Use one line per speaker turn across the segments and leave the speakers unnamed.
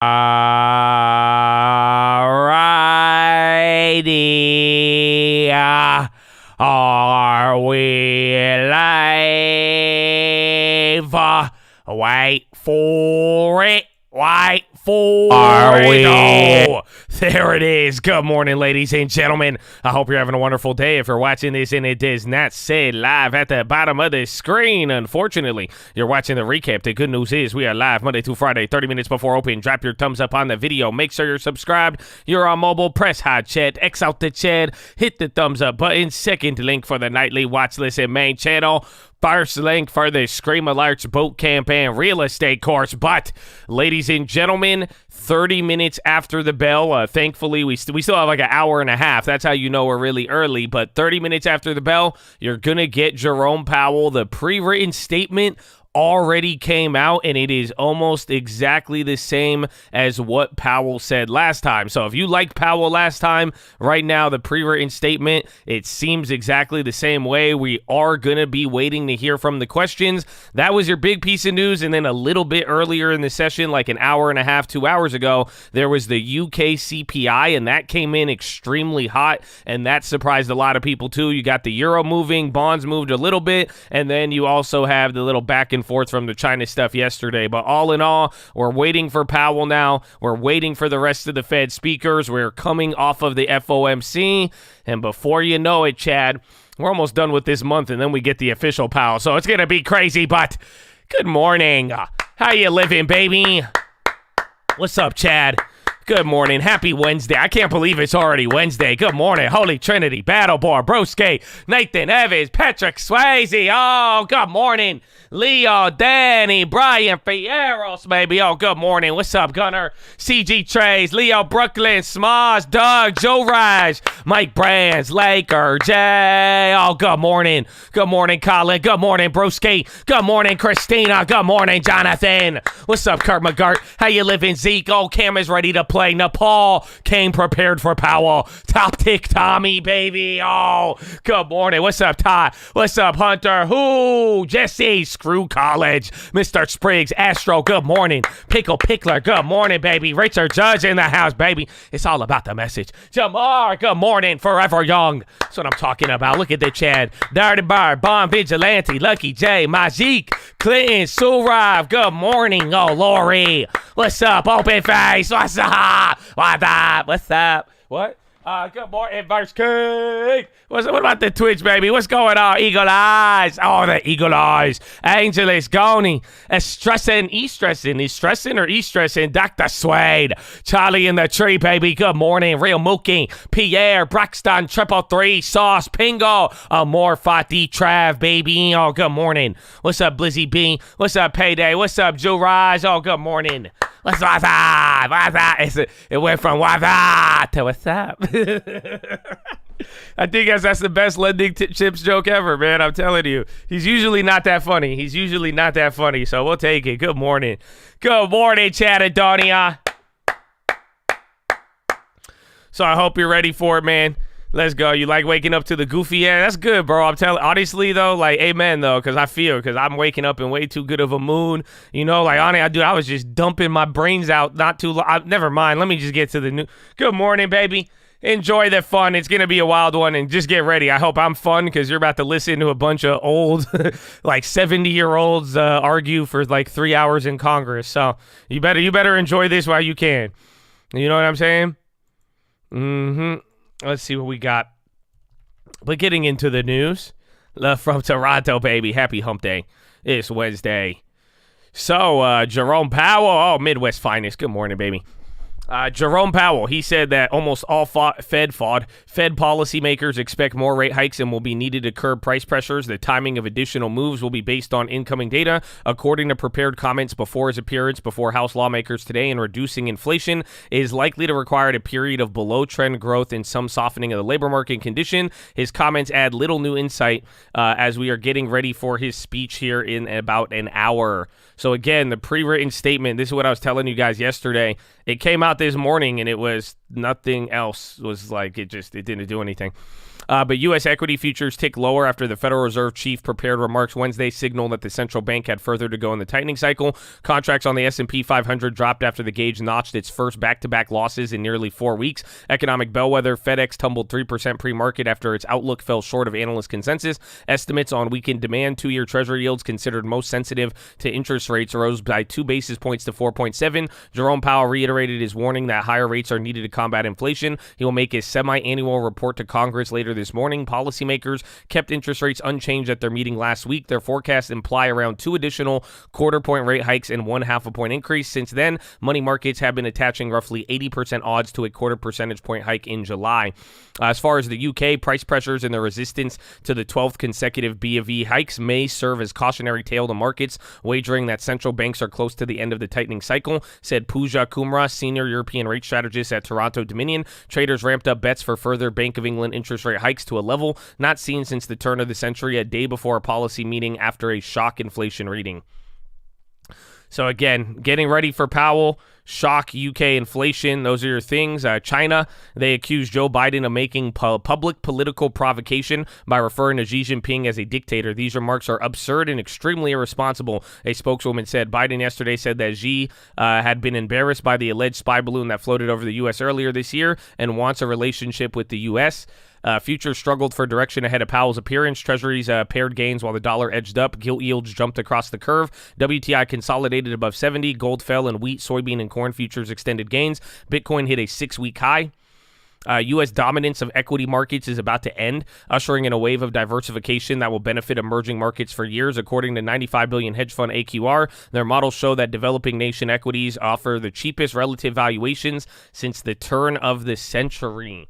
Alrighty. Are we live? Wait for it. Wait for
Are
it.
we?
Oh, there it is. Good morning, ladies and gentlemen. I hope you're having a wonderful day. If you're watching this and it does not say live at the bottom of the screen, unfortunately, you're watching the recap. The good news is we are live Monday through Friday, 30 minutes before open. Drop your thumbs up on the video. Make sure you're subscribed. You're on mobile. Press hot chat. X out the chat. Hit the thumbs up button. Second link for the nightly watch list and main channel. First link for the Scream Alerts boot camp and real estate course. But, ladies and gentlemen, 30 minutes after the bell, thankfully, we still have like an hour and a half. That's how you know we're really early. But 30 minutes after the bell, you're going to get Jerome Powell. The pre-written statement already came out, and it is almost exactly the same as what Powell said last time. So if you liked Powell last time, right now the pre-written statement, it seems exactly the same way. We are going to be waiting to hear from the questions. That was your big piece of news, and then a little bit earlier in the session, like an hour and a half, 2 hours ago, there was the UK CPI, and that came in extremely hot, and that surprised a lot of people too. You got the euro moving, bonds moved a little bit, and then you also have the little back and forth from the China stuff yesterday. But all in all, we're waiting for Powell now. We're waiting for the rest of the Fed speakers. We're coming off of the FOMC, and before you know it, Chad, we're almost done with this month, and then we get the official Powell. So it's gonna be crazy. But good morning. How you living, baby? What's up, Chad? Good morning. Happy Wednesday. I can't believe it's already Wednesday. Good morning. Holy Trinity, Battlebar, Broski, Nathan Evans, Patrick Swayze. Oh, good morning. Leo, Danny, Brian Fierros, baby. Oh, good morning. What's up, Gunner? CG Trays, Leo Brooklyn, Smosh, Doug, Joe Raj, Mike Brands, Laker, Jay. Oh, good morning. Good morning, Colin. Good morning, Broski. Good morning, Christina. Good morning, Jonathan. What's up, Kurt McGirt? How you living, Zeke? Oh, Cameron's ready to play. Nepal came prepared for Powell. Top tick Tommy, baby. Oh, good morning. What's up, Todd? What's up, Hunter? Who? Jesse. Screw college. Mr. Spriggs. Astro, good morning. Pickle Pickler, good morning, baby. Richard Judge in the house, baby. It's all about the message. Jamar, good morning. Forever Young. That's what I'm talking about. Look at the Chad. Dirty Bird, Bomb Vigilante, Lucky J, Majik, Clinton, Surav, good morning. Oh, Lori. What's up, Open Face? What's up? What up? What's up? What? Good morning, Verse King. What about the Twitch, baby? What's going on? Eagle Eyes. Oh, the Eagle Eyes. Angeles, Goni. Stressing, E-stressing. Is stressing or E-stressing? Dr. Suede. Charlie in the tree, baby. Good morning. Real Mookie. Pierre, Braxton, 333, Sauce, Pingo. Amor Fati, Trav, baby. Oh, good morning. What's up, Blizzy B? What's up, Payday? What's up, Joe Rise? Oh, good morning. What's up? What's up? It went from what's up to what's up. I think that's the best lending chips joke ever, man. I'm telling you. He's usually not that funny. So we'll take it. Good morning. Good morning, Chatadonia. So I hope you're ready for it, man. Let's go. You like waking up to the goofy air? That's good, bro. I'm telling. Honestly, though, like, amen, though, because I'm waking up in way too good of a mood. You know, like, honestly, I was just dumping my brains out not too long. Never mind. Let me just get to the new. Good morning, baby. Enjoy the fun. It's going to be a wild one, and just get ready. I hope I'm fun because you're about to listen to a bunch of old, like 70-year-olds argue for like 3 hours in Congress. So you better enjoy this while you can. You know what I'm saying? Mm-hmm. Let's see what we got. But getting into the news from Toronto, baby. Happy hump day. It's Wednesday. So, Jerome Powell. Oh, Midwest finest. Good morning, baby. Jerome Powell, he said that almost all Fed policymakers expect more rate hikes and will be needed to curb price pressures. The timing of additional moves will be based on incoming data. According to prepared comments before his appearance before House lawmakers today, and reducing inflation is likely to require a period of below-trend growth and some softening of the labor market condition. His comments add little new insight as we are getting ready for his speech here in about an hour. So again, the pre-written statement, this is what I was telling you guys yesterday. It came out this morning, and it was nothing else was like, it didn't do anything. But U.S. equity futures tick lower after the Federal Reserve chief prepared remarks Wednesday signal that the central bank had further to go in the tightening cycle. Contracts on the S&P 500 dropped after the gauge notched its first back-to-back losses in nearly 4 weeks. Economic bellwether FedEx tumbled 3% pre-market after its outlook fell short of analyst consensus. Estimates on weakened demand. 2-year Treasury yields considered most sensitive to interest rates rose by 2 basis points to 4.7. Jerome Powell reiterated his warning that higher rates are needed to combat inflation. He will make his semi-annual report to Congress later this morning. Policymakers kept interest rates unchanged at their meeting last week. Their forecasts imply around 2 additional quarter-point rate hikes and 0.5 point increase. Since then, money markets have been attaching roughly 80% odds to a quarter percentage point hike in July. As far as the UK, price pressures and the resistance to the 12th consecutive B of E hikes may serve as cautionary tale to markets, wagering that central banks are close to the end of the tightening cycle, said Pooja Kumra, senior European rate strategist at Toronto Dominion. Traders ramped up bets for further Bank of England interest rate hikes to a level not seen since the turn of the century, a day before a policy meeting after a shock inflation reading. So again, getting ready for Powell, shock UK inflation, those are your things. China, they accused Joe Biden of making public political provocation by referring to Xi Jinping as a dictator. These remarks are absurd and extremely irresponsible, a spokeswoman said. Biden yesterday said that Xi had been embarrassed by the alleged spy balloon that floated over the U.S. earlier this year and wants a relationship with the U.S. Futures struggled for direction ahead of Powell's appearance. Treasuries paired gains while the dollar edged up. Gilt yields jumped across the curve. WTI consolidated above 70. Gold fell, and wheat, soybean, and corn futures extended gains. Bitcoin hit a 6-week high. U.S. dominance of equity markets is about to end, ushering in a wave of diversification that will benefit emerging markets for years. According to 95 billion hedge fund AQR, their models show that developing nation equities offer the cheapest relative valuations since the turn of the century.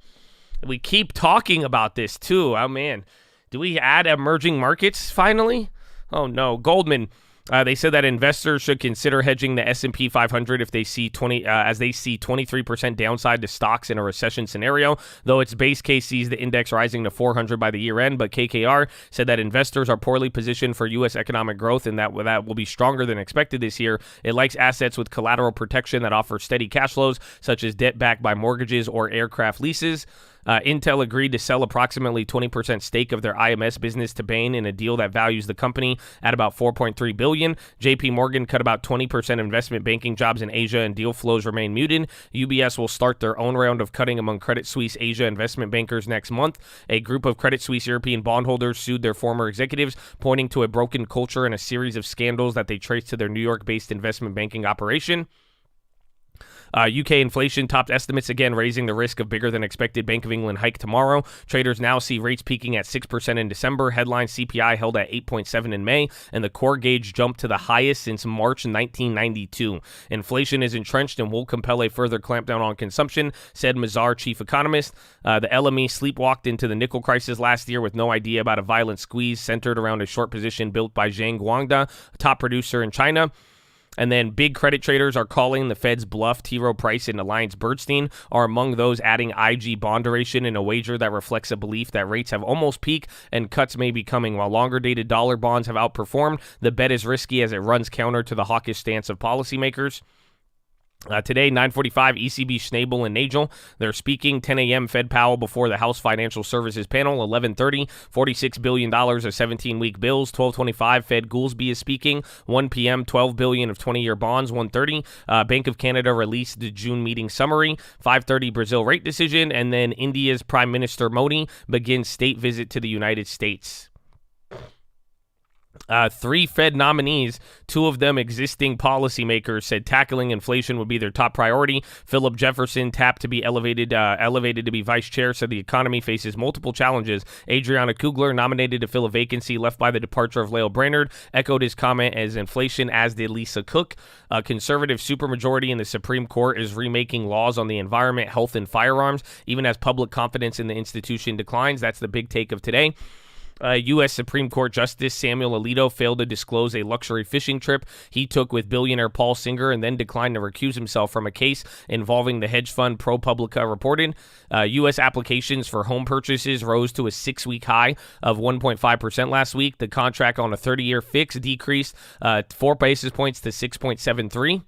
We keep talking about this too. Oh man, do we add emerging markets finally? Oh no. Goldman, they said that investors should consider hedging the S&P 500 if they see 23% downside to stocks in a recession scenario, though its base case sees the index rising to 400 by the year end. But KKR said that investors are poorly positioned for U.S. economic growth and that will be stronger than expected this year. It likes assets with collateral protection that offer steady cash flows, such as debt backed by mortgages or aircraft leases. Intel agreed to sell approximately 20% stake of their IMS business to Bain in a deal that values the company at about $4.3 billion. JP Morgan cut about 20% investment banking jobs in Asia and deal flows remain muted. UBS will start their own round of cutting among Credit Suisse Asia investment bankers next month. A group of Credit Suisse European bondholders sued their former executives, pointing to a broken culture and a series of scandals that they traced to their New York-based investment banking operation. UK inflation topped estimates again, raising the risk of bigger than expected Bank of England hike tomorrow. Traders now see rates peaking at 6% in December. Headline CPI held at 8.7 in May, and the core gauge jumped to the highest since March 1992. Inflation is entrenched and will compel a further clampdown on consumption, said Mazar chief economist. The LME sleepwalked into the nickel crisis last year with no idea about a violent squeeze centered around a short position built by Zhang Guangda, a top producer in China. And then big credit traders are calling the Fed's bluff. T. Rowe Price and Alliance Bernstein are among those adding IG bond duration in a wager that reflects a belief that rates have almost peaked and cuts may be coming. While longer-dated dollar bonds have outperformed, the bet is risky as it runs counter to the hawkish stance of policymakers. Today, 9:45, ECB Schnabel and Nagel. They're speaking. 10 a.m., Fed Powell before the House Financial Services Panel. 11:30, $46 billion of 17-week bills. 12:25, Fed Goolsbee is speaking. 1 p.m., $12 billion of 20-year bonds. 1:30, Bank of Canada released the June meeting summary. 5:30, Brazil rate decision. And then India's Prime Minister Modi begins state visit to the United States. 3 Fed nominees, 2 of them existing policymakers, said tackling inflation would be their top priority. Philip Jefferson, tapped to be elevated to be vice chair, said the economy faces multiple challenges. Adriana Kugler, nominated to fill a vacancy left by the departure of Lael Brainerd, echoed his comment as inflation, as did Lisa Cook. A conservative supermajority in the Supreme Court is remaking laws on the environment, health, and firearms, even as public confidence in the institution declines. That's the big take of today. U.S. Supreme Court Justice Samuel Alito failed to disclose a luxury fishing trip he took with billionaire Paul Singer and then declined to recuse himself from a case involving the hedge fund ProPublica reported. U.S. applications for home purchases rose to a 6-week high of 1.5% last week. The contract on a 30-year fix decreased 4 basis points to 6.73.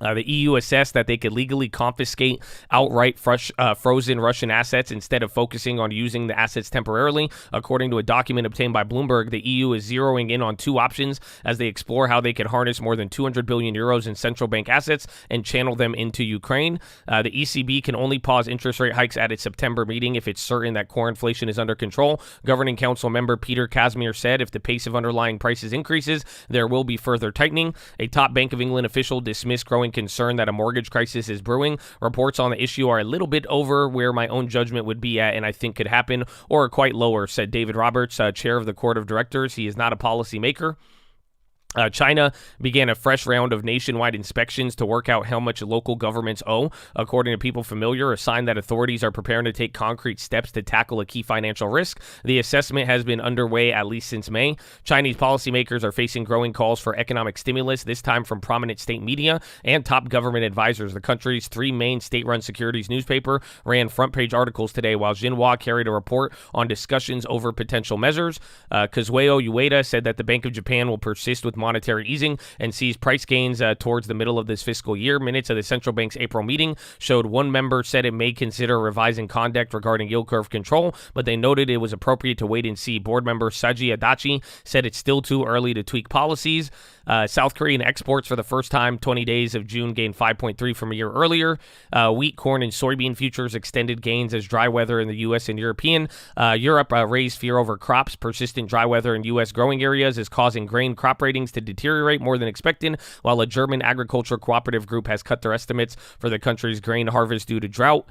The EU assessed that they could legally confiscate outright frozen Russian assets instead of focusing on using the assets temporarily. According to a document obtained by Bloomberg, the EU is zeroing in on two options as they explore how they could harness more than 200 billion euros in central bank assets and channel them into Ukraine. The ECB can only pause interest rate hikes at its September meeting if it's certain that core inflation is under control. Governing Council member Peter Casimir said if the pace of underlying prices increases, there will be further tightening. A top Bank of England official dismissed growing concern that a mortgage crisis is brewing. Reports on the issue are a little bit over where my own judgment would be at and I think could happen, or quite lower, said David Roberts, chair of the court of directors. He is not a policy maker. China began a fresh round of nationwide inspections to work out how much local governments owe. According to people familiar, a sign that authorities are preparing to take concrete steps to tackle a key financial risk. The assessment has been underway at least since May. Chinese policymakers are facing growing calls for economic stimulus, this time from prominent state media and top government advisors. The country's three main state-run securities newspaper ran front-page articles today, while Xinhua carried a report on discussions over potential measures. Kazuo Ueda said that the Bank of Japan will persist with monetary easing and sees price gains towards the middle of this fiscal year. Minutes of the central bank's April meeting showed one member said it may consider revising conduct regarding yield curve control, but they noted it was appropriate to wait and see. Board member Saji Adachi said it's still too early to tweak policies. South Korean exports for the first time 20 days of June gained 5.3 from a year earlier. Wheat, corn, and soybean futures extended gains as dry weather in the U.S. and Europe raised fear over crops. Persistent dry weather in U.S. growing areas is causing grain crop ratings to deteriorate more than expected, while a German agriculture cooperative group has cut their estimates for the country's grain harvest due to drought.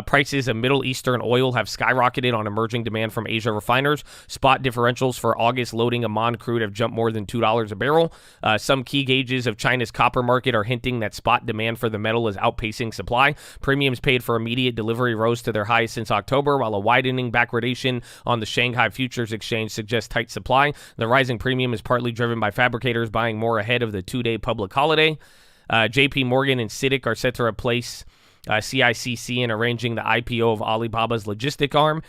Prices of Middle Eastern oil have skyrocketed on emerging demand from Asia refiners. Spot differentials for August loading Oman crude have jumped more than $2 a barrel. Some key gauges of China's copper market are hinting that spot demand for the metal is outpacing supply. Premiums paid for immediate delivery rose to their highest since October, while a widening backwardation on the Shanghai Futures Exchange suggests tight supply. The rising premium is partly driven by fabricators buying more ahead of the two-day public holiday. JP Morgan and CITIC are set to replace CICC in arranging the IPO of Alibaba's logistic arm.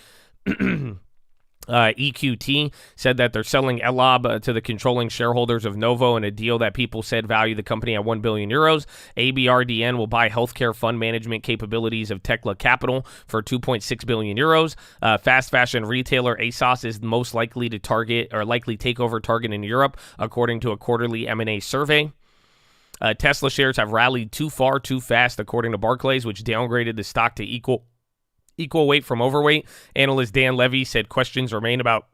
EQT said that they're selling Elob to the controlling shareholders of Novo in a deal that people said value the company at 1 billion euros. ABRDN will buy healthcare fund management capabilities of Tekla Capital for 2.6 billion euros. Fast fashion retailer ASOS is most likely to take over Target in Europe, according to a quarterly M&A survey. Tesla shares have rallied too far, too fast, according to Barclays, which downgraded the stock to equal weight from overweight. Analyst Dan Levy said questions remain about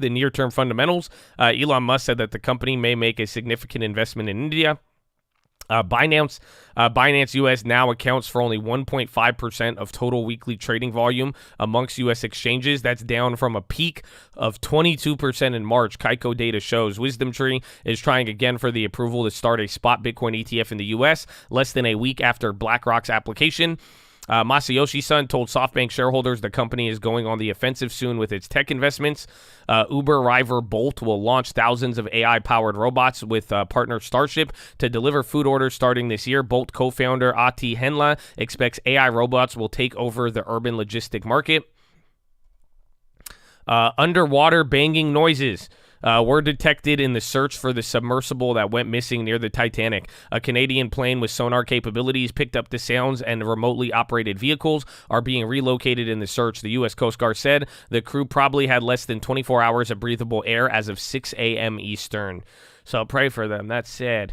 the near-term fundamentals. Elon Musk said that the company may make a significant investment in India. Binance US now accounts for only 1.5% of total weekly trading volume amongst U.S. exchanges. That's down from a peak of 22% in March. Kaiko data shows WisdomTree is trying again for the approval to start a spot Bitcoin ETF in the U.S. less than a week after BlackRock's application. Masayoshi Son told SoftBank shareholders the company is going on the offensive soon with its tech investments. Uber rival Bolt will launch thousands of AI-powered robots with partner Starship to deliver food orders starting this year. Bolt co-founder Ati Henla expects AI robots will take over the urban logistic market. Underwater banging noises were detected in the search for the submersible that went missing near the Titanic. A Canadian plane with sonar capabilities picked up the sounds, and remotely operated vehicles are being relocated in the search. The U.S. Coast Guard said the crew probably had less than 24 hours of breathable air as of 6 a.m. Eastern. So pray for them. That's sad.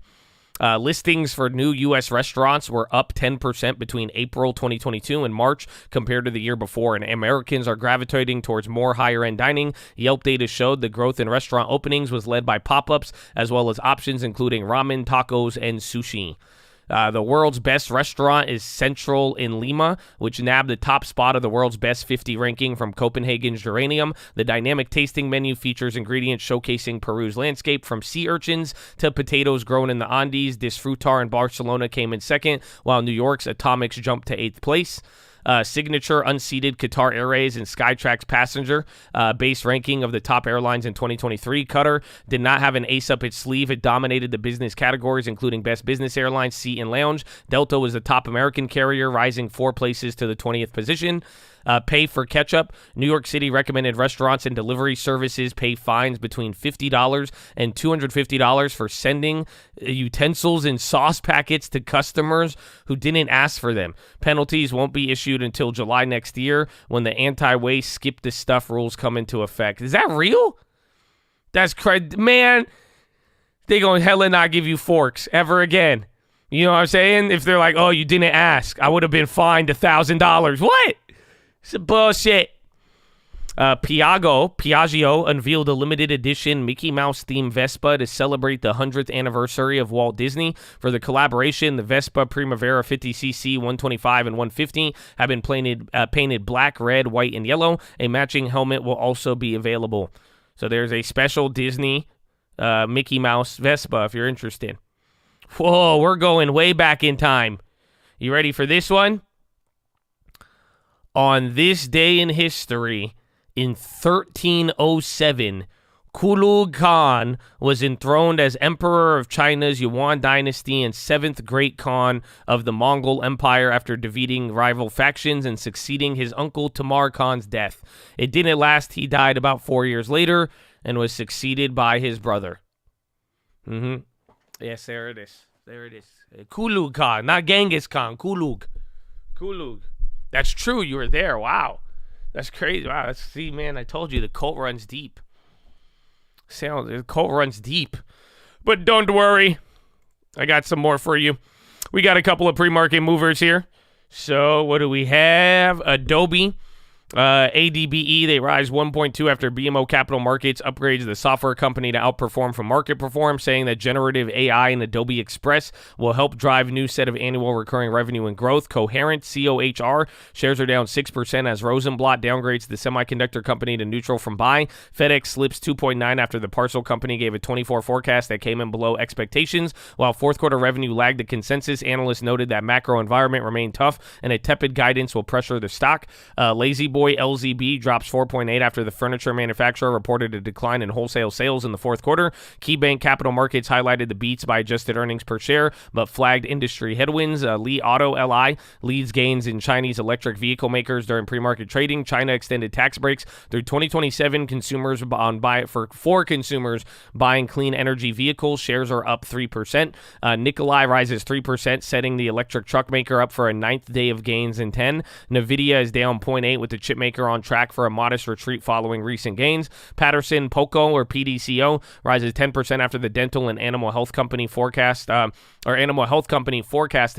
Listings for new U.S. restaurants were up 10% between April 2022 and March compared to the year before, and Americans are gravitating towards more higher-end dining. Yelp data showed the growth in restaurant openings was led by pop-ups as well as options including ramen, tacos, and sushi. The world's best restaurant is Central in Lima, which nabbed the top spot of the world's best 50 ranking from Copenhagen's Geranium. The dynamic tasting menu features ingredients showcasing Peru's landscape, from sea urchins to potatoes grown in the Andes. Disfrutar in Barcelona came in second, while New York's Atomics jumped to 8th place. Signature unseated Qatar Airways and Skytrax passenger base ranking of the top airlines in 2023. Qatar did not have an ace up its sleeve. It dominated the business categories, including Best Business Airline, Seat, and Lounge. Delta was the top American carrier, rising 4 places to the 20th position. Pay for ketchup. New York City recommended restaurants and delivery services pay fines between $50 and $250 for sending utensils and sauce packets to customers who didn't ask for them. Penalties won't be issued until July next year when the anti-waste skip the stuff rules come into effect. Is that real? That's crazy. Man, they gonna hella not give you forks ever again. You know what I'm saying? If they're like, oh, you didn't ask, I would have been fined $1,000. What? It's bullshit. Piaggio unveiled a limited edition Mickey Mouse themed Vespa to celebrate the 100th anniversary of Walt Disney. For the collaboration, the Vespa Primavera 50cc, 125, and 150 have been painted black, red, white, and yellow. A matching helmet will also be available. So there's a special Disney Mickey Mouse Vespa if you're interested. Whoa, we're going way back in time. You ready for this one? On this day in history, in 1307, Kublai Khan was enthroned as emperor of China's Yuan dynasty and 7th great Khan of the Mongol Empire after defeating rival factions and succeeding his uncle Tamar Khan's death. It didn't last. He died about 4 years later and was succeeded by his brother. Yes, there it is. There it is. Kublai Khan, not Genghis Khan. Kublai. That's true. You were there. Wow. That's crazy. Wow. See, man, I told you the cult runs deep. The cult runs deep. But don't worry. I got some more for you. We got a couple of pre-market movers here. So what do we have? Adobe. ADBE, they rise 1.2 after BMO Capital Markets upgrades the software company to outperform from market perform, saying that generative AI and Adobe Express will help drive new set of annual recurring revenue and growth. Coherent, COHR, shares are down 6% as Rosenblatt downgrades the semiconductor company to neutral from buy. FedEx slips 2.9 after the parcel company gave a 24 forecast that came in below expectations. While fourth quarter revenue lagged the consensus, analysts noted that macro environment remained tough and a tepid guidance will pressure the stock. Lazy Boy LZB drops 4.8 after the furniture manufacturer reported a decline in wholesale sales in the fourth quarter. KeyBank Capital Markets highlighted the beats by adjusted earnings per share, but flagged industry headwinds. Li Auto LI leads gains in Chinese electric vehicle makers during pre-market trading. China extended tax breaks through 2027. For consumers buying clean energy vehicles, shares are up 3%. Nikolai rises 3%, setting the electric truck maker up for a 9th day of gains in 10. Nvidia is down 0.8 with the chip maker on track for a modest retreat following recent gains. Patterson Poco, or PDCO, rises 10% after the dental and animal health company forecasted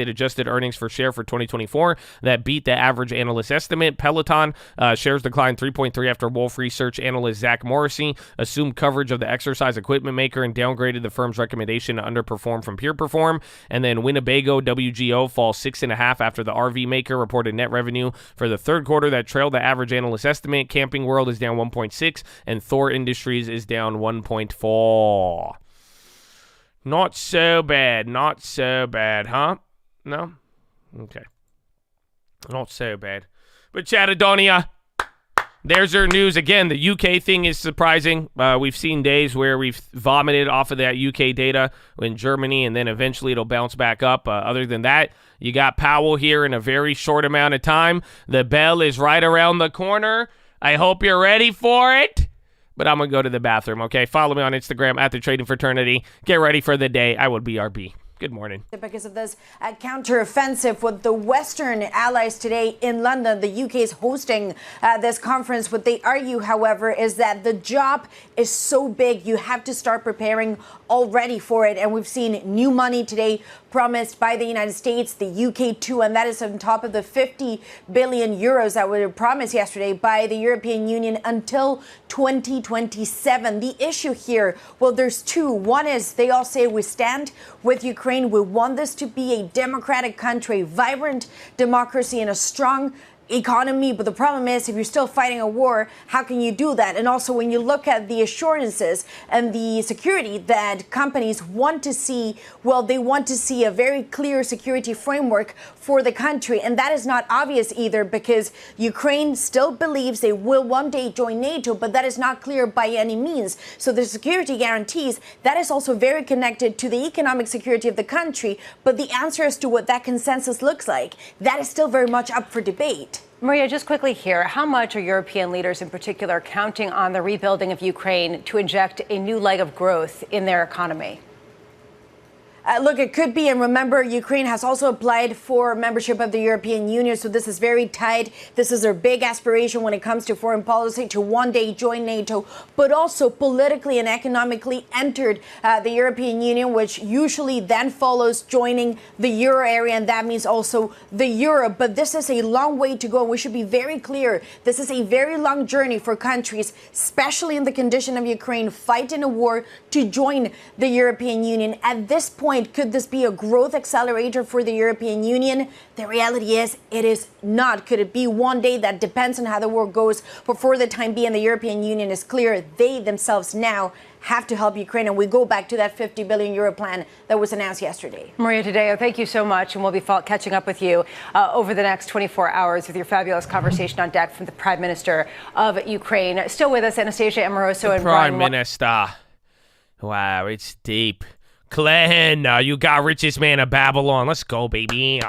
adjusted earnings per share for 2024 that beat the average analyst estimate. Peloton shares declined 3.3 after Wolfe Research analyst Zach Morrissey assumed coverage of the exercise equipment maker and downgraded the firm's recommendation to underperform from peer perform. And then Winnebago WGO falls 6.5 after the RV maker reported net revenue for the third quarter that trailed the average analyst estimate. Camping World is down 1.6 and Thor Industries is down 1.4. Not so bad, huh? No? Okay. Not so bad. But Chatadonia, there's our news. Again, the UK thing is surprising. We've seen days where we've vomited off of that UK data in Germany, and then eventually it'll bounce back up. Other than that, you got Powell here in a very short amount of time. The bell is right around the corner. I hope you're ready for it. But I'm going to go to the bathroom, okay? Follow me on Instagram at The Trading Fraternity. Get ready for the day. I will BRB. Good morning.
Because of this counteroffensive with the Western allies today in London, the UK is hosting this conference. What they argue, however, is that the job is so big, you have to start preparing already for it. And we've seen new money today promised by the United States, the UK too, and that is on top of the 50 billion euros that were promised yesterday by the European Union until 2027. The issue here, well, there's two. One is they all say we stand with Ukraine. We want this to be a democratic country, vibrant democracy, and a strong economy. But the problem is, if you're still fighting a war, how can you do that? And also, when you look at the assurances and the security that companies want to see, well, they want to see a very clear security framework for the country. And that is not obvious either, because Ukraine still believes they will one day join NATO, but that is not clear by any means. So the security guarantees, that is also very connected to the economic security of the country. But the answer as to what that consensus looks like, that is still very much up for debate.
Maria, just quickly here, how much are European leaders in particular counting on the rebuilding of Ukraine to inject a new leg of growth in their economy?
Look, it could be. And remember, Ukraine has also applied for membership of the European Union. So this is very tight. This is their big aspiration when it comes to foreign policy, to one day join NATO, but also politically and economically entered the European Union, which usually then follows joining the euro area. And that means also the euro. But this is a long way to go. We should be very clear. This is a very long journey for countries, especially in the condition of Ukraine, fighting a war to join the European Union. At this point, could this be a growth accelerator for the European Union? The reality is it is not. Could it be one day? That depends on how the war goes. But for the time being, the European Union is clear. They themselves now have to help Ukraine. And we go back to that 50 billion euro plan that was announced yesterday.
Maria Tadeo, thank you so much. And we'll be catching up with you over the next 24 hours with your fabulous conversation on deck from the Prime Minister of Ukraine. Still with us, Anastasia Amoroso and
Prime Minister. Wow, it's deep. Glenn, you got Richest Man of Babylon. Let's go, baby.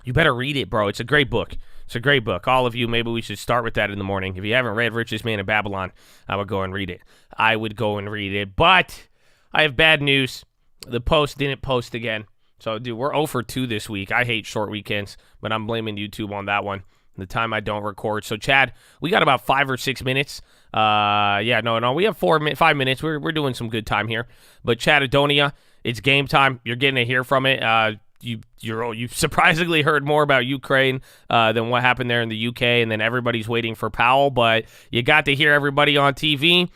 You better read it, bro. It's a great book. It's a great book. All of you, maybe we should start with that in the morning. If you haven't read Richest Man of Babylon, I would go and read it. But I have bad news. The Post didn't post again. So, dude, we're 0 for 2 this week. I hate short weekends, but I'm blaming YouTube on that one. The time I don't record. So, Chad, we got about 5 or 6 minutes. We have 5 minutes. We're doing some good time here. But Chadadonia, it's game time. You're getting to hear from it. You've surprisingly heard more about Ukraine than what happened there in the UK, and then everybody's waiting for Powell. But you got to hear everybody on TV.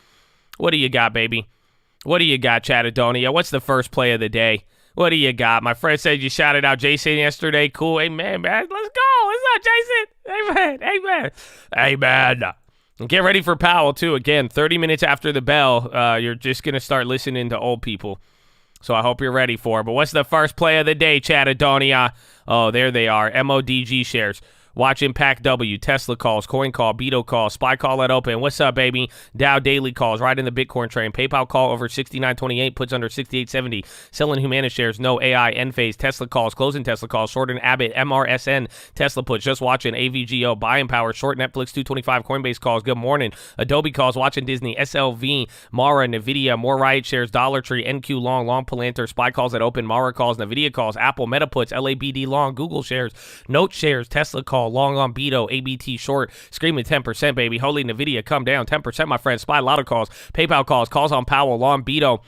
What do you got, baby? What do you got, Chadadonia? What's the first play of the day? What do you got? My friend said you shouted out Jason yesterday. Cool. Amen, man. Let's go. What's up, Jason? Amen. And get ready for Powell, too. Again, 30 minutes after the bell, you're just going to start listening to old people. So I hope you're ready for it. But what's the first play of the day, Chadadonia? Oh, there they are. MODG shares. Watch Impact W, Tesla calls, Coin call, Beto call, Spy call at open. What's up, baby? Dow daily calls, right in the Bitcoin train. PayPal call over 69.28, puts under 68.70. Selling Humana shares, no AI, Enphase, Tesla calls, closing Tesla calls, shorting Abbott, MRSN, Tesla puts, just watching AVGO, buying power, short Netflix 225, Coinbase calls, good morning. Adobe calls, watching Disney, SLV, Mara, Nvidia, more Riot shares, Dollar Tree, NQ long Palantir, Spy calls at open, Mara calls, Nvidia calls, Apple, Meta puts, LABD long, Google shares, Note shares, Tesla call, long on Beto, ABT short, screaming 10%, baby. Holy Nvidia, come down 10%, my friend. Spy lotto calls, PayPal calls on Powell, long Beto.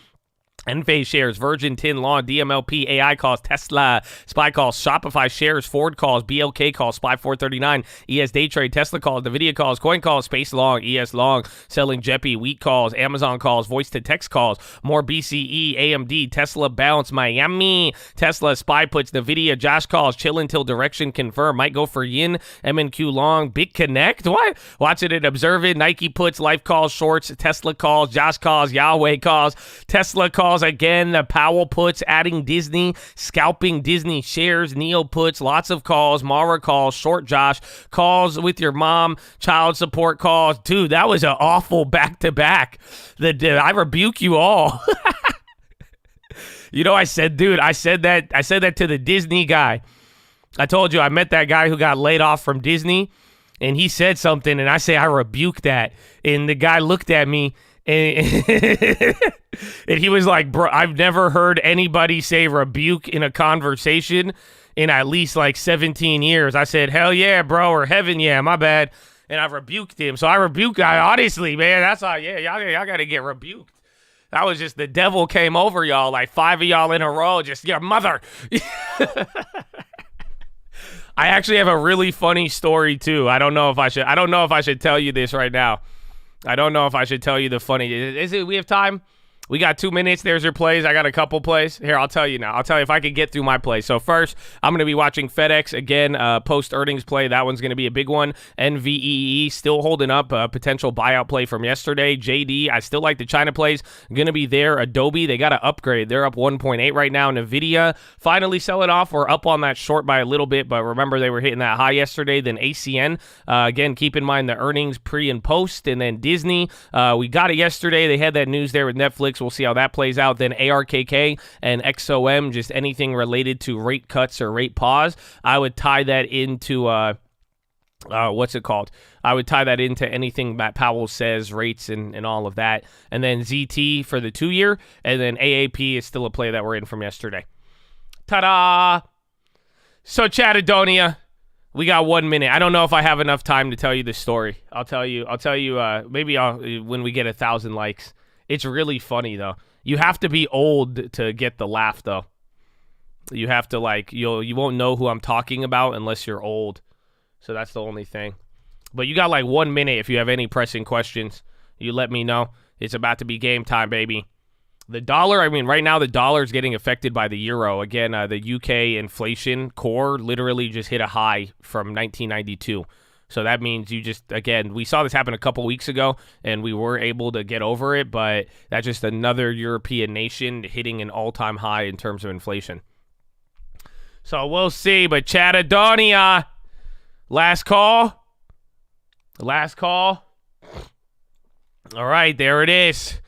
Enphase shares, Virgin Tin Lawn, DMLP, AI calls, Tesla, Spy calls, Shopify shares, Ford calls, BLK calls, Spy 439, ES Day Trade, Tesla calls, Nvidia calls, Coin calls, Space Long, ES Long, selling Jeppy, Wheat calls, Amazon calls, Voice to Text calls, more BCE, AMD, Tesla bounce, Miami, Tesla, Spy puts, Nvidia, Josh calls, chill until direction confirmed, might go for Yin, MNQ long, Big Connect, what? Watch it and observe it, Nike puts, Life calls, shorts, Tesla calls, Josh calls, Yahweh calls, Tesla calls, again, the Powell puts, adding Disney, scalping Disney shares, Neo puts, lots of calls, Mara calls, short Josh, calls with your mom, child support calls. Dude, that was an awful back-to-back. I rebuke you all. You know, I said that to the Disney guy. I told you I met that guy who got laid off from Disney, and he said something, and I say I rebuke that. And the guy looked at me, and he was like, bro, I've never heard anybody say rebuke in a conversation in at least like 17 years. I said, hell yeah, bro, or heaven yeah, my bad. And I rebuked him. So I rebuke guy, honestly, man. That's all, yeah, y'all got to get rebuked. That was just the devil came over y'all, like 5 of y'all in a row, just your mother. I actually have a really funny story too. I don't know if I should tell you this right now. I don't know if I should tell you the funny. We have time? We got 2 minutes. There's your plays. I got a couple plays. Here, I'll tell you now. I'll tell you if I can get through my plays. So first, I'm going to be watching FedEx again, post-earnings play. That one's going to be a big one. NVEE still holding up, a potential buyout play from yesterday. JD, I still like the China plays. Going to be there. Adobe, they got to upgrade. They're up 1.8 right now. Nvidia, finally sell it off. We're up on that short by a little bit, but remember they were hitting that high yesterday. Then ACN, again, keep in mind the earnings pre and post. And then Disney, we got it yesterday. They had that news there with Netflix. We'll see how that plays out. Then ARKK and XOM, just anything related to rate cuts or rate pause. I would tie that into what's it called? I would tie that into anything that Powell says, rates and all of that. And then ZT for the 2-year. And then AAP is still a play that we're in from yesterday. Ta-da! So, Chattadonia, we got 1 minute. I don't know if I have enough time to tell you this story. I'll tell you, maybe when we get 1,000 likes. It's really funny, though. You have to be old to get the laugh, though. You have to, you won't know who I'm talking about unless you're old. So that's the only thing. But you got 1 minute if you have any pressing questions. You let me know. It's about to be game time, baby. The dollar, right now the dollar is getting affected by the euro. Again, the UK inflation core literally just hit a high from 1992. So that means we saw this happen a couple weeks ago, and we were able to get over it, but that's just another European nation hitting an all-time high in terms of inflation. So we'll see, but Chattadonia, last call. All right, there it is.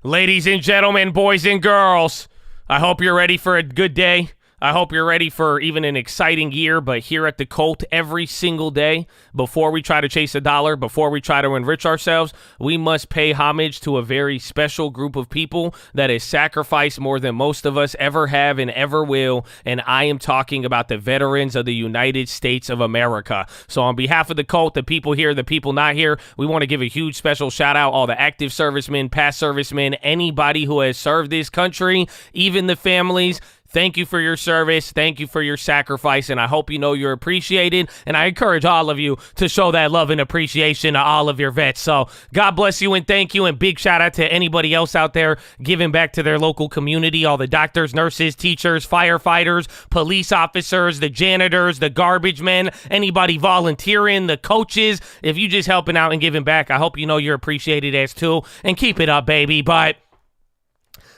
Ladies and gentlemen, boys and girls, I hope you're ready for a good day. I hope you're ready for even an exciting year, but here at the Colt, every single day, before we try to chase a dollar, before we try to enrich ourselves, we must pay homage to a very special group of people that has sacrificed more than most of us ever have and ever will, and I am talking about the veterans of the United States of America. So on behalf of the Colt, the people here, the people not here, we want to give a huge special shout out all the active servicemen, past servicemen, anybody who has served this country, even the families. Thank you for your service. Thank you for your sacrifice, and I hope you know you're appreciated, and I encourage all of you to show that love and appreciation to all of your vets. So God bless you and thank you, and big shout out to anybody else out there giving back to their local community, all the doctors, nurses, teachers, firefighters, police officers, the janitors, the garbage men, anybody volunteering, the coaches. If you just helping out and giving back, I hope you know you're appreciated as too, and keep it up, baby. But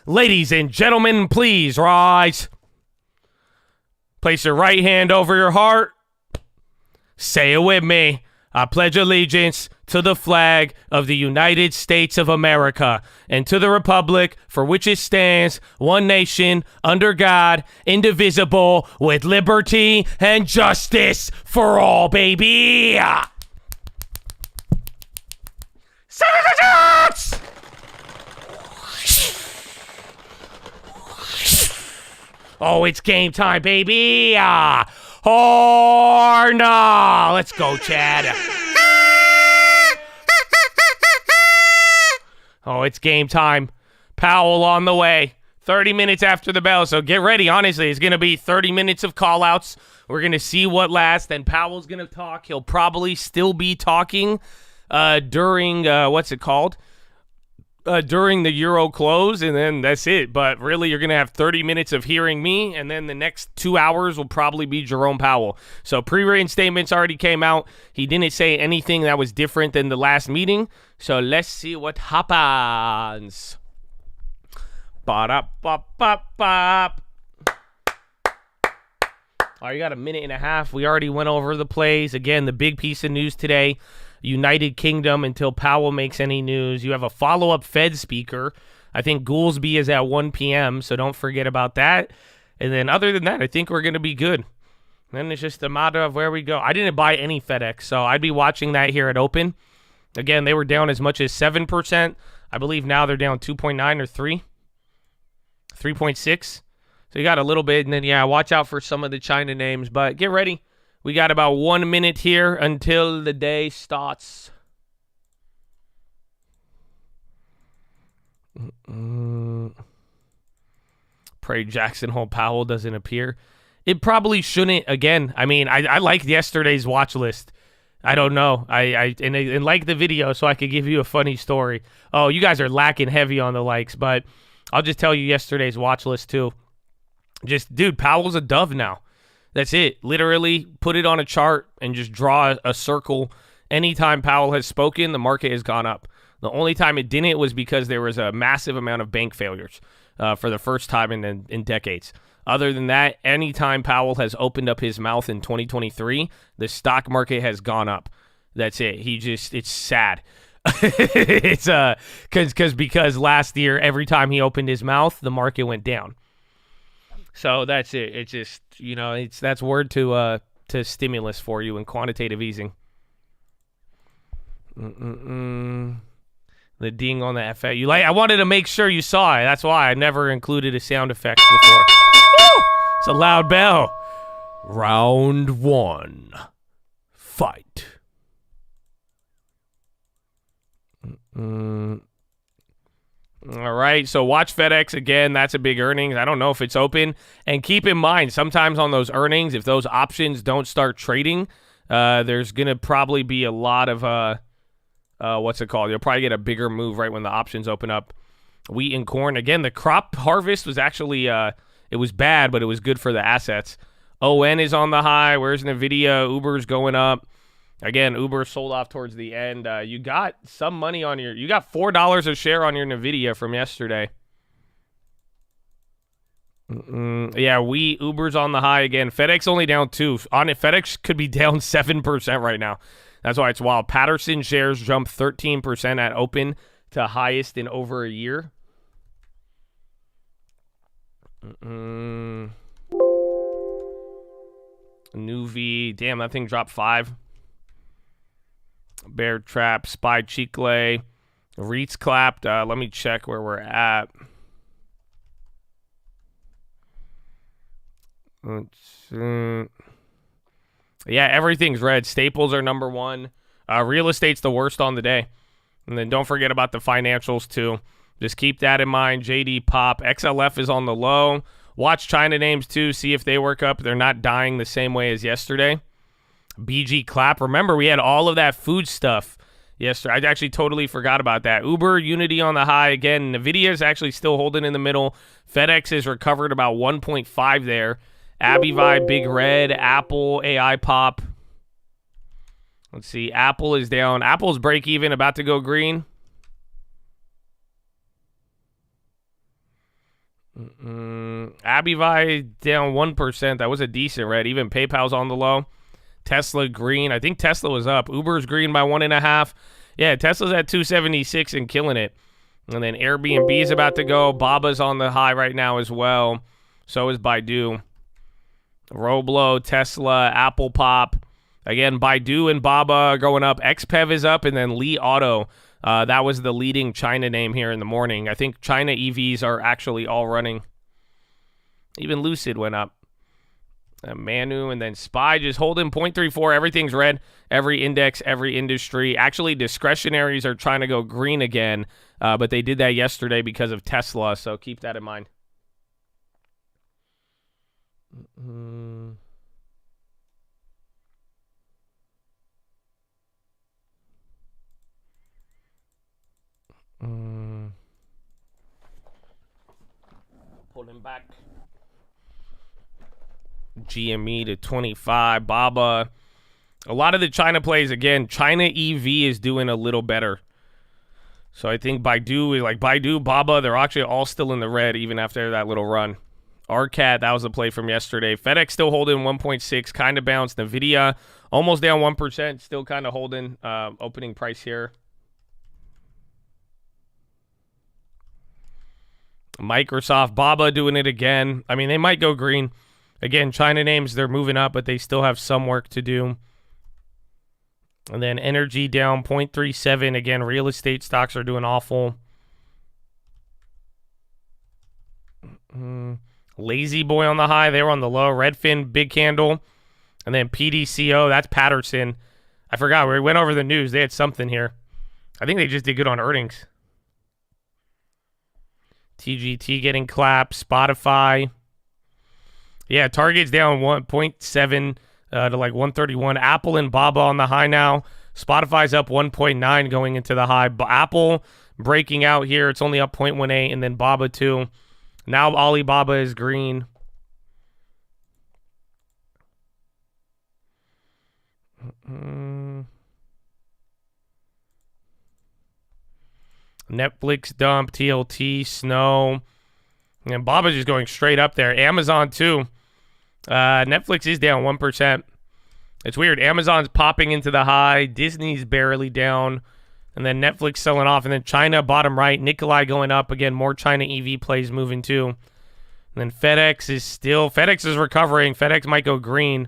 ladies and gentlemen, please rise. Place your right hand over your heart. Say it with me. I pledge allegiance to the flag of the United States of America and to the republic for which it stands, one nation, under God, indivisible, with liberty and justice for all, baby. Citizens! Oh, it's game time, baby. Or no. Let's go, Chad. Oh, it's game time. Powell on the way. 30 minutes after the bell, so get ready. Honestly, it's going to be 30 minutes of call-outs. We're going to see what lasts, and Powell's going to talk. He'll probably still be talking during, during the Euro close, and then that's it. But really, you're going to have 30 minutes of hearing me, and then the next 2 hours will probably be Jerome Powell. So pre-reinstatements already came out. He didn't say anything that was different than the last meeting. So let's see what happens. Ba-da-ba-ba-ba. All right, you got a minute and a half. We already went over the plays. Again, the big piece of news today, United Kingdom until Powell makes any news. You have a follow-up Fed speaker. I think Goolsbee is at 1 p.m., so don't forget about that. And then other than that, I think we're going to be good. Then it's just a matter of where we go. I didn't buy any FedEx, so I'd be watching that here at open. Again, they were down as much as 7%. I believe now they're down 2.9 or 3. 3.6. So you got a little bit, and then, yeah, watch out for some of the China names. But get ready. We got about 1 minute here until the day starts. Pray Jackson Hole Powell doesn't appear. It probably shouldn't. Again, I mean, I liked yesterday's watch list. I don't know. I like the video, so I could give you a funny story. Oh, you guys are lacking heavy on the likes, but I'll just tell you yesterday's watch list too. Just, dude, Powell's a dove now. That's it. Literally put it on a chart and just draw a circle. Anytime Powell has spoken, the market has gone up. The only time it didn't was because there was a massive amount of bank failures for the first time in decades. Other than that, anytime Powell has opened up his mouth in 2023, the stock market has gone up. That's it. It's sad. It's because last year, every time he opened his mouth, the market went down. So that's it. It's just, that's word to stimulus for you and quantitative easing. The ding on the FA. I wanted to make sure you saw it. That's why I never included a sound effect before. Woo! It's a loud bell. Round 1. Fight. All right, so watch FedEx again. That's a big earnings. I don't know if it's open. And keep in mind, sometimes on those earnings, if those options don't start trading, there's going to probably be a lot of, what's it called? You'll probably get a bigger move right when the options open up. Wheat and corn. Again, the crop harvest was actually, it was bad, but it was good for the assets. ON is on the high. Where's NVIDIA? Uber's going up. Again, Uber sold off towards the end. You got some money on you got $4 a share on your NVIDIA from yesterday. Yeah, Uber's on the high again. FedEx only down 2. On it, FedEx could be down 7% right now. That's why it's wild. Patterson shares jumped 13% at open to highest in over a year. Nuvi, damn, that thing dropped 5. Bear Trap, Spy Chicle, REITs clapped. Let me check where we're at. Yeah, everything's red. Staples are number 1. Real estate's the worst on the day. And then don't forget about the financials, too. Just keep that in mind. JD Pop. XLF is on the low. Watch China names, too. See if they work up. They're not dying the same way as yesterday. BG clap. Remember, we had all of that food stuff yesterday. I actually totally forgot about that. Uber, Unity on the high again. NVIDIA is actually still holding in the middle. FedEx has recovered about 1.5 there. Abivai, Big Red. Apple, AI Pop. Let's see. Apple is down. Apple's break even, about to go green. Abivai down 1%. That was a decent red. Even PayPal's on the low. Tesla green. I think Tesla was up. Uber's green by 1.5. Yeah, Tesla's at 276 and killing it. And then Airbnb is about to go. Baba's on the high right now as well. So is Baidu. Roblo, Tesla, Apple Pop. Again, Baidu and Baba are going up. XPEV is up. And then Li Auto. That was the leading China name here in the morning. I think China EVs are actually all running. Even Lucid went up. Manu and then SPY just holding 0.34. Everything's red. Every index, every industry. Actually, discretionaries are trying to go green again, but they did that yesterday because of Tesla, so keep that in mind. Pulling back. GME to 25. Baba. A lot of the China plays, again, China EV is doing a little better. So I think Baidu, Baba, they're actually all still in the red even after that little run. RCAT, that was the play from yesterday. FedEx still holding 1.6, kind of bounced. NVIDIA almost down 1%, still kind of holding opening price here. Microsoft, Baba doing it again. I mean, they might go green. Again, China names, they're moving up, but they still have some work to do. And then energy down 0.37. Again, real estate stocks are doing awful. Lazy Boy on the high. They were on the low. Redfin, big candle. And then PDCO, that's Patterson. I forgot. We went over the news. They had something here. I think they just did good on earnings. TGT getting clapped. Spotify. Yeah, Target's down 1.7 to like 131. Apple and Baba on the high now. Spotify's up 1.9 going into the high. Apple breaking out here. It's only up 0.18, and then Baba too. Now Alibaba is green. Netflix dump, TLT, Snow. And Baba's just going straight up there. Amazon too. Netflix is down 1%. It's weird. Amazon's popping into the high. Disney's barely down. And then Netflix selling off. And then China, bottom right. Nikolai going up. Again, more China EV plays moving too. And then FedEx is recovering. FedEx might go green.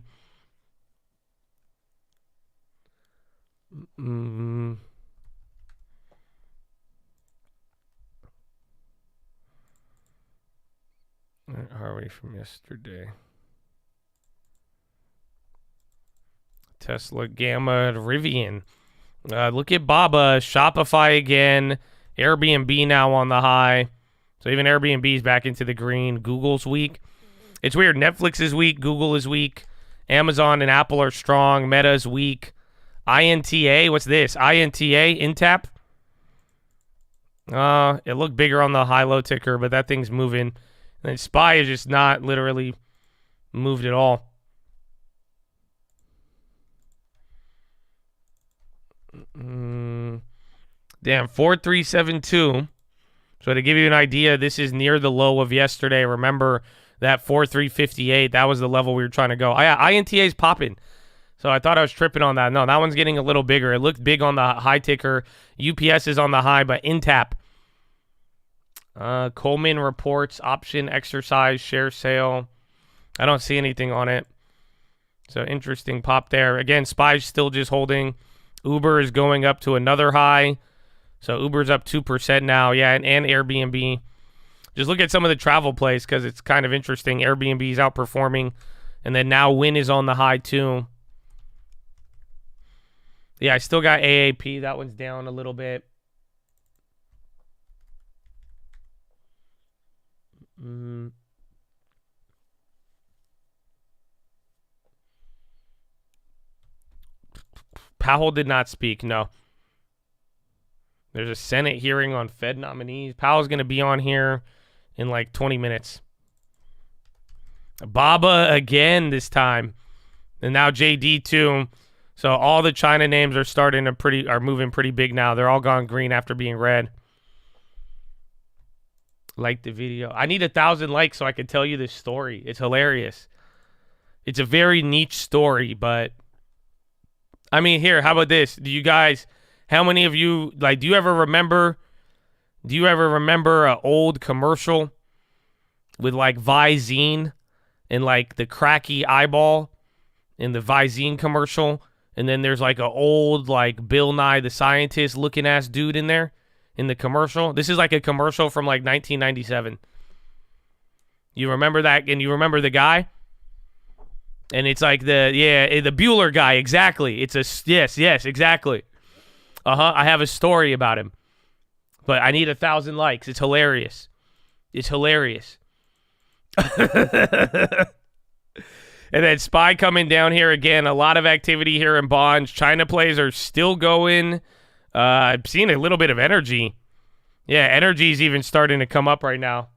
summary from yesterday. Tesla, Gamma, Rivian. Look at Baba, Shopify again, Airbnb now on the high. So even Airbnb's back into the green. Google's weak. It's weird. Netflix is weak. Google is weak. Amazon and Apple are strong. Meta's weak. INTA, what's this? INTA, Intap. It looked bigger on the high-low ticker, but that thing's moving. And then SPY is just not literally moved at all. Damn, 4372. So to give you an idea, this is near the low of yesterday. Remember that 4358, that was the level we were trying to go. INTA is popping. So I thought I was tripping on that. No, that one's getting a little bigger. It looked big on the high ticker. UPS is on the high, but Intap. Coleman reports option exercise share sale. I don't see anything on it. So interesting pop there. Again, SPY's still just holding. Uber is going up to another high. So Uber's up 2% now. Yeah, and Airbnb. Just look at some of the travel plays because it's kind of interesting. Airbnb is outperforming. And then now Wynn is on the high too. Yeah, I still got AAP. That one's down a little bit. Powell did not speak, no. There's a Senate hearing on Fed nominees. Powell's going to be on here in like 20 minutes. Baba again this time. And now JD too. So all the China names are moving pretty big now. They're all gone green after being red. Like the video. I need 1,000 likes so I can tell you this story. It's hilarious. It's a very niche story, but I mean, here, how about this? How many of you, like, do you ever remember an old commercial with like Visine and like the cracky eyeball in the Visine commercial? And then there's like an old, like, Bill Nye the Scientist looking ass dude in there in the commercial. This is like a commercial from like 1997. You remember that? And you remember the guy? And it's like the Bueller guy. Exactly. Yes, exactly. I have a story about him. But I need 1,000 likes. It's hilarious. It's hilarious. And then SPY coming down here again. A lot of activity here in bonds. China plays are still going. I've seen a little bit of energy. Yeah, energy's even starting to come up right now.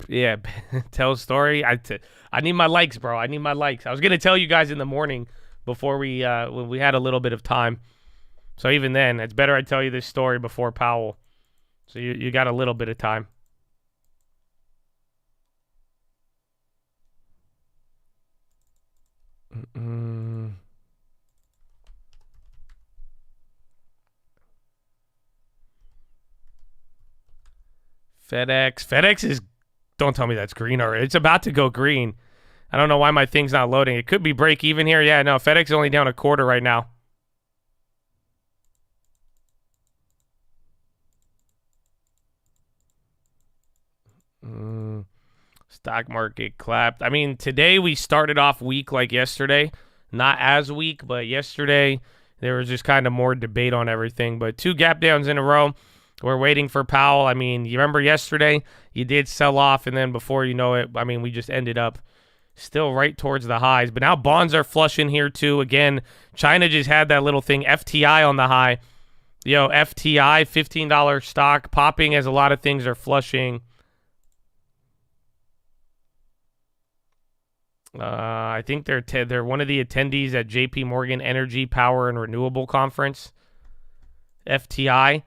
Yeah, tell a story. I need my likes, bro. I need my likes. I was gonna tell you guys in the morning before when we had a little bit of time. So even then, it's better I tell you this story before Powell. So you got a little bit of time. FedEx is, don't tell me that's green already. It's about to go green. I don't know why my thing's not loading. It could be break even here. Yeah, no, FedEx is only down a quarter right now. Stock market clapped. I mean, today we started off weak like yesterday. Not as weak, but yesterday there was just kind of more debate on everything. But 2 gap downs in a row. We're waiting for Powell. I mean, you remember yesterday you did sell off, and then before you know it, I mean, we just ended up still right towards the highs. But now bonds are flushing here too. Again, China just had that little thing, FTI on the high. Yo, FTI, $15 stock, popping as a lot of things are flushing. I think they're one of the attendees at JP Morgan Energy, Power, and Renewable Conference. FTI.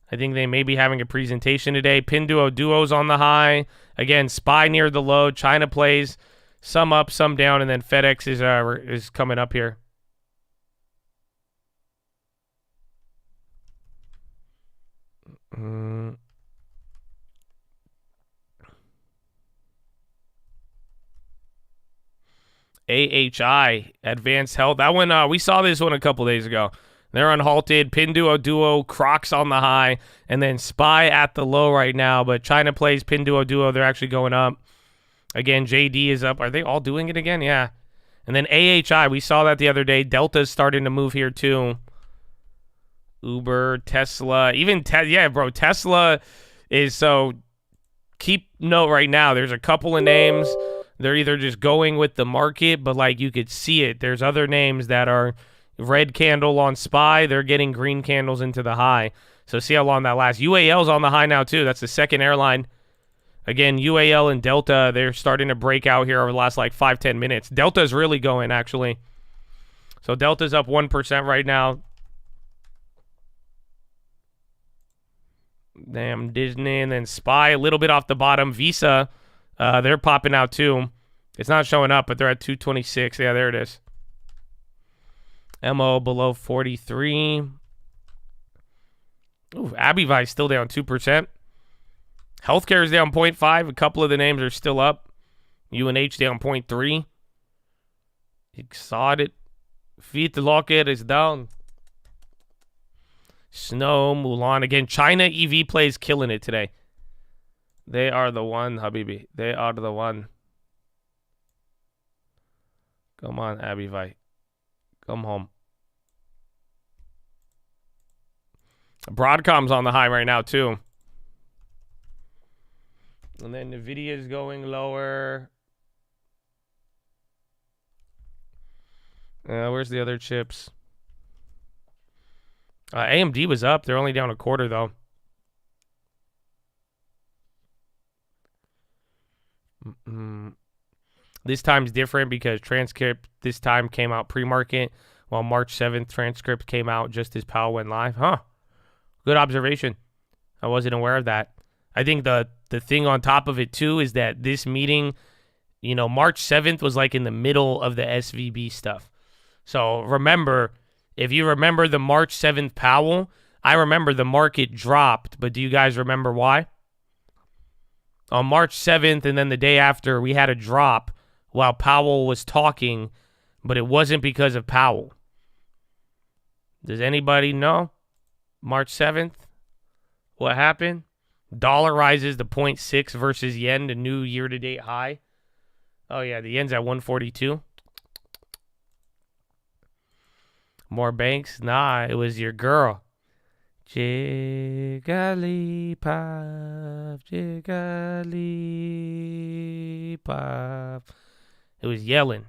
I think they may be having a presentation today. Pinduoduo's on the high. Again, SPY near the low. China plays some up, some down, and then FedEx is coming up here. AHI, Advanced Health. That one, we saw this one a couple days ago. They're unhalted. Pinduoduo, Crocs on the high, and then SPY at the low right now. But China plays Pinduoduo. They're actually going up. Again, JD is up. Are they all doing it again? Yeah. And then AHI, we saw that the other day. Delta's starting to move here too. Uber, Tesla, even yeah, bro. Tesla is so. Keep note right now. There's a couple of names. They're either just going with the market, but like you could see it. There's other names that are red candle on SPY. They're getting green candles into the high. So see how long that lasts. UAL's on the high now too. That's the second airline. Again, UAL and Delta, they're starting to break out here over the last like 5-10 minutes. Delta's really going actually. So Delta's up 1% right now. Damn, Disney, and then SPY a little bit off the bottom. Visa, they're popping out too. It's not showing up, but they're at 226. Yeah, there it is. MO below 43. Ooh, Abivi's still down 2%. Healthcare is down 0.5. A couple of the names are still up. UNH down 0.3. Excited. Feet Locket is down. Snow, Mulan. Again, China EV plays killing it today. They are the one, Habibi. They are the one. Come on, Abivi. Come home. Broadcom's on the high right now, too. And then NVIDIA is going lower. Where's the other chips? AMD was up. They're only down a quarter, though. This time's different because transcript this time came out pre-market, while March 7th transcript came out just as Powell went live. Huh. Good observation. I wasn't aware of that. I think the thing on top of it, too, is that this meeting, you know, March 7th was like in the middle of the SVB stuff. So remember, if you remember the March 7th Powell, I remember the market dropped, but do you guys remember why? On March 7th and then the day after, we had a drop while Powell was talking, but it wasn't because of Powell. Does anybody know? March 7th? What happened? Dollar rises to 0.6 versus yen to new year-to-date high. Oh, yeah, the yen's at 142. More banks? Nah, it was your girl. Jigglypuff, Jigglypuff. It was Yellen.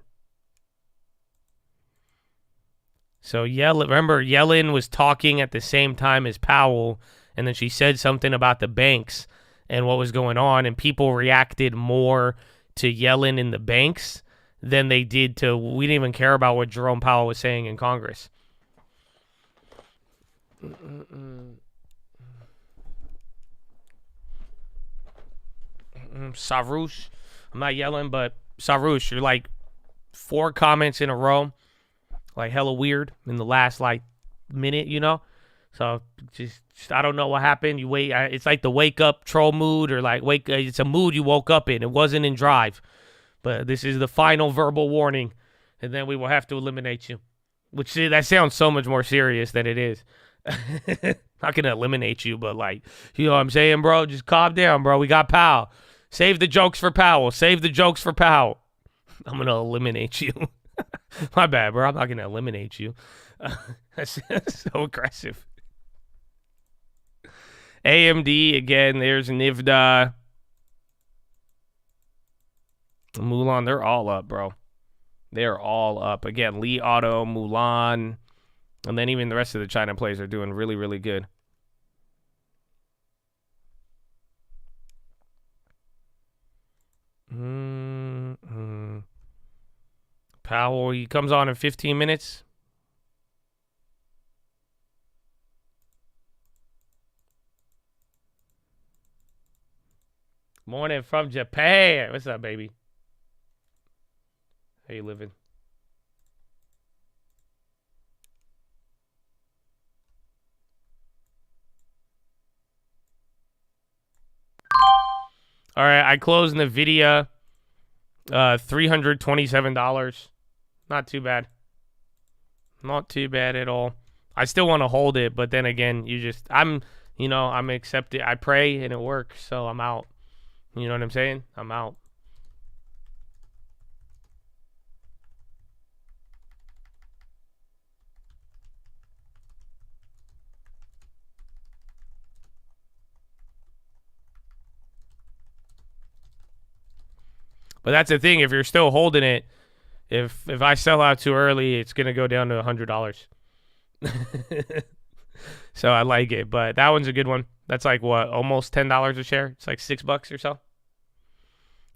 So remember, Yellen was talking at the same time as Powell, and then she said something about the banks and what was going on, and people reacted more to Yellen and the banks than they did to, we didn't even care about what Jerome Powell was saying in Congress. Sarush, I'm not yelling, but Sarush, you're like 4 comments in a row, like hella weird in the last like minute, you know? So just I don't know what happened. You wait, it's like the wake up troll mood, or like it's a mood you woke up in. It wasn't in drive. But this is the final verbal warning, and then we will have to eliminate you. Which, that sounds so much more serious than it is. Not going to eliminate you, but like, you know what I'm saying, bro? Just calm down, bro. We got Powell. Save the jokes for Powell. Save the jokes for Powell. I'm going to eliminate you. My bad, bro. I'm not going to eliminate you. That's so aggressive. AMD, again, there's NVIDIA. Mulan, they're all up, bro. They're all up. Again, Li Auto, Mulan, and then even the rest of the China plays are doing really, really good. Powell, he comes on in 15 minutes. Morning from Japan. What's up, baby? How you living? All right, I closed NVIDIA. $327. Not too bad. Not too bad at all. I still want to hold it, but then again, I'm accepted. I pray and it works, so I'm out. You know what I'm saying? I'm out. But that's the thing. If you're still holding it, if I sell out too early, it's gonna go down to $100. So I like it, but that one's a good one. That's like what, almost $10 a share. It's like $6 or so.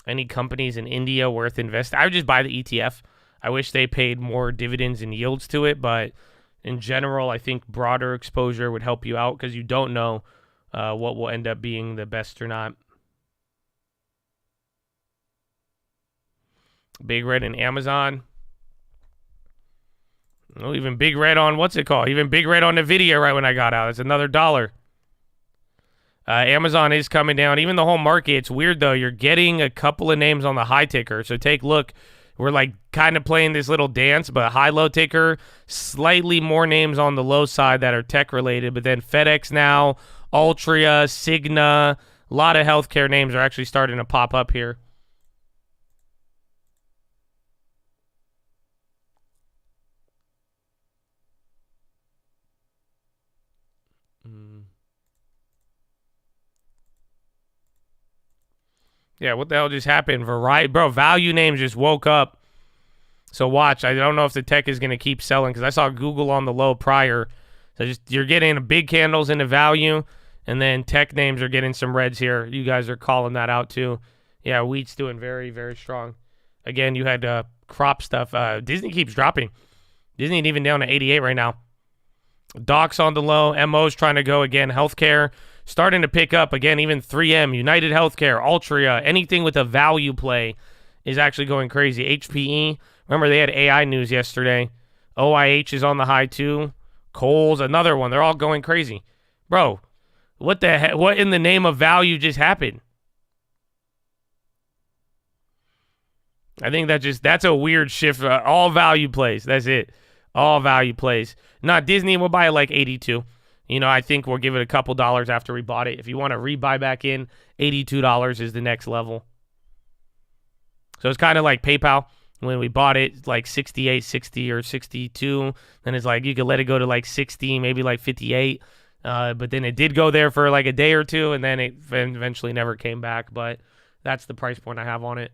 Any companies in India worth investing? I would just buy the ETF. I wish they paid more dividends and yields to it, but in general, I think broader exposure would help you out because you don't know what will end up being the best or not. Big Red and Amazon. Oh, even Big Red on, what's it called? Even Big Red on the video right when I got out. It's another $1. Amazon is coming down. Even the whole market, it's weird though. You're getting a couple of names on the high ticker. So take a look. We're like kind of playing this little dance, but high-low ticker, slightly more names on the low side that are tech-related. But then FedEx now, Altria, Cigna, a lot of healthcare names are actually starting to pop up here. Yeah, what the hell just happened? Bro, value names just woke up. So watch. I don't know if the tech is going to keep selling because I saw Google on the low prior. So you're getting big candles into value, and then tech names are getting some reds here. You guys are calling that out too. Yeah, wheat's doing very, very strong. Again, you had crop stuff. Disney keeps dropping. Disney even down to 88 right now. Docs on the low. MO's trying to go again. Healthcare starting to pick up again. Even 3M, United Healthcare, Altria, anything with a value play is actually going crazy. HPE, remember they had AI news yesterday. OIH is on the high too. Kohl's, another one. They're all going crazy. Bro, what the heck? What in the name of value just happened? I think that's a weird shift. All value plays. That's it. All value plays. Not Disney. We'll buy it like 82. I think we'll give it a couple dollars after we bought it. If you want to rebuy back in, $82 is the next level. So it's kind of like PayPal. When we bought it, like 68, 60, or 62. Then it's like you could let it go to like 60, maybe like 58. But then it did go there for like a day or two, and then it eventually never came back. But that's the price point I have on it.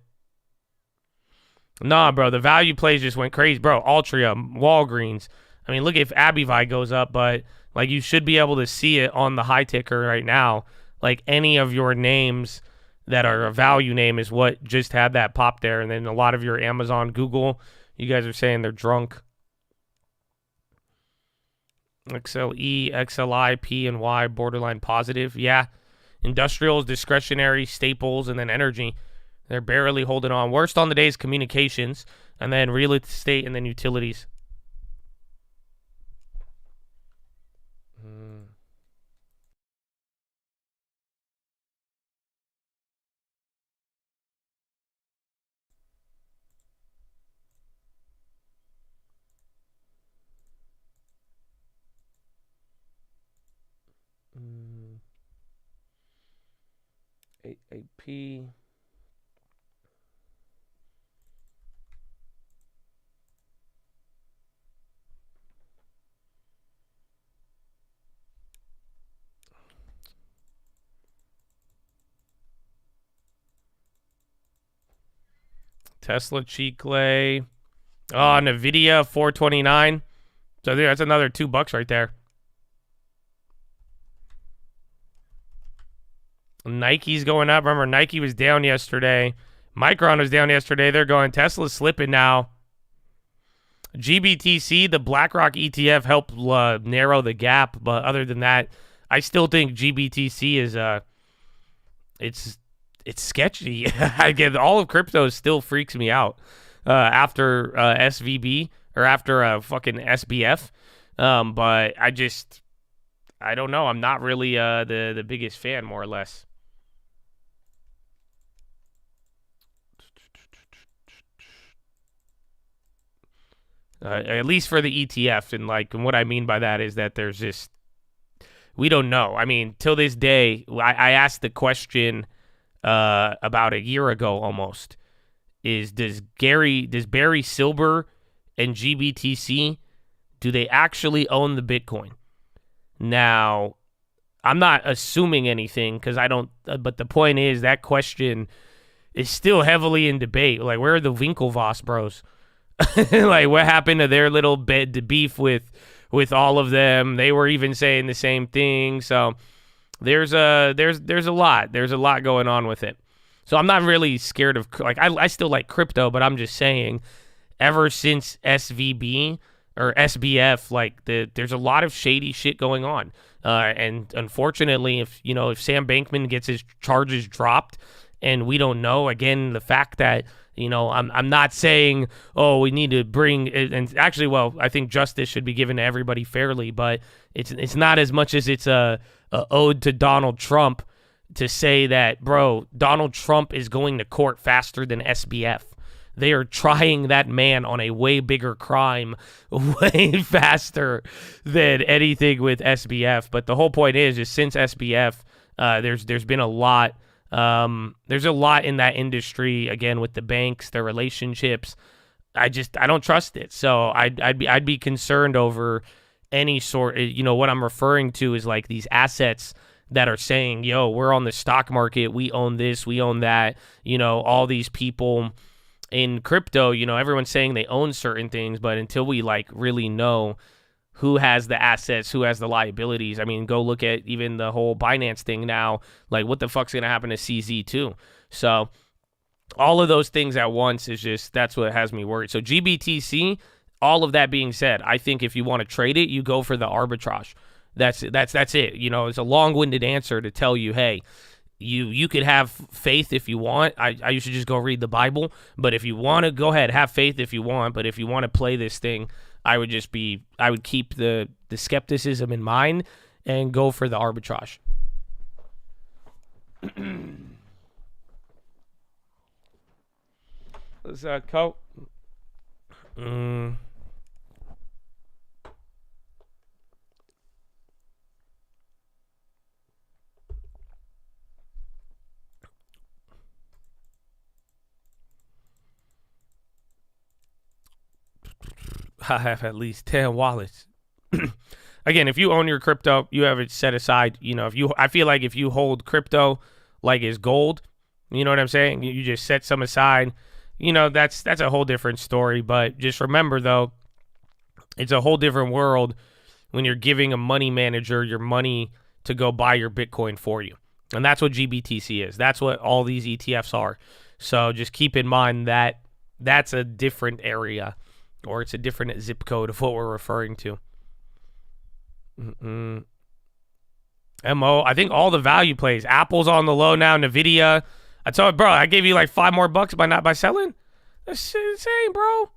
Nah, bro, the value plays just went crazy. Bro, Altria, Walgreens. I mean, look if Abivai goes up, but like you should be able to see it on the high ticker right now. Like any of your names that are a value name is what just had that pop there. And then a lot of your Amazon, Google, you guys are saying they're drunk. XLE, XLI, P, and Y, borderline positive. Yeah. Industrials, discretionary, staples, and then energy. They're barely holding on. Worst on the day is communications, and then real estate, and then utilities. AP. Tesla Chicle. Oh, Nvidia 429. So that's another $2 right there. Nike's going up. Remember, Nike was down yesterday. Micron was down yesterday. They're going. Tesla's slipping now. GBTC, the BlackRock ETF, helped narrow the gap. But other than that, I still think GBTC is it's sketchy. I get all of crypto still freaks me out after SVB or after fucking SBF. But I don't know. I'm not really the biggest fan, more or less. at least for the ETF. And what I mean by that is that there's just, we don't know. I mean, till this day, I asked the question about a year ago almost, does Barry Silber and GBTC, do they actually own the Bitcoin? Now, I'm not assuming anything because I don't, but the point is that question is still heavily in debate. Like, where are the Winklevoss bros? Like, what happened to their little beef with all of them? They were even saying the same thing. So there's a lot going on with it. So I'm not really scared of, like, I still like crypto, but I'm just saying, ever since SVB or SBF, like, there's a lot of shady shit going on. And unfortunately, if Sam Bankman gets his charges dropped, and we don't know, again, the fact that, I'm not saying, oh, we need to bring, and actually, well, I think justice should be given to everybody fairly, but it's not as much as it's a ode to Donald Trump to say that, bro, Donald Trump is going to court faster than SBF. They are trying that man on a way bigger crime way faster than anything with SBF. But the whole point is since SBF, there's been a lot. There's a lot in that industry, again, with the banks, their relationships. I don't trust it. So I'd be concerned over any sort. What I'm referring to is like these assets that are saying, yo, we're on the stock market, we own this, we own that. All these people in crypto, everyone's saying they own certain things, but until we like really know who has the assets, who has the liabilities, I mean, go look at even the whole Binance thing now. Like, what the fuck's going to happen to CZ too? So all of those things at once is just, that's what has me worried. So GBTC, all of that being said, I think if you want to trade it, you go for the arbitrage. That's it. It's a long-winded answer to tell you, hey, you could have faith if you want. I used to just go read the Bible. But if you want to, go ahead, have faith if you want. But if you want to play this thing, I would keep the skepticism in mind and go for the arbitrage. Let's go. I have at least 10 wallets. Again, if you own your crypto, you have it set aside. I feel like if you hold crypto like it's gold, you know what I'm saying? You just set some aside. That's a whole different story. But just remember, though, it's a whole different world when you're giving a money manager your money to go buy your Bitcoin for you. And that's what GBTC is. That's what all these ETFs are. So just keep in mind that that's a different area, or it's a different zip code of what we're referring to. MO, I think all the value plays. Apple's on the low now. Nvidia. I told bro, I gave you like $5 more by selling. That's insane, bro.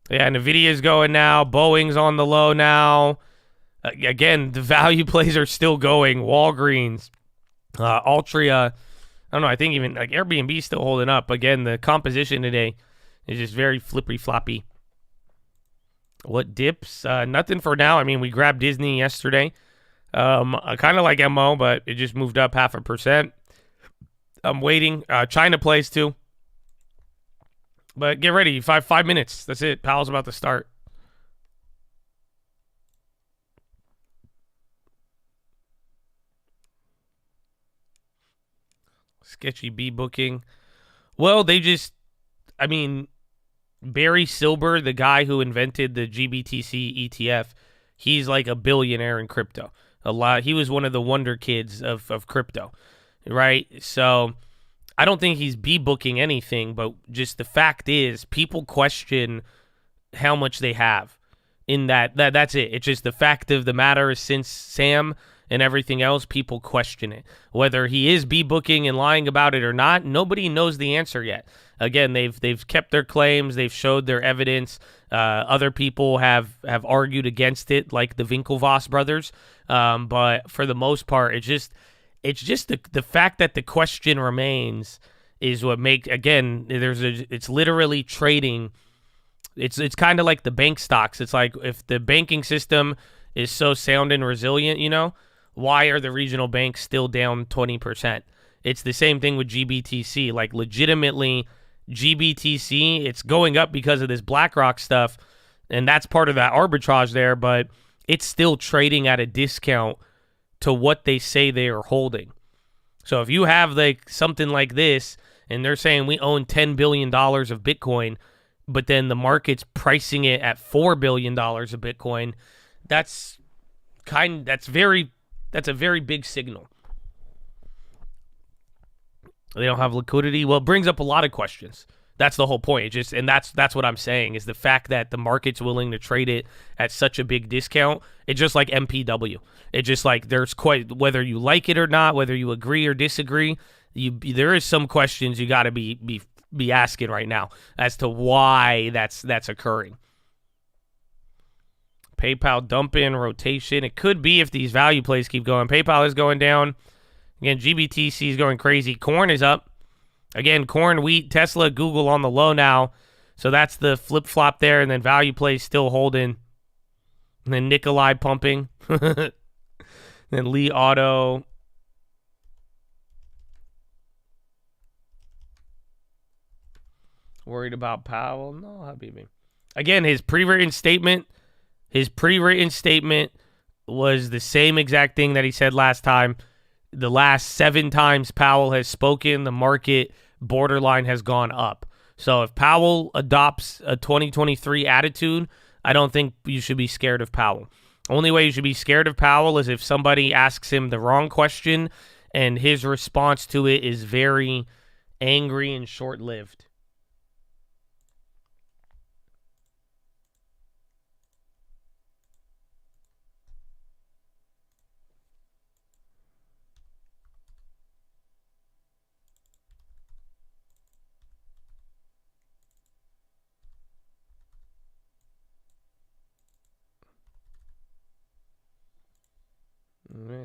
Yeah, Nvidia's going now. Boeing's on the low now. Again, the value plays are still going. Walgreens, Altria. I don't know. I think even like Airbnb still holding up. Again, the composition today is just very flippy floppy. What dips? Nothing for now. I mean, we grabbed Disney yesterday. Kind of like MO, but it just moved up 0.5%. I'm waiting. China plays too. But get ready. Five minutes. That's it. Powell's about to start. Sketchy B booking. Well, Barry Silber, the guy who invented the GBTC ETF, he's like a billionaire in crypto. He was one of the wonder kids of crypto, right? So I don't think he's booking anything, but just the fact is people question how much they have in that's it. It's just the fact of the matter is, since Sam and everything else, people question it. Whether he is booking and lying about it or not, nobody knows the answer yet. Again, they've kept their claims, they've showed their evidence. Other people have argued against it, like the Winklevoss brothers. But for the most part, it's just the fact that the question remains is what makes, again, it's literally trading It's kind of like the bank stocks. It's like if the banking system is so sound and resilient, why are the regional banks still down 20%? It's the same thing with GBTC. Like legitimately, GBTC, it's going up because of this BlackRock stuff, and that's part of that arbitrage there, but it's still trading at a discount to what they say they are holding. So if you have like something like this, and they're saying we own $10 billion of Bitcoin, but then the market's pricing it at $4 billion of Bitcoin, that's a very big signal. They don't have liquidity. Well, it brings up a lot of questions. That's the whole point. That's what I'm saying is the fact that the market's willing to trade it at such a big discount. It's just like MPW. It's just like there's quite, whether you like it or not, whether you agree or disagree, there is some questions you got to be asking right now as to why that's occurring. PayPal dump in rotation. It could be if these value plays keep going. PayPal is going down. Again, GBTC is going crazy. Corn is up. Again, corn, wheat, Tesla, Google on the low now. So that's the flip-flop there. And then value plays still holding. And then Nikolai pumping. Then Lee Auto. Worried about Powell? No, Habibi. Again, his pre-written statement was the same exact thing that he said last time. The last 7 times Powell has spoken, the market borderline has gone up. So if Powell adopts a 2023 attitude, I don't think you should be scared of Powell. Only way you should be scared of Powell is if somebody asks him the wrong question and his response to it is very angry and short-lived.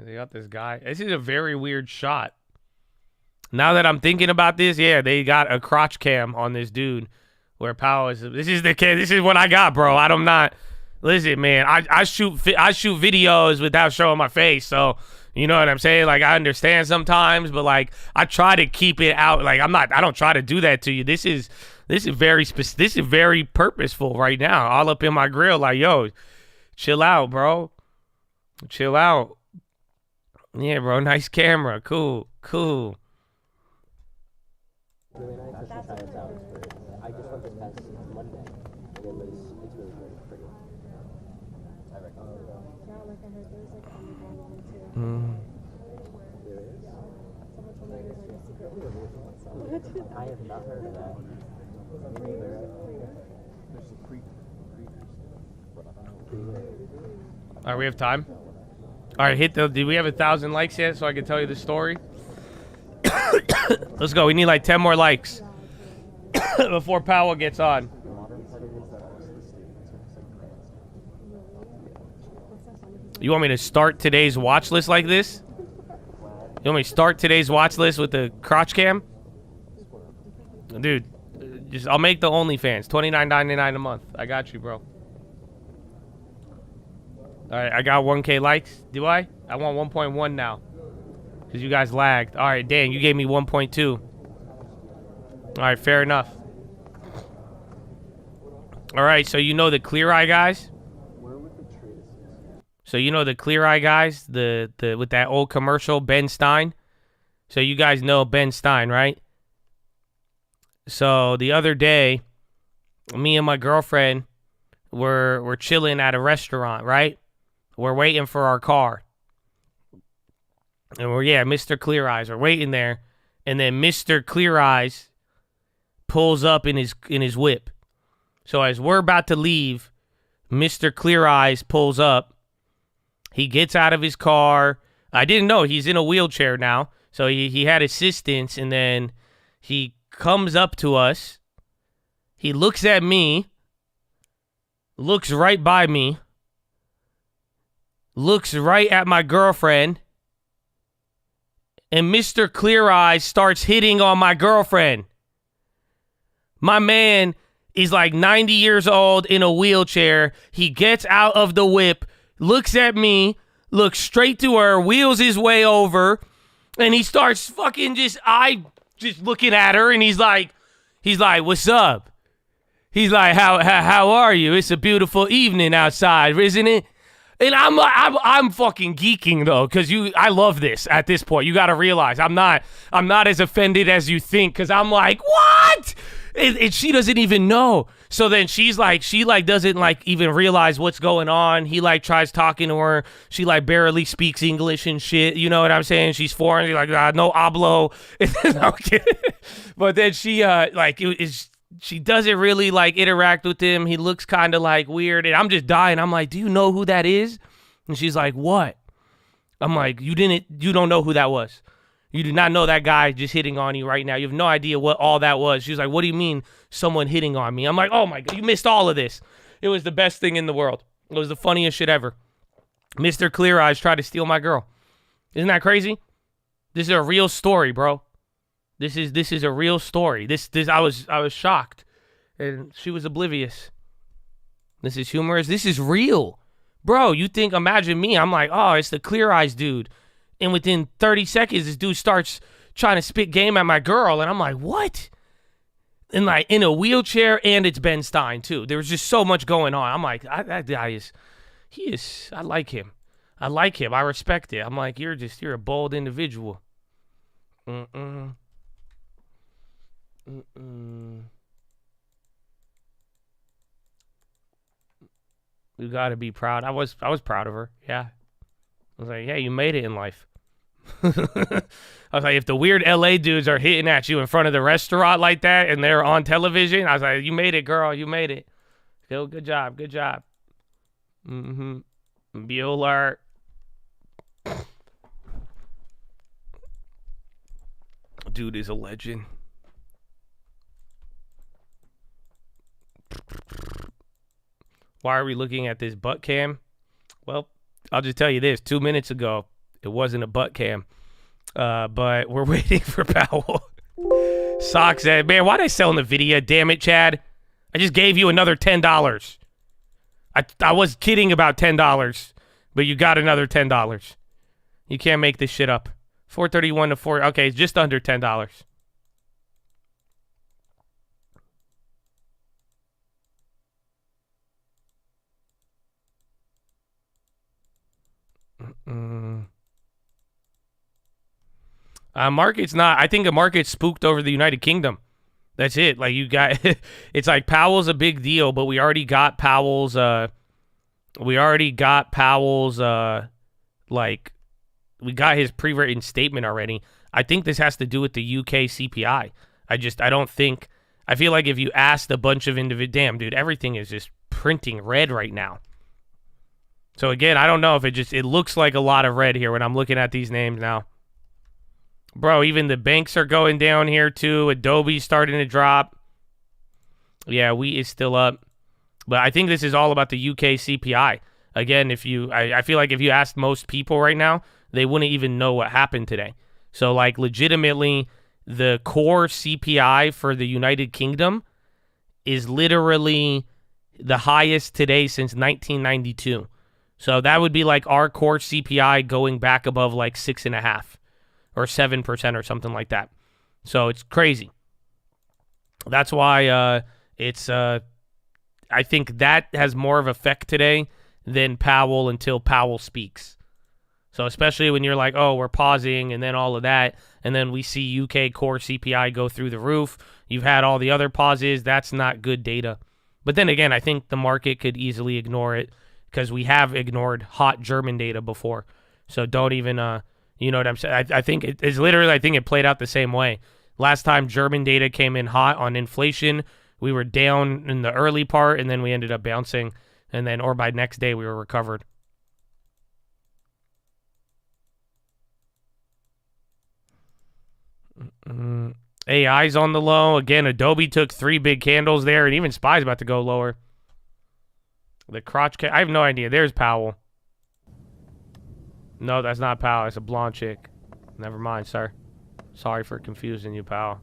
They got this guy. This is a very weird shot. Now that I'm thinking about this, yeah, they got a crotch cam on this dude where Powell is. This is what I got, bro. I'm not. Listen, man, I shoot videos without showing my face, so you know what I'm saying. Like I understand sometimes, but like I try to keep it out. Like I don't try to do that to you. This is very purposeful right now. All up in my grill, like yo, chill out, bro. Chill out. Yeah, bro. Nice camera. Cool. Really nice. I just went this past Monday. It's really pretty. I have not heard of that. All right, we have time. All right, did we have 1,000 likes yet so I can tell you the story? Let's go. We need like 10 more likes before Powell gets on. You want me to start today's watch list like this? You want me to start today's watch list with the crotch cam? Dude, I'll make the OnlyFans. $29.99 a month. I got you, bro. All right, I got 1K likes. Do I? I want 1.1 now. Because you guys lagged. All right, Dan, you gave me 1.2. All right, fair enough. All right, so you know the Clear Eye guys? So you know the Clear Eye guys? The with that old commercial, Ben Stein? So you guys know Ben Stein, right? So the other day, me and my girlfriend were chilling at a restaurant, right? We're waiting for our car. And Mr. Clear Eyes are waiting there. And then Mr. Clear Eyes pulls up in his whip. So as we're about to leave, Mr. Clear Eyes pulls up. He gets out of his car. I didn't know he's in a wheelchair now. So he had assistance, and then he comes up to us. He looks at me, looks right by me, looks right at my girlfriend, and Mr. Clear Eyes starts hitting on my girlfriend. My man He's like 90 years old in a wheelchair. He gets out of the whip, looks at me, looks straight to her, wheels his way over, and he starts fucking just looking at her, and he's like, what's up? He's like, how are you? It's a beautiful evening outside, isn't it? And I'm fucking geeking though, because I love this at this point. You got to realize I'm not as offended as you think, because I'm like, what? And she doesn't even know. So then she doesn't like even realize what's going on. He like tries talking to her. She like barely speaks English and shit. You know what I'm saying? She's foreign. She's like, no hablo. But then she she doesn't really like interact with him. He looks kind of like weird, and I'm just dying. I'm like, do you know who that is? And she's like, what? I'm like, you don't know who that was. You do not know that guy just hitting on you right now. You have no idea what all that was. She's like, what do you mean someone hitting on me? I'm like, oh my God, you missed all of this. It was the best thing in the world. It was the funniest shit ever. Mr. Clear Eyes tried to steal my girl. Isn't that crazy? This is a real story, bro. This is a real story. I was shocked. And she was oblivious. This is humorous. This is real. Bro, imagine me. I'm like, oh, it's the Clear Eyes dude. And within 30 seconds, this dude starts trying to spit game at my girl. And I'm like, what? And like in a wheelchair, and it's Ben Stein too. There was just so much going on. I'm like, that guy I like him. I like him. I respect it. I'm like, you're a bold individual. You gotta be proud. I was proud of her. Yeah. I was like, yeah, you made it in life. I was like, if the weird LA dudes are hitting at you in front of the restaurant like that and they're on television, I was like, you made it, girl. You made it. Good job. Good job. Bueller. Dude is a legend. Why are we looking at this butt cam? Well, I'll just tell you this. 2 minutes ago, it wasn't a butt cam. But we're waiting for Powell. Sock said, man, why they selling the video? Damn it, Chad. I just gave you another $10. I was kidding about $10, but you got another $10. You can't make this shit up. 431 to 4. Okay, it's just under $10. Market's not. I think the market's spooked over the United Kingdom. That's it. Like you got, it's like Powell's a big deal, but we already got Powell's. Like we got his pre-written statement already. I think this has to do with the UK CPI. I don't think. I feel like if you asked a bunch of damn dude, everything is just printing red right now. So again, I don't know if it looks like a lot of red here when I'm looking at these names now. Bro, even the banks are going down here too. Adobe's starting to drop. Yeah, wheat is still up. But I think this is all about the UK CPI. Again, I feel like if you asked most people right now, they wouldn't even know what happened today. So like legitimately, the core CPI for the United Kingdom is literally the highest today since 1992. So that would be like our core CPI going back above like 6.5 or 7% or something like that. So it's crazy. That's why I think that has more of effect today than Powell until Powell speaks. So especially when you're like, oh, we're pausing and then all of that, and then we see UK core CPI go through the roof. You've had all the other pauses. That's not good data. But then again, I think the market could easily ignore it because we have ignored hot German data before. So don't even, you know what I'm saying? I think it's literally, I think it played out the same way. Last time German data came in hot on inflation, we were down in the early part, and then we ended up bouncing, and then, or by next day, we were recovered. AI's on the low. Again, Adobe took 3 big candles there, and even SPY's about to go lower. The crotch, I have no idea. There's Powell. No, that's not Powell. It's a blonde chick. Never mind, sir. Sorry for confusing you, Powell.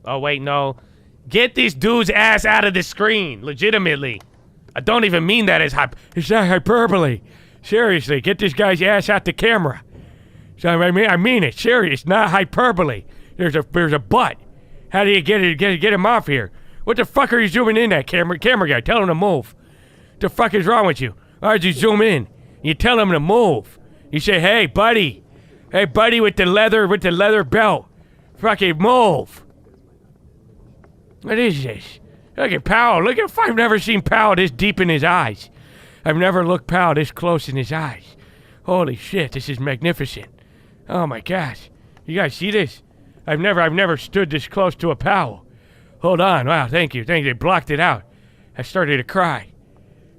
Oh, wait, no. Get this dude's ass out of the screen, legitimately. I don't even mean that as it's not hyperbole. Seriously, get this guy's ass out the camera. So I mean it, serious, not hyperbole. There's a butt. How do you get him off here? What the fuck are you zooming in at, camera guy? Tell him to move. What the fuck is wrong with you? Why did you zoom in? You tell him to move. You say, hey buddy with the leather belt, fucking move. What is this? Look at Powell. I've never seen Powell this deep in his eyes. I've never looked Powell this close in his eyes. Holy shit, this is magnificent. Oh my gosh. You guys see this? I've never stood this close to a Powell. Hold on. Wow, thank you. They blocked it out. I started to cry.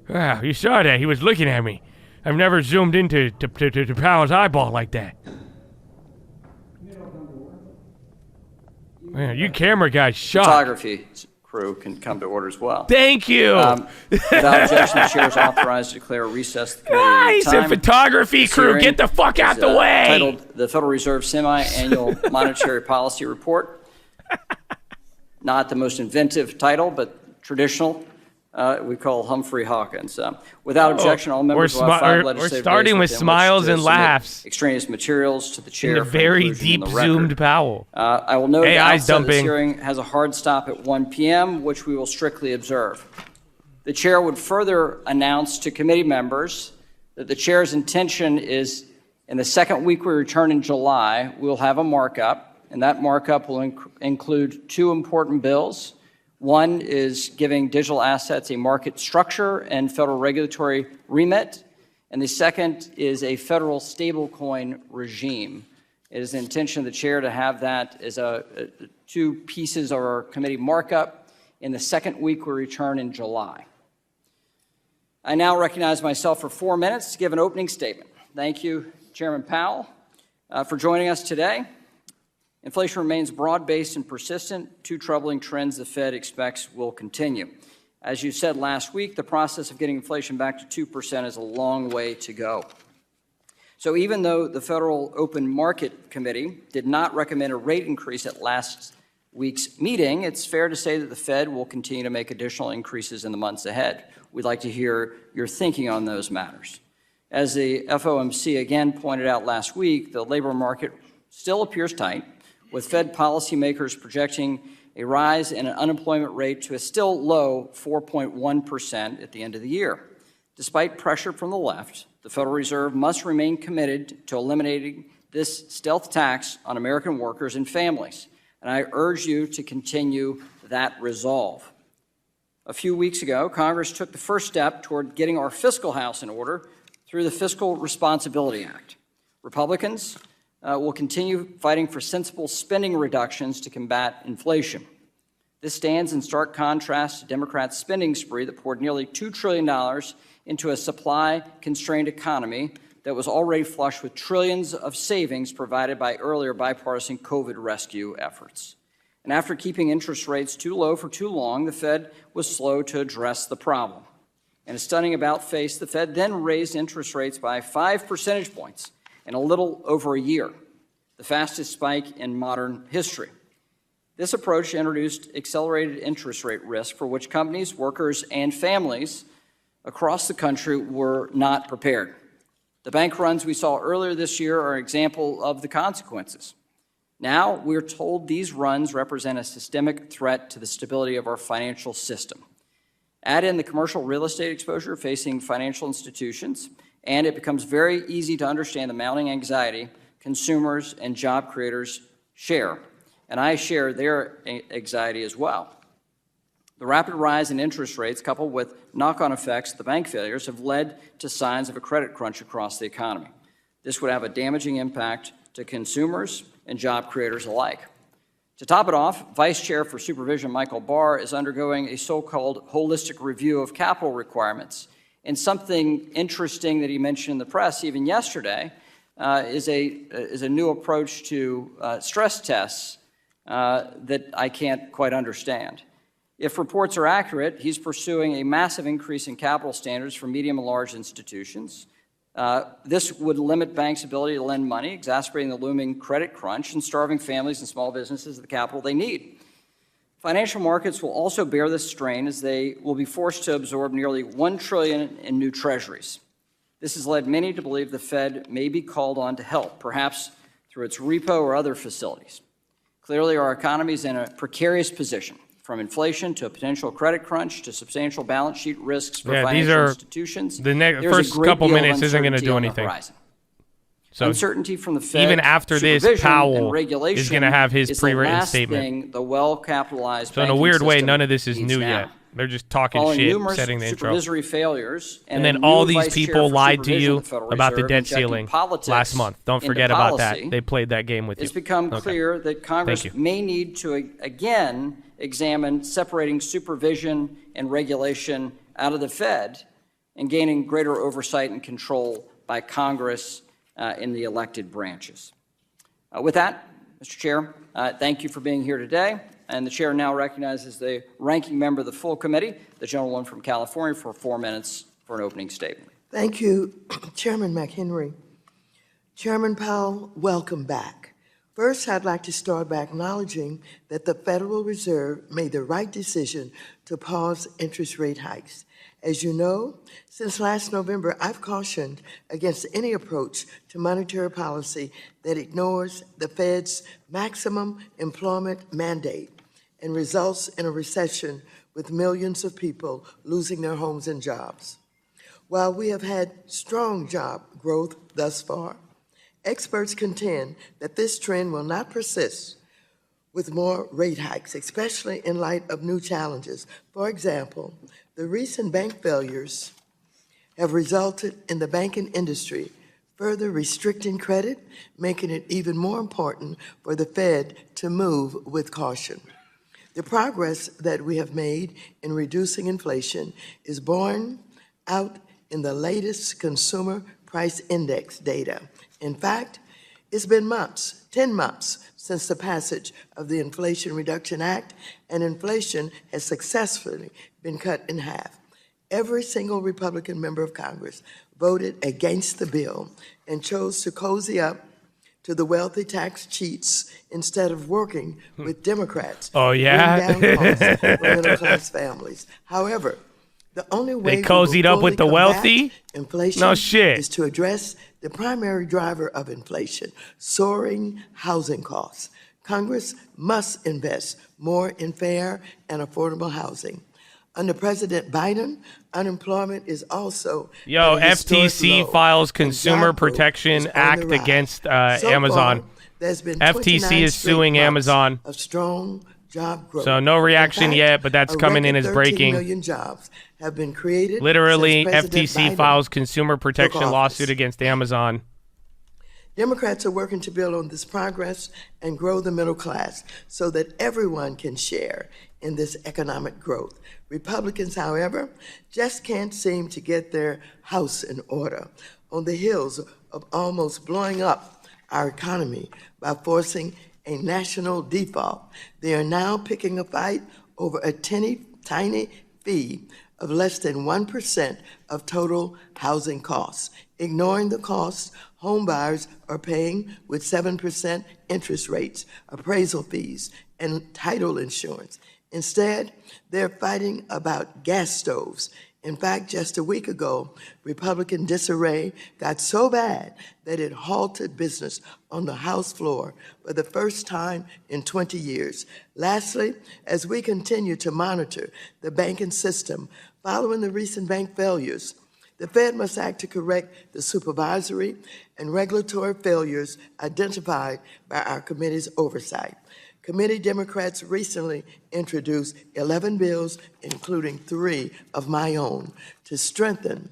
Wow, you saw that. He was looking at me. I've never zoomed into to Powell's eyeball like that. Man, you camera guys shocked.
Photography crew can come to order as well.
Thank you.
Without objection, the chair is authorized to declare a recess. The committee
Nice, and photography crew, get the fuck out the way.
Titled the Federal Reserve Semi-Annual Monetary Policy Report. Not the most inventive title, but traditional. We call Humphrey Hawkins. Without objection, all members will have 5 legislative
We're starting with smiles and laughs.
Extraneous materials to the chair.
In a very deep zoomed Powell.
I will note
AI's
that this
dumping.
hearing has a hard stop at 1 p.m., which we will strictly observe. The chair would further announce to committee members that the chair's intention is, in the second week we return in July, we'll have a markup, and that markup will include 2 important bills. One is giving digital assets a market structure and federal regulatory remit, and the second is a federal stablecoin regime. It is the intention of the chair to have that as 2 pieces of our committee markup in the second week we return in July. I now recognize myself for 4 minutes to give an opening statement. Thank you, Chairman Powell, for joining us today. Inflation remains broad-based and persistent, 2 troubling trends the Fed expects will continue. As you said last week, the process of getting inflation back to 2% is a long way to go. So even though the Federal Open Market Committee did not recommend a rate increase at last week's meeting, it's fair to say that the Fed will continue to make additional increases in the months ahead. We'd like to hear your thinking on those matters. As the FOMC again pointed out last week, the labor market still appears tight, with Fed policymakers projecting a rise in an unemployment rate to a still low 4.1% at the end of the year. Despite pressure from the left, the Federal Reserve must remain committed to eliminating this stealth tax on American workers and families, and I urge you to continue that resolve. A few weeks ago, Congress took the first step toward getting our fiscal house in order through the Fiscal Responsibility Act. Republicans will continue fighting for sensible spending reductions to combat inflation. This stands in stark contrast to Democrats' spending spree that poured nearly $2 trillion into a supply-constrained economy that was already flush with trillions of savings provided by earlier bipartisan COVID rescue efforts. And after keeping interest rates too low for too long, the Fed was slow to address the problem. In a stunning about-face, the Fed then raised interest rates by 5 percentage points in a little over a year, the fastest spike in modern history. This approach introduced accelerated interest rate risk for which companies, workers, and families across the country were not prepared. The bank runs we saw earlier this year are an example of the consequences. Now we're told these runs represent a systemic threat to the stability of our financial system. Add in the commercial real estate exposure facing financial institutions, and it becomes very easy to understand the mounting anxiety consumers and job creators share. And I share their anxiety as well. The rapid rise in interest rates, coupled with knock-on effects of the bank failures, have led to signs of a credit crunch across the economy. This would have a damaging impact to consumers and job creators alike. To top it off, Vice Chair for Supervision Michael Barr is undergoing a so-called holistic review of capital requirements. And something interesting that he mentioned in the press even yesterday is a new approach to stress tests that I can't quite understand. If reports are accurate, he's pursuing a massive increase in capital standards for medium and large institutions. This would limit banks' ability to lend money, exacerbating the looming credit crunch and starving families and small businesses of the capital they need. Financial markets will also bear this strain as they will be forced to absorb nearly $1 trillion in new treasuries. This has led many to believe the Fed may be called on to help, perhaps through its repo or other facilities. Clearly, our economy is in a precarious position, from inflation to a potential credit crunch to substantial balance sheet risks for financial institutions.
The first couple minutes isn't going to do anything.
So uncertainty from the Fed,
even after this, Powell is going to have his pre-written statement.
The well-capitalized
so in a weird way, none of this is new yet. They're just talking shit, setting the intro.
Failures
and then all these people lied to you about the debt ceiling last month. Don't forget about that. They played that game with you.
It's become clear that Congress may need to again examine separating supervision and regulation out of the Fed and gaining greater oversight and control by Congress in the elected branches. With that, Mr. Chair, thank you for being here today. And the chair now recognizes the ranking member of the full committee, the gentleman from California, for 4 minutes for an opening statement.
Thank you, Chairman McHenry. Chairman Powell, welcome back. First, I'd like to start by acknowledging that the Federal Reserve made the right decision to pause interest rate hikes. As you know, since last November, I've cautioned against any approach to monetary policy that ignores the Fed's maximum employment mandate and results in a recession with millions of people losing their homes and jobs. While we have had strong job growth thus far, experts contend that this trend will not persist with more rate hikes, especially in light of new challenges. For example, the recent bank failures have resulted in the banking industry further restricting credit, making it even more important for the Fed to move with caution. The progress that we have made in reducing inflation is borne out in the latest consumer price index data. In fact, it's been 10 months, since the passage of the Inflation Reduction Act, and inflation has successfully been cut in half. Every single Republican member of Congress voted against the bill and chose to cozy up to the wealthy tax cheats instead of working with Democrats to bring down costs for middle-class families. However, the only way
they cozied up with the wealthy
inflation is to address the primary driver of inflation, soaring housing costs. Congress must invest more in fair and affordable housing. Under President Biden, unemployment is also
FTC files Consumer Protection Act against Amazon.
There's been
FTC is suing Amazon.
Of strong job growth.
So no reaction yet, but that's coming in as breaking.
13 million jobs have been created.
Literally, FTC
Biden
files consumer protection lawsuit against Amazon.
Democrats are working to build on this progress and grow the middle class so that everyone can share in this economic growth. Republicans, however, just can't seem to get their house in order on the heels of almost blowing up our economy by forcing a national default. They are now picking a fight over a tiny fee of less than 1% of total housing costs. Ignoring the costs home buyers are paying with 7% interest rates, appraisal fees, and title insurance. Instead, they're fighting about gas stoves. In fact, just a week ago, Republican disarray got so bad that it halted business on the House floor for the first time in 20 years. Lastly, as we continue to monitor the banking system following the recent bank failures, the Fed must act to correct the supervisory and regulatory failures identified by our committee's oversight. Committee Democrats recently introduced 11 bills, including 3 of my own, to strengthen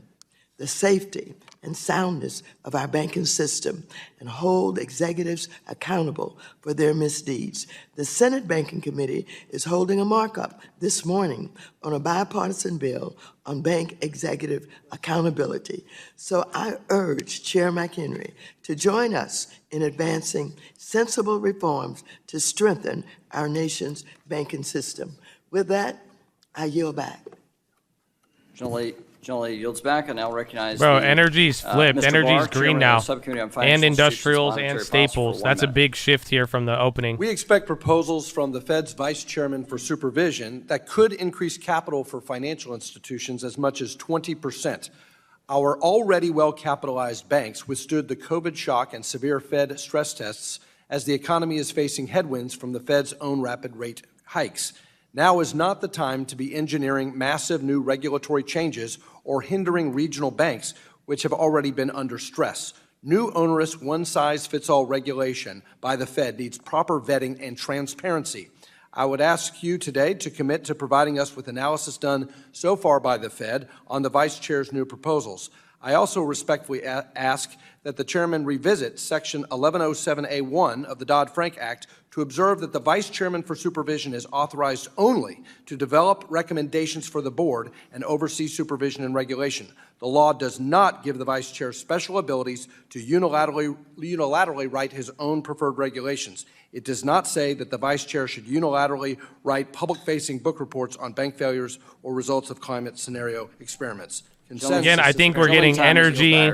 the safety and soundness of our banking system and hold executives accountable for their misdeeds. The Senate Banking Committee is holding a markup this morning on a bipartisan bill on bank executive accountability. So I urge Chair McHenry to join us in advancing sensible reforms to strengthen our nation's banking system. With that, I yield back.
Generally yields back, and now recognize
Bro,
the,
energy's flipped.
Mr.
Energy's
Barr,
green
Chairman
now.
of the Subcommittee on Financial
And
Institutions,
industrials
Monetary
and
Policy for
staples.
1
That's a
minute.
big shift here from the opening.
We expect proposals from the Fed's Vice Chairman for Supervision that could increase capital for financial institutions as much as 20%. Our already well-capitalized banks withstood the COVID shock and severe Fed stress tests as the economy is facing headwinds from the Fed's own rapid rate hikes. Now is not the time to be engineering massive new regulatory changes or hindering regional banks, which have already been under stress. New onerous one-size-fits-all regulation by the Fed needs proper vetting and transparency. I would ask you today to commit to providing us with analysis done so far by the Fed on the Vice Chair's new proposals. I also respectfully ask that the Chairman revisit Section 1107A1 of the Dodd-Frank Act to observe that the Vice Chairman for Supervision is authorized only to develop recommendations for the Board and oversee supervision and regulation. The law does not give the Vice Chair special abilities to unilaterally write his own preferred regulations. It does not say that the Vice Chair should unilaterally write public-facing book reports on bank failures or results of climate scenario experiments.
Again, I think we're getting energy.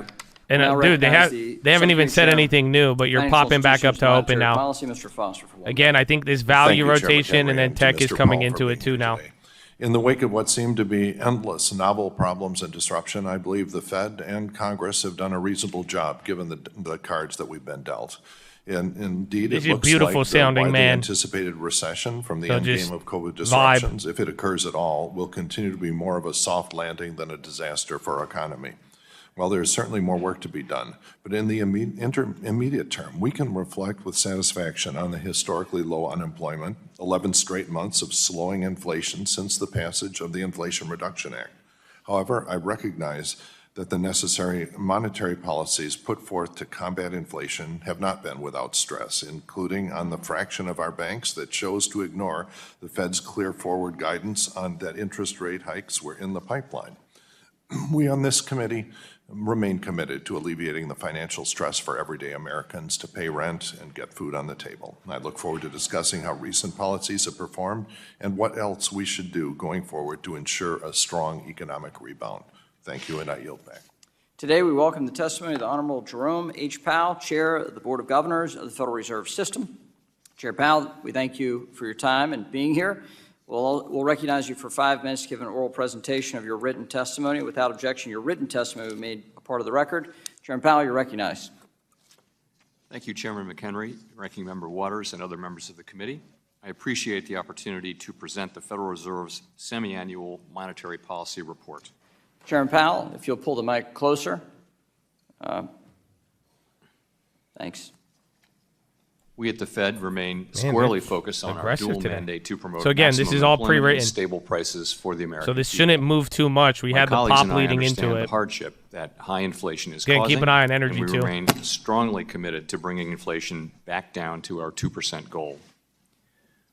And dude, they haven't even said anything new, but you're popping back up to open now.
Policy, Mr. Foster, for 1 minute.
Again, I think this value
Thank you, Chairman
rotation and then
Henry,
tech is
Mr.
coming
Powell
into
for
it
being
too
here
now.
today. In the wake of what seemed to be endless novel problems and disruption, I believe the Fed and Congress have done a reasonable job given the cards that we've been dealt. And indeed,
He's
it
a
looks
beautiful
like the
sounding
widely
man.
anticipated recession from the
So
end
just
game of COVID
vibe.
disruptions, if it occurs at all, will continue to be more of a soft landing than a disaster for our economy. Well, there is certainly more work to be done, but in the immediate term, we can reflect with satisfaction on the historically low unemployment, 11 straight months of slowing inflation since the passage of the Inflation Reduction Act. However, I recognize that the necessary monetary policies put forth to combat inflation have not been without stress, including on the fraction of our banks that chose to ignore the Fed's clear forward guidance on that interest rate hikes were in the pipeline. We on this committee remain committed to alleviating the financial stress for everyday Americans to pay rent and get food on the table. I look forward to discussing how recent policies have performed and what else we should do going forward to ensure a strong economic rebound. Thank you, and I yield back.
Today, we welcome the testimony of the Honorable Jerome H. Powell, Chair of the Board of Governors of the Federal Reserve System. Chair Powell, we thank you for your time and being here. We'll recognize you for 5 minutes to give an oral presentation of your written testimony. Without objection, your written testimony will be made a part of the record. Chairman Powell, you're recognized.
Thank you, Chairman McHenry, Ranking Member Waters, and other members of the committee. I appreciate the opportunity to present the Federal Reserve's semi-annual monetary policy report.
Chairman Powell, if you'll pull the mic closer. Thanks.
We at the Fed remain squarely focused on our
aggressive
dual
today.
mandate to promote
So again, this
maximum
is all
employment and
pre-written.
stable prices for the American
So this
people.
shouldn't move too much. We
My
had the
colleagues
pop
and I
leading into
understand
it.
the hardship that high inflation is
Again,
causing,
keep an eye on energy,
and we
too.
remain strongly committed to bringing inflation back down to our 2% goal.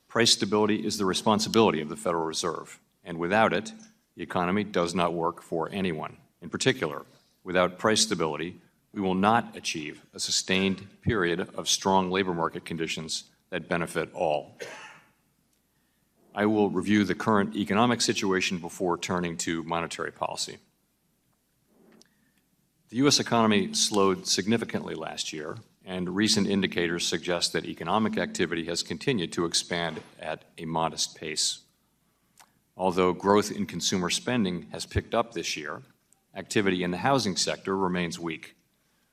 Price stability is the responsibility of the Federal Reserve, and without it, the economy does not work for anyone. In particular, without price stability, we will not achieve a sustained period of strong labor market conditions that benefit all. I will review the current economic situation before turning to monetary policy. The U.S. economy slowed significantly last year, and recent indicators suggest that economic activity has continued to expand at a modest pace. Although growth in consumer spending has picked up this year, activity in the housing sector remains weak,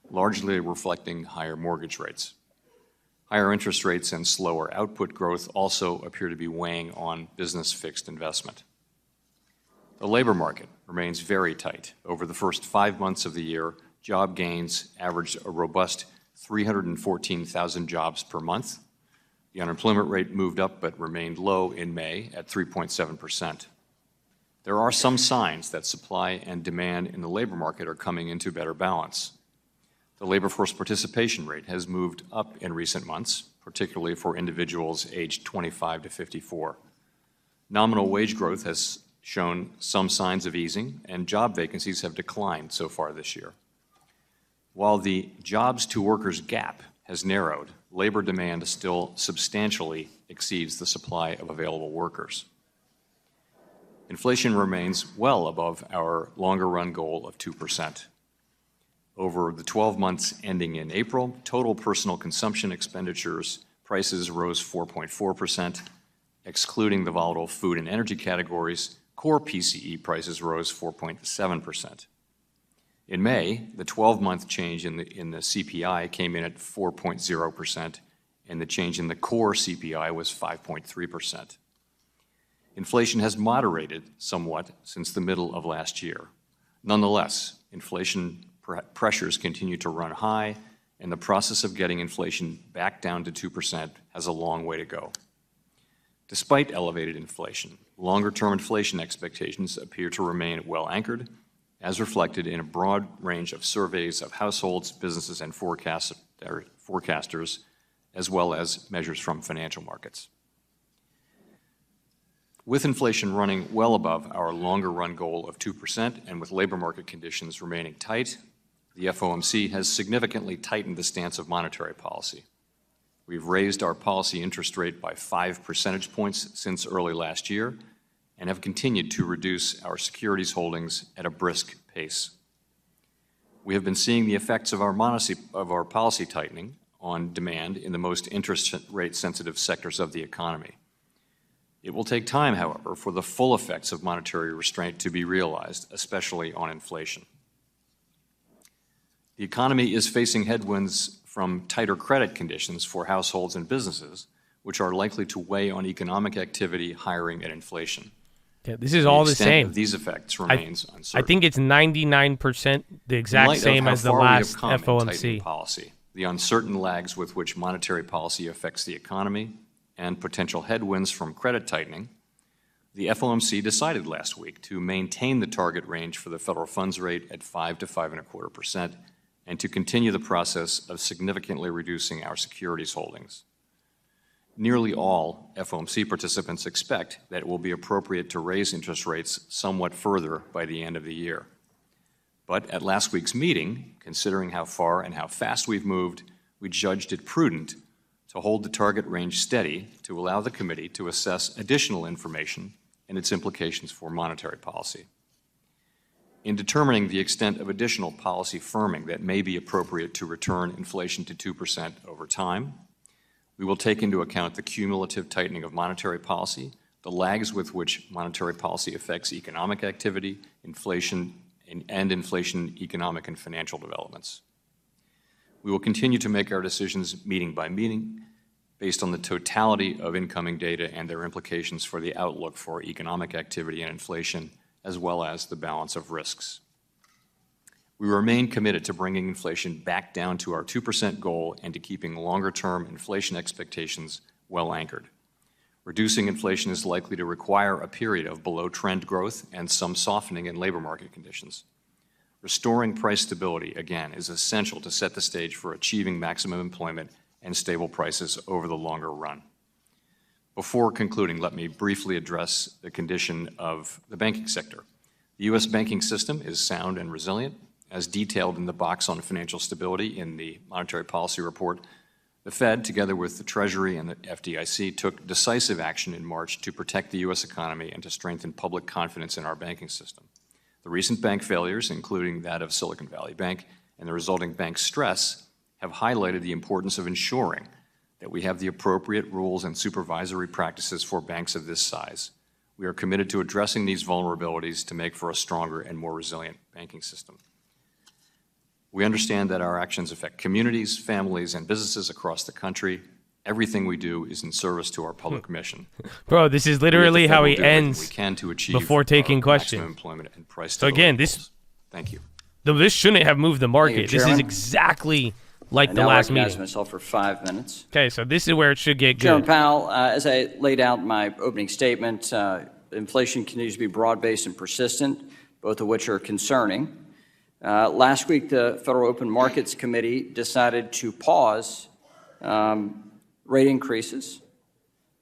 largely reflecting higher mortgage rates. Higher interest rates and slower output growth also appear to be weighing on business fixed investment. The labor market remains very tight. Over the first 5 months of the year, job gains averaged a robust 314,000 jobs per month. The unemployment rate moved up but remained low in May at 3.7%. There are some signs that supply and demand in the labor market are coming into better balance. The labor force participation rate has moved up in recent months, particularly for individuals aged 25 to 54. Nominal wage growth has shown some signs of easing, and job vacancies have declined so far this year. While the jobs to workers gap has narrowed, labor demand still substantially exceeds the supply of available workers. inflation remains well above our longer-run goal of 2%. Over the 12 months ending in April, total personal consumption expenditures prices rose 4.4%. Excluding the volatile food and energy categories, core PCE prices rose 4.7%. In May, the 12-month change in the CPI came in at 4.0%, and the change in the core CPI was 5.3%. Inflation has moderated somewhat since the middle of last year. Nonetheless, inflation pressures continue to run high, and the process of getting inflation back down to 2% has a long way to go. Despite elevated inflation, longer-term inflation expectations appear to remain well anchored, as reflected in a broad range of surveys of households, businesses, and forecasters, as well as measures from financial markets. With inflation running well above our longer-run goal of 2% and with labor market conditions remaining tight, the FOMC has significantly tightened the stance of monetary policy. We've raised our policy interest rate by 5 percentage points since early last year and have continued to reduce our securities holdings at a brisk pace. We have been seeing the effects of our policy tightening on demand in the most interest rate sensitive sectors of the economy. It will take time, however, for the full effects of monetary restraint to be realized, especially on inflation. The economy is facing headwinds from tighter credit conditions for households and businesses, which are likely to weigh on economic activity, hiring, and inflation.
Yeah, this is all the same.
Of these effects remains uncertain.
I think it's 99% the exact same as the last FOMC
policy. The uncertain lags with which monetary policy affects the economy and potential headwinds from credit tightening, the FOMC decided last week to maintain the target range for the federal funds rate at 5 to 5.25% and to continue the process of significantly reducing our securities holdings. Nearly all FOMC participants expect that it will be appropriate to raise interest rates somewhat further by the end of the year. But at last week's meeting, considering how far and how fast we've moved, we judged it prudent to hold the target range steady to allow the committee to assess additional information and its implications for monetary policy. In determining the extent of additional policy firming that may be appropriate to return inflation to 2% over time, we will take into account the cumulative tightening of monetary policy, the lags with which monetary policy affects economic activity, inflation, and inflation economic and financial developments. We will continue to make our decisions meeting by meeting based on the totality of incoming data and their implications for the outlook for economic activity and inflation, as well as the balance of risks. We remain committed to bringing inflation back down to our 2% goal and to keeping longer-term inflation expectations well anchored. Reducing inflation is likely to require a period of below-trend growth and some softening in labor market conditions. Restoring price stability, again, is essential to set the stage for achieving maximum employment and stable prices over the longer run. Before concluding, let me briefly address the condition of the banking sector. The U.S. banking system is sound and resilient. As detailed in the box on financial stability in the Monetary Policy Report, the Fed, together with the Treasury and the FDIC, took decisive action in March to protect the U.S. economy and to strengthen public confidence in our banking system. The recent bank failures, including that of Silicon Valley Bank and the resulting bank stress, have highlighted the importance of ensuring that we have the appropriate rules and supervisory practices for banks of this size. We are committed to addressing these vulnerabilities to make for a stronger and more resilient banking system. We understand that our actions affect communities, families, and businesses across the country. Everything we do is in service to our public mission.
Bro, this is literally how he ends
we can to achieve
before taking questions.
Employment and price
so again,
Thank you.
This shouldn't have moved the market.
You,
this is exactly like the last meeting.
I recognize myself for 5 minutes.
Okay, so this is where it should get good.
Jerome Powell, as I laid out in my opening statement, inflation continues to be broad-based and persistent, both of which are concerning. Last week, the Federal Open Markets Committee decided to pause rate increases.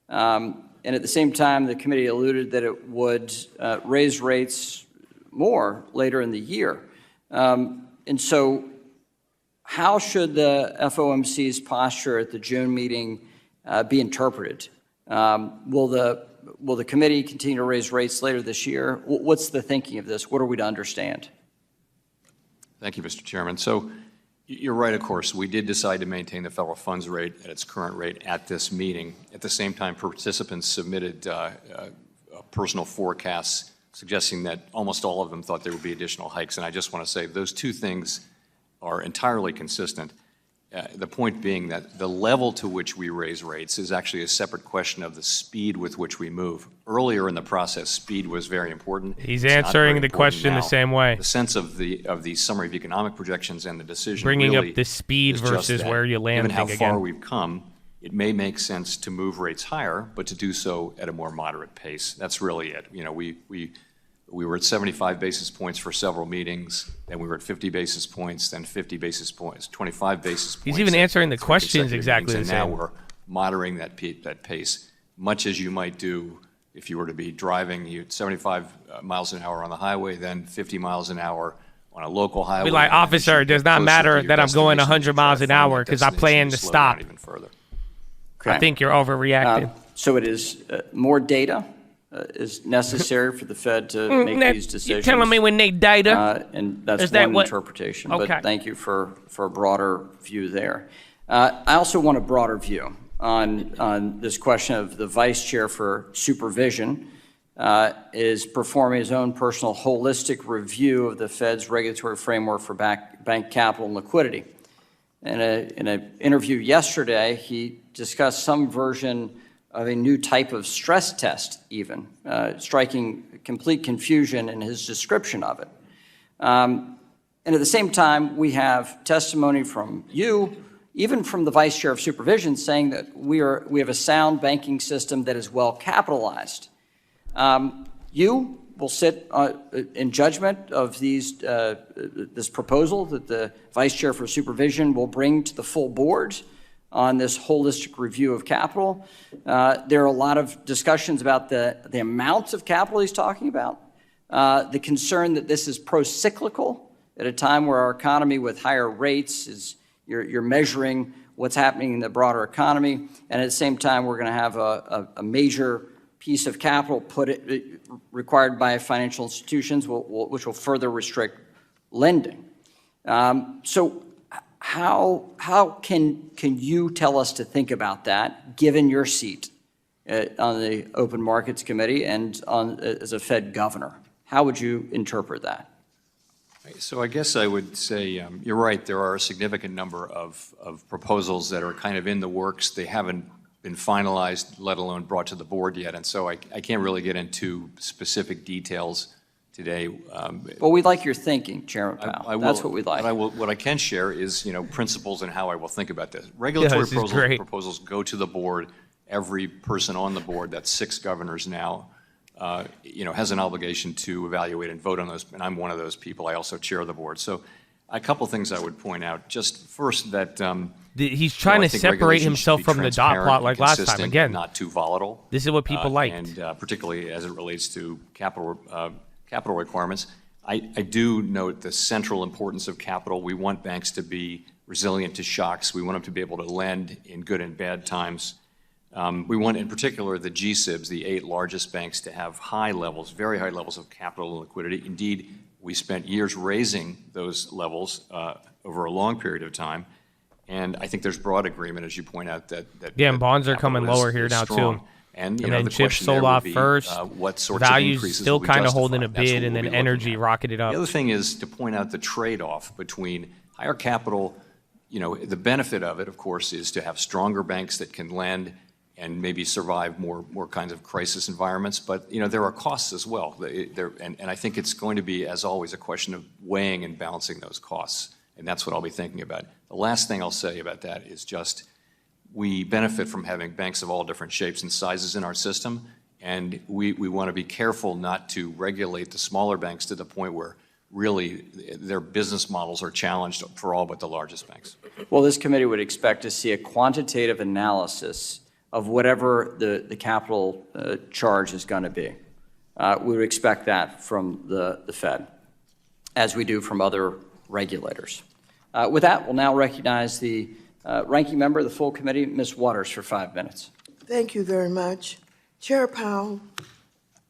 And at the same time, the committee alluded that it would raise rates more later in the year. And so how should the FOMC's posture at the June meeting be interpreted? Will the will the committee continue to raise rates later this year? What's the thinking of this? What are we to understand?
Thank you, Mr. Chairman. So you're right, of course. We did decide to maintain the federal funds rate at its current rate at this meeting. At the same time, participants submitted personal forecasts suggesting that almost all of them thought there would be additional hikes. And I just want to say those two things are entirely consistent. The point being that the level to which we raise rates is actually a separate question of the speed with which we move. Earlier in the process, speed was very important.
He's answering the question the same way.
The sense of the summary of economic projections and the decision
bringing
really
up the speed versus where you land.
Given how far we've come, it may make sense to move rates higher, but to do so at a more moderate pace. That's really it. You know, we were at 75 basis points for several meetings, then we were at 50 basis points, then 50 basis points, 25 basis points.
He's even answering the questions exactly the same.
And now we're moderating that pace, much as you might do if you were to be driving at 75 miles an hour on the highway, then 50 miles an hour on a local highway.
Be like, officer, it does not matter that I'm going 100 miles an hour because I plan to stop.
Even further.
Okay.
I think you're overreacting.
So it is more data is necessary for the Fed to make these decisions.
You're telling me we need data?
And that's
Is that
one
what-
interpretation.
Okay.
But thank you for a broader view there. I also want a broader view on this question of the vice chair for supervision is performing his own personal holistic review of the Fed's regulatory framework for bank capital and liquidity. In an interview yesterday, he discussed some version of a new type of stress test even, striking complete confusion in his description of it. And at the same time, we have testimony from you, even from the Vice Chair of Supervision, saying that we have a sound banking system that is well capitalized. You will sit in judgment of this proposal that the Vice Chair for Supervision will bring to the full board on this holistic review of capital. There are a lot of discussions about the amounts of capital he's talking about, the concern that this is pro-cyclical at a time where our economy with higher rates is, you're measuring what's happening in the broader economy, and at the same time we're going to have a major piece of capital required by financial institutions, which will further restrict lending. So how can you tell us to think about that, given your seat on the Open Markets Committee and as a Fed governor? How would you interpret that?
So I guess I would say you're right. There are a significant number of proposals that are kind of in the works. They haven't been finalized, let alone brought to the board yet. And so I can't really get into specific details today.
Well, we'd like your thinking, Chairman Powell. That's what we'd like.
What I can share is, principles and how I will think about this. Regulatory proposals go to the board. Every person on the board, that's 6 governors now, has an obligation to evaluate and vote on those. And I'm one of those people. I also chair the board. So a couple things I would point out. Just first that
he's trying to separate himself from the dot plot like last time. Again,
not too volatile.
This is what people like,
and particularly as it relates to capital requirements. I do note the central importance of capital. We want banks to be resilient to shocks. We want them to be able to lend in good and bad times. We want, in particular, the GSIBs, the 8 largest banks, to have high levels, very high levels of capital and liquidity. Indeed, we spent years raising those levels over a long period of time. And I think there's broad agreement, as you point out, that
and bonds are coming lower here now,
strong.
too.
And
then
the
chips
question
sold
there
off
would be,
first.
what sorts of
Values
increases
still
will be
kind of
justified.
holding a
That's what
bid, and
we'll
then
be
energy
looking at.
rocketed up.
The other thing is to point out the trade-off between higher capital. The benefit of it, of course, is to have stronger banks that can lend and maybe survive more kinds of crisis environments. But there are costs as well. And I think it's going to be, as always, a question of weighing and balancing those costs. And that's what I'll be thinking about. The last thing I'll say about that is just we benefit from having banks of all different shapes and sizes in our system. And we want to be careful not to regulate the smaller banks to the point where really their business models are challenged for all but the largest banks.
Well, this committee would expect to see a quantitative analysis of whatever the capital charge is going to be. We would expect that from the Fed, as we do from other regulators. With that, we'll now recognize the ranking member of the full committee, Ms. Waters, for 5 minutes.
Thank you very much. Chair Powell,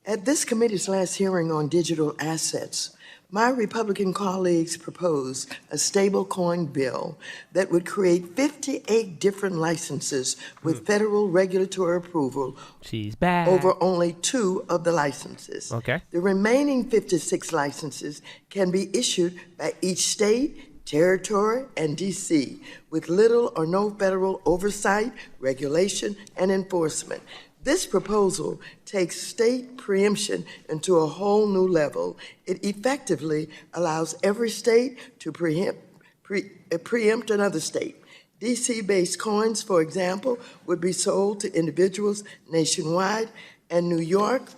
at this committee's last hearing on digital assets, my Republican colleagues proposed a stablecoin bill that would create 58 different licenses with federal regulatory approval.
She's back.
Over only 2 of the licenses.
Okay.
The remaining 56 licenses can be issued by each state, territory, and D.C. with little or no federal oversight, regulation, and enforcement. This proposal takes state preemption into a whole new level. It effectively allows every state to preempt another state. DC-based coins, for example, would be sold to individuals nationwide, and New York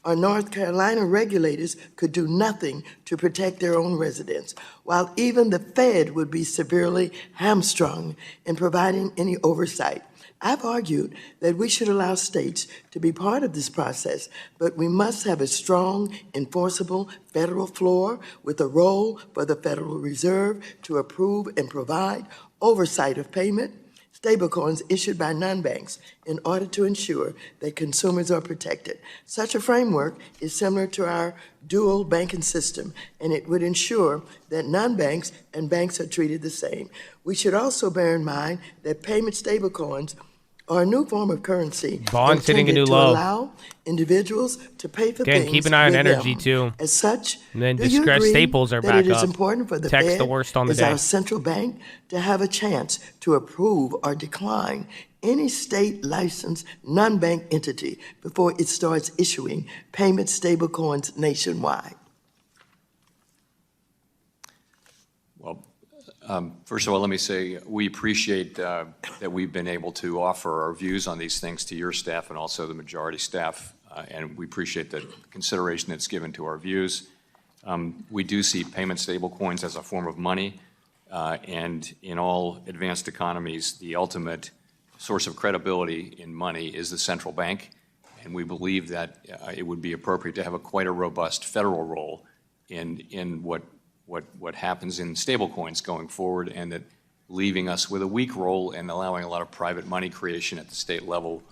or North Carolina regulators could do nothing to protect their own residents, while even the Fed would be severely hamstrung in providing any oversight. I've argued that we should allow states to be part of this process, but we must have a strong, enforceable federal floor with a role for the Federal Reserve to approve and provide oversight of payment, stablecoins issued by non-banks in order to ensure that consumers are protected. Such a framework is similar to our dual banking system, and it would ensure that non-banks and banks are treated the same. We should also bear in mind that payment stablecoins are a new form of currency
Bond hitting a new
to
low.
allow individuals to pay for
Again,
things
keep an eye on
with
energy,
them.
too.
As such,
And then
do you
distressed
agree
staples are
that
back
it is
up.
important for the
Text
Fed
the worst on the
as
day.
our central bank to have a chance to approve or decline any state licensed non-bank entity before it starts issuing payment stablecoins nationwide?
First of all, let me say we appreciate that we've been able to offer our views on these things to your staff and also the majority staff, and we appreciate the consideration that's given to our views. We do see payment stablecoins as a form of money, and in all advanced economies, the ultimate source of credibility in money is the central bank, and we believe that it would be appropriate to have quite a robust federal role in what happens in stablecoins going forward, and that leaving us with a weak role and allowing a lot of private money creation at the state level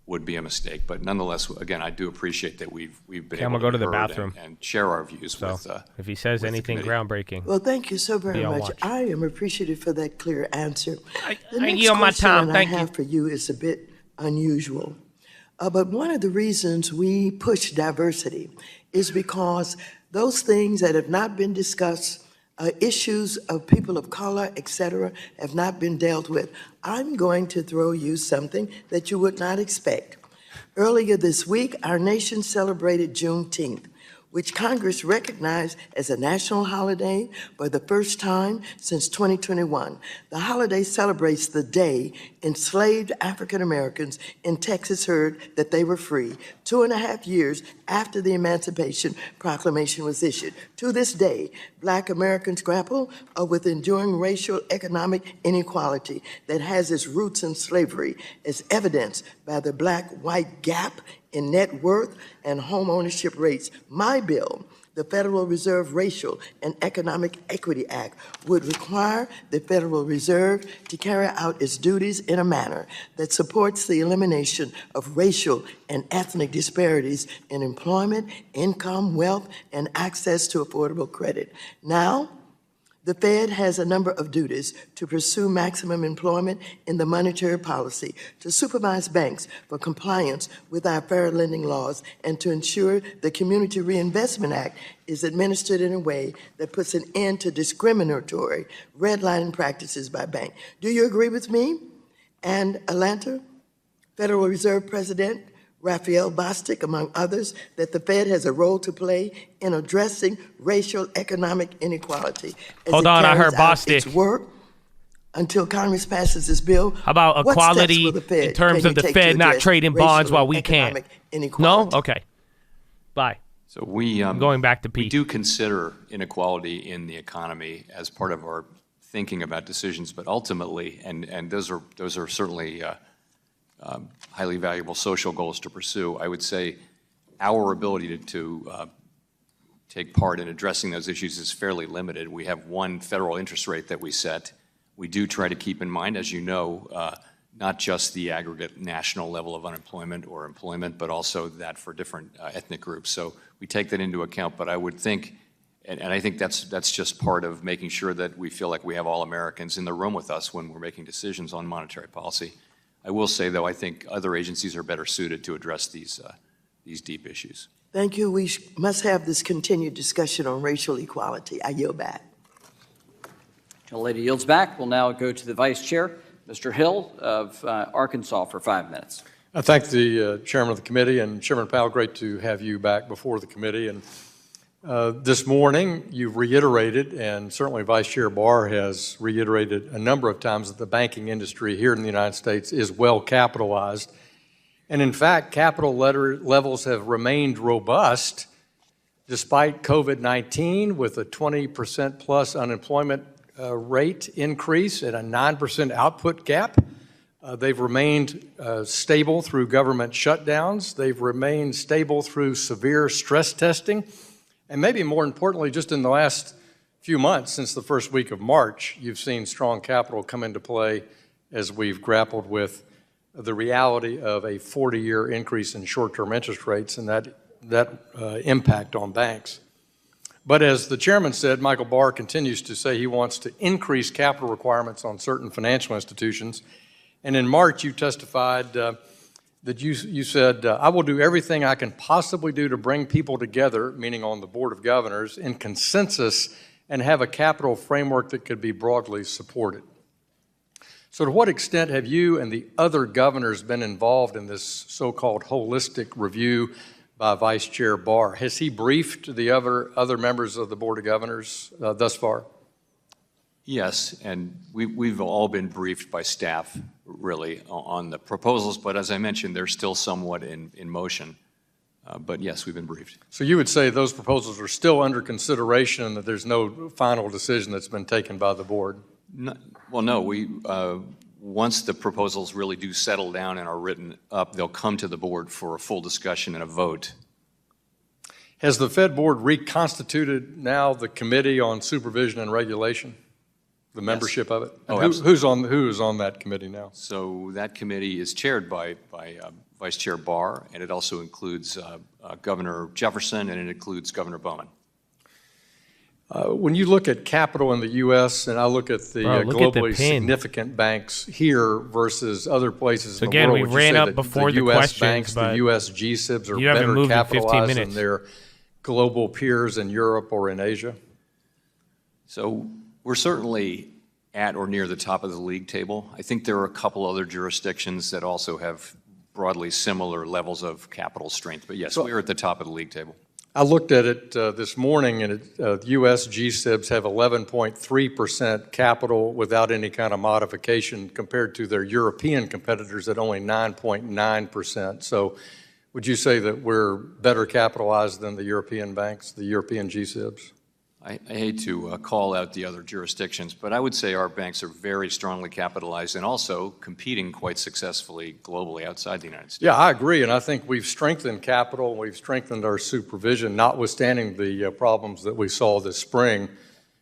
would be a mistake. But nonetheless, again, I do appreciate that we've been able
go to the
heard
bathroom
and share our views
So
with
if he says
with the
anything
committee.
groundbreaking,
Well, thank you so very
Be on
much.
watch.
I am appreciative for that clear answer. The
I
next
yield my
question
time.
that
Thank
I have
you.
for you is a bit unusual. But one of the reasons we push diversity is because those things that have not been discussed, issues of people of color, et cetera, have not been dealt with. I'm going to throw you something that you would not expect. Earlier this week, our nation celebrated Juneteenth, which Congress recognized as a national holiday for the first time since 2021. The holiday celebrates the day enslaved African Americans in Texas heard that they were free, 2.5 years after the Emancipation Proclamation was issued. To this day, Black Americans grapple with enduring racial economic inequality that has its roots in slavery, as evidenced by the Black-white gap in net worth and home ownership rates. My bill, the Federal Reserve Racial and Economic Equity Act, would require the Federal Reserve to carry out its duties in a manner that supports the elimination of racial and ethnic disparities in employment, income, wealth, and access to affordable credit. Now, the Fed has a number of duties: to pursue maximum employment in the monetary policy, to supervise banks for compliance with our fair lending laws, and to ensure the Community Reinvestment Act is administered in a way that puts an end to discriminatory redlining practices by banks. Do you agree with me and Atlanta Federal Reserve President Raphael Bostic, among others, that the Fed has a role to play in addressing racial economic inequality?
Hold on, I heard
Its
Bostic.
work until Congress passes this bill.
How about
What steps
equality
will the Fed
in terms
can
of the
take
Fed
to
not
address
trading bonds
racial
while
and
we can't?
economic
No?
inequality?
Okay. Bye.
So we
Going back to
we
Pete.
do consider inequality in the economy as part of our thinking about decisions, but ultimately, and those are certainly highly valuable social goals to pursue. I would say our ability to take part in addressing those issues is fairly limited. We have one federal interest rate that we set. We do try to keep in mind, as you know, not just the aggregate national level of unemployment or employment, but also that for different ethnic groups. So we take that into account, but I would think, and I think that's just part of making sure that we feel like we have all Americans in the room with us when we're making decisions on monetary policy. I will say, though, I think other agencies are better suited to address these deep issues.
Thank you. We must have this continued discussion on racial equality. I yield back.
The lady yields back. We'll now go to the Vice Chair, Mr. Hill of Arkansas, for 5 minutes.
I thank the Chairman of the committee, and Chairman Powell, great to have you back before the committee. And this morning, you've reiterated, and certainly Vice Chair Barr has reiterated a number of times, that the banking industry here in the United States is well capitalized. And in fact, capital levels have remained robust despite COVID-19, with a 20% plus unemployment rate increase and a 9% output gap. They've remained stable through government shutdowns. They've remained stable through severe stress testing. And maybe more importantly, just in the last few months, since the first week of March, you've seen strong capital come into play as we've grappled with the reality of a 40-year increase in short-term interest rates and that impact on banks. But as the chairman said, Michael Barr continues to say he wants to increase capital requirements on certain financial institutions. And in March, you testified that you said, I will do everything I can possibly do to bring people together, meaning on the Board of Governors, in consensus and have a capital framework that could be broadly supported. So to what extent have you and the other governors been involved in this so-called holistic review by Vice Chair Barr? Has he briefed the other members of the Board of Governors thus far?
Yes, and we've all been briefed by staff, really, on the proposals, but as I mentioned, they're still somewhat in motion. But yes, we've been briefed. So
you would say those proposals are still under consideration and that there's no final decision that's been taken by the board?
No, well, no. Once the proposals really do settle down and are written up, they'll come to the board for a full discussion and a vote.
Has the Fed board reconstituted now the Committee on Supervision and Regulation? The membership of it?
Oh,
who's on that committee now?
So that committee is chaired by Vice Chair Barr, and it also includes Governor Jefferson, and it includes Governor Bowman.
When you look at capital in the U.S., and I look at the globally significant banks here versus other places in the world,
we ran up before the questions,
banks, the U.S. GSIBs are better capitalized than their global peers in Europe or in Asia?
So we're certainly at or near the top of the league table. I think there are a couple other jurisdictions that also have broadly similar levels of capital strength. But yes, we're at the top of the league table.
I looked at it this morning, and U.S. GSIBs have 11.3% capital without any kind of modification compared to their European competitors at only 9.9%. So would you say that we're better capitalized than the European banks, the European GSIBs?
I hate to call out the other jurisdictions, but I would say our banks are very strongly capitalized and also competing quite successfully globally outside the United States.
Yeah, I agree, and I think we've strengthened capital, we've strengthened our supervision, notwithstanding the problems that we saw this spring,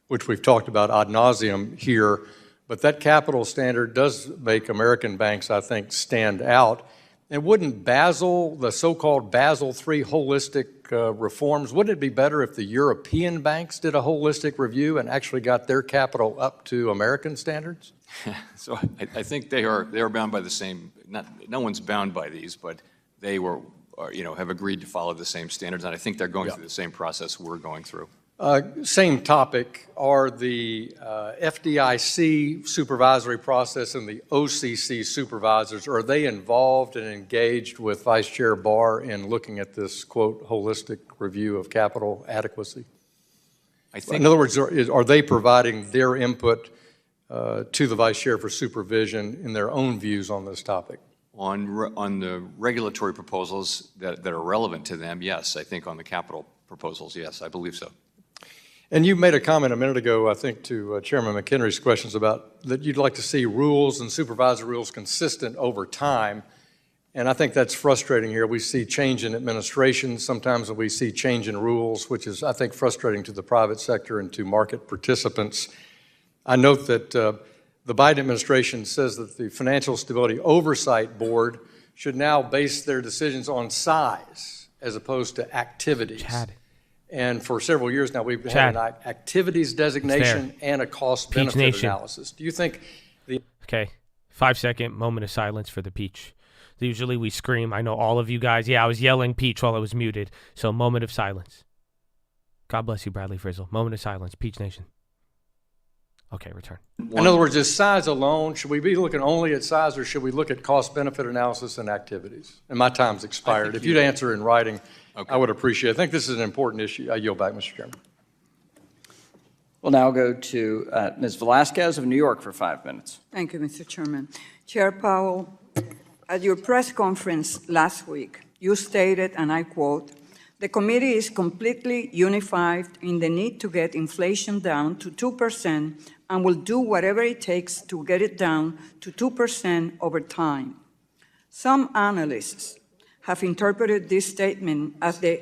which we've talked about ad nauseum here. But that capital standard does make American banks, I think, stand out. And wouldn't Basel, the so-called Basel III holistic reforms, wouldn't it be better if the European banks did a holistic review and actually got their capital up to American standards?
So I think they are bound by the same, no one's bound by these, but they have agreed to follow the same standards, and I think they're going through the same process we're going through.
Same topic, are the FDIC supervisory process and the OCC supervisors, are they involved and engaged with Vice Chair Barr in looking at this, quote, holistic review of capital adequacy?
I think,
in other words, are they providing their input to the Vice Chair for supervision in their own views on this topic?
On the regulatory proposals that are relevant to them, yes. I think on the capital proposals, yes, I believe so.
And you made a comment a minute ago, I think, to Chairman McHenry's questions about that you'd like to see rules and supervisory rules consistent over time. And I think that's frustrating here. We see change in administration. Sometimes we see change in rules, which is, I think, frustrating to the private sector and to market participants. I note that the Biden administration says that the Financial Stability Oversight Board should now base their decisions on size as opposed to activities.
Chad.
And for several years now, we've had an activities designation and a cost-benefit analysis. Do you think the...
Okay, 5-second moment of silence for the Peach. Usually we scream. I know all of you guys. Yeah, I was yelling Peach while I was muted. So moment of silence. God bless you, Bradley Frizzle. Moment of silence. Peach Nation. Okay, return.
In other words, is size alone, should we be looking only at size, or should we look at cost-benefit analysis and activities? And my time's expired. If you'd answer in writing, okay, I would appreciate it. I think this is an important issue. I yield back, Mr. Chairman.
We'll now go to Ms. Velasquez of New York for 5 minutes.
Thank you, Mr. Chairman. Chair Powell, at your press conference last week, you stated, and I quote, "The committee is completely unified in the need to get inflation down to 2% and will do whatever it takes to get it down to 2% over time." Some analysts have interpreted this statement as the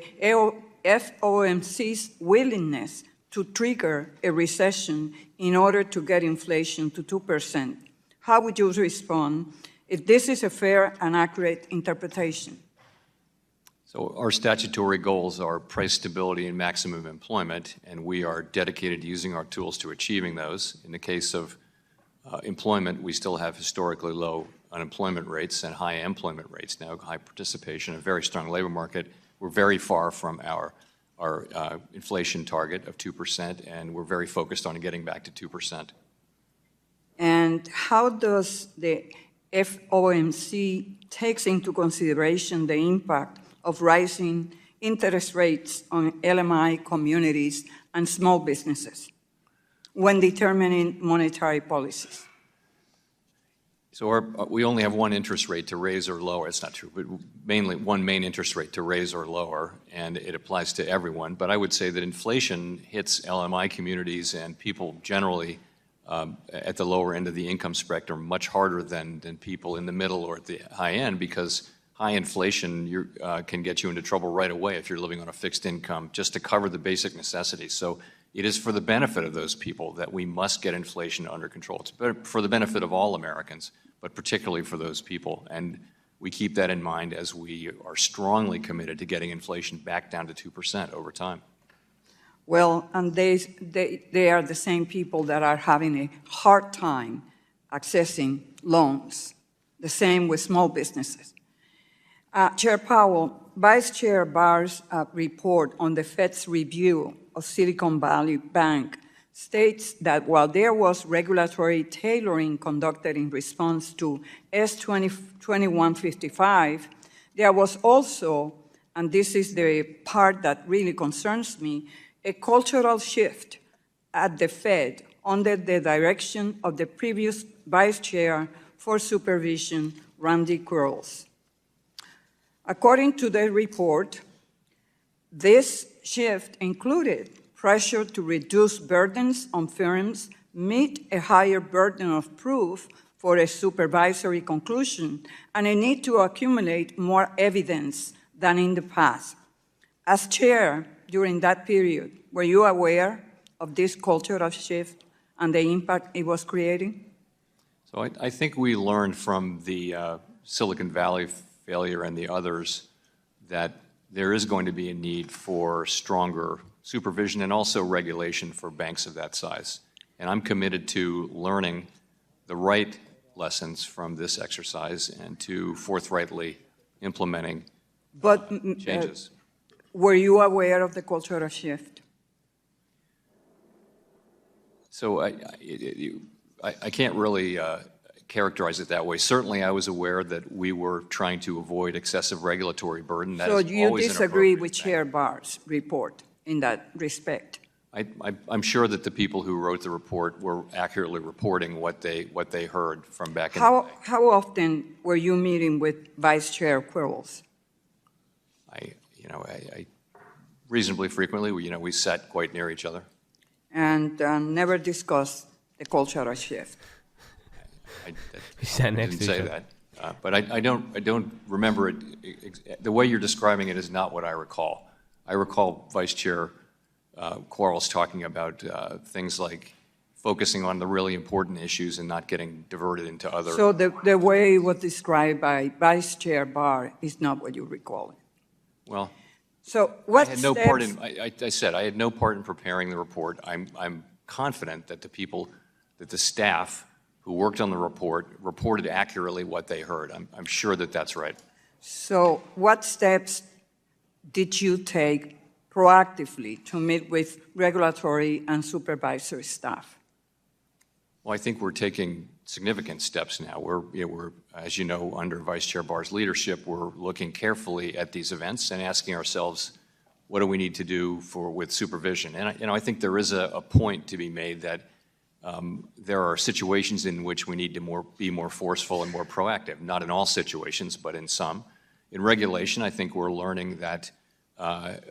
FOMC's willingness to trigger a recession in order to get inflation to 2%. How would you respond if this is a fair and accurate interpretation?
So our statutory goals are price stability and maximum employment, and we are dedicated to using our tools to achieving those. In the case of employment, we still have historically low unemployment rates and high employment rates now, high participation, a very strong labor market. We're very far from our inflation target of 2%, and we're very focused on getting back to 2%.
And how does the FOMC takes into consideration the impact of rising interest rates on LMI communities and small businesses when determining monetary policies?
So we only have one interest rate to raise or lower. It's not true, but mainly one main interest rate to raise or lower, and it applies to everyone. But I would say that inflation hits LMI communities and people generally at the lower end of the income spectrum much harder than people in the middle or at the high end, because high inflation can get you into trouble right away if you're living on a fixed income just to cover the basic necessities. So it is for the benefit of those people that we must get inflation under control. It's for the benefit of all Americans, but particularly for those people. And we keep that in mind as we are strongly committed to getting inflation back down to 2% over time.
Well, and they are the same people that are having a hard time accessing loans, the same with small businesses. Chair Powell, Vice Chair Barr's report on the Fed's review of Silicon Valley Bank states that while there was regulatory tailoring conducted in response to S-2155, there was also, and this is the part that really concerns me, a cultural shift at the Fed under the direction of the previous Vice Chair for Supervision, Randy Quarles. According to the report, this shift included pressure to reduce burdens on firms, meet a higher burden of proof for a supervisory conclusion, and a need to accumulate more evidence than in the past. As chair during that period, were you aware of this cultural shift and the impact it was creating?
So I think we learned from the Silicon Valley failure and the others that there is going to be a need for stronger supervision and also regulation for banks of that size. And I'm committed to learning the right lessons from this exercise and to forthrightly implementing changes.
Were you aware of the cultural shift?
So I can't really characterize it that way. Certainly, I was aware that we were trying to avoid excessive regulatory burden. That
so
is
you
always
disagree with Chair Barr's report in that respect?
I'm sure that the people who wrote the report were accurately reporting what they heard from back in the day.
How often were you meeting with Vice Chair Quarles?
I reasonably frequently. We sat quite near each other.
And never discussed the cultural shift.
I didn't say that, but I don't remember it. The way you're describing it is not what I recall. I recall Vice Chair Quarles talking about things like focusing on the really important issues and not getting diverted into other.
So the way it was described by Vice Chair Barr is not what you recall it.
Well,
So what
I had no
steps,
part in. I said I had no part in preparing the report. I'm confident that the staff who worked on the report reported accurately what they heard. I'm sure that that's right.
so what steps did you take proactively to meet with regulatory and supervisory staff?
Well, I think we're taking significant steps now. We're, as you know, under Vice Chair Barr's leadership, we're looking carefully at these events and asking ourselves, what do we need to do with supervision? And I think there is a point to be made that there are situations in which we need to be more forceful and more proactive. Not in all situations, but in some. In regulation, I think we're learning that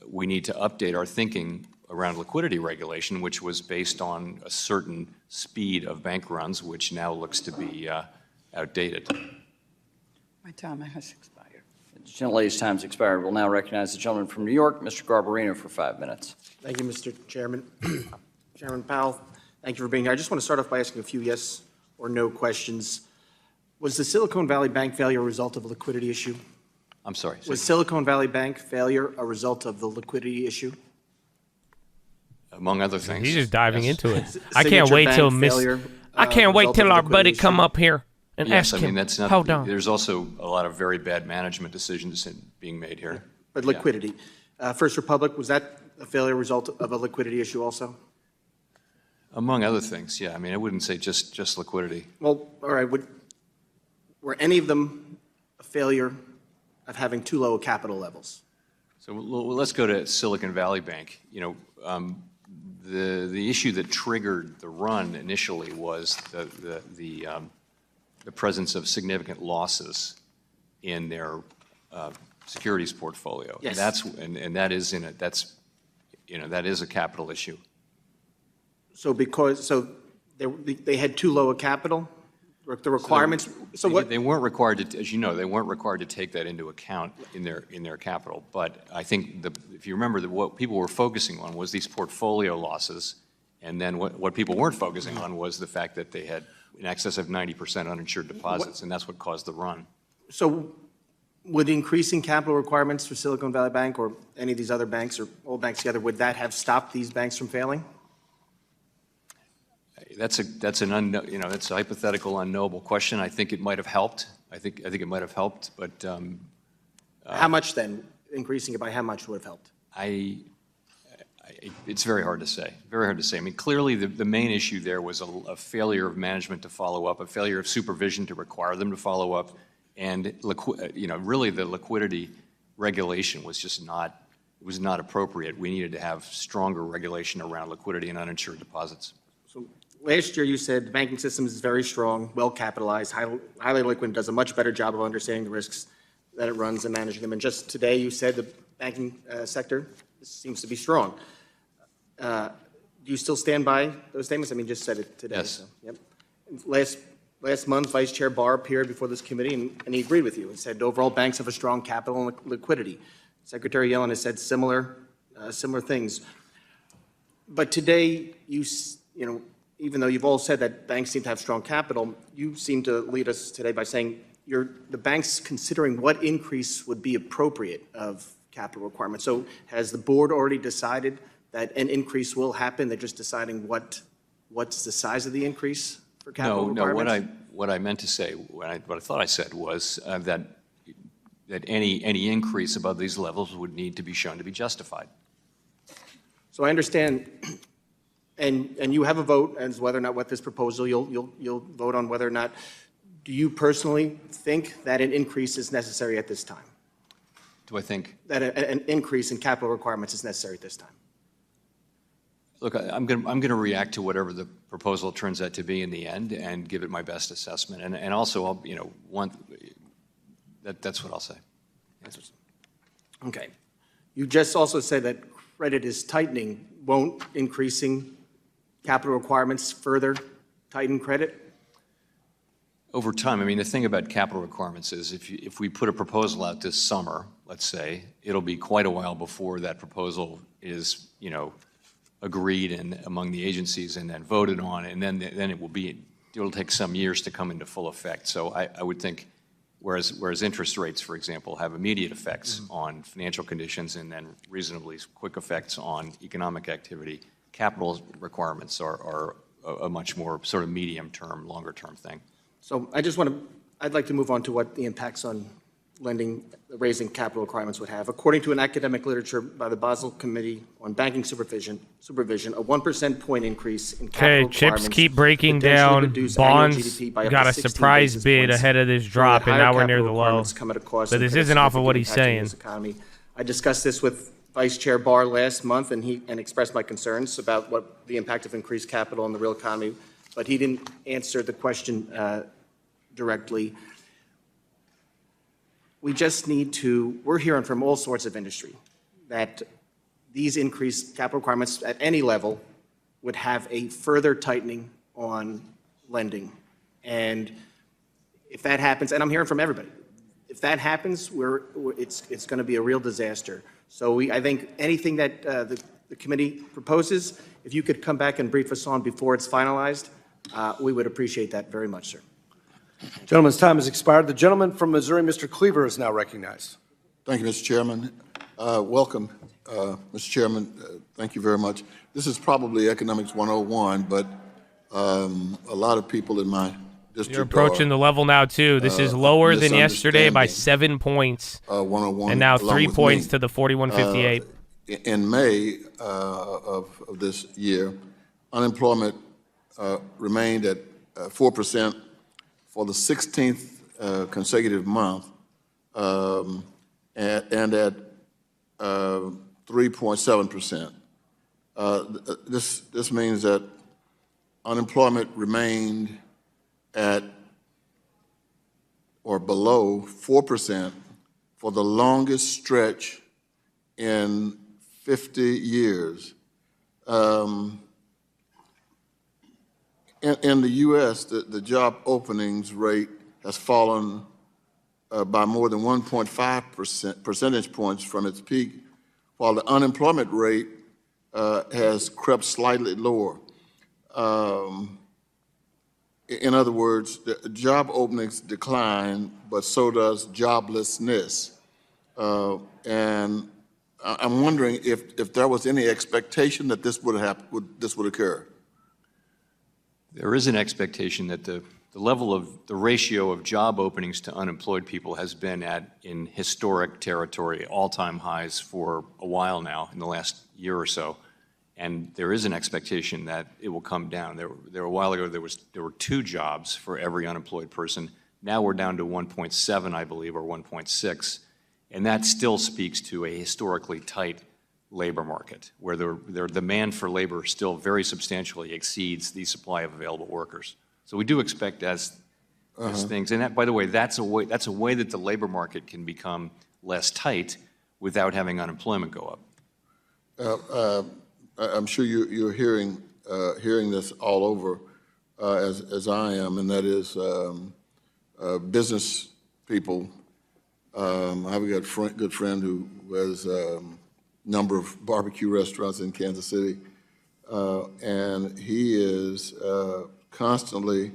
we need to update our thinking around liquidity regulation, which was based on a certain speed of bank runs, which now looks to be outdated.
My time has expired.
The gentlelady's time's expired. We'll now recognize the gentleman from New York, Mr. Garbarino, for 5 minutes.
Thank you, Mr. Chairman. Chairman Powell, thank you for being here. I just want to start off by asking a few yes or no questions. Was the Silicon Valley Bank failure a result of a liquidity issue?
I'm sorry.
Was Silicon Valley Bank failure a result of the liquidity issue?
Among other things.
He's just diving
yes.
into it. I can't wait till I can't wait till our buddy come up here and
Yes,
ask
I mean,
him.
that's not.
Hold on.
There's also a lot of very bad management decisions being made here.
But liquidity. First Republic, was that a failure result of a liquidity issue also?
Among other things, yeah. I mean, I wouldn't say just liquidity.
Well, all right. Were any of them a failure of having too low capital levels?
So let's go to Silicon Valley Bank. You know, the issue that triggered the run initially was the presence of significant losses in their securities portfolio.
Yes.
And that is that is a capital issue.
So they had too low a capital, the requirements. So what?
They weren't required to, as you know, they weren't required to take that into account in their capital. But I think if you remember, what people were focusing on was these portfolio losses, and then what people weren't focusing on was the fact that they had in excess of 90% uninsured deposits, and that's what caused the run.
So would increasing capital requirements for Silicon Valley Bank or any of these other banks or all banks together, would that have stopped these banks from failing?
That's a hypothetical, unknowable question. I think it might have helped. I think it might have helped, but
How much then? Increasing it by how much would have helped?
It's very hard to say. Very hard to say. I mean, clearly the main issue there was a failure of management to follow up, a failure of supervision to require them to follow up, and really the liquidity regulation was just not appropriate. We needed to have stronger regulation around liquidity and uninsured deposits.
So last year you said the banking system is very strong, well capitalized, highly liquid, does a much better job of understanding the risks that it runs and managing them. And just today you said the banking sector seems to be strong. Do you still stand by those statements? I mean, just said it today.
Yes.
So, yep. Last month, Vice Chair Barr appeared before this committee, and he agreed with you. He said overall banks have a strong capital and liquidity. Secretary Yellen has said similar things. But today, even though you've all said that banks seem to have strong capital, you seem to lead us today by saying the bank's considering what increase would be appropriate of capital requirements. So has the board already decided that an increase will happen? They're just deciding what's the size of the increase for capital requirements?
No. What I meant to say, what I thought I said was that any increase above these levels would need to be shown to be justified.
So I understand, and you have a vote as whether or not what this proposal you'll vote on whether or not. Do you personally think that an increase is necessary at this time?
Do I think
that an increase in capital requirements is necessary at this time?
Look, I'm going to react to whatever the proposal turns out to be in the end, and give it my best assessment. And also, that's what I'll say.
Okay. You just also said that credit is tightening. Won't increasing capital requirements further tighten credit?
Over time, I mean, the thing about capital requirements is if we put a proposal out this summer, let's say, it'll be quite a while before that proposal is, agreed and among the agencies and then voted on, and then it'll take some years to come into full effect. So I would think, whereas interest rates, for example, have immediate effects on financial conditions and then reasonably quick effects on economic activity, capital requirements are a much more sort of medium-term, longer-term thing.
So I'd like to move on to what the impacts on lending, raising capital requirements would have. According to an academic literature by the Basel Committee on Banking Supervision, a 1% point increase in capital requirements
chips keep breaking down. Bonds got a surprise bid ahead of this drop, and now we're near the low. But this isn't off of what he's saying.
I discussed this with Vice Chair Barr last month, and expressed my concerns about what the impact of increased capital on the real economy, but he didn't answer the question directly. We just need to, we're hearing from all sorts of industry that these increased capital requirements at any level would have a further tightening on lending. And if that happens, and I'm hearing from everybody, if that happens, it's going to be a real disaster. So I think anything that the committee proposes, if you could come back and brief us on before it's finalized, we would appreciate that very much, sir.
Gentleman's time has expired. The gentleman from Missouri, Mr. Cleaver, is now recognized.
Thank you, Mr. Chairman. Welcome, Mr. Chairman. Thank you very much. This is probably Economics 101, but a lot of people in my district
You're approaching the level now, too. This is lower than yesterday by 7 points,
101,
and now 3 points to the 4158.
In May of this year, unemployment remained at 4%. For the 16th consecutive month, and at 3.7%. This means that unemployment remained at or below 4% for the longest stretch in 50 years. In the U.S., the job openings rate has fallen by more than 1.5 percentage points from its peak, while the unemployment rate has crept slightly lower. In other words, the job openings decline, but so does joblessness. And I'm wondering if there was any expectation that this would occur.
There is an expectation that the ratio of job openings to unemployed people has been in historic territory, all-time highs for a while now, in the last year or so. And there is an expectation that it will come down. There a while ago, there were 2 jobs for every unemployed person. Now we're down to 1.7, I believe, or 1.6. And that still speaks to a historically tight labor market, where their demand for labor still very substantially exceeds the supply of available workers. So we do expect as things, and that, by the way, that's a way that the labor market can become less tight without having unemployment go up.
I'm sure you're hearing this all over, as I am, and that is business people. I have a good friend who has number of barbecue restaurants in Kansas City, and he is constantly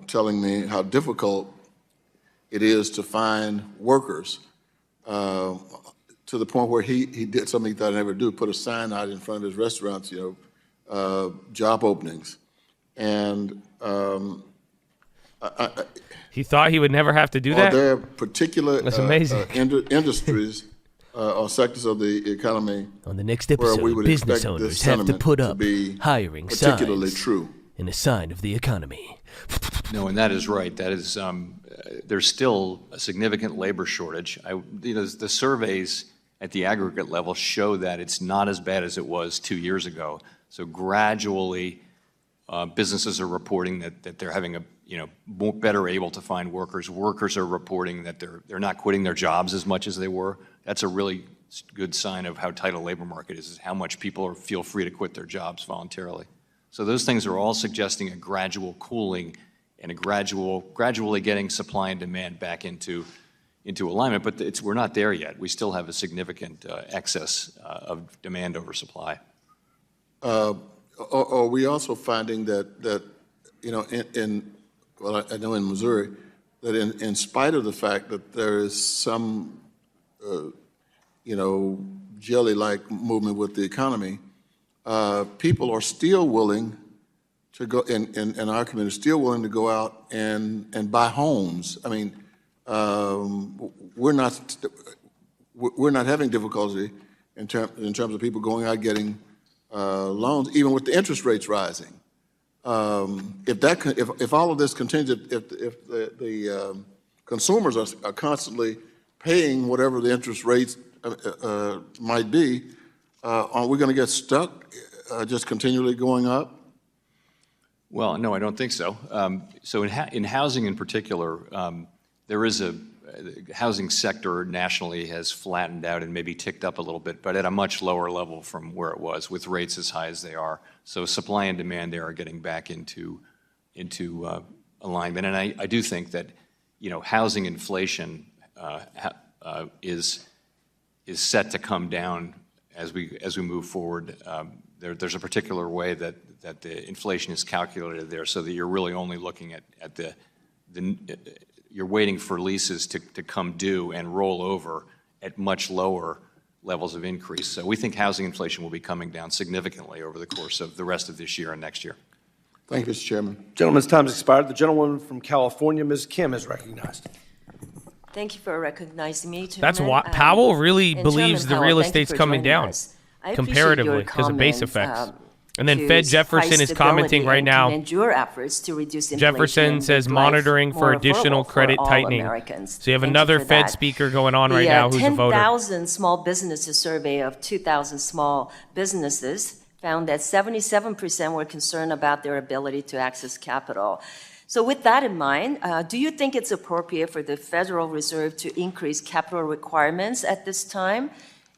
telling me how difficult it is to find workers, to the point where he did something he thought I'd never do, put a sign out in front of his restaurants, job openings. And
he thought he would never have to do that?
There are particular
That's amazing.
Industries or sectors of the economy
on the next episode,
we would
business owners have to put up hiring
particularly
signs
true.
in a sign of the economy.
No, and that is right. That is, there's still a significant labor shortage. The surveys at the aggregate level show that it's not as bad as it was 2 years ago. So gradually, businesses are reporting that they're having better able to find workers. Workers are reporting that they're not quitting their jobs as much as they were. That's a really good sign of how tight a labor market is how much people feel free to quit their jobs voluntarily. So those things are all suggesting a gradual cooling and a gradually getting supply and demand back into alignment. But we're not there yet. We still have a significant excess of demand over supply.
Are we also finding that you know, well, I know in Missouri, that in spite of the fact that there is some, you know, jelly-like movement with the economy, people are still willing to go, in our community, still willing to go out and buy homes. I mean, we're not having difficulty in terms of people going out getting loans, even with the interest rates rising. If all of this continues, if the consumers are constantly paying whatever the interest rates might be, are we going to get stuck just continually going up?
Well, no, I don't think so. So in housing in particular, there is the housing sector nationally has flattened out and maybe ticked up a little bit, but at a much lower level from where it was with rates as high as they are. So supply and demand there are getting back into alignment. And I do think that, you know, housing inflation is set to come down as we move forward. There's a particular way that the inflation is calculated there, so that you're really only looking at you're waiting for leases to come due and roll over at much lower levels of increase. So we think housing inflation will be coming down significantly over the course of the rest of this year and next year.
Thank you, Mr. Chairman.
Gentleman's time has expired. The gentlewoman from California, Ms. Kim, is recognized.
Thank you for recognizing me, Chairman.
That's why Powell really
and
believes the
Chairman
real
Powell,
estate's coming down comparatively because of base effects. And then Fed Jefferson is commenting right now. Jefferson says monitoring for additional credit tightening. So you have another Fed speaker going on right now who's a voter.
The 10,000 small businesses survey of 2,000 small businesses found that 77% were concerned about their ability to access capital. So with that in mind, do you think it's appropriate for the Federal Reserve to increase capital requirements at this time?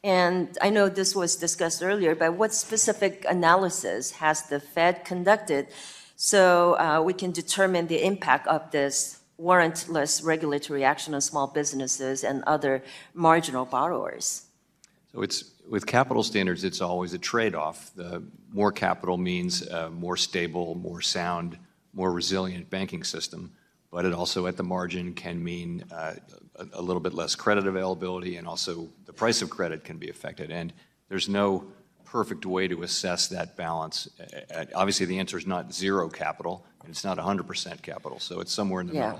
And I know this was discussed earlier, but what specific analysis has the Fed conducted so we can determine the impact of this warrantless regulatory action on small businesses and other marginal borrowers?
So with capital standards, it's always a trade-off. The more capital means a more stable, more sound, more resilient banking system, but it also at the margin can mean a little bit less credit availability, and also the price of credit can be affected. And there's no perfect way to assess that balance. Obviously, the answer is not zero capital, and it's not 100% capital, so it's somewhere in the middle.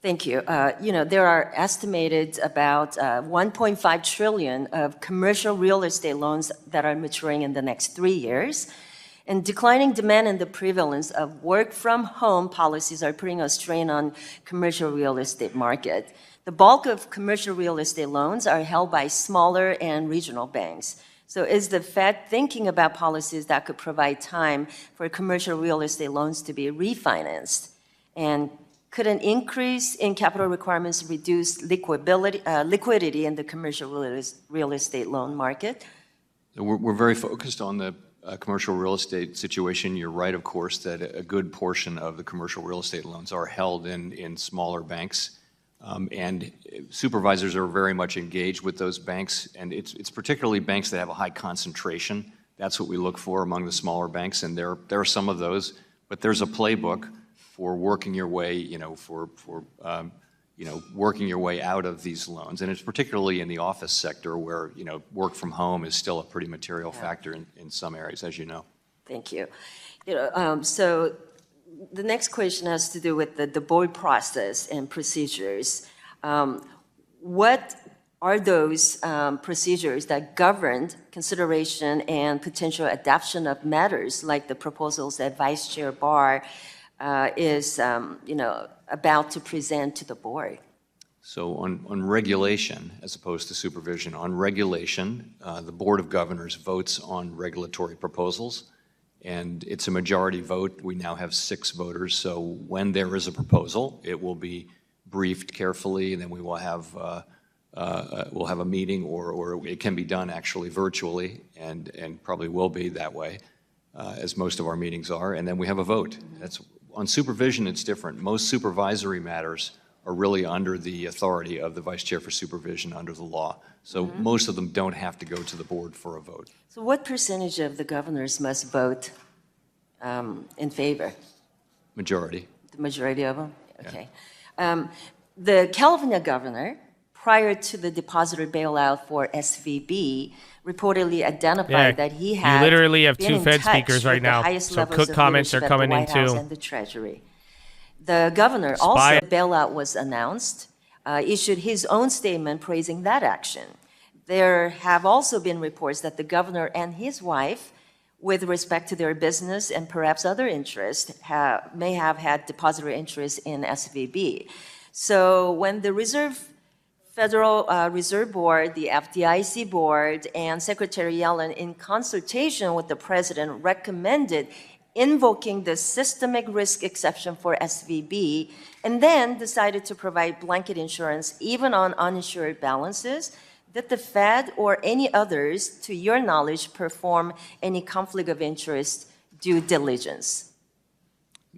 Thank you. You know, there are estimated about 1.5 trillion of commercial real estate loans that are maturing in the next 3 years. And declining demand and the prevalence of work-from-home policies are putting a strain on commercial real estate market. The bulk of commercial real estate loans are held by smaller and regional banks. So is the Fed thinking about policies that could provide time for commercial real estate loans to be refinanced? And could an increase in capital requirements reduce liquidity in the commercial real estate loan market?
We're very focused on the commercial real estate situation. You're right, of course, that a good portion of the commercial real estate loans are held in smaller banks. And supervisors are very much engaged with those banks, and it's particularly banks that have a high concentration. That's what we look for among the smaller banks, and there are some of those, but there's a playbook for working your way, working your way out of these loans. And it's particularly in the office sector where, work from home is still a pretty material factor in some areas, as you know.
Thank you. So the next question has to do with the board process and procedures. What are those procedures that govern consideration and potential adoption of matters like the proposals that Vice Chair Barr is, about to present to the board?
So on regulation, as opposed to supervision, on regulation, the Board of Governors votes on regulatory proposals, and it's a majority vote. We now have 6 voters, so when there is a proposal, it will be briefed carefully, and then we will have we'll have a meeting, or it can be done actually virtually, and probably will be that way, as most of our meetings are, and then we have a vote. On supervision, it's different. Most supervisory matters are really under the authority of the Vice Chair for Supervision under the law. So most of them don't have to go to the board for a vote.
So what percentage of the governors must vote in favor?
Majority.
The majority of them? Okay. The California governor, prior to the depositor bailout for SVB, reportedly identified that he had
literally have
been
two
in
Fed
touch
speakers right
with the
now.
highest
So
levels
Cook
of
comments are
leadership at
coming
the
in
White House
too.
and the Treasury. The governor, also the bailout was announced, issued his own statement praising that action. There have also been reports that the governor and his wife, with respect to their business and perhaps other interests, may have had depository interests in SVB. So when the Federal Reserve Board, the FDIC board, and Secretary Yellen, in consultation with the president, recommended invoking the systemic risk exception for SVB, and then decided to provide blanket insurance even on uninsured balances, did the Fed or any others, to your knowledge, perform any conflict of interest due diligence?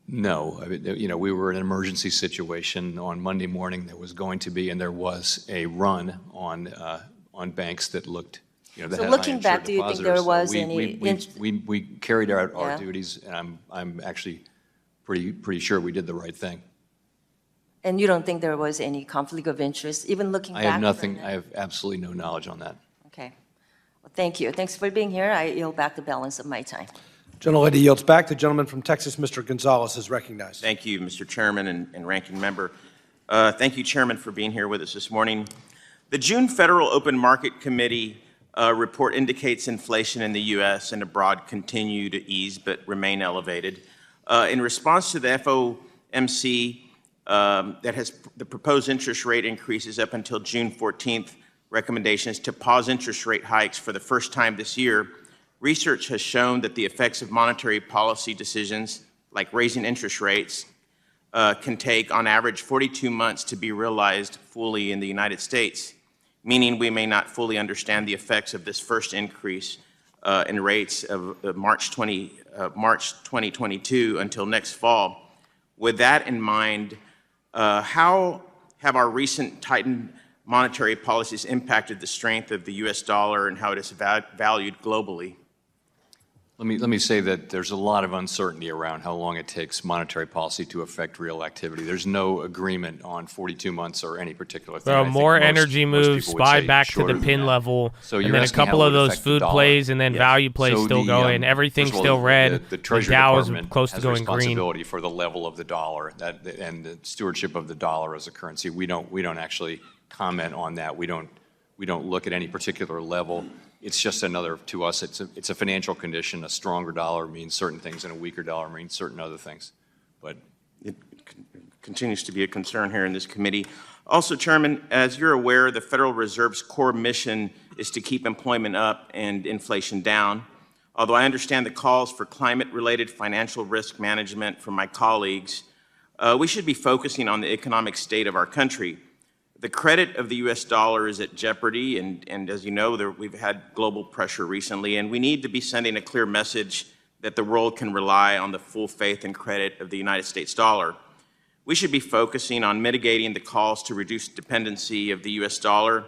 No. I mean, we were in an emergency situation on Monday morning. There was going to be, and there was a run on banks that looked, that
So
had
looking back,
uninsured
do you think
depositors.
there was
So
any
we carried out our
Yeah.
duties, and I'm actually pretty sure we did the right thing.
And you don't think there was any conflict of interest, even looking
I
back?
have nothing. I have absolutely no knowledge on that.
Okay. Well, thank you. Thanks for being here. I yield back the balance of my time.
Gentlelady yields back. The gentleman from Texas, Mr. Gonzalez, is recognized.
Thank you, Mr. Chairman and Ranking Member. Thank you, Chairman, for being here with us this morning. The June Federal Open Market Committee report indicates inflation in the U.S. and abroad continue to ease but remain elevated. In response to the FOMC that has the proposed interest rate increases up until June 14th, recommendations to pause interest rate hikes for the first time this year, research has shown that the effects of monetary policy decisions, like raising interest rates, can take, on average, 42 months to be realized fully in the United States, meaning we may not fully understand the effects of this first increase in rates of March 2022 until next fall. With that in mind, how have our recent tightened monetary policies impacted the strength of the U.S. dollar and how it is valued globally?
Let me say that there's a lot of uncertainty around how long it takes monetary policy to affect real activity. There's no agreement on 42 months or any particular thing.
There are more energy moves, SPY back to the pin level,
So
and then a couple of those food plays, and then value plays still going. Everything's still red.
The Treasury
Dow is
Department
close to
has
going green.
responsibility for the level of the dollar and the stewardship of the dollar as a currency. We don't actually comment on that. We don't look at any particular level. It's just another, to us, it's a financial condition. A stronger dollar means certain things, and a weaker dollar means certain other things. But
it continues to be a concern here in this committee. Also, Chairman, as you're aware, the Federal Reserve's core mission is to keep employment up and inflation down. Although I understand the calls for climate-related financial risk management from my colleagues, we should be focusing on the economic state of our country. The credit of the U.S. dollar is at jeopardy, and as you know, we've had global pressure recently, and we need to be sending a clear message that the world can rely on the full faith and credit of the United States dollar. We should be focusing on mitigating the calls to reduce dependency of the U.S. dollar.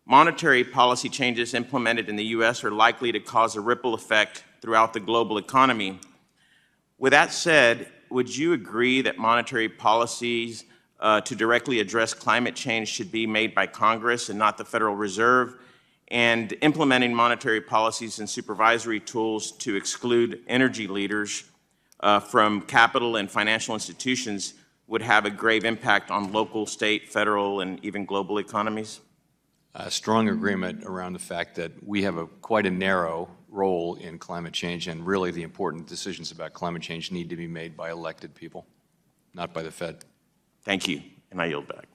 Monetary policy changes implemented in the U.S. are likely to cause a ripple effect throughout the global economy. With that said, would you agree that monetary policies to directly address climate change should be made by Congress and not the Federal Reserve, and implementing monetary policies and supervisory tools to exclude energy leaders from capital and financial institutions would have a grave impact on local, state, federal, and even global economies?
a strong agreement around the fact that we have quite a narrow role in climate change, and really the important decisions about climate change need to be made by elected people, not by the Fed.
Thank you, and I yield back.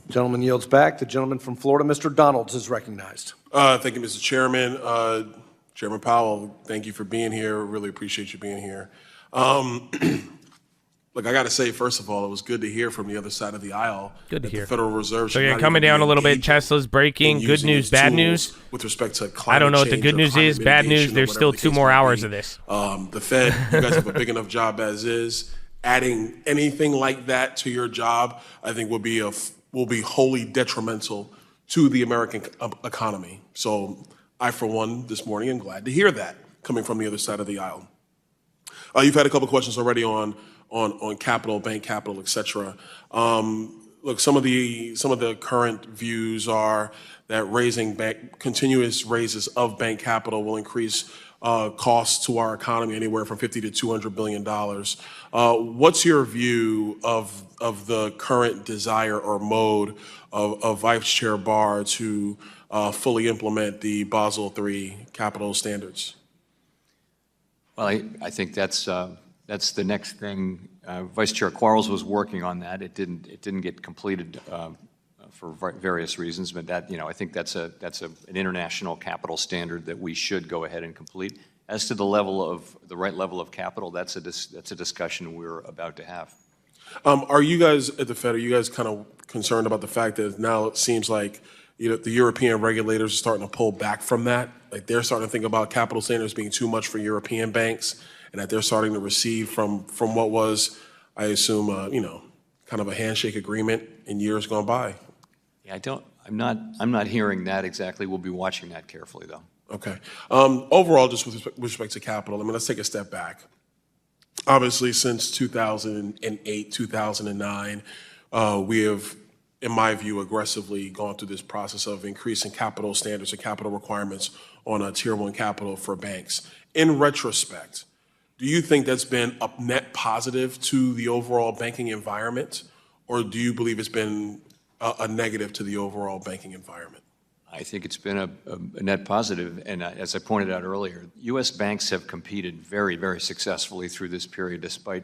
Gentleman yields back. The gentleman from Florida, Mr. Donalds, is recognized.
Thank you, Mr. Chairman. Chairman Powell, thank you for being here. Really appreciate you being here. Look, I got to say, first of all, it was good to hear from the other side of the aisle.
Good to hear.
The Federal Reserve.
So you're coming down a little bit. Tesla's breaking. Good news, bad news.
With respect to climate
I don't know what the
change
good
or
news
climate
is. Bad news.
mitigation or
There's still
whatever the
2
case
more
may
hours
be.
of this.
The Fed, you guys have a big enough job as is. adding anything like that to your job, I think will be wholly detrimental to the American economy. So I, for one, this morning am glad to hear that coming from the other side of the aisle. You've had a couple questions already on capital, bank capital, et cetera. Look, some of the current views are that continuous raises of bank capital will increase costs to our economy anywhere from $50 to $200 billion. What's your view of the current desire or mode of Vice Chair Barr to fully implement the Basel III capital standards?
Well, I think that's the next thing. Vice Chair Quarles was working on that. It didn't get completed for various reasons, but I think that's an international capital standard that we should go ahead and complete. As to the right level of capital, that's a discussion we're about to have.
Are you guys at the Fed? Are you guys kind of concerned about the fact that now it seems like the European regulators are starting to pull back from that? Like they're starting to think about capital standards being too much for European banks, and that they're starting to recede from what was, I assume, kind of a handshake agreement in years gone by.
Yeah, I'm not hearing that exactly. We'll be watching that carefully, though.
Okay. Overall, just with respect to capital, let's take a step back. Obviously, since 2008, 2009, we have, in my view, aggressively gone through this process of increasing capital standards and capital requirements on a Tier 1 capital for banks. In retrospect, do you think that's been a net positive to the overall banking environment, or do you believe it's been a negative to the overall banking environment?
I think it's been a net positive, and as I pointed out earlier, U.S. banks have competed very, very successfully through this period, despite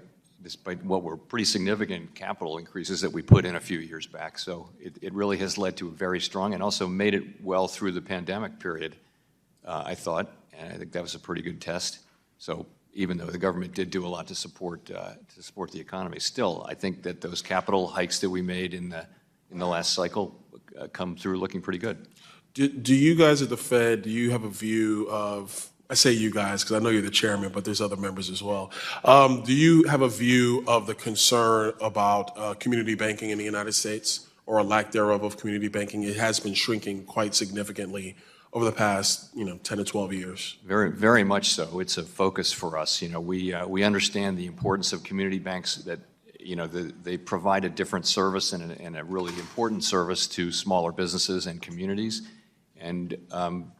what were pretty significant capital increases that we put in a few years back. So it really has led to a very strong, and also made it well through the pandemic period, I thought, and I think that was a pretty good test. So even though the government did do a lot to support the economy, still, I think that those capital hikes that we made in the last cycle come through looking pretty good.
Do you guys at the Fed, do you have a view of, I say you guys because I know you're the chairman, but there's other members as well. Do you have a view of the concern about community banking in the United States, or a lack thereof of community banking? It has been shrinking quite significantly over the past 10 to 12 years.
Very, very much so. It's a focus for us. We understand the importance of community banks, that they provide a different service and a really important service to smaller businesses and communities. And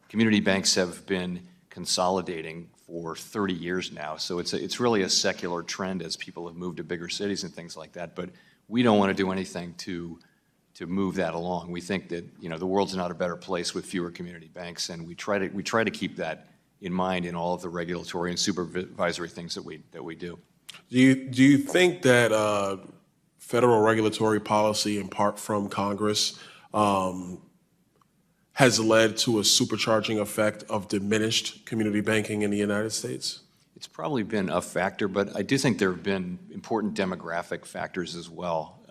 community banks have been consolidating for 30 years now. So it's really a secular trend as people have moved to bigger cities and things like that. But we don't want to do anything to move that along. We think that the world's not a better place with fewer community banks, and we try to keep that in mind in all of the regulatory and supervisory things that we do.
Do you think that federal regulatory policy, in part from Congress, has led to a supercharging effect of diminished community banking in the United States?
It's probably been a factor, but I do think there have been important demographic factors as well.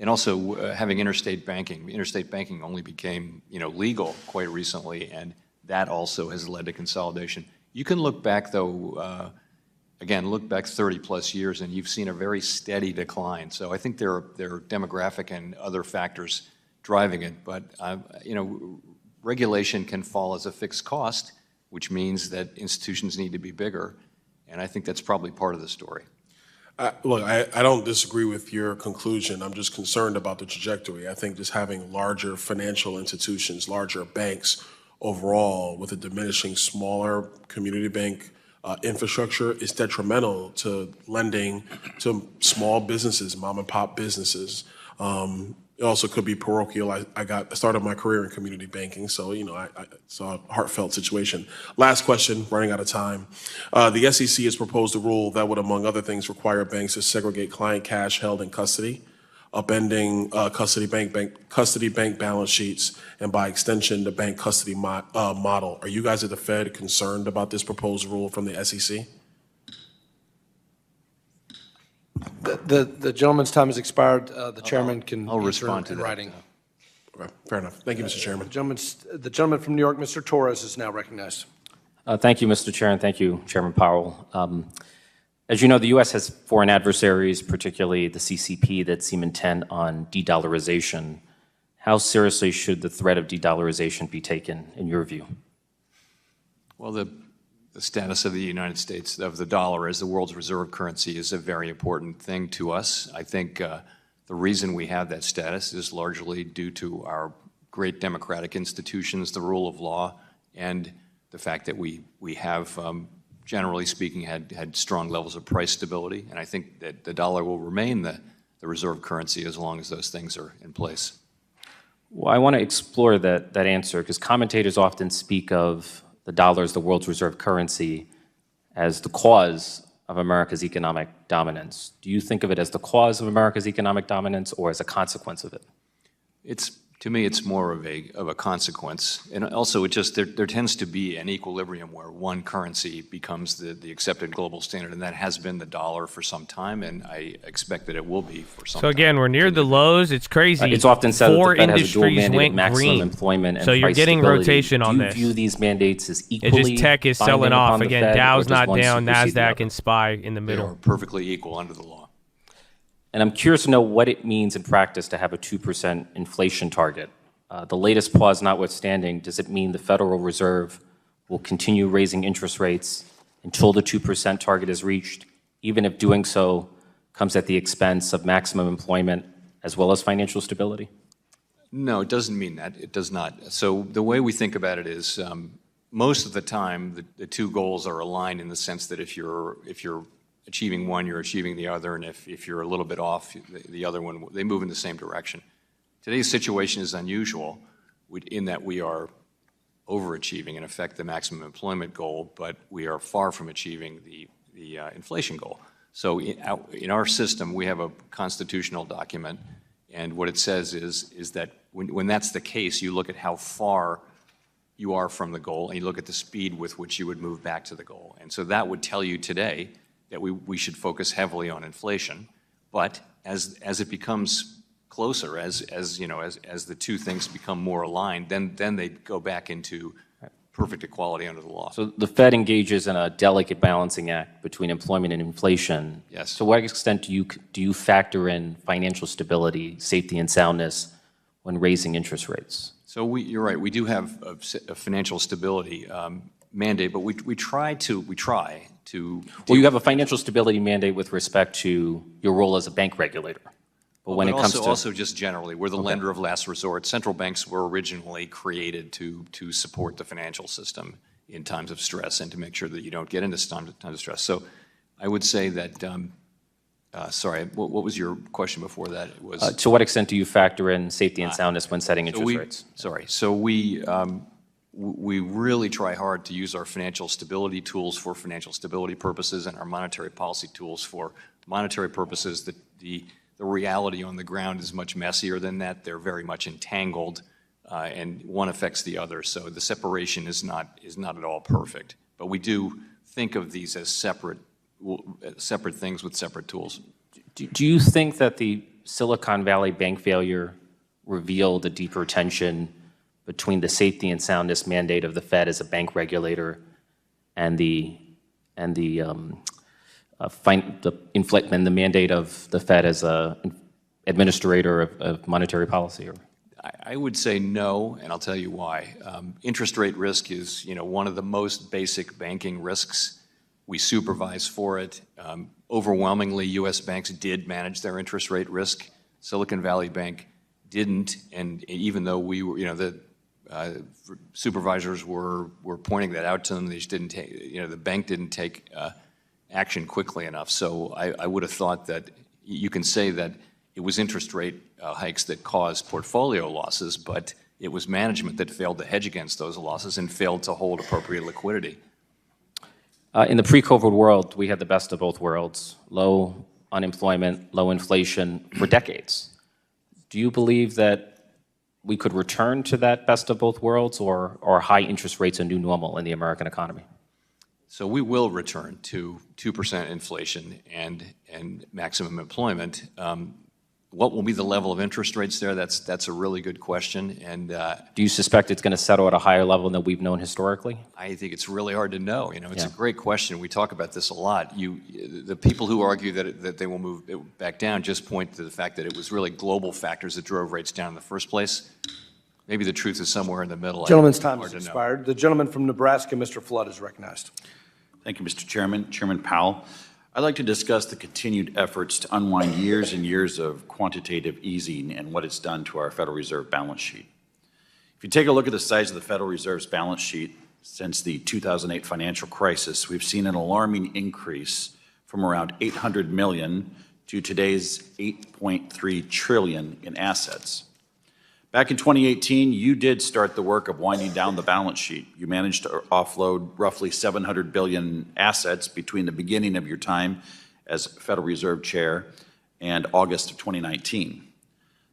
And also having interstate banking. Interstate banking only became legal quite recently, and that also has led to consolidation. You can look back, though, look back 30 plus years, and you've seen a very steady decline. So I think there are demographic and other factors driving it, but regulation can fall as a fixed cost, which means that institutions need to be bigger, and I think that's probably part of the story.
Look, I don't disagree with your conclusion. I'm just concerned about the trajectory. I think just having larger financial institutions, larger banks overall, with a diminishing smaller community bank infrastructure is detrimental to lending to small businesses, mom and pop businesses. It also could be parochial. I started my career in community banking, so I saw a heartfelt situation. Last question, running out of time. The SEC has proposed a rule that would, among other things, require banks to segregate client cash held in custody, upending custody bank balance sheets, and by extension, the bank custody model. Are you guys at the Fed concerned about this proposed rule from the SEC?
The gentleman's time has expired. The chairman can
I'll respond to
in
that.
writing.
Okay, fair enough. Thank you, Mr. Chairman.
The gentleman from New York, Mr. Torres, is now recognized.
Thank you, Mr. Chair, and thank you, Chairman Powell. As you know, the U.S. has foreign adversaries, particularly the CCP, that seem intent on de-dollarization. How seriously should the threat of de-dollarization be taken, in your view?
Well, the status of the United States, of the dollar as the world's reserve currency, is a very important thing to us. I think the reason we have that status is largely due to our great democratic institutions, the rule of law, and the fact that we have, generally speaking, had strong levels of price stability. And I think that the dollar will remain the reserve currency as long as those things are in place.
Well, I want to explore that answer, because commentators often speak of the dollar as the world's reserve currency as the cause of America's economic dominance. Do you think of it as the cause of America's economic dominance or as a consequence of it?
To me, it's more of a consequence. And also, there tends to be an equilibrium where one currency becomes the accepted global standard, and that has been the dollar for some time, and I expect that it will be for some time.
So again, we're near the lows. It's crazy.
It's often said that the Fed has a dual
industries
mandate of
went
maximum
green.
employment and
So you're
price
getting
stability.
rotation on this.
Do you view these mandates as
It's
equally
just tech is selling
binding
off.
upon the
Again,
Fed, or
Dow's
does
not
one
down,
supersede the
NASDAQ
other?
and SPY in the
They
middle.
are perfectly equal under the law.
And I'm curious to know what it means in practice to have a 2% inflation target. The latest pause notwithstanding, does it mean the Federal Reserve will continue raising interest rates until the 2% target is reached, even if doing so comes at the expense of maximum employment as well as financial stability?
No, it doesn't mean that. It does not. So the way we think about it is most of the time the two goals are aligned in the sense that if you're achieving one, you're achieving the other, and if you're a little bit off, the other one, they move in the same direction. Today's situation is unusual in that we are overachieving, in effect, the maximum employment goal, but we are far from achieving the inflation goal. So in our system, we have a constitutional document, and what it says is that when that's the case, you look at how far you are from the goal, and you look at the speed with which you would move back to the goal. And so that would tell you today that we should focus heavily on inflation, but as it becomes closer, as the two things become more aligned, then they go back into perfect equality under the law.
So the Fed engages in a delicate balancing act between employment and inflation.
Yes.
To what extent do you factor in financial stability, safety, and soundness when raising interest rates?
So you're right. We do have a financial stability mandate, but we try to. Well,
you have a financial stability mandate with respect to your role as a bank regulator. But when it comes to
also just generally, we're the lender of last resort. Central banks were originally created to support the financial system in times of stress and to make sure that you don't get into times of stress. So I would say that, sorry, what was your question before that? It was
to what extent do you factor in safety and soundness when setting interest rates?
Sorry. So we really try hard to use our financial stability tools for financial stability purposes and our monetary policy tools for monetary purposes. The reality on the ground is much messier than that. They're very much entangled, and one affects the other. So the separation is not at all perfect. But we do think of these as separate things with separate tools.
Do you think that the Silicon Valley bank failure revealed a deeper tension between the safety and soundness mandate of the Fed as a bank regulator and the mandate of the Fed as an administrator of monetary policy?
I would say no, and I'll tell you why. Interest rate risk is, one of the most basic banking risks. We supervise for it. Overwhelmingly, U.S. banks did manage their interest rate risk. Silicon Valley Bank didn't, and even though we were, the supervisors were pointing that out to them, they just didn't take, the bank didn't take action quickly enough. So I would have thought that you can say that it was interest rate hikes that caused portfolio losses, but it was management that failed to hedge against those losses and failed to hold appropriate liquidity.
In the pre-COVID world, we had the best of both worlds, low unemployment, low inflation for decades. Do you believe that we could return to that best of both worlds, or are high interest rates a new normal in the American economy?
So we will return to 2% inflation and maximum employment. What will be the level of interest rates there? That's a really good question. And
do you suspect it's going to settle at a higher level than we've known historically?
I think it's really hard to know. It's a great question. We talk about this a lot. The people who argue that they will move it back down just point to the fact that it was really global factors that drove rates down in the first place. Maybe the truth is somewhere in the middle.
Gentleman's time has expired. The gentleman from Nebraska, Mr. Flood, is recognized.
Thank you, Mr. Chairman. Chairman Powell, I'd like to discuss the continued efforts to unwind years and years of quantitative easing and what it's done to our Federal Reserve balance sheet. If you take a look at the size of the Federal Reserve's balance sheet since the 2008 financial crisis, we've seen an alarming increase from around $800 million to today's $8.3 trillion in assets. Back in 2018, you did start the work of winding down the balance sheet. You managed to offload roughly $700 billion assets between the beginning of your time as Federal Reserve Chair and August of 2019.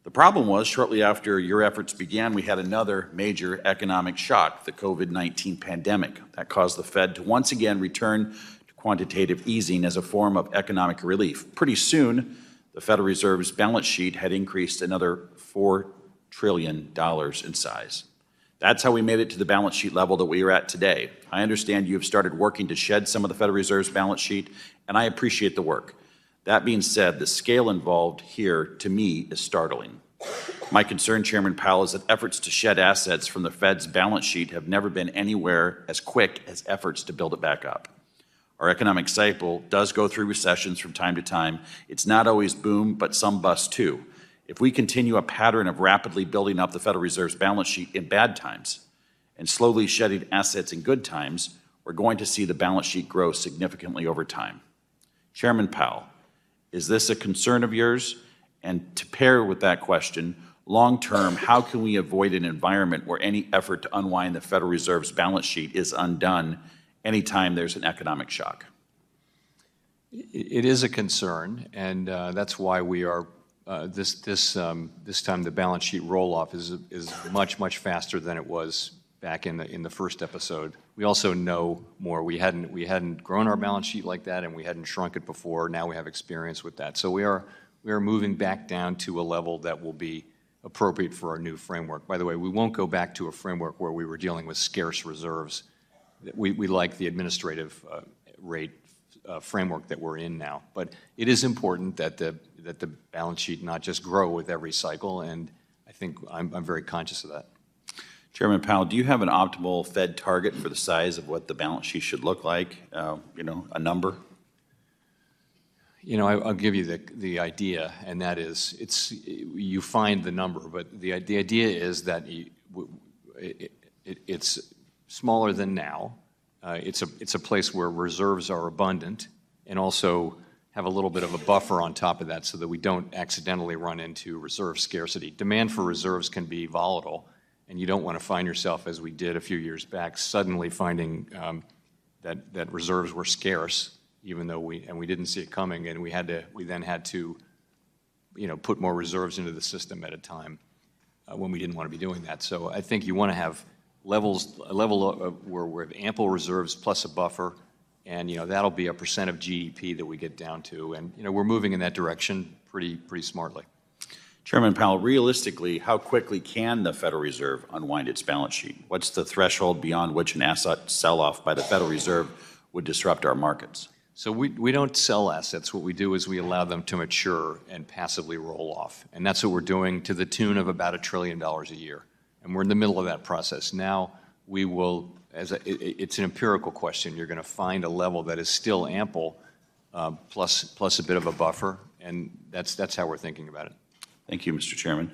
The problem was, shortly after your efforts began, we had another major economic shock, the COVID-19 pandemic, that caused the Fed to once again return to quantitative easing as a form of economic relief. Pretty soon, the Federal Reserve's balance sheet had increased another $4 trillion in size. That's how we made it to the balance sheet level that we are at today. I understand you have started working to shed some of the Federal Reserve's balance sheet, and I appreciate the work. That being said, the scale involved here, to me, is startling. My concern, Chairman Powell, is that efforts to shed assets from the Fed's balance sheet have never been anywhere as quick as efforts to build it back up. Our economic cycle does go through recessions from time to time. It's not always boom, but some bust too. If we continue a pattern of rapidly building up the Federal Reserve's balance sheet in bad times and slowly shedding assets in good times, we're going to see the balance sheet grow significantly over time. Chairman Powell, is this a concern of yours? And to pair with that question, long-term, how can we avoid an environment where any effort to unwind the Federal Reserve's balance sheet is undone anytime there's an economic shock?
It is a concern, and that's why we are this time the balance sheet roll-off is much faster than it was back in the first episode. We also know more. We hadn't grown our balance sheet like that, and we hadn't shrunk it before. Now we have experience with that. So we are moving back down to a level that will be appropriate for our new framework. By the way, we won't go back to a framework where we were dealing with scarce reserves. We like the administrative rate framework that we're in now. But it is important that the balance sheet not just grow with every cycle, and I think I'm very conscious of that.
Chairman Powell, do you have an optimal Fed target for the size of what the balance sheet should look like? A number?
I'll give you the idea, and that is, you find the number, but the idea is that it's smaller than now. It's a place where reserves are abundant, and also have a little bit of a buffer on top of that so that we don't accidentally run into reserve scarcity. Demand for reserves can be volatile, and you don't want to find yourself, as we did a few years back, suddenly finding that reserves were scarce, even though we didn't see it coming, and we then had to put more reserves into the system at a time when we didn't want to be doing that. So I think you want to have a level where we have ample reserves plus a buffer, and that'll be a % of GDP that we get down to, and we're moving in that direction pretty smartly.
Chairman Powell, realistically, how quickly can the Federal Reserve unwind its balance sheet? What's the threshold beyond which an asset sell-off by the Federal Reserve would disrupt our markets?
So we don't sell assets. What we do is we allow them to mature and passively roll off, and that's what we're doing to the tune of about $1 trillion a year. And we're in the middle of that process. Now we will, it's an empirical question. You're going to find a level that is still ample, plus a bit of a buffer, and that's how we're thinking about it.
Thank you, Mr. Chairman.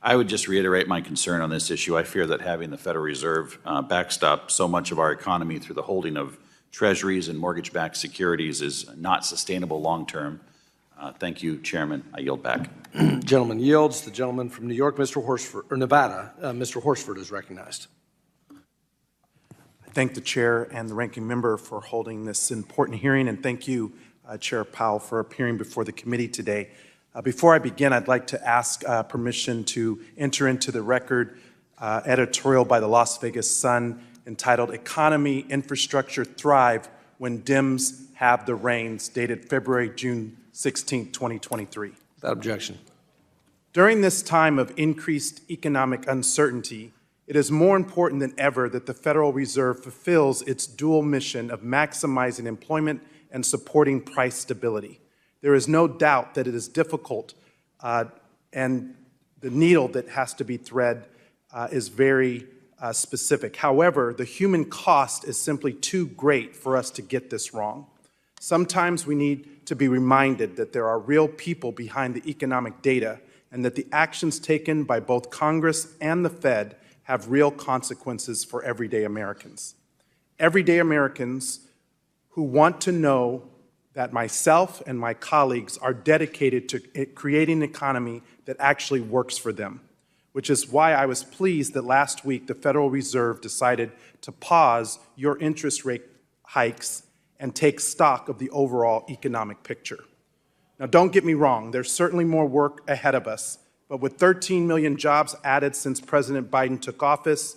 I would just reiterate my concern on this issue. I fear that having the Federal Reserve backstop so much of our economy through the holding of treasuries and mortgage-backed securities is not sustainable long-term. Thank you, Chairman. I yield back.
Gentleman yields. The gentleman from New York, Mr. Horsford, or Nevada, Mr. Horsford is recognized.
I thank the chair and the ranking member for holding this important hearing, and thank you, Chair Powell, for appearing before the committee today. Before I begin, I'd like to ask permission to enter into the record editorial by the Las Vegas Sun entitled "Economy Infrastructure Thrive When Dems Have the Reins," dated June 16, 2023.
Without objection.
During this time of increased economic uncertainty, it is more important than ever that the Federal Reserve fulfills its dual mission of maximizing employment and supporting price stability. There is no doubt that it is difficult, and the needle that has to be threaded is very specific. However, the human cost is simply too great for us to get this wrong. Sometimes we need to be reminded that there are real people behind the economic data and that the actions taken by both Congress and the Fed have real consequences for everyday Americans. Everyday Americans who want to know that myself and my colleagues are dedicated to creating an economy that actually works for them, which is why I was pleased that last week the Federal Reserve decided to pause your interest rate hikes and take stock of the overall economic picture. Now, don't get me wrong, there's certainly more work ahead of us, but with 13 million jobs added since President Biden took office,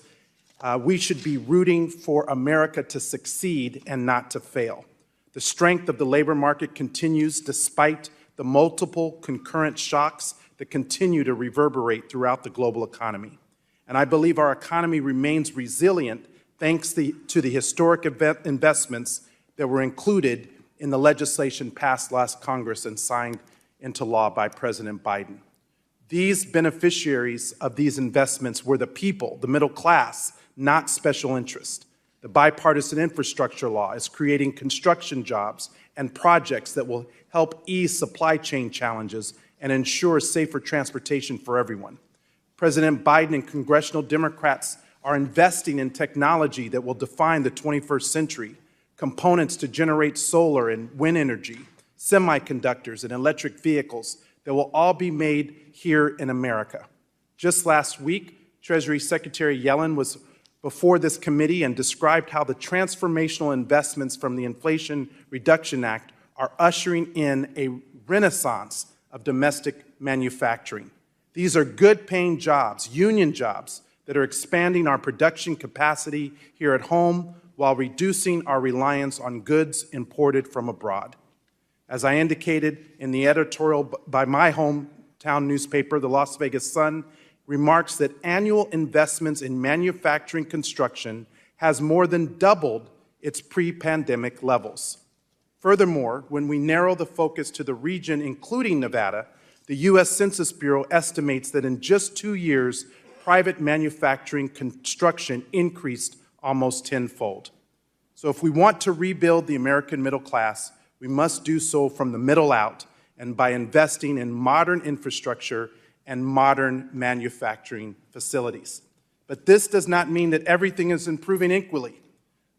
we should be rooting for America to succeed and not to fail. The strength of the labor market continues despite the multiple concurrent shocks that continue to reverberate throughout the global economy. And I believe our economy remains resilient thanks to the historic investments that were included in the legislation passed last Congress and signed into law by President Biden. These beneficiaries of these investments were the people, the middle class, not special interest. The bipartisan infrastructure law is creating construction jobs and projects that will help ease supply chain challenges and ensure safer transportation for everyone. President Biden and congressional Democrats are investing in technology that will define the 21st century, components to generate solar and wind energy, semiconductors, and electric vehicles that will all be made here in America. Just last week, Treasury Secretary Yellen was before this committee and described how the transformational investments from the Inflation Reduction Act are ushering in a renaissance of domestic manufacturing. These are good-paying jobs, union jobs, that are expanding our production capacity here at home while reducing our reliance on goods imported from abroad. As I indicated in the editorial by my hometown newspaper, the Las Vegas Sun, remarks that annual investments in manufacturing construction has more than doubled its pre-pandemic levels. Furthermore, when we narrow the focus to the region, including Nevada, the U.S. Census Bureau estimates that in just 2 years, private manufacturing construction increased almost tenfold. So if we want to rebuild the American middle class, we must do so from the middle out and by investing in modern infrastructure and modern manufacturing facilities. But this does not mean that everything is improving equally.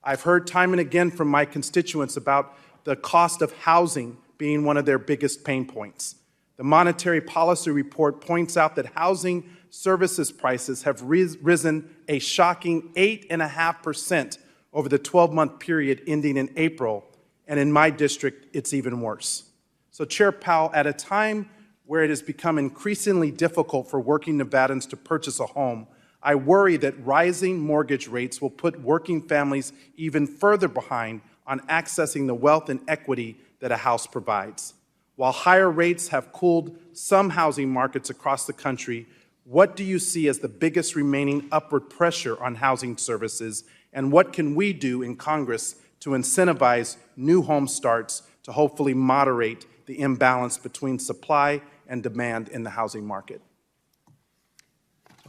I've heard time and again from my constituents about the cost of housing being one of their biggest pain points. The Monetary Policy Report points out that housing services prices have risen a shocking 8.5% over the 12-month period ending in April, and in my district, it's even worse. So, Chair Powell, at a time where it has become increasingly difficult for working Nevadans to purchase a home, I worry that rising mortgage rates will put working families even further behind on accessing the wealth and equity that a house provides. While higher rates have cooled some housing markets across the country, what do you see as the biggest remaining upward pressure on housing services, and what can we do in Congress to incentivize new home starts to hopefully moderate the imbalance between supply and demand in the housing market?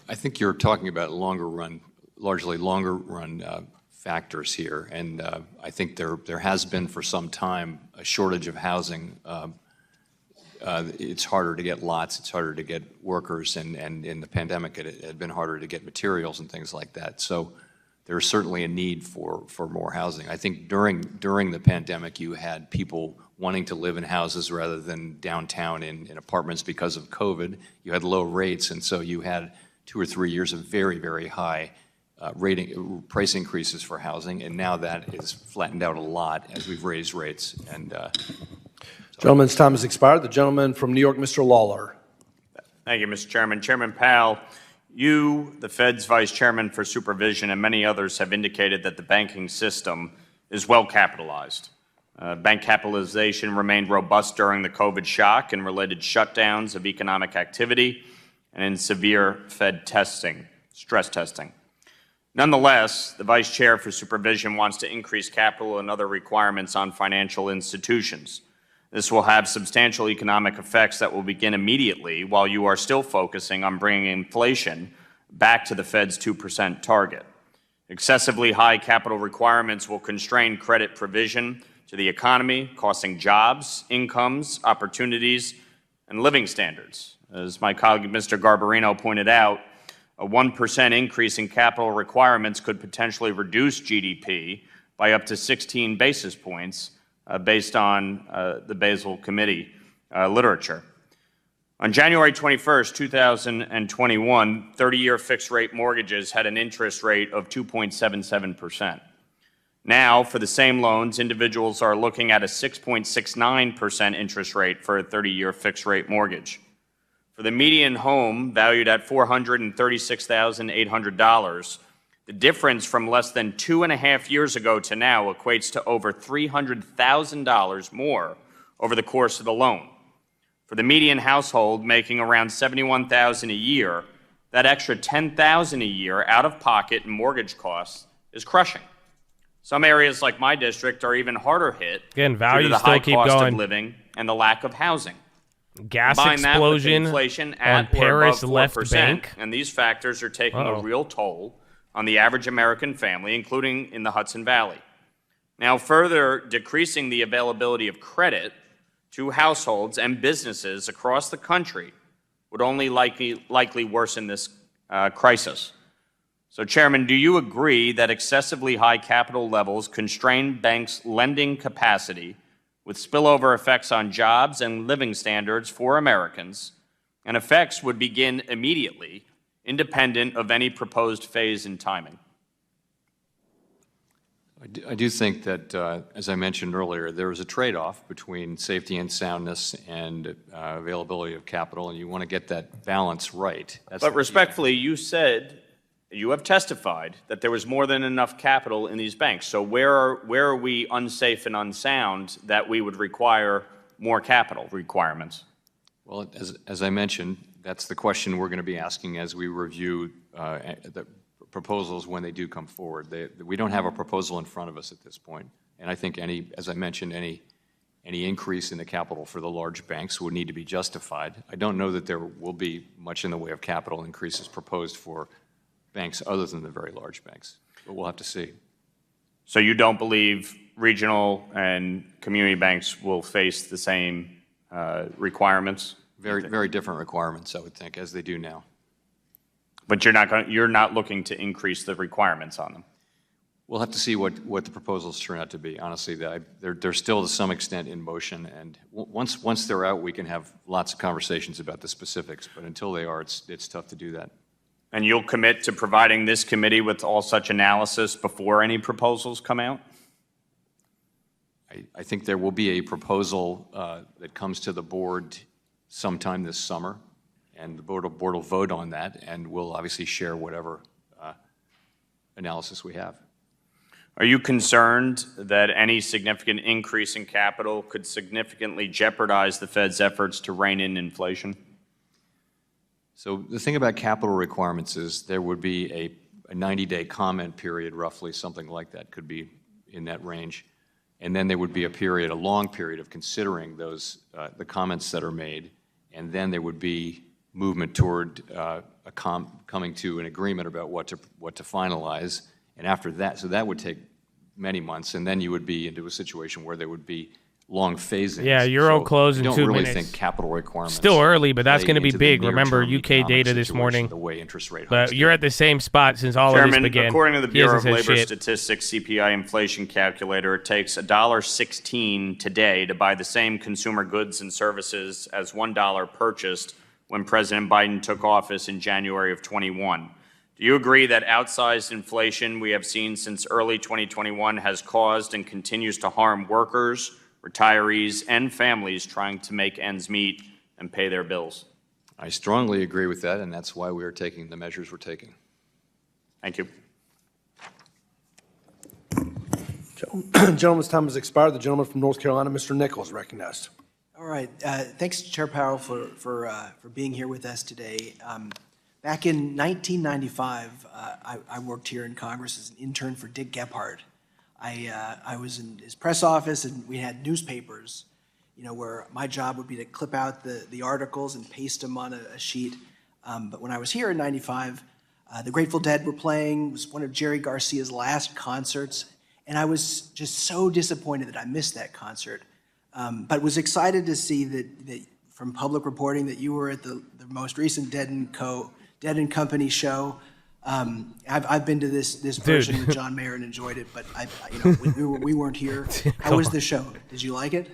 I think you're talking about largely longer run factors here, and I think there has been for some time a shortage of housing. It's harder to get lots, it's harder to get workers, and in the pandemic it had been harder to get materials and things like that. So there's certainly a need for more housing. I think during the pandemic you had people wanting to live in houses rather than downtown in apartments because of COVID. You had low rates, and so you had 2 or 3 years of very, very high price increases for housing, and now that is flattened out a lot as we've raised rates. And
Gentleman's time has expired. The gentleman from New York, Mr. Lawler.
Thank you, Mr. Chairman. Chairman Powell, you, the Fed's Vice Chairman for Supervision, and many others have indicated that the banking system is well capitalized. Bank capitalization remained robust during the COVID shock and related shutdowns of economic activity. and in severe Fed stress testing. Nonetheless, the Vice Chair for Supervision wants to increase capital and other requirements on financial institutions. This will have substantial economic effects that will begin immediately while you are still focusing on bringing inflation back to the Fed's 2% target. Excessively high capital requirements will constrain credit provision to the economy, costing jobs, incomes, opportunities, and living standards. As my colleague Mr. Garbarino pointed out, a 1% increase in capital requirements could potentially reduce GDP by up to 16 basis points based on the Basel Committee literature. On January 21st, 2021, 30-year fixed-rate mortgages had an interest rate of 2.77%. Now, for the same loans, individuals are looking at a 6.69% interest rate for a 30-year fixed-rate mortgage. For the median home, valued at $436,800, the difference from less than 2.5 years ago to now equates to over $300,000 more over the course of the loan. For the median household making around $71,000 a year, that extra $10,000 a year out of pocket in mortgage costs is crushing. Some areas like my district are even harder hit
Again,
due to
values
the
still
high
keep
cost
going.
of living and the lack of housing.
Gas
Combine that with
explosion
inflation
on
at or
Paris
above
left
4%,
bank.
and these factors are taking
Uh-oh.
a real toll on the average American family, including in the Hudson Valley. Now, further decreasing the availability of credit to households and businesses across the country would only likely worsen this crisis. So, Chairman, do you agree that excessively high capital levels constrain banks' lending capacity with spillover effects on jobs and living standards for Americans, and effects would begin immediately, independent of any proposed phase in timing?
I do think that, as I mentioned earlier, there is a trade-off between safety and soundness and availability of capital, and you want to get that balance right.
But respectfully, you have testified that there was more than enough capital in these banks. So where are we unsafe and unsound that we would require more capital requirements?
Well, as I mentioned, that's the question we're going to be asking as we review the proposals when they do come forward. We don't have a proposal in front of us at this point, and I think as I mentioned, any increase in the capital for the large banks would need to be justified. I don't know that there will be much in the way of capital increases proposed for banks other than the very large banks, but we'll have to see.
So you don't believe regional and community banks will face the same requirements?
Very different requirements, I would think, as they do now.
But you're not looking to increase the requirements on them?
We'll have to see what the proposals turn out to be. Honestly, they're still to some extent in motion, and once they're out, we can have lots of conversations about the specifics, but until they are, it's tough to do that.
And you'll commit to providing this committee with all such analysis before any proposals come out?
I think there will be a proposal that comes to the board sometime this summer, and the board will vote on that, and we'll obviously share whatever analysis we have.
Are you concerned that any significant increase in capital could significantly jeopardize the Fed's efforts to rein in inflation?
So the thing about capital requirements is there would be a 90-day comment period, roughly, something like that, could be in that range. And then there would be a long period of considering those, the comments that are made, and then there would be movement toward coming to an agreement about what to finalize. And after that, so that would take many months, and then you would be into a situation where there would be long phasing.
Yeah, Euro close in 2 minutes.
I don't really think capital requirements.
Still early, but that's going to be big. Remember,
near-term
UK data this
situation,
morning.
The way interest rate
But you're at the same spot since all of this began.
According to the
He hasn't
Bureau of
said
Labor
shit.
Statistics CPI inflation calculator, it takes $1.16 today to buy the same consumer goods and services as $1 purchased when President Biden took office in January of 21. Do you agree that outsized inflation we have seen since early 2021 has caused and continues to harm workers, retirees, and families trying to make ends meet and pay their bills?
I strongly agree with that, and that's why we are taking the measures we're taking.
Thank you.
Gentleman's time has expired. The gentleman from North Carolina, Mr. Nichols, recognized.
All right. Thanks, Chair Powell, for being here with us today. Back in 1995, I worked here in Congress as an intern for Dick Gephardt. I was in his press office, and we had newspapers, where my job would be to clip out the articles and paste them on a sheet. But when I was here in 95, the Grateful Dead were playing. It was one of Jerry Garcia's last concerts, and I was just so disappointed that I missed that concert. But was excited to see that from public reporting that you were at the most recent Dead and Company show. I've been to this version with John Mayer and enjoyed it, but we weren't here. How was the show? Did you like it?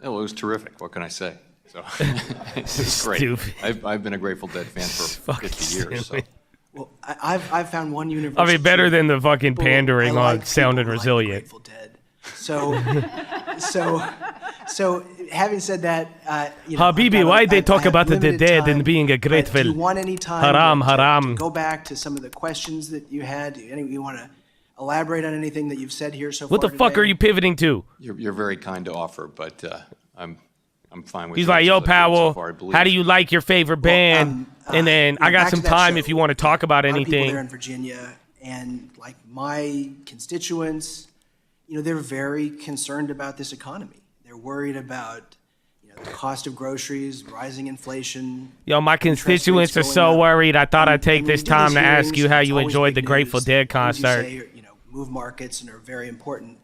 Oh, it was terrific. What can I say? So it was great.
Stupid.
I've been a Grateful Dead fan for 50 years. So.
Well, I've found one university.
Better than the fucking pandering on Sound and Resilient.
Grateful Dead. So having said that,
Habibi, why they talk about the dead and being a grateful?
Do you want any time
haram.
to go back to some of the questions that you had? You want to elaborate on anything that you've said here so far?
What the fuck are you pivoting to?
You're very kind to offer, but I'm fine with.
He's like, yo, Powell, how do you like your favorite band? And then I got some time if you want to talk about anything.
A lot of people there in Virginia, and like my constituents, they're very concerned about this economy. They're worried about the cost of groceries, rising inflation.
Yo, my constituents are so worried. I thought I'd take this time to ask you how you enjoyed the Grateful Dead concert.
You say, move markets and are very important.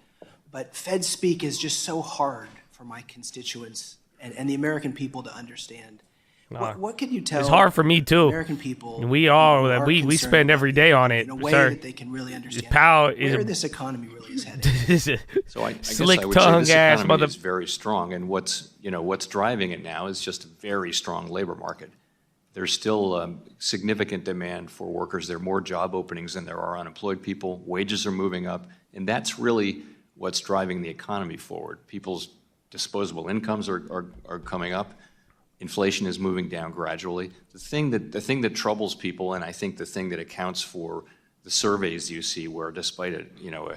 But Fed speak is just so hard for my constituents and the American people to understand. What can you tell?
It's hard for me too.
American people.
We spend every day on it,
in a way
sir.
that they can really understand
Powell
where this economy really is headed.
So I guess
slick
I would say
tongue
this
ass
economy is very strong, and what's driving it now is just a very strong labor market. There's still significant demand for workers. There are more job openings than there are unemployed people. Wages are moving up, and that's really what's driving the economy forward. People's disposable incomes are coming up. Inflation is moving down gradually. The thing that troubles people, and I think the thing that accounts for the surveys you see, where despite a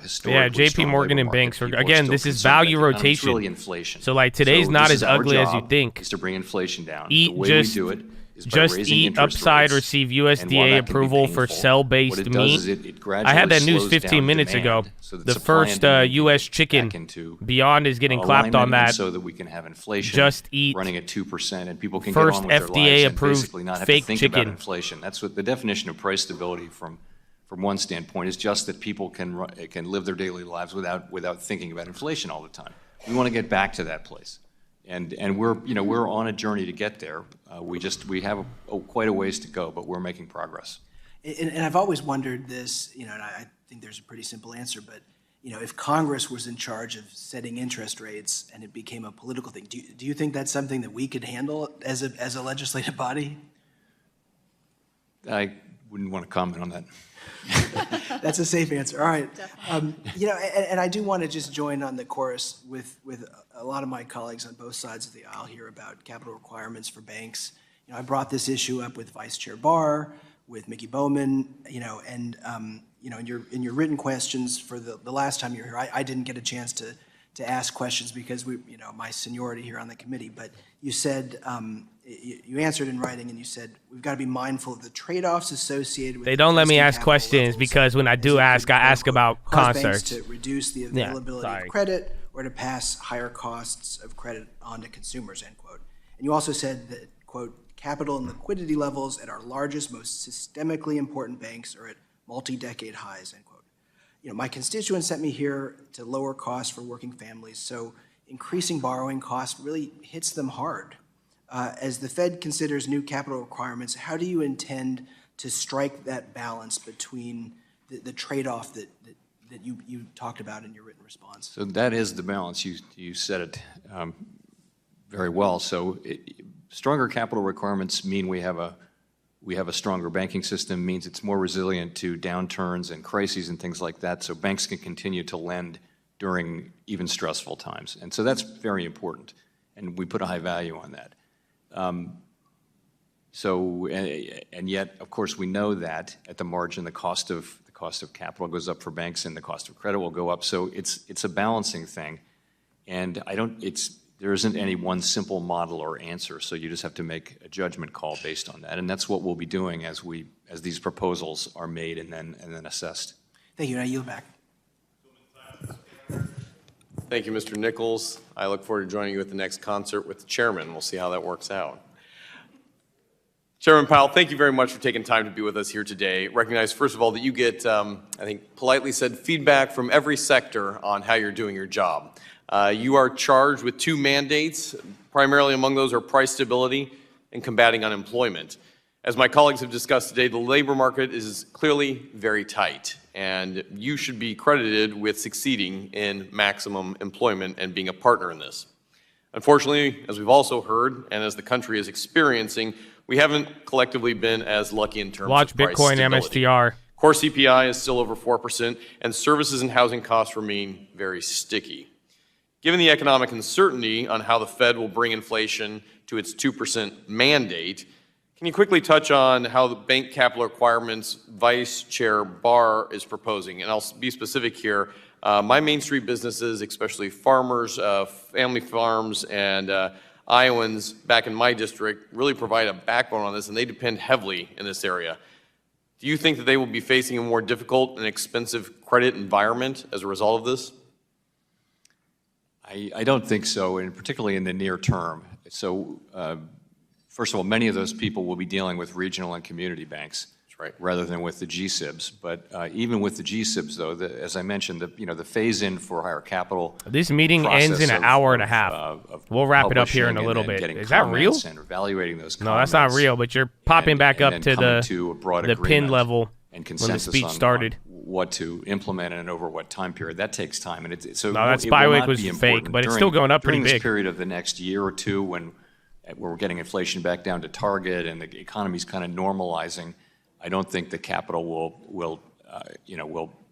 historically
J.P.
strong
Morgan
labor
and
market,
banks are
people
again.
still
This is
concerned
value
about the economy. It's
rotation.
really inflation.
So like today's
So
not
this
as
is our
ugly as you
job,
think.
is to bring inflation down.
Eat
The way
just
we do it is by
just
raising
eat
interest
upside,
rates.
receive
And while
USDA
that can be
approval for
painful,
cell-based
what it
meat.
does is it gradually
I had that news
slows
15
down
minutes ago.
demand so that
The
supply and
first
demand
U.S.
can
chicken
get back into
Beyond is getting clapped on
alignment,
that.
so that we can have inflation
Just eat
running at 2%, and people can
first
get on with their lives and
FDA-approved
basically not have
fake
to think
chicken.
about inflation. That's what the definition of price stability from one standpoint is, just that people can live their daily lives without thinking about inflation all the time. We want to get back to that place, and we're on a journey to get there. We have quite a ways to go, but we're making progress.
And I've always wondered this, and I think there's a pretty simple answer, but if Congress was in charge of setting interest rates and it became a political thing, do you think that's something that we could handle as a legislative body?
I wouldn't want to comment on that.
That's a safe answer. All right. And I do want to just join on the chorus with a lot of my colleagues on both sides of the aisle here about capital requirements for banks. I brought this issue up with Vice Chair Barr, with Mickey Bowman, and in your written questions for the last time you were here, I didn't get a chance to ask questions because my seniority here on the committee, but you said, you answered in writing, and you said, we've got to be mindful of the trade-offs associated with.
They don't let me ask
existing
questions
capital
because when I do ask, I ask about
cause banks
concerts.
to reduce the availability of credit or to pass higher costs of credit on to consumers, end quote. And you also said that, quote, capital and liquidity levels at our largest, most systemically important banks are at multi-decade highs, end quote. My constituents sent me here to lower costs for working families, so increasing borrowing costs really hits them hard. As the Fed considers new capital requirements, how do you intend to strike that balance between the trade-off that you talked about in your written response?
So that is the balance. You said it very well. So stronger capital requirements mean we have a stronger banking system, means it's more resilient to downturns and crises and things like that, so banks can continue to lend during even stressful times. And so that's very important, and we put a high value on that. And yet, of course, we know that at the margin, the cost of capital goes up for banks, and the cost of credit will go up. So it's a balancing thing, and there isn't any one simple model or answer, so you just have to make a judgment call based on that, and that's what we'll be doing as these proposals are made and then assessed.
Thank you. I yield back.
Thank you, Mr. Nichols. I look forward to joining you at the next concert with the chairman. We'll see how that works out. Chairman Powell, thank you very much for taking time to be with us here today. Recognize, first of all, that you get, I think, politely said, feedback from every sector on how you're doing your job. You are charged with 2 mandates. Primarily among those are price stability and combating unemployment. As my colleagues have discussed today, the labor market is clearly very tight, and you should be credited with succeeding in maximum employment and being a partner in this. Unfortunately, as we've also heard, and as the country is experiencing, we haven't collectively been as lucky in terms
Watch
of price
Bitcoin
stability.
MSTR.
Core CPI is still over 4%, and services and housing costs remain very sticky. Given the economic uncertainty on how the Fed will bring inflation to its 2% mandate, can you quickly touch on how the bank capital requirements Vice Chair Barr is proposing? And I'll be specific here. My Main Street businesses, especially farmers, family farms, and Iowans back in my district, really provide a backbone on this, and they depend heavily in this area. Do you think that they will be facing a more difficult and expensive credit environment as a result of this?
I don't think so, and particularly in the near term. So, first of all, many of those people will be dealing with regional and community banks, rather than with the GSIBs. But even with the GSIBs, though, as I mentioned, the phase-in for higher capital.
This meeting ends in an hour and a half. We'll wrap it up here in a little bit. Is that real?
And evaluating those
no, that's not real. But you're popping back up to the pin level
and
when the speech
on
started.
What to implement and over what time period. That takes time, and so
no, that SPY week was fake, but it's still going up pretty big.
During this period of the next year or two, when we're getting inflation back down to target and the economy's kind of normalizing, I don't think the capital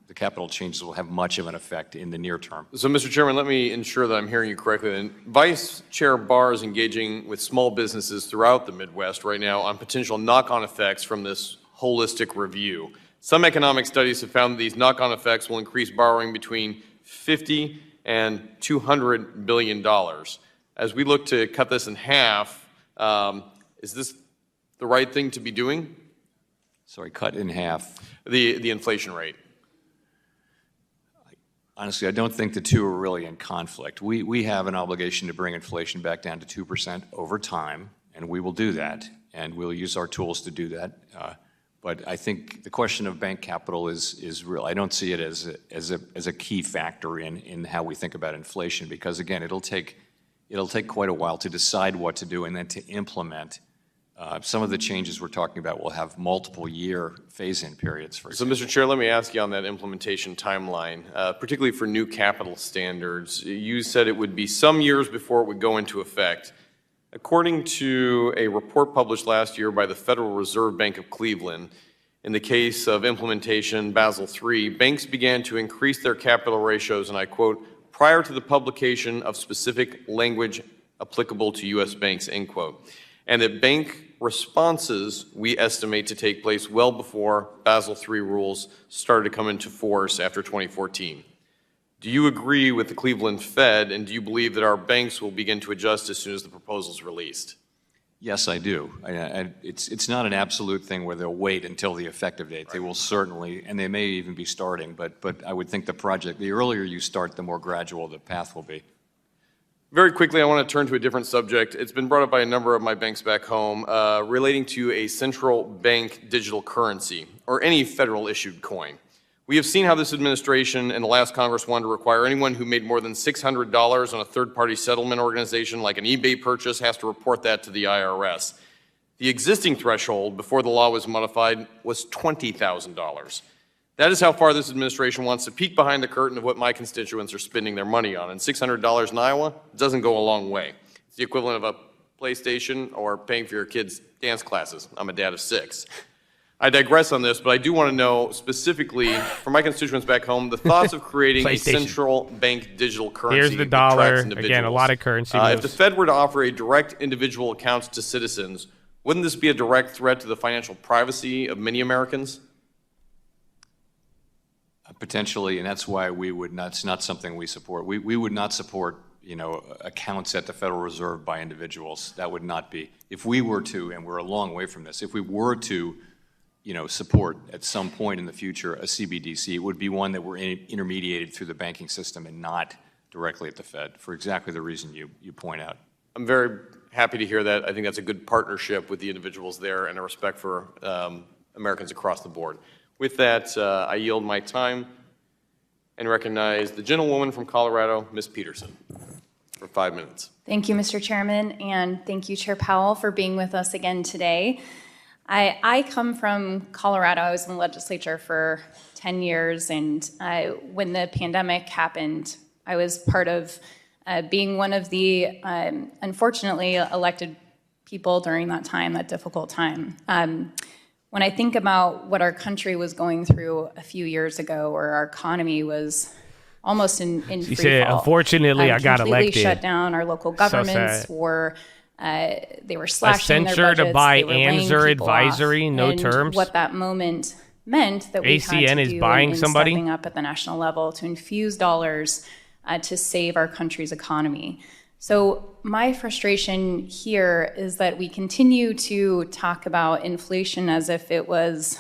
the capital changes will have much of an effect in the near term.
So, Mr. Chairman, let me ensure that I'm hearing you correctly. Then, Vice Chair Barr is engaging with small businesses throughout the Midwest right now on potential knock-on effects from this holistic review. Some economic studies have found that these knock-on effects will increase borrowing between $50 and $200 billion. As we look to cut this in half, is this the right thing to be doing?
Sorry, cut in half.
The inflation rate.
Honestly, I don't think the two are really in conflict. We have an obligation to bring inflation back down to 2% over time, and we will do that, and we'll use our tools to do that. But I think the question of bank capital is real. I don't see it as a key factor in how we think about inflation, because again, it'll take quite a while to decide what to do and then to implement. Some of the changes we're talking about will have multiple year phase-in periods, for example.
So, Mr. Chair, let me ask you on that implementation timeline, particularly for new capital standards. You said it would be some years before it would go into effect. According to a report published last year by the Federal Reserve Bank of Cleveland, in the case of implementation Basel III, banks began to increase their capital ratios, and I quote, prior to the publication of specific language applicable to U.S. banks, end quote. And that bank responses, we estimate, to take place well before Basel III rules started to come into force after 2014. Do you agree with the Cleveland Fed, and do you believe that our banks will begin to adjust as soon as the proposal is released?
Yes, I do. It's not an absolute thing where they'll wait until the effective date. Right. They will certainly, and they may even be starting, but I would think the earlier you start, the more gradual the path will be.
Very quickly, I want to turn to a different subject. It's been brought up by a number of my banks back home relating to a central bank digital currency, or any federal issued coin. We have seen how this administration and the last Congress wanted to require anyone who made more than $600 on a third-party settlement organization like an eBay purchase has to report that to the IRS. The existing threshold before the law was modified was $20,000. That is how far this administration wants to peek behind the curtain of what my constituents are spending their money on. And $600 in Iowa doesn't go a long way. It's the equivalent of a PlayStation or paying for your kids' dance classes. I'm a dad of 6. I digress on this, but I do want to know specifically, for my constituents back home, the thoughts of creating a central bank digital currency.
Here's the dollar. Again, a lot of currency moves.
If the Fed were to offer a direct individual accounts to citizens, wouldn't this be a direct threat to the financial privacy of many Americans?
Potentially, and that's why it's not something we support. We would not support accounts at the Federal Reserve by individuals. That would not be, if we were to, and we're a long way from this, if we were to, support at some point in the future a CBDC, it would be one that were intermediated through the banking system and not directly at the Fed, for exactly the reason you point out.
I'm very happy to hear that. I think that's a good partnership with the individuals there and a respect for Americans across the board. With that, I yield my time and recognize the gentlewoman from Colorado, Ms. Peterson, for 5 minutes.
Thank you, Mr. Chairman, and thank you, Chair Powell, for being with us again today. I come from Colorado. I was in the legislature for 10 years, and when the pandemic happened, I was part of being one of the, unfortunately, elected people during that time, that difficult time. When I think about what our country was going through a few years ago, where our economy was almost in free fall.
She said, unfortunately, I got elected.
Completely shut down. Our local governments were, they were slashing their budgets.
A censure to buy
they were laying
Anzer
people
advisory,
off.
no
and
terms.
What that moment meant that we
ACN
had to
is
do
buying
in
somebody?
stepping up at the national level to infuse dollars to save our country's economy. So my frustration here is that we continue to talk about inflation as if it was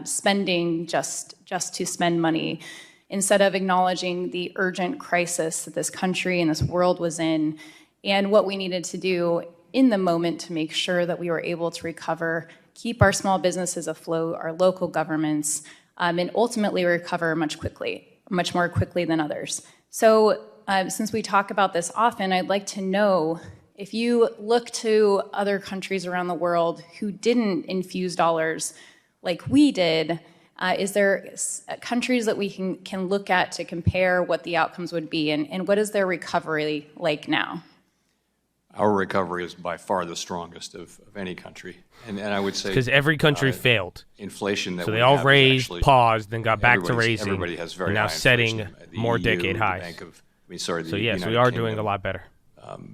spending just to spend money, instead of acknowledging the urgent crisis that this country and this world was in, and what we needed to do in the moment to make sure that we were able to recover, keep our small businesses afloat, our local governments, and ultimately recover much more quickly than others. So since we talk about this often, I'd like to know, if you look to other countries around the world who didn't infuse dollars like we did, is there countries that we can look at to compare what the outcomes would be, and what is their recovery like now?
Our recovery is by far the strongest of any country. And I would say,
because every country failed.
Inflation that
so
we
they all
have
raised,
actually,
paused, then got back to raising.
Everybody has very
and now
high
setting
inflation. The
more
EU,
decade
the
highs.
Bank of, so yes,
United
we are
Kingdom,
doing a lot better.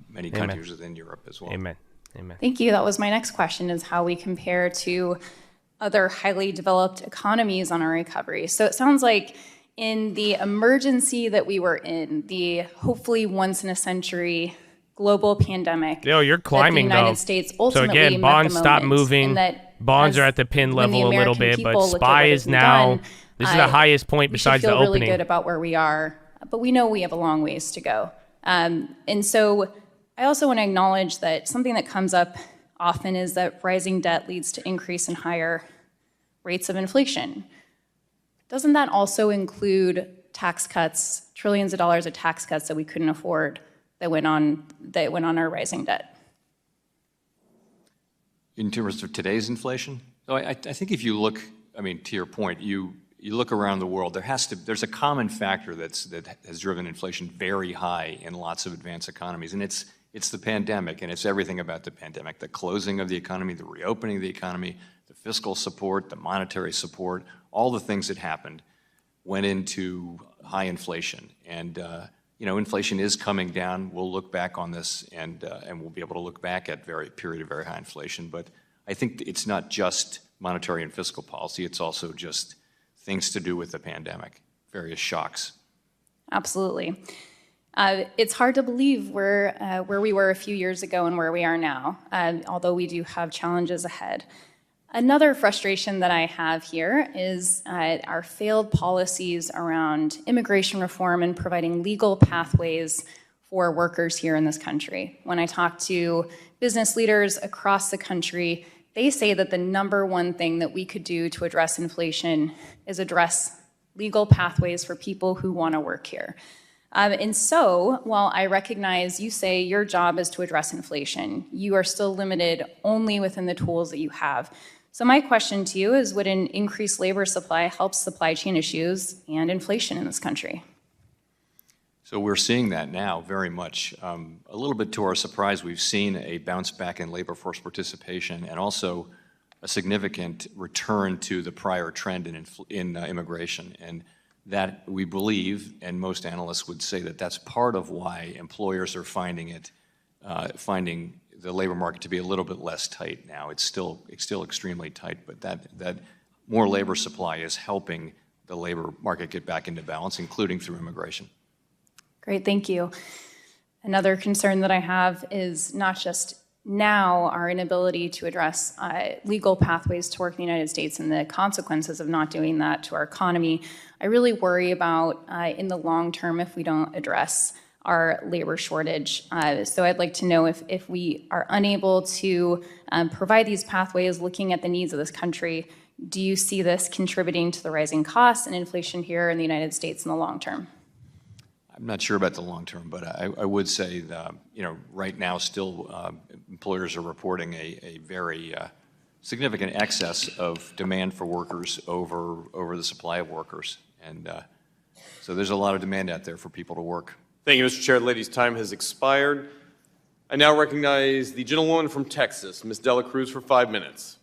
Many
Amen.
countries within Europe as well.
Amen. Amen.
Thank you. That was my next question, is how we compare to other highly developed economies on our recovery. So it sounds like in the emergency that we were in, the hopefully once in a century global pandemic,
you're climbing,
that the United
though.
States ultimately
so again,
met
bonds
the
stop
moment,
moving.
and that
Bonds are at the pin level a little bit, but SPY is now, this is the highest point besides the
opening. We should feel
opening.
really good about where we are, but we know we have a long ways to go. And so I also want to acknowledge that something that comes up often is that rising debt leads to increase in higher rates of inflation. Doesn't that also include tax cuts, trillions of dollars of tax cuts that we couldn't afford that went on our rising debt?
In terms of today's inflation? So I think if you look, to your point, you look around the world, there's a common factor that has driven inflation very high in lots of advanced economies, and it's the pandemic, and it's everything about the pandemic, the closing of the economy, the reopening of the economy, the fiscal support, the monetary support, all the things that happened went into high inflation. And inflation is coming down. We'll look back on this, and we'll be able to look back at period of very high inflation. But I think it's not just monetary and fiscal policy. It's also just things to do with the pandemic, various shocks.
Absolutely. It's hard to believe where we were a few years ago and where we are now, although we do have challenges ahead. Another frustration that I have here is our failed policies around immigration reform and providing legal pathways for workers here in this country. When I talk to business leaders across the country, they say that the number one thing that we could do to address inflation is address legal pathways for people who want to work here. And so, while I recognize you say your job is to address inflation, you are still limited only within the tools that you have. So my question to you is, would an increased labor supply help supply chain issues and inflation in this country?
So we're seeing that now very much. A little bit to our surprise, we've seen a bounce back in labor force participation and also a significant return to the prior trend in immigration. And that we believe, and most analysts would say that that's part of why employers are finding the labor market to be a little bit less tight now. It's still extremely tight, but that more labor supply is helping the labor market get back into balance, including through immigration.
Great, thank you. Another concern that I have is not just now our inability to address legal pathways to work in the United States and the consequences of not doing that to our economy. I really worry about in the long term if we don't address our labor shortage. So I'd like to know if we are unable to provide these pathways looking at the needs of this country, do you see this contributing to the rising costs and inflation here in the United States in the long term?
I'm not sure about the long term, but I would say that, right now still employers are reporting a very significant excess of demand for workers over the supply of workers. And so there's a lot of demand out there for people to work.
Thank you, Mr. Chair. Ladies, time has expired. I now recognize the gentlewoman from Texas, Ms. Dela Cruz, for 5 minutes.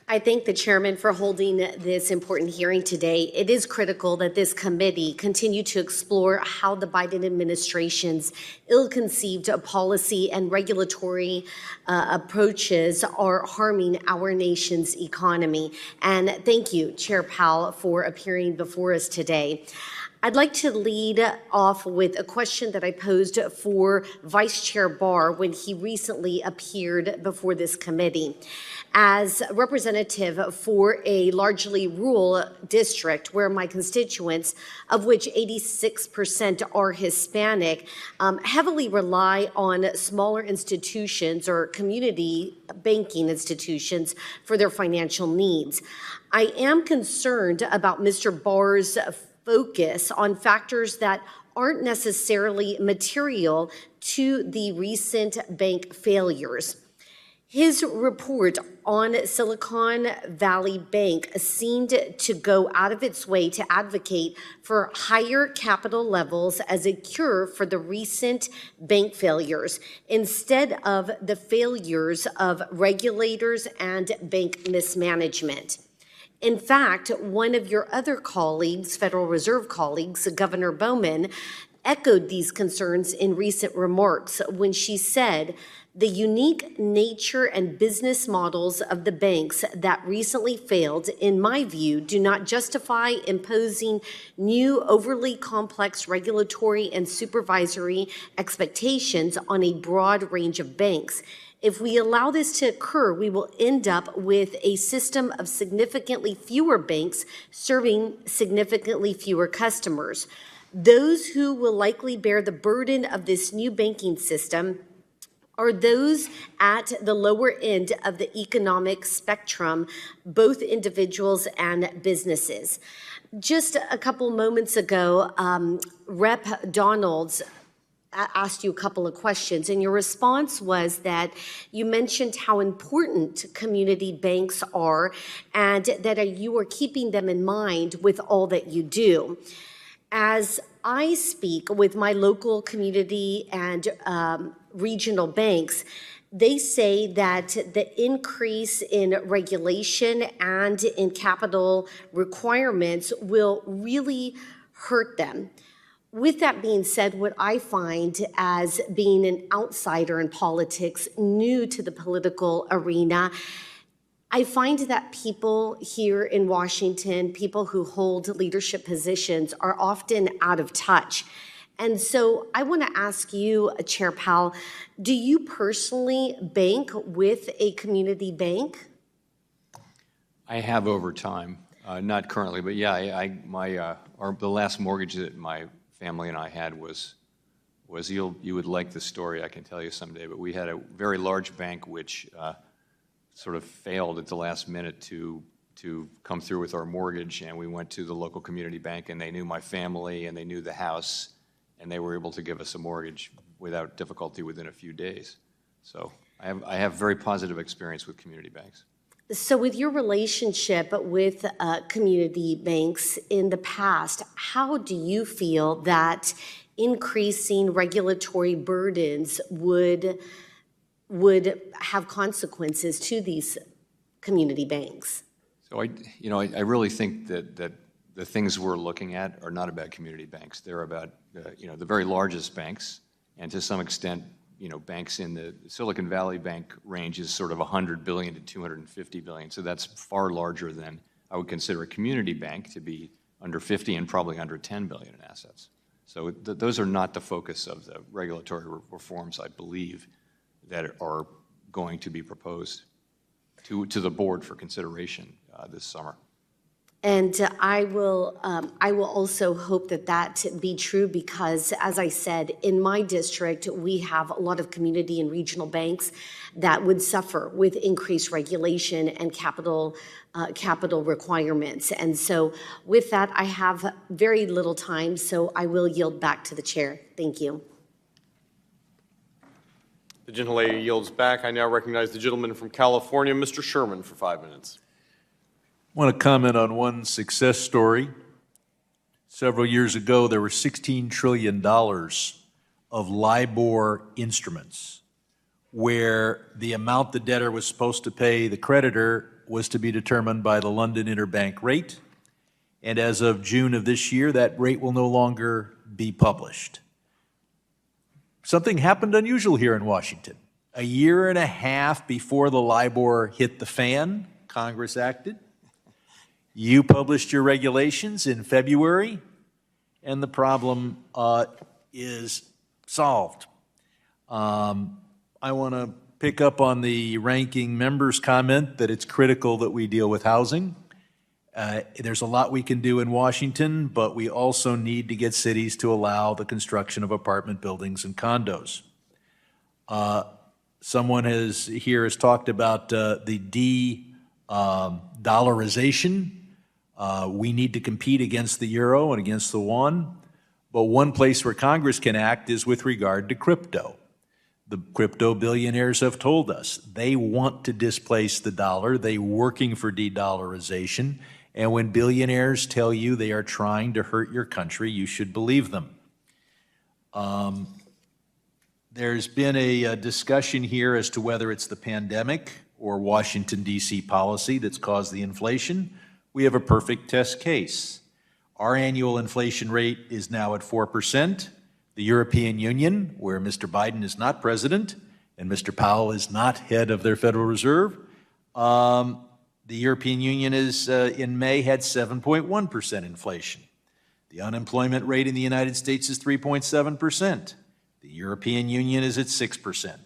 I thank the chairman for holding this important hearing today. It is critical that this committee continue to explore how the Biden administration's ill-conceived policy and regulatory approaches are harming our nation's economy. And thank you, Chair Powell, for appearing before us today. I'd like to lead off with a question that I posed for Vice Chair Barr when he recently appeared before this committee. As representative for a largely rural district where my constituents, of which 86% are Hispanic, heavily rely on smaller institutions or community banking institutions for their financial needs. I am concerned about Mr. Barr's focus on factors that aren't necessarily material to the recent bank failures. His report on Silicon Valley Bank seemed to go out of its way to advocate for higher capital levels as a cure for the recent bank failures, instead of the failures of regulators and bank mismanagement. In fact, one of your other colleagues, Federal Reserve colleagues, Governor Bowman, echoed these concerns in recent remarks when she said, "The unique nature and business models of the banks that recently failed, in my view, do not justify imposing new overly complex regulatory and supervisory expectations on a broad range of banks. If we allow this to occur, we will end up with a system of significantly fewer banks serving significantly fewer customers. Those who will likely bear the burden of this new banking system are those at the lower end of the economic spectrum, both individuals and businesses." Just a couple moments ago, Rep. Donalds asked you a couple of questions, and your response was that you mentioned how important community banks are and that you are keeping them in mind with all that you do. As I speak with my local community and regional banks, they say that the increase in regulation and in capital requirements will really hurt them. With that being said, what I find as being an outsider in politics, new to the political arena, I find that people here in Washington, people who hold leadership positions, are often out of touch. And so I want to ask you, Chair Powell, do you personally bank with a community bank?
I have over time, not currently, but yeah, the last mortgage that my family and I had was you would like the story, I can tell you someday, but we had a very large bank which sort of failed at the last minute to come through with our mortgage, and we went to the local community bank, and they knew my family and they knew the house, and they were able to give us a mortgage without difficulty within a few days. So I have very positive experience with community banks.
So with your relationship with community banks in the past, how do you feel that increasing regulatory burdens would have consequences to these community banks?
So I really think that the things we're looking at are not about community banks. They're about the very largest banks, and to some extent, banks in the Silicon Valley Bank range is sort of 100 billion to 250 billion. So that's far larger than I would consider a community bank to be, under 50 and probably under 10 billion in assets. So those are not the focus of the regulatory reforms, I believe, that are going to be proposed to the board for consideration this summer.
And I will also hope that that be true because, as I said, in my district, we have a lot of community and regional banks that would suffer with increased regulation and capital requirements. And so with that, I have very little time, so I will yield back to the chair. Thank you.
The gentlelady yields back. I now recognize the gentleman from California, Mr. Sherman, for 5 minutes.
I want to comment on one success story. Several years ago, there were $16 trillion of LIBOR instruments where the amount the debtor was supposed to pay the creditor was to be determined by the London Interbank Rate. And as of June of this year, that rate will no longer be published. Something happened unusual here in Washington. A year and a half before the LIBOR hit the fan, Congress acted. You published your regulations in February, and the problem is solved. I want to pick up on the ranking member's comment that it's critical that we deal with housing. There's a lot we can do in Washington, but we also need to get cities to allow the construction of apartment buildings and condos. Someone here has talked about the de-dollarization. We need to compete against the euro and against the won, but one place where Congress can act is with regard to crypto. The crypto billionaires have told us they want to displace the dollar. They're working for de-dollarization, and when billionaires tell you they are trying to hurt your country, you should believe them. There's been a discussion here as to whether it's the pandemic or Washington, D.C. policy that's caused the inflation. We have a perfect test case. Our annual inflation rate is now at 4%. The European Union, where Mr. Biden is not president and Mr. Powell is not head of their Federal Reserve, the European Union is in May had 7.1% inflation. The unemployment rate in the United States is 3.7%. The European Union is at 6%.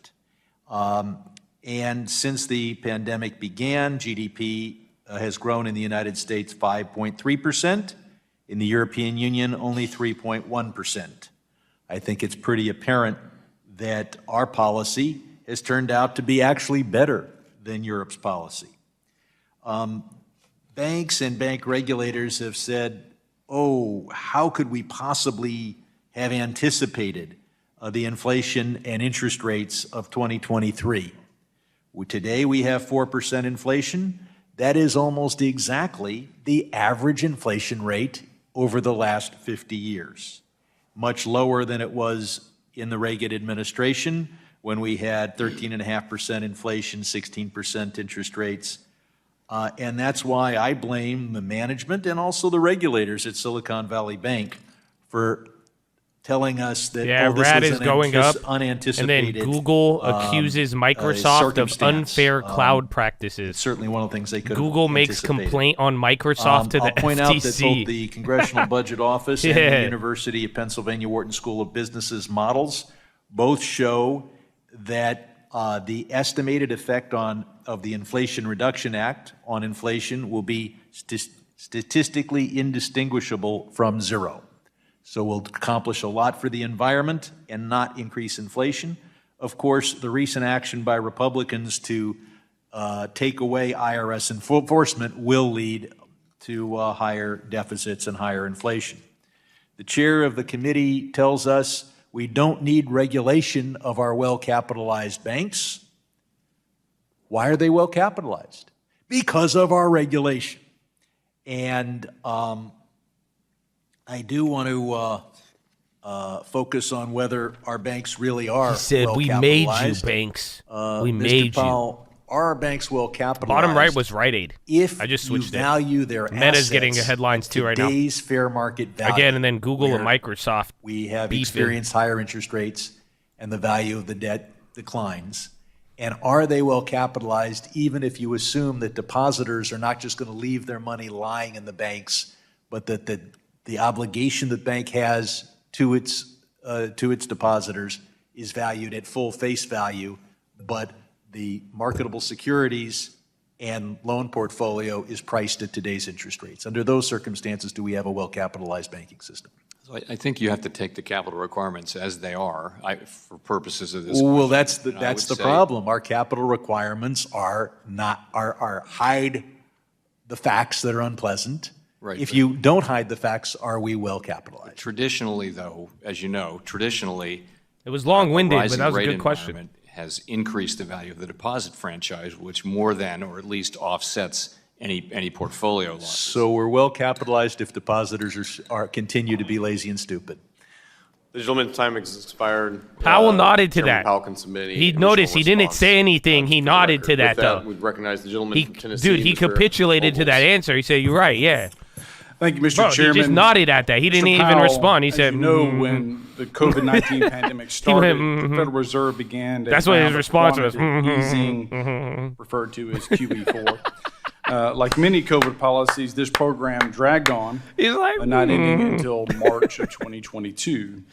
And since the pandemic began, GDP has grown in the United States 5.3%, in the European Union only 3.1%. I think it's pretty apparent that our policy has turned out to be actually better than Europe's policy. Banks and bank regulators have said, oh, how could we possibly have anticipated the inflation and interest rates of 2023? Today we have 4% inflation. That is almost exactly the average inflation rate over the last 50 years. Much lower than it was in the Reagan administration when we had 13.5% inflation, 16% interest rates. And that's why I blame the management and also the regulators at Silicon Valley Bank for telling us that this
RAD
was
is going up,
unanticipated.
and then Google accuses Microsoft of unfair cloud practices.
It's certainly one of the things they could have
Google makes
anticipated.
complaint on Microsoft to the
I'll point out that
FTC.
both the Congressional Budget Office and the University of Pennsylvania Wharton School of Business's models both show that the estimated effect of the Inflation Reduction Act on inflation will be statistically indistinguishable from zero. So we'll accomplish a lot for the environment and not increase inflation. Of course, the recent action by Republicans to take away IRS enforcement will lead to higher deficits and higher inflation. The chair of the committee tells us we don't need regulation of our well-capitalized banks. Why are they well-capitalized? Because of our regulation. And I do want to focus on whether our banks really are
He said, we made you, banks. We made
Mr. Powell, are our banks well capitalized?
Bottom right was Rite Aid.
If
I just switched
you value their
Meta's
assets
getting the headlines too right now.
Today's fair market value.
Again, and then Google and
where
Microsoft.
We have
beefing.
experienced higher interest rates and the value of the debt declines. And are they well capitalized, even if you assume that depositors are not just going to leave their money lying in the banks, but that the obligation the bank has to its depositors is valued at full face value, but the marketable securities and loan portfolio is priced at today's interest rates. Under those circumstances, do we have a well-capitalized banking system?
So I think you have to take the capital requirements as they are for purposes of this.
Well,
question.
that's the problem. Our capital requirements are hide the facts that are unpleasant.
Right.
If you don't hide the facts, are we well capitalized?
Traditionally, though, as you know,
it was long-winded, but that was a
rate
good question.
environment has increased the value of the deposit franchise, which more than or at least offsets any portfolio losses.
So we're well capitalized if depositors continue to be lazy and stupid.
The gentleman's time has expired.
Powell nodded to
Chairman
that.
Powell can submit any
He noticed he
additional
didn't
response.
say anything. He nodded to that,
With that,
though.
we recognize the gentleman from Tennessee.
Dude, he
Mr.
capitulated to that
Opals.
answer. He said, "You're right, yeah."
Thank you, Mr.
Bro,
Chairman.
he just nodded at that. He didn't
Mr.
even
Powell,
respond. He
as
said,
you know,
"Mm-hmm."
when the COVID-19 pandemic started, the Federal Reserve began to
That's what his
round of
response was.
quantitative easing, referred to as QE4. Like many COVID policies, this program dragged on, but not ending until March of 2022.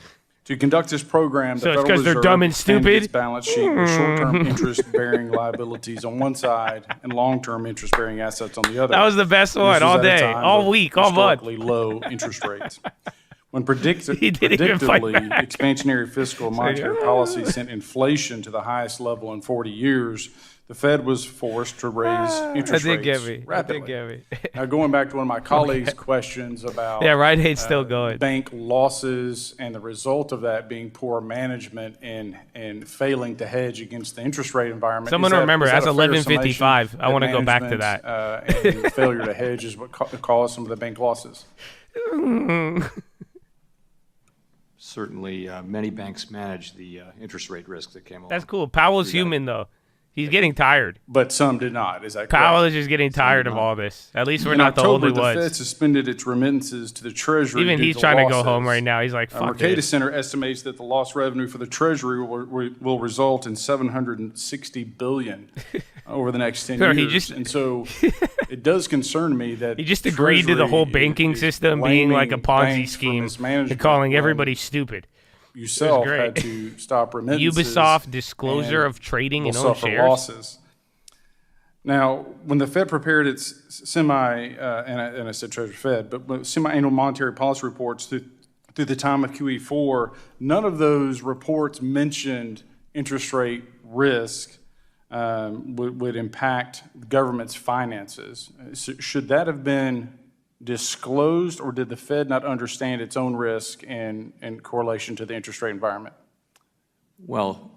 To conduct this program, the
So it's
Federal
'cause they're
Reserve
dumb and
expanded
stupid?
its balance sheet with short-term interest-bearing liabilities on one side and long-term interest-bearing assets on the other.
That was the best
And
one
this
all
was at a
day,
time
all
of
week, all month.
historically low interest rates. When
He didn't even fight
predictably,
back.
expansionary fiscal and monetary policy sent inflation to the highest level in 40 years, the Fed was forced to raise interest
That did
rates
get me. That
rapidly.
did get me.
Now, going back to one of my colleagues' questions about
Yeah, Rite Aid's still going.
bank losses and the result of that being poor management and failing to hedge against the interest rate environment.
Someone
is that-
remember,
is that
that's
a fair
11:55.
summation
I wanna go back to
management,
that.
and failure to hedge is what caused some of the bank losses.
Certainly, many banks manage the interest rate risk that came along.
That's cool. Powell's human, though. He's getting tired.
But some did not. Is that correct?
Powell is just getting tired of
did not.
all this. At least we're
In
not the
October,
only
the
ones.
Fed suspended its remittances to the Treasury.
Even
due
he's
to
trying to go
losses.
home right now. He's like, fuck
Mercatus
this.
Center estimates that the lost revenue for the Treasury will result in $760 billion over the next 10
Sir, he
years.
just-
And so it does concern me that
He just agreed to the whole
Treasury
banking
is
system being like a
blaming
Ponzi
banks for
scheme
mismanagement
and calling
when
everybody stupid.
You
It was
yourself
great.
had to stop remittances.
Ubisoft disclosure
and
of trading
will
in own
suffer
shares.
losses. Now, when the Fed prepared its and I said Treasury Fed, but semi-annual monetary policy reports through the time of QE4, none of those reports mentioned interest rate risk would impact the government's finances. So should that have been disclosed, or did the Fed not understand its own risk in correlation to the interest rate environment?
Well,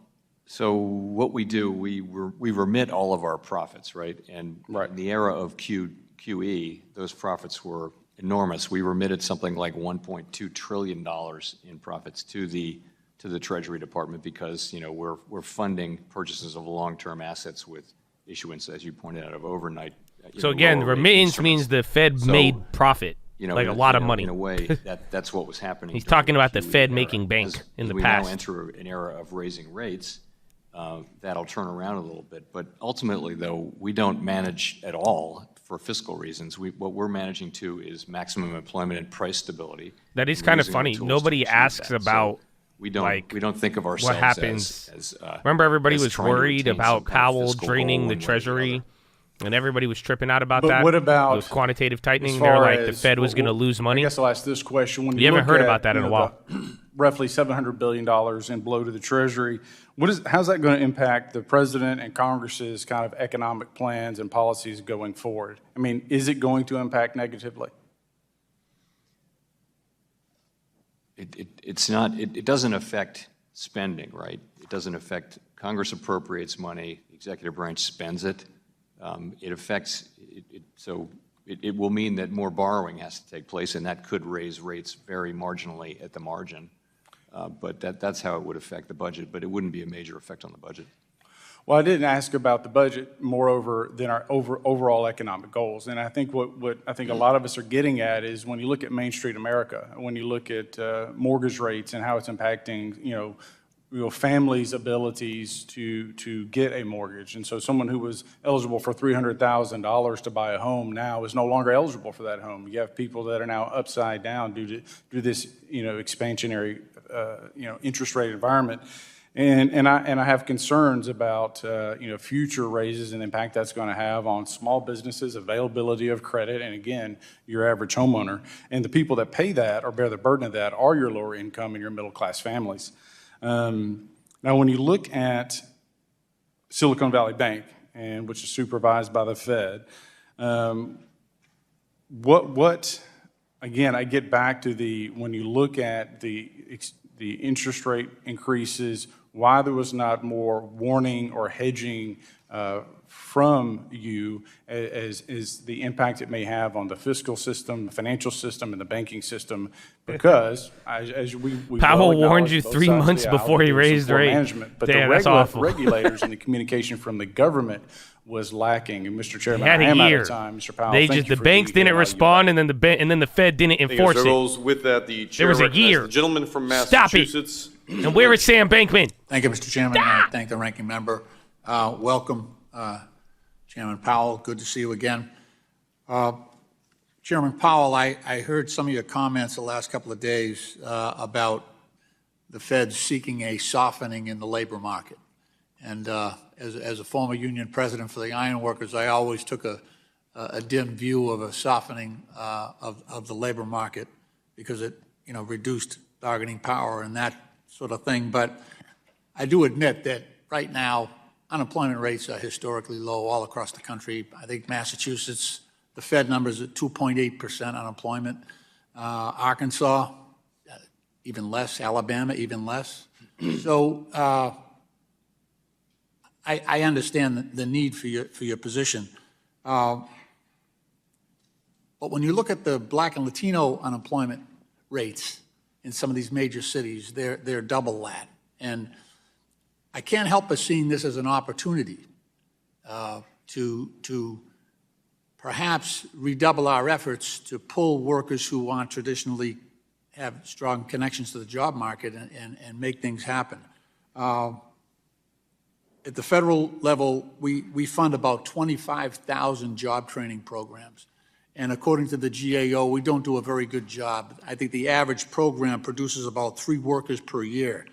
so what we do, we remit all of our profits, right? And in the era of QE, those profits were enormous. We remitted something like $1.2 trillion in profits to the Treasury Department because, you know, we're funding purchases of long-term assets with issuance, as you pointed out, of overnight.
So again, remittance means the Fed made profit,
you know,
like a lot of money.
In a way, that's what was happening.
He's
during
talking about the
QE
Fed
era.
making bank in the
we
past.
now enter an era of raising rates. That'll turn around a little bit. But ultimately, though, we don't manage at all for fiscal reasons. What we're managing to is maximum employment and price stability.
That is
and
kind of
using the
funny.
tools to
Nobody
achieve
asks
that. So
about
we don't think of
what
ourselves
happens.
as
Remember, everybody
as
was
trying to
worried
attain
about
some kind of
Powell
fiscal
draining
goal
the
one way or the
Treasury, and everybody was tripping out about
But
that.
what about
with quantitative
as
tightening?
far
They're like the
as-
Fed was going to lose money.
I guess I'll ask this question. When
You haven't
look
heard
at,
about that in a while.
the roughly $700 billion in blow to the Treasury, how's that going to impact the President and Congress's kind of economic plans and policies going forward? I mean, is it going to impact negatively?
It's not. It doesn't affect spending, right? It doesn't affect. Congress appropriates money. The executive branch spends it. It affects. So it will mean that more borrowing has to take place, and that could raise rates very marginally at the margin. But that's how it would affect the budget. But it wouldn't be a major effect on the budget.
Well, I didn't ask about the budget moreover than our overall economic goals. And I think what I think a lot of us are getting at is when you look at Main Street America, when you look at mortgage rates and how it's impacting, you know, families' abilities to get a mortgage. And so someone who was eligible for $300,000 to buy a home now is no longer eligible for that home. You have people that are now upside down due to this, expansionary, interest rate environment. And I have concerns about, future raises and the impact that's going to have on small businesses, availability of credit, and again, your average homeowner. And the people that pay that or bear the burden of that are your lower income and your middle class families. Now, when you look at Silicon Valley Bank, which is supervised by the Fed, again, I get back to when you look at the interest rate increases, why there was not more warning or hedging from you as the impact it may have on the fiscal system, the financial system, and the banking system, because as we
Powell warned you 3 months before he raised rates.
But
Damn,
the
that's awful.
regulators and the communication from the government was lacking. And Mr. Chairman,
had
I am
a
out
year.
of time. Mr. Powell,
They
thank
just
you
the
for
banks
giving me
didn't
the
respond, and then the Fed didn't enforce it.
With that, the chair
There was a
recognizes
year.
the gentleman from
Stop it.
Massachusetts.
And where is Sam Bankman?
Thank you, Mr. Chairman. I thank the ranking member. Welcome, Chairman Powell. Good to see you again. Chairman Powell, I heard some of your comments the last couple of days about the Fed seeking a softening in the labor market. And as a former union president for the iron workers, I always took a dim view of a softening of the labor market because it, reduced bargaining power and that sort of thing. But I do admit that right now, unemployment rates are historically low all across the country. I think Massachusetts, the Fed numbers at 2.8% unemployment. Arkansas, even less. Alabama, even less. So I understand the need for your position. But when you look at the Black and Latino unemployment rates in some of these major cities, they're double that. And I can't help but seeing this as an opportunity to perhaps redouble our efforts to pull workers who aren't traditionally have strong connections to the job market and make things happen. At the federal level, we fund about 25,000 job training programs. And according to the GAO, we don't do a very good job. I think the average program produces about 3 workers per year.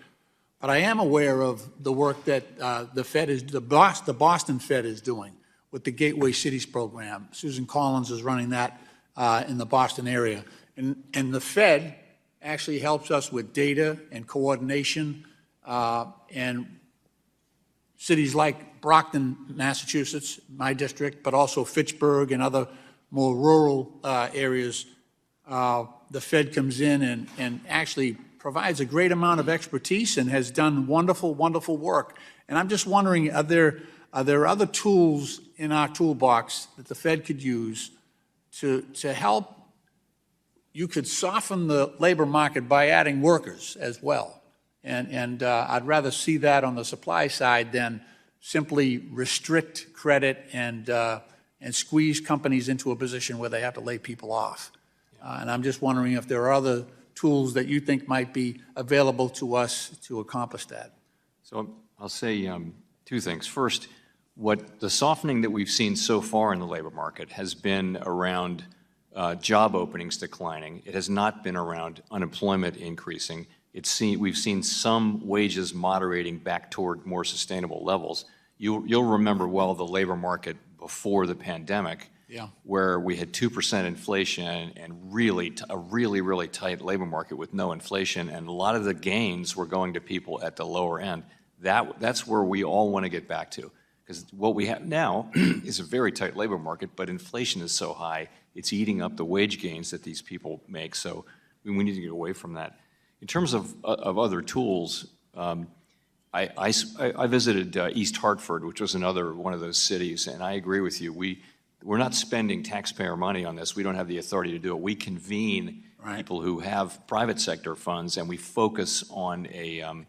But I am aware of the work that the Boston Fed is doing with the Gateway Cities program. Susan Collins is running that in the Boston area. And the Fed actually helps us with data and coordination, and cities like Brockton, Massachusetts, my district, but also Fitchburg and other more rural areas, the Fed comes in and actually provides a great amount of expertise and has done wonderful, wonderful work. And I'm just wondering, are there other tools in our toolbox that the Fed could use to help? You could soften the labor market by adding workers as well. And I'd rather see that on the supply side than simply restrict credit and squeeze companies into a position where they have to lay people off. And I'm just wondering if there are other tools that you think might be available to us to accomplish that.
So I'll say 2 things. First, what the softening that we've seen so far in the labor market has been around job openings declining. It has not been around unemployment increasing. We've seen some wages moderating back toward more sustainable levels. You'll remember well the labor market before the pandemic, where we had 2% inflation and a really tight labor market with no inflation, and a lot of the gains were going to people at the lower end. That's where we all want to get back to, because what we have now is a very tight labor market, but inflation is so high, it's eating up the wage gains that these people make. So we need to get away from that. In terms of other tools, I visited East Hartford, which was another one of those cities, and I agree with you. We're not spending taxpayer money on this. We don't have the authority to do it. We convene people who have private sector funds, and we focus on a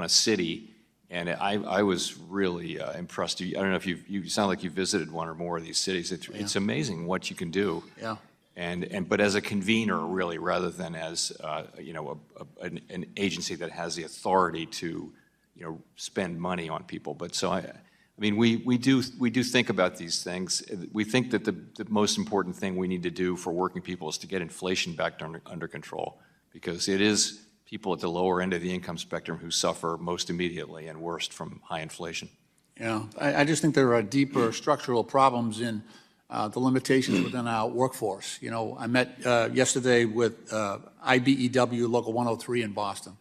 city. And I was really impressed. I don't know if you sound like you visited one or more of these cities. It's amazing what you can do.
Yeah.
But as a convener, really, rather than as an agency that has the authority to spend money on people. But so I mean, we do think about these things. We think that the most important thing we need to do for working people is to get inflation back under control, because it is people at the lower end of the income spectrum who suffer most immediately and worst from high inflation.
Yeah, I just think there are deeper structural problems in the limitations within our workforce. I met yesterday with IBEW Local 103 in Boston,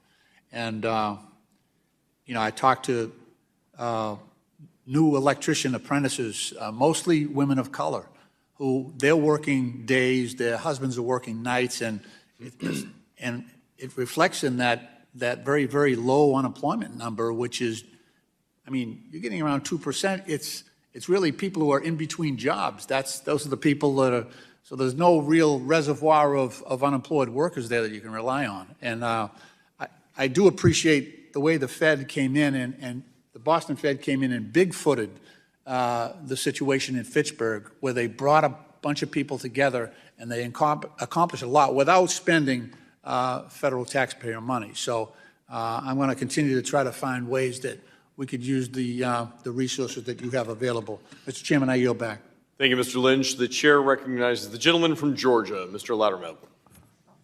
and I talked to new electrician apprentices, mostly women of color, who they're working days, their husbands are working nights, and it reflects in that very, very low unemployment number, which is, you're getting around 2%. It's really people who are in between jobs. Those are the people that are, so there's no real reservoir of unemployed workers there that you can rely on. And I do appreciate the way the Fed came in, and the Boston Fed came in and big-footed the situation in Fitchburg, where they brought a bunch of people together and they accomplished a lot without spending federal taxpayer money. So I'm going to continue to try to find ways that we could use the resources that you have available. Mr. Chairman, I yield back.
Thank you, Mr. Lynch. The chair recognizes the gentleman from Georgia, Mr. Loudermilk.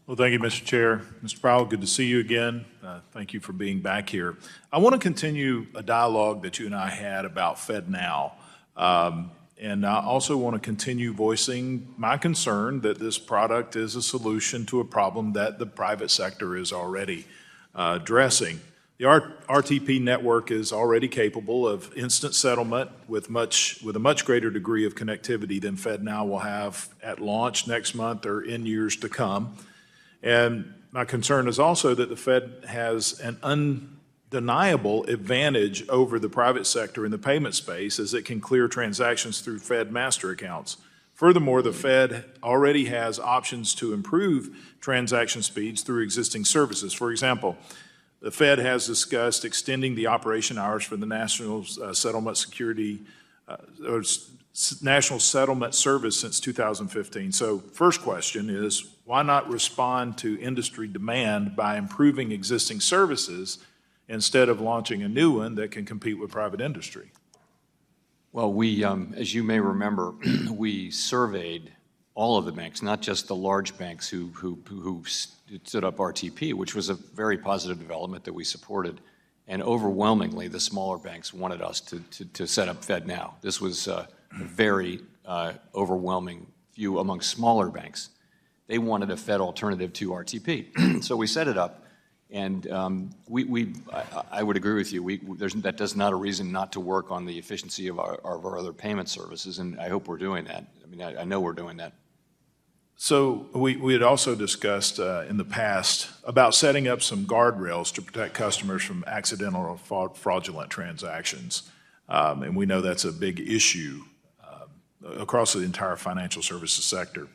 Well, thank you, Mr. Chair. Mr. Powell, good to see you again. Thank you for being back here. I want to continue a dialogue that you and I had about FedNow. And I also want to continue voicing my concern that this product is a solution to a problem that the private sector is already addressing. The RTP network is already capable of instant settlement with a much greater degree of connectivity than FedNow will have at launch next month or in years to come. And my concern is also that the Fed has an undeniable advantage over the private sector in the payment space, as it can clear transactions through Fed master accounts. Furthermore, the Fed already has options to improve transaction speeds through existing services. For example, the Fed has discussed extending the operation hours for the National Settlement Service since 2015. So first question is, why not respond to industry demand by improving existing services instead of launching a new one that can compete with private industry?
Well, we, as you may remember, we surveyed all of the banks, not just the large banks who stood up RTP, which was a very positive development that we supported. And overwhelmingly, the smaller banks wanted us to set up FedNow. This was a very overwhelming view among smaller banks. They wanted a Fed alternative to RTP. So we set it up. And I would agree with you. That does not a reason not to work on the efficiency of our other payment services, and I hope we're doing that. I mean, I know we're doing that.
So we had also discussed in the past about setting up some guardrails to protect customers from accidental or fraudulent transactions. And we know that's a big issue across the entire financial services sector.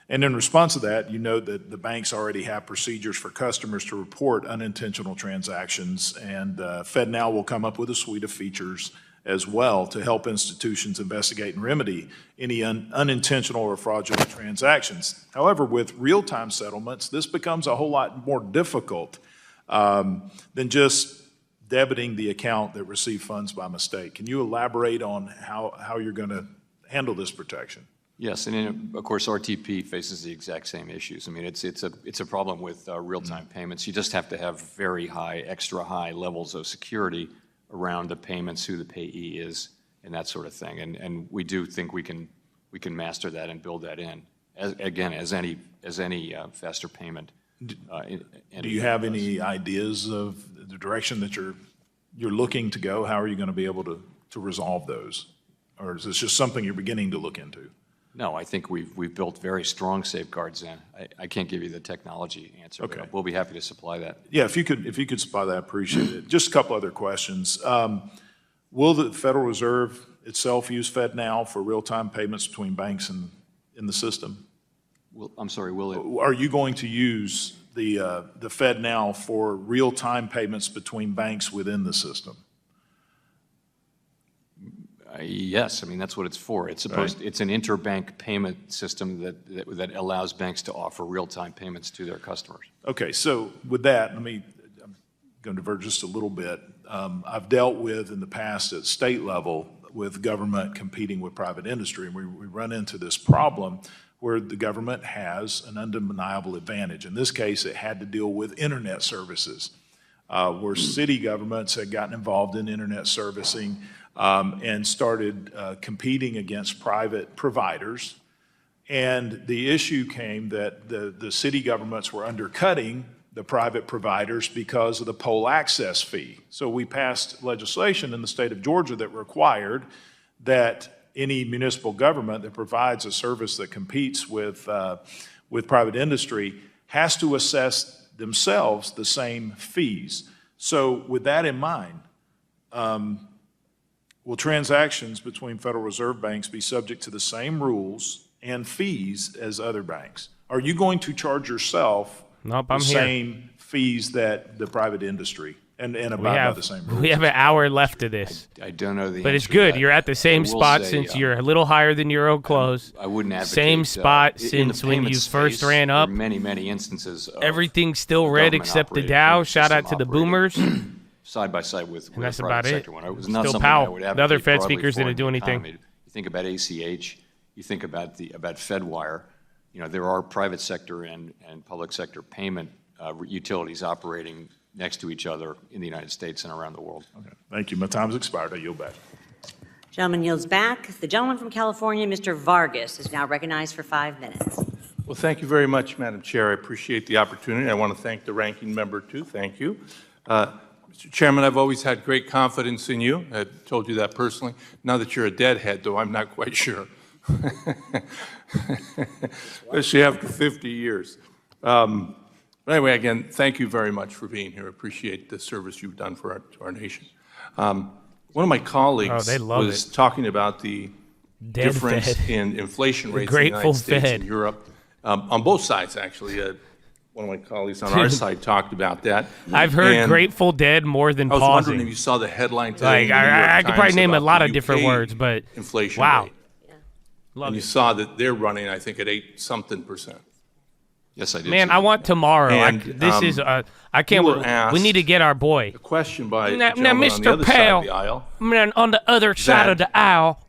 And in response to that, you know that the banks already have procedures for customers to report unintentional transactions, and FedNow will come up with a suite of features as well to help institutions investigate and remedy any unintentional or fraudulent transactions. However, with real-time settlements, this becomes a whole lot more difficult than just debiting the account that received funds by mistake. Can you elaborate on how you're going to handle this protection?
Yes, and of course RTP faces the exact same issues. I mean, it's a problem with real-time payments. You just have to have very high, extra high levels of security around the payments, who the payee is, and that sort of thing. And we do think we can master that and build that in. As any faster payment.
Do you have any ideas of the direction that you're looking to go? How are you going to be able to resolve those, or is this just something you're beginning to look into?
No, I think we've built very strong safeguards in. I can't give you the technology answer,
okay,
but we'll be happy to supply that.
Yeah, if you could supply that, I appreciate it. Just a couple other questions. Will the Federal Reserve itself use FedNow for real-time payments between banks and in the system?
I'm sorry, will it?
Are you going to use the FedNow for real-time payments between banks within the system?
Yes, I mean, that's what it's for. It's supposed. Right. It's an interbank payment system that allows banks to offer real-time payments to their customers.
Okay, so with that, I'm going to diverge just a little bit.
I've dealt with in the past at state level with government competing with private industry. And we run into this problem where the government has an undeniable advantage. In this case, it had to deal with internet services, where city governments had gotten involved in internet servicing and started competing against private providers. And the issue came that the city governments were undercutting the private providers because of the pole access fee. So we passed legislation in the state of Georgia that required that any municipal government that provides a service that competes with private industry has to assess themselves the same fees. So with that in mind, will transactions between Federal Reserve banks be subject to the same rules and fees as other banks? Are you going to charge yourself the same fees that the private industry and abide by the same rules?
We have an hour left of this.
I don't know the
But it's
answer to
good.
that.
You're at the same
I will
spot
say,
since you're a little higher than your old clothes.
I wouldn't advocate.
Same spot
in the
since when
payment
you first
space,
ran
there
up.
are many instances of
Everything's still red except the Dow. Shout out to the boomers.
Side by side with
And that's
the
about
private
it.
sector one. It was not
Still
something I
Powell.
would
The
advocate
other Fed
broadly
speakers
for
didn't
in
do
the
anything.
economy. You think about ACH, you think about FedWire. You know, there are private sector and public sector payment utilities operating next to each other in the United States and around the world.
Okay. Thank you. My time's expired. I yield back.
Gentleman yields back. The gentleman from California, Mr. Vargas, is now recognized for 5 minutes.
Well, thank you very much, Madam Chair. I appreciate the opportunity. I want to thank the ranking member, too. Thank you. Mr. Chairman, I've always had great confidence in you. I told you that personally. Now that you're a deadhead, though, I'm not quite sure. Especially after 50 years. But anyway, again, thank you very much for being here. I appreciate the service you've done for our nation. One of my colleagues was talking about the difference in inflation rates in the United States and Europe, on both sides, actually. One of my colleagues on our side talked about that.
I've heard Grateful Dead more than pausing.
I was wondering if you saw the headline today.
I could probably name a lot of different words, but
inflation
wow.
rate. And you saw that they're running, I think, at 8-something%.
Yes, I did.
Man, I want tomorrow.
And,
I can't. We need to get our boy.
A question by
now,
on the
Mr.
other side
Powell.
of the aisle.
Man, on the other side of the aisle.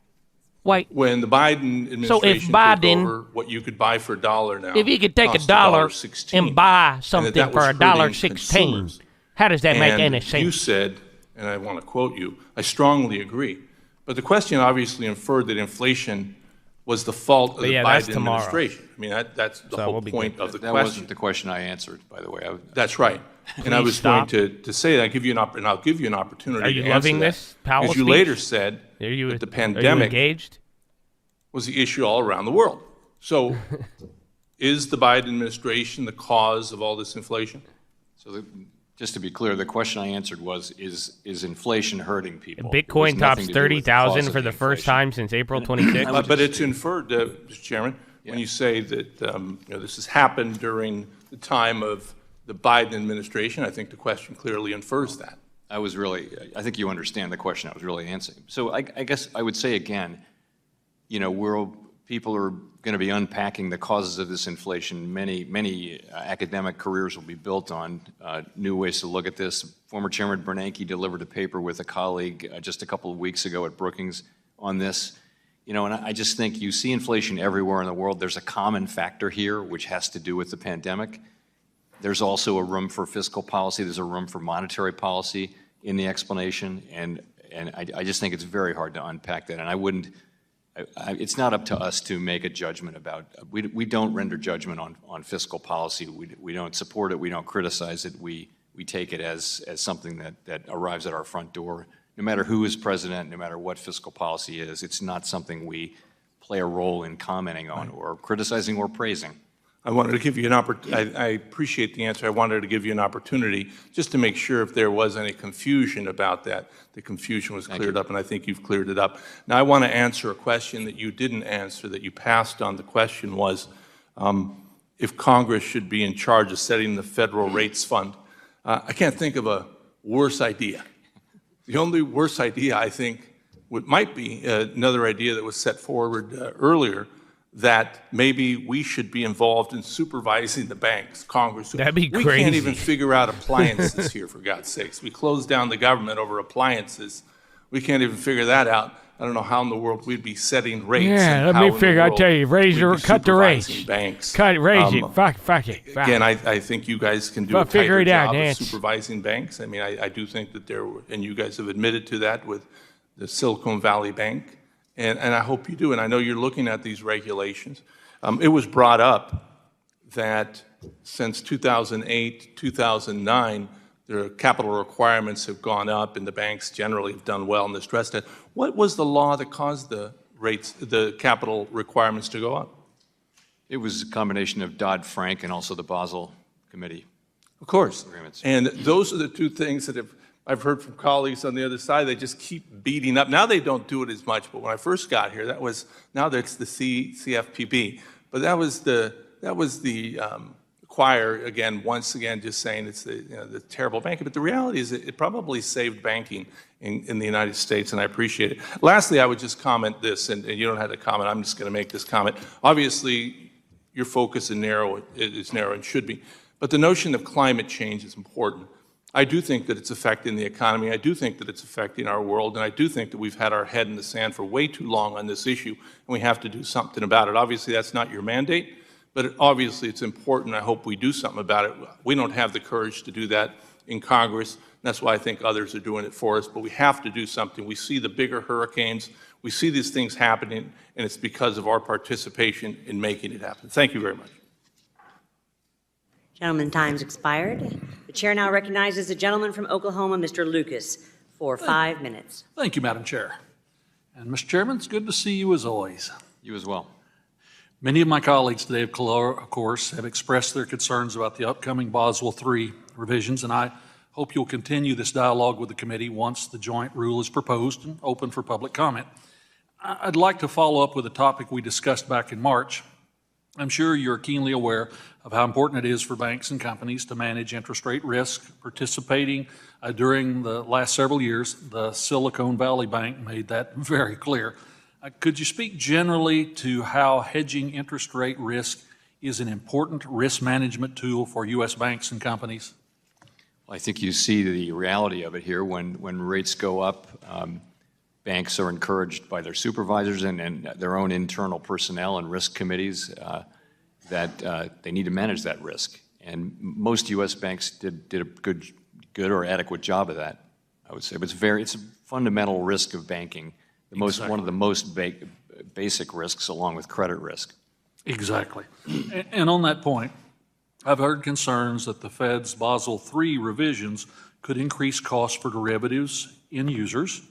Wait.
When the Biden administration took over, what you could buy for $1 now.
If you could take $1 and buy something for $1.16, how does that make any sense?
You said, and I want to quote you, I strongly agree. But the question obviously inferred that inflation was the fault of the Biden administration. I mean, that's the whole point of the question.
That wasn't the question I answered, by the way.
That's right. And I was going to say that, I'll give you an opportunity
Are you
to
loving
answer
this,
that.
Powell
Because you
speech?
later said that the pandemic was the issue all around the world. So is the Biden administration the cause of all this inflation?
So just to be clear, the question I answered was, is inflation hurting people?
Bitcoin tops 30,000 for the first time since April 26th.
But it's inferred, Mr. Chairman, when you say that this has happened during the time of the Biden administration. I think the question clearly infers that.
I think you understand the question I was really answering. So I guess I would say again, people are going to be unpacking the causes of this inflation. Many academic careers will be built on new ways to look at this. Former Chairman Bernanke delivered a paper with a colleague just a couple of weeks ago at Brookings on this. And I just think you see inflation everywhere in the world. There's a common factor here, which has to do with the pandemic. There's also a room for fiscal policy. There's a room for monetary policy in the explanation. And I just think it's very hard to unpack that. And I wouldn't. It's not up to us to make a judgment about. We don't render judgment on fiscal policy. We don't support it. We don't criticize it. We take it as something that arrives at our front door. No matter who is president, no matter what fiscal policy is, it's not something we play a role in commenting on or criticizing or praising.
I wanted to give you an opportunity. I appreciate the answer. I wanted to give you an opportunity just to make sure if there was any confusion about that, the confusion was cleared up, and I think you've cleared it up. Now, I want to answer a question that you didn't answer, that you passed on. The question was if Congress should be in charge of setting the federal rates fund. I can't think of a worse idea. The only worse idea, I think, might be another idea that was set forward earlier, that maybe we should be involved in supervising the banks, Congress.
That'd be
We
crazy.
can't even figure out appliances here, for God's sakes. We closed down the government over appliances. We can't even figure that out. I don't know how in the world we'd be setting rates.
Yeah,
and
let
how
me
in the
figure. I
world
tell you, raise
we'd
your,
be
cut the
supervising
rates.
Banks.
Cut, raise it. Fuck it. Fuck.
Again, I think you guys can do
But
a
figure
tighter
it out,
job of
Nance.
supervising banks. I mean, I do think that there were, and you guys have admitted to that with the Silicon Valley Bank, and I hope you do. And I know you're looking at these regulations. It was brought up that since 2008, 2009, the capital requirements have gone up, and the banks generally have done well in the stress test. What was the law that caused the rates, the capital requirements to go up?
It was a combination of Dodd-Frank and also the Basel Committee.
Of course.
Agreements.
And those are the two things that I've heard from colleagues on the other side. They just keep beating up. Now they don't do it as much, but when I first got here, now that's the CFPB. But that was the choir again, once again, just saying it's the terrible banking. But the reality is it probably saved banking in the United States, and I appreciate it. Lastly, I would just comment this, and you don't have to comment. I'm just going to make this comment. Obviously, your focus is narrow and should be. But the notion of climate change is important. I do think that it's affecting the economy. I do think that it's affecting our world, and I do think that we've had our head in the sand for way too long on this issue, and we have to do something about it. Obviously, that's not your mandate, but obviously it's important. I hope we do something about it. We don't have the courage to do that in Congress. That's why I think others are doing it for us, but we have to do something. We see the bigger hurricanes. We see these things happening, and it's because of our participation in making it happen. Thank you very much.
Gentleman, time's expired. The chair now recognizes the gentleman from Oklahoma, Mr. Lucas, for 5 minutes.
Thank you, Madam Chair. And Mr. Chairman, it's good to see you as always.
You as well.
Many of my colleagues today, of course, have expressed their concerns about the upcoming Basel III revisions, and I hope you'll continue this dialogue with the committee once the joint rule is proposed and open for public comment. I'd like to follow up with a topic we discussed back in March. I'm sure you're keenly aware of how important it is for banks and companies to manage interest rate risk. Participating during the last several years, the Silicon Valley Bank made that very clear. Could you speak generally to how hedging interest rate risk is an important risk management tool for U.S. banks and companies?
Well, I think you see the reality of it here. When rates go up, banks are encouraged by their supervisors and their own internal personnel and risk committees that they need to manage that risk. And most U.S. banks did a good or adequate job of that, I would say. But it's a fundamental risk of banking, one of the most basic risks along with credit risk.
Exactly. And on that point, I've heard concerns that the Fed's Basel III revisions could increase costs for derivatives end users,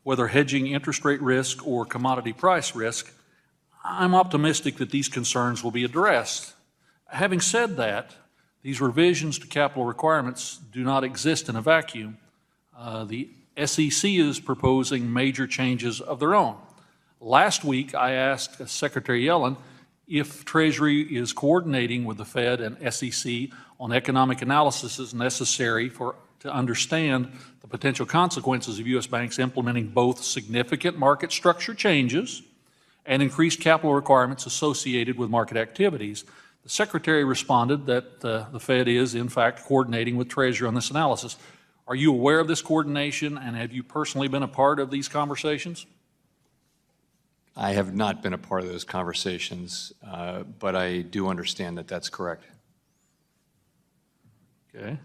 whether hedging interest rate risk or commodity price risk. I'm optimistic that these concerns will be addressed. Having said that, these revisions to capital requirements do not exist in a vacuum. The SEC is proposing major changes of their own. Last week, I asked Secretary Yellen if Treasury is coordinating with the Fed and SEC on economic analysis necessary to understand the potential consequences of U.S. banks implementing both significant market structure changes and increased capital requirements associated with market activities. The Secretary responded that the Fed is, in fact, coordinating with Treasury on this analysis. Are you aware of this coordination, and have you personally been a part of these conversations?
I have not been a part of those conversations, but I do understand that that's correct.
Okay.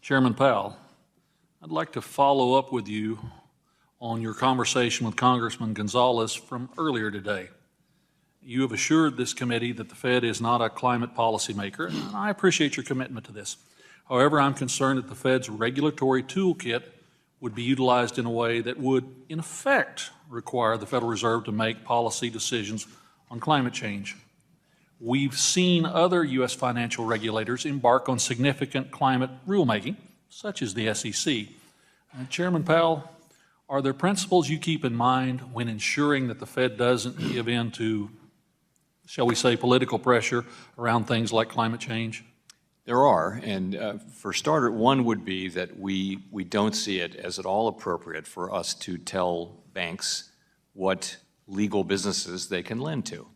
Chairman Powell, I'd like to follow up with you on your conversation with Congressman Gonzalez from earlier today. You have assured this committee that the Fed is not a climate policymaker, and I appreciate your commitment to this. However, I'm concerned that the Fed's regulatory toolkit would be utilized in a way that would, in effect, require the Federal Reserve to make policy decisions on climate change. We've seen other U.S. financial regulators embark on significant climate rulemaking, such as the SEC. Chairman Powell, are there principles you keep in mind when ensuring that the Fed doesn't give in to, shall we say, political pressure around things like climate change?
There are, and for starter, one would be that we don't see it as at all appropriate for us to tell banks what legal businesses they can lend to.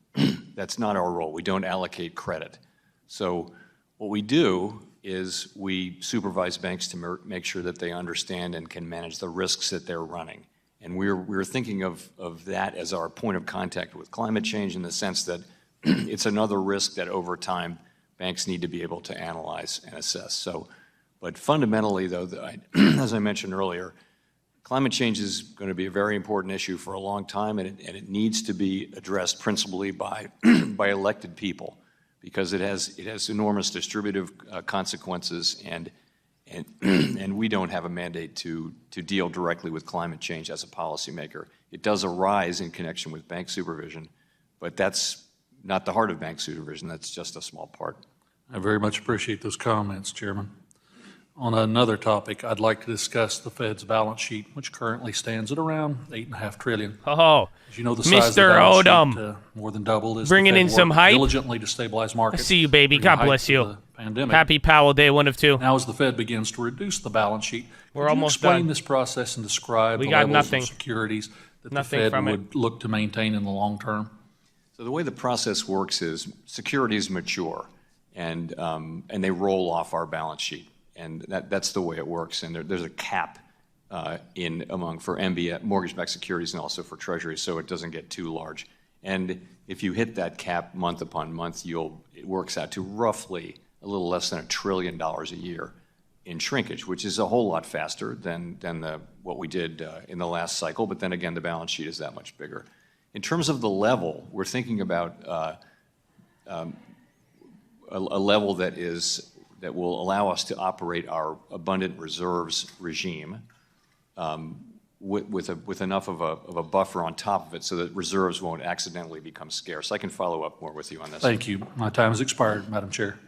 That's not our role. We don't allocate credit. So what we do is we supervise banks to make sure that they understand and can manage the risks that they're running. And we're thinking of that as our point of contact with climate change, in the sense that it's another risk that over time banks need to be able to analyze and assess. So, but fundamentally, though, as I mentioned earlier, climate change is going to be a very important issue for a long time, and it needs to be addressed principally by by elected people, because it has enormous distributive consequences, and we don't have a mandate to deal directly with climate change as a policymaker. It does arise in connection with bank supervision, but that's not the heart of bank supervision. That's just a small part.
I very much appreciate those comments, Chairman. On another topic, I'd like to discuss the Fed's balance sheet, which currently stands at around $8.5 trillion.
Oh,
as you know, the size of the
Mr.
balance
Odom,
sheet more than doubled as
bringing
the
in
Fed
some
worked
hype.
diligently to stabilize markets.
I see you, baby. God bless you.
Pandemic.
Happy Powell Day, 1 of 2.
Now, as the Fed begins to reduce the balance sheet,
We're
could you
almost
explain
done.
this process and describe
We
the
got
levels
nothing.
of securities that
Nothing
the Fed
from it.
would look to maintain in the long term?
So the way the process works is securities mature, and they roll off our balance sheet, and that's the way it works. And there's a cap for MBS, mortgage-backed securities, and also for Treasuries, so it doesn't get too large. And if you hit that cap month upon month, it works out to roughly a little less than $1 trillion a year in shrinkage, which is a whole lot faster than what we did in the last cycle. But then again, the balance sheet is that much bigger. In terms of the level, we're thinking about a level that will allow us to operate our abundant reserves regime with enough of a buffer on top of it so that reserves won't accidentally become scarce. I can follow up more with you on this.
Thank you. My time has expired, Madam Chair.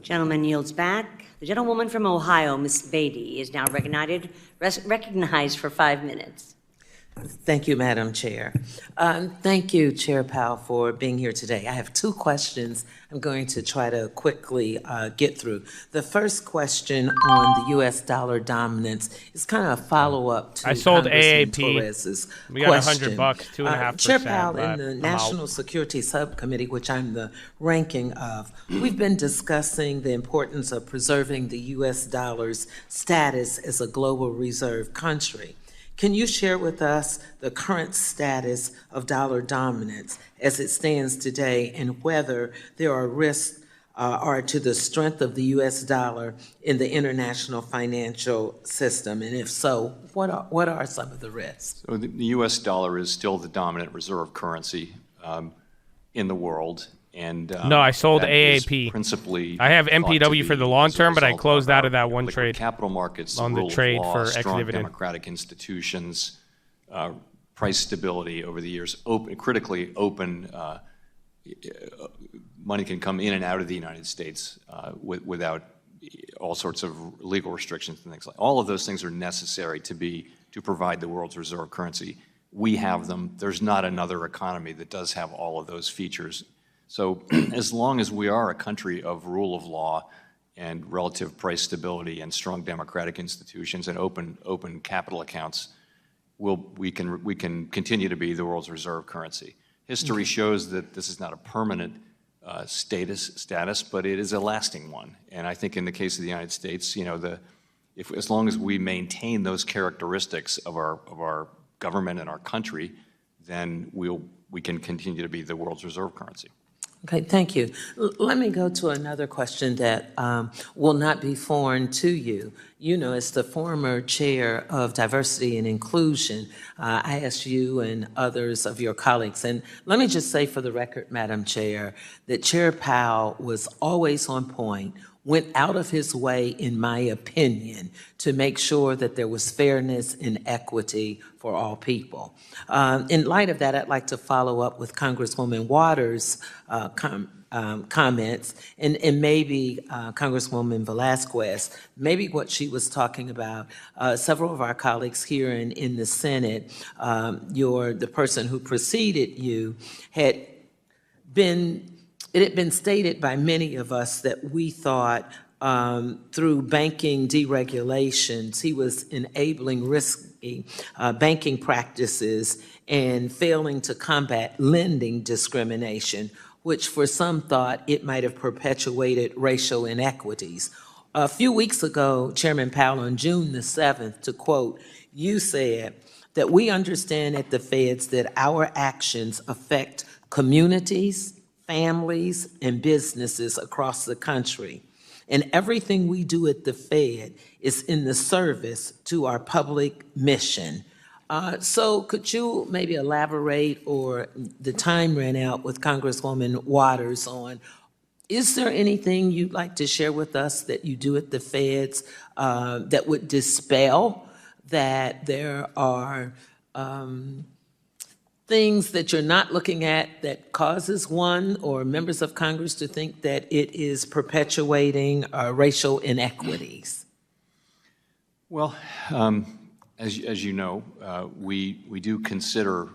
Gentleman yields back. The gentlewoman from Ohio, Ms. Beatty, is now recognized for 5 minutes.
Thank you, Madam Chair. Thank you, Chair Powell, for being here today. I have 2 questions I'm going to try to quickly get through. The first question on the U.S. dollar dominance is kind of a follow-up to
I sold
Congressman
AAP.
Torres's
We got
question.
$100, 2.5%.
Chair Powell, in the
I'm
National
out.
Security Subcommittee, which I'm the ranking of, we've been discussing the importance of preserving the U.S. dollar's status as a global reserve country. Can you share with us the current status of dollar dominance as it stands today, and whether there are risks to the strength of the U.S. dollar in the international financial system? And if so, what are some of the risks?
So the U.S. dollar is still the dominant reserve currency in the world. And
No, I sold
that is
AAP.
Principally,
I have
thought to
MPW
be
for the long
as a
term, but I
result
closed
of
out
our
of that one
liquid
trade
capital markets,
on the
rule of
trade
law,
for
strong
ex-dividend.
democratic institutions, price stability over the years, critically open. Money can come in and out of the United States without all sorts of legal restrictions and things like. All of those things are necessary to provide the world's reserve currency. We have them. There's not another economy that does have all of those features. So as long as we are a country of rule of law and relative price stability and strong democratic institutions and open capital accounts, we can continue to be the world's reserve currency. History shows that this is not a permanent status, but it is a lasting one. And I think in the case of the United States, as long as we maintain those characteristics of our government and our country, then we can continue to be the world's reserve currency.
Okay, thank you. Let me go to another question that will not be foreign to you. You know, as the former chair of diversity and inclusion, I asked you and others of your colleagues, and let me just say for the record, Madam Chair, that Chair Powell was always on point, went out of his way, in my opinion, to make sure that there was fairness and equity for all people. In light of that, I'd like to follow up with Congresswoman Waters' comments, and maybe Congresswoman Velasquez, maybe what she was talking about. Several of our colleagues here in the Senate, the person who preceded you, it had been stated by many of us that we thought through banking deregulations. He was enabling risky banking practices and failing to combat lending discrimination, which for some thought it might have perpetuated racial inequities. A few weeks ago, Chairman Powell, on June the 7th, to quote, you said that we understand at the Feds that our actions affect communities, families, and businesses across the country. And everything we do at the Fed is in the service to our public mission. So could you maybe elaborate, or the time ran out with Congresswoman Waters, on, is there anything you'd like to share with us that you do at the Feds that would dispel that there are things that you're not looking at that causes one or members of Congress to think that it is perpetuating racial inequities?
Well, as you know, we do consider,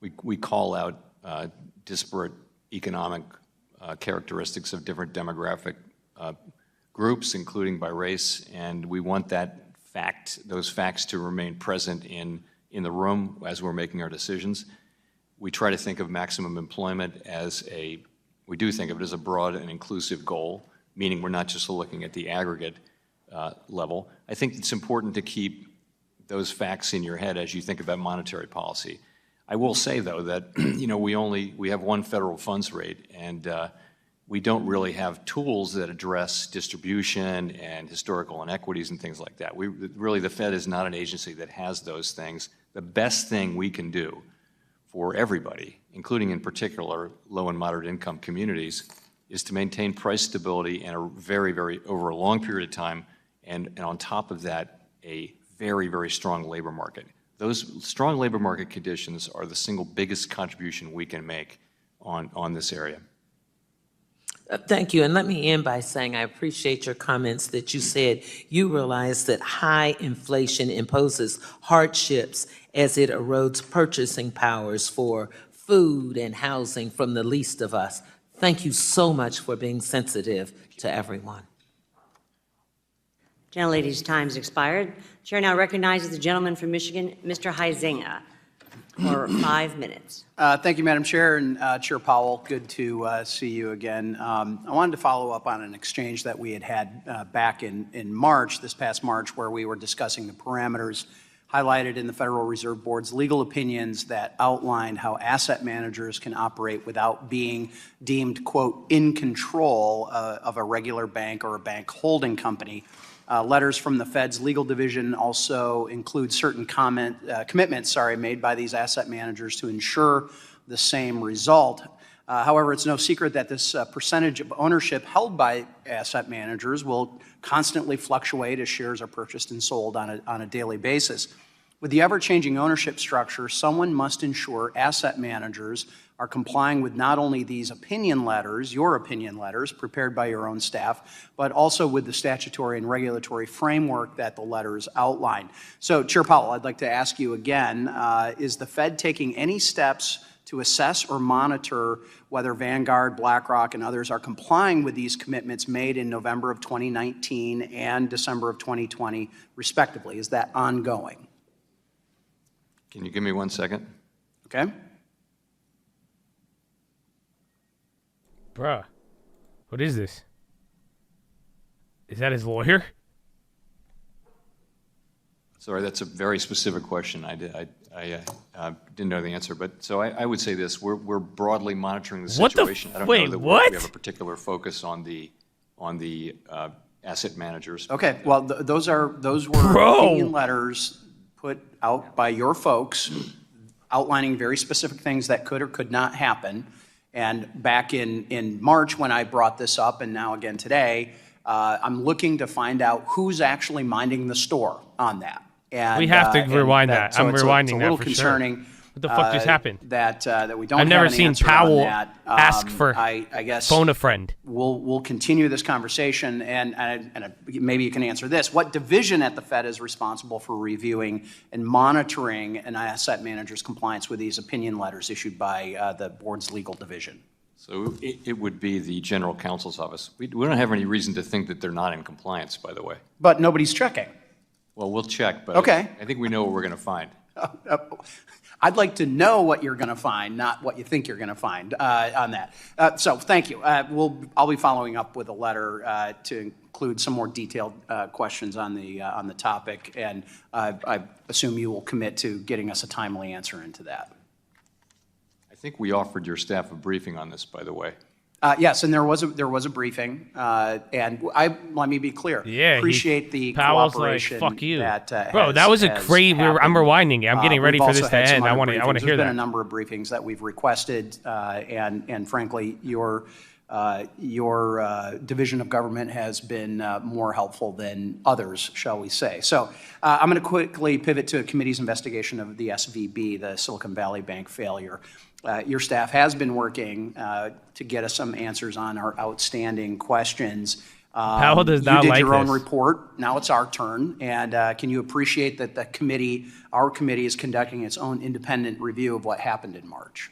we call out disparate economic characteristics of different demographic groups, including by race, and we want those facts to remain present in the room as we're making our decisions. We try to think of maximum employment we do think of it as a broad and inclusive goal, meaning we're not just looking at the aggregate level. I think it's important to keep those facts in your head as you think about monetary policy. I will say, though, that we have one federal funds rate, and we don't really have tools that address distribution and historical inequities and things like that. Really, the Fed is not an agency that has those things. The best thing we can do for everybody, including in particular low and moderate income communities, is to maintain price stability and over a long period of time, and on top of that, a very, very strong labor market. Those strong labor market conditions are the single biggest contribution we can make on this area.
Thank you. And let me end by saying I appreciate your comments that you said you realize that high inflation imposes hardships as it erodes purchasing powers for food and housing from the least of us. Thank you so much for being sensitive to everyone.
Gentlelady's time's expired. Chair now recognizes the gentleman from Michigan, Mr. Huizenga, for 5 minutes.
Thank you, Madam Chair, and Chair Powell, good to see you again. I wanted to follow up on an exchange that we had back in March, this past March, where we were discussing the parameters highlighted in the Federal Reserve Board's legal opinions that outlined how asset managers can operate without being deemed, quote, in control of a regular bank or a bank holding company. Letters from the Fed's legal division also include certain commitments made by these asset managers to ensure the same result. However, it's no secret that this percentage of ownership held by asset managers will constantly fluctuate as shares are purchased and sold on a daily basis. With the ever-changing ownership structure, someone must ensure asset managers are complying with not only these opinion letters, your opinion letters, prepared by your own staff, but also with the statutory and regulatory framework that the letters outline. So, Chair Powell, I'd like to ask you again, is the Fed taking any steps to assess or monitor whether Vanguard, BlackRock, and others are complying with these commitments made in November of 2019 and December of 2020, respectively? Is that ongoing?
Can you give me 1 second?
Okay.
Bruh, what is this? Is that his lawyer?
Sorry, that's a very specific question. I didn't know the answer, but so I would say this: we're broadly monitoring the situation. I don't know that we have a particular focus on the asset managers.
Okay, well, those were opinion letters put out by your folks outlining very specific things that could or could not happen. And back in March when I brought this up, and now again today, I'm looking to find out who's actually minding the store on that. And,
we have to rewind that.
So
I'm rewinding
that
for
concerning.
Sure. What the fuck just happened?
That we don't.
I've never
have an
seen
answer
Powell
on that.
ask for
I guess
phone a friend.
We'll continue this conversation, and maybe you can answer this: what division at the Fed is responsible for reviewing and monitoring an asset manager's compliance with these opinion letters issued by the board's legal division?
So it would be the general counsel's office. We don't have any reason to think that they're not in compliance, by the way.
But nobody's checking.
Well, we'll check, but
Okay.
I think we know what we're going to find.
I'd like to know what you're going to find, not what you think you're going to find on that. So thank you. I'll be following up with a letter to include some more detailed questions on the topic, and I assume you will commit to getting us a timely answer into that.
I think we offered your staff a briefing on this, by the way.
Yes, and there was a briefing, and let me be clear.
Yeah,
appreciate the
Powell's
cooperation.
like, fuck you,
that
bro. That was a great. I'm rewinding it. I'm getting ready
We've
for this
also
to
had some
end. I
other
want to
briefings.
hear
There's been
that.
a number of briefings that we've requested, and frankly, your division of government has been more helpful than others, shall we say. So I'm going to quickly pivot to a committee's investigation of the SVB, the Silicon Valley Bank failure. Your staff has been working to get us some answers on our outstanding questions.
Powell does not
You did
like
your own
this.
report. Now it's our turn. And can you appreciate that our committee is conducting its own independent review of what happened in March?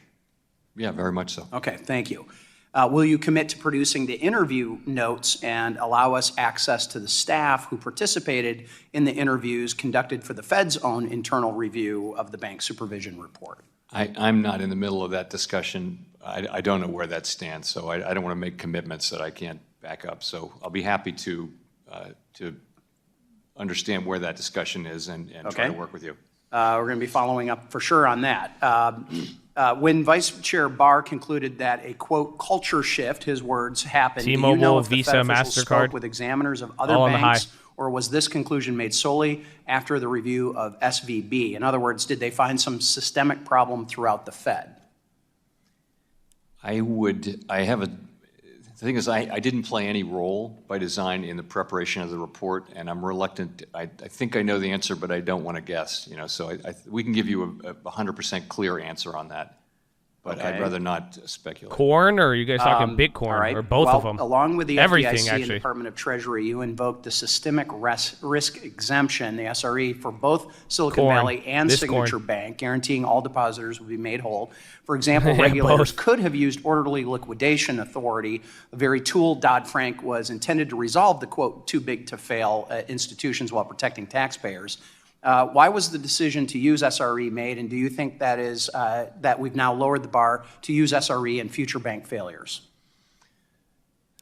Yeah, very much so.
Okay, thank you. Will you commit to producing the interview notes and allow us access to the staff who participated in the interviews conducted for the Fed's own internal review of the bank supervision report?
I'm not in the middle of that discussion. I don't know where that stands, so I don't want to make commitments that I can't back up. So I'll be happy to understand where that discussion is and try to work with you.
We're going to be following up for sure on that. When Vice Chair Barr concluded that a, quote, culture shift, his words, happened, do you know
T-Mobile,
if the
Visa,
Fed officials
MasterCard,
spoke with examiners of other
all on the
banks,
high.
or was this conclusion made solely after the review of SVB? In other words, did they find some systemic problem throughout the Fed?
The thing is, I didn't play any role by design in the preparation of the report, and I'm reluctant. I think I know the answer, but I don't want to guess. So we can give you a 100% clear answer on that, but
Okay.
I'd rather not speculate.
Corn, or are you guys talking Bitcoin,
All right.
or both
Well,
of them?
Along with the
Everything,
FDIC and
actually.
Department of Treasury, you invoked the systemic risk exemption, the SRE, for both Silicon
Corn.
Valley and
This
Signature
corn.
Bank, guaranteeing all depositors would be made whole. For example,
Both.
regulators could have used orderly liquidation authority, the very tool Dodd-Frank was intended to resolve the, quote, too big to fail institutions while protecting taxpayers. Why was the decision to use SRE made, and do you think that is that we've now lowered the bar to use SRE in future bank failures?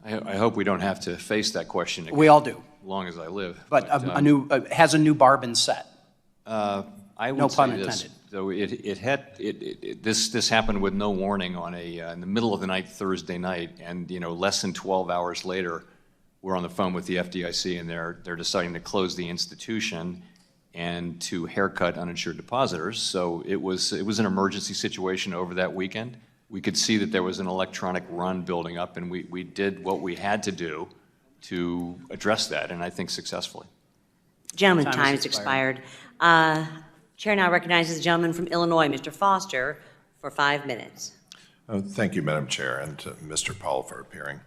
I hope we don't have to face that question again.
We all do.
As long as I live.
But has a new bar been set?
I would
No
say
pun
this.
intended.
So this happened with no warning on in the middle of the night, Thursday night, and less than 12 hours later, we're on the phone with the FDIC, and they're deciding to close the institution and to haircut uninsured depositors. So it was an emergency situation over that weekend. We could see that there was an electronic run building up, and we did what we had to do to address that, and I think successfully.
Gentleman, time has expired. Chair now recognizes the gentleman from Illinois, Mr. Foster, for 5 minutes.
Thank you, Madam Chair, and to Mr. Powell for appearing.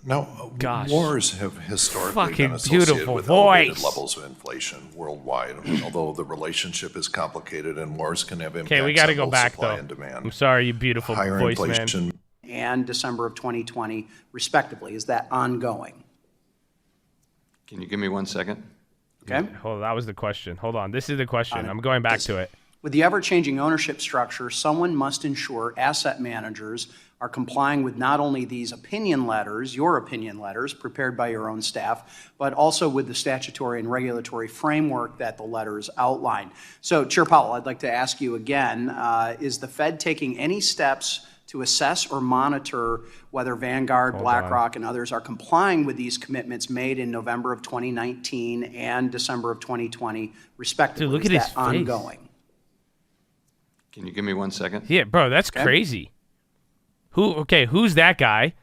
Now,
Gosh.
wars have historically
Fucking
been associated
beautiful
with elevated
voice.
levels of inflation worldwide, although the relationship is complicated and wars can have impacts
Okay, we got to
on
go
both
back,
supply
though.
and demand.
I'm sorry, you beautiful
Higher
voice,
inflation
man.
And December of 2020, respectively. Is that ongoing?
Can you give me 1 second?
Okay.
Hold on, that was the question. Hold on, this is the question. I'm going back to it.
With the ever-changing ownership structure, someone must ensure asset managers are complying with not only these opinion letters, your opinion letters, prepared by your own staff, but also with the statutory and regulatory framework that the letters outline. So, Chair Powell, I'd like to ask you again, is the Fed taking any steps to assess or monitor whether Vanguard, BlackRock, and others are complying with these commitments made in November of 2019 and December of 2020, respectively?
Dude, look at
Is
his
that ongoing?
Can you give me 1 second?
Yeah, bro, that's crazy. Who's that guy?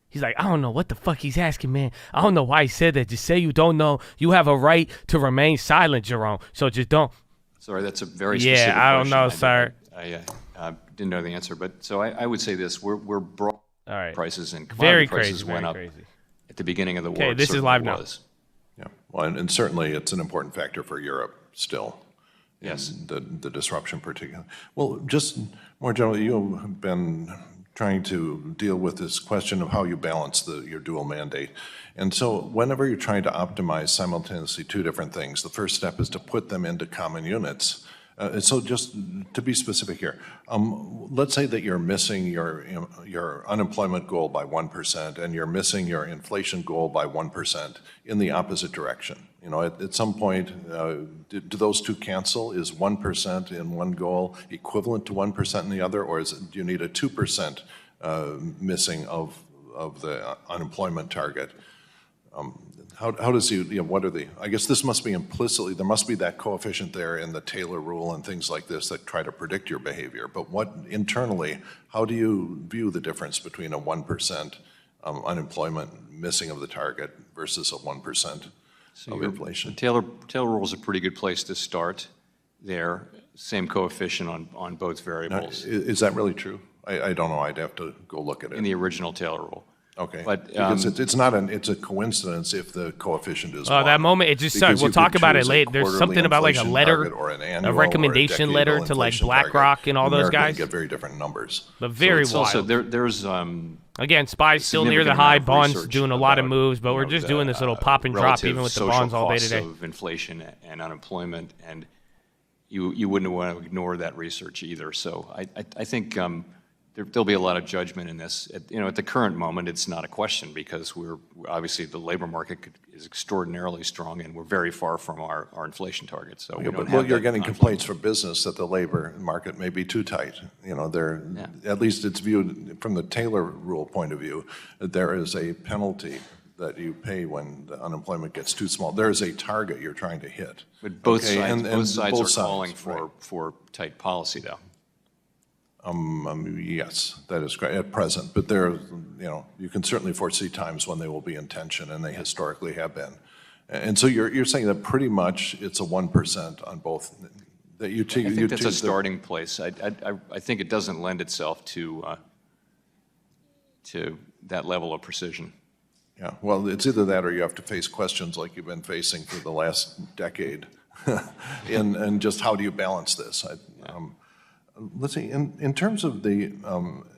He's like, I don't know what the fuck he's asking, man. I don't know why he said that. Just say you don't know. You have a right to remain silent, Jerome. So just don't.
Sorry, that's a very specific question.
Yeah, I don't know, sir.
I didn't know the answer, but so I would say this: we're broad prices and
Very
commodity prices
crazy,
went
very
up
crazy.
at the beginning of the war.
Okay,
It
this is
certainly
live now.
was.
Yeah, well, and certainly it's an important factor for Europe still.
Yes.
The disruption particularly. Well, just more generally, you have been trying to deal with this question of how you balance your dual mandate. And so whenever you're trying to optimize simultaneously two different things, the first step is to put them into common units. And so just to be specific here, let's say that you're missing your unemployment goal by 1% and you're missing your inflation goal by 1% in the opposite direction. You know, at some point, do those two cancel? Is 1% in one goal equivalent to 1% in the other, or do you need a 2% missing of the unemployment target? How does what are the, I guess this must be implicitly, there must be that coefficient there in the Taylor rule and things like this that try to predict your behavior. But internally, how do you view the difference between a 1% unemployment missing of the target versus a 1% of inflation?
The Taylor rule is a pretty good place to start there. Same coefficient on both variables.
Now, is that really true? I don't know. I'd have to go look at it.
In the original Taylor rule.
Okay,
but
because it's a coincidence if the coefficient is
Oh, that moment, it just started. We'll talk about it later. There's something about like a letter, a recommendation letter to like BlackRock and all those guys.
Get very different numbers.
But very wild.
Also, there's
again, SPY's still near the high, bonds doing a lot of moves, but we're just doing this little pop and drop even with the bonds all day today.
Of inflation and unemployment, and you wouldn't want to ignore that research either. So I think there'll be a lot of judgment in this. At the current moment, it's not a question because we're obviously the labor market is extraordinarily strong, and we're very far from our inflation target. So
you're getting complaints from business that the labor market may be too tight. At least it's viewed from the Taylor rule point of view. There is a penalty that you pay when the unemployment gets too small. There is a target you're trying to hit.
But both sides are calling for tight policy, though.
Yes, that is correct at present, but you can certainly foresee times when they will be in tension, and they historically have been. And so you're saying that pretty much it's a 1% on both. That
I think that's a starting place. I think it doesn't lend itself to that level of precision.
Yeah, well, it's either that or you have to face questions like you've been facing for the last decade, and just how do you balance this? Let's see, in terms of the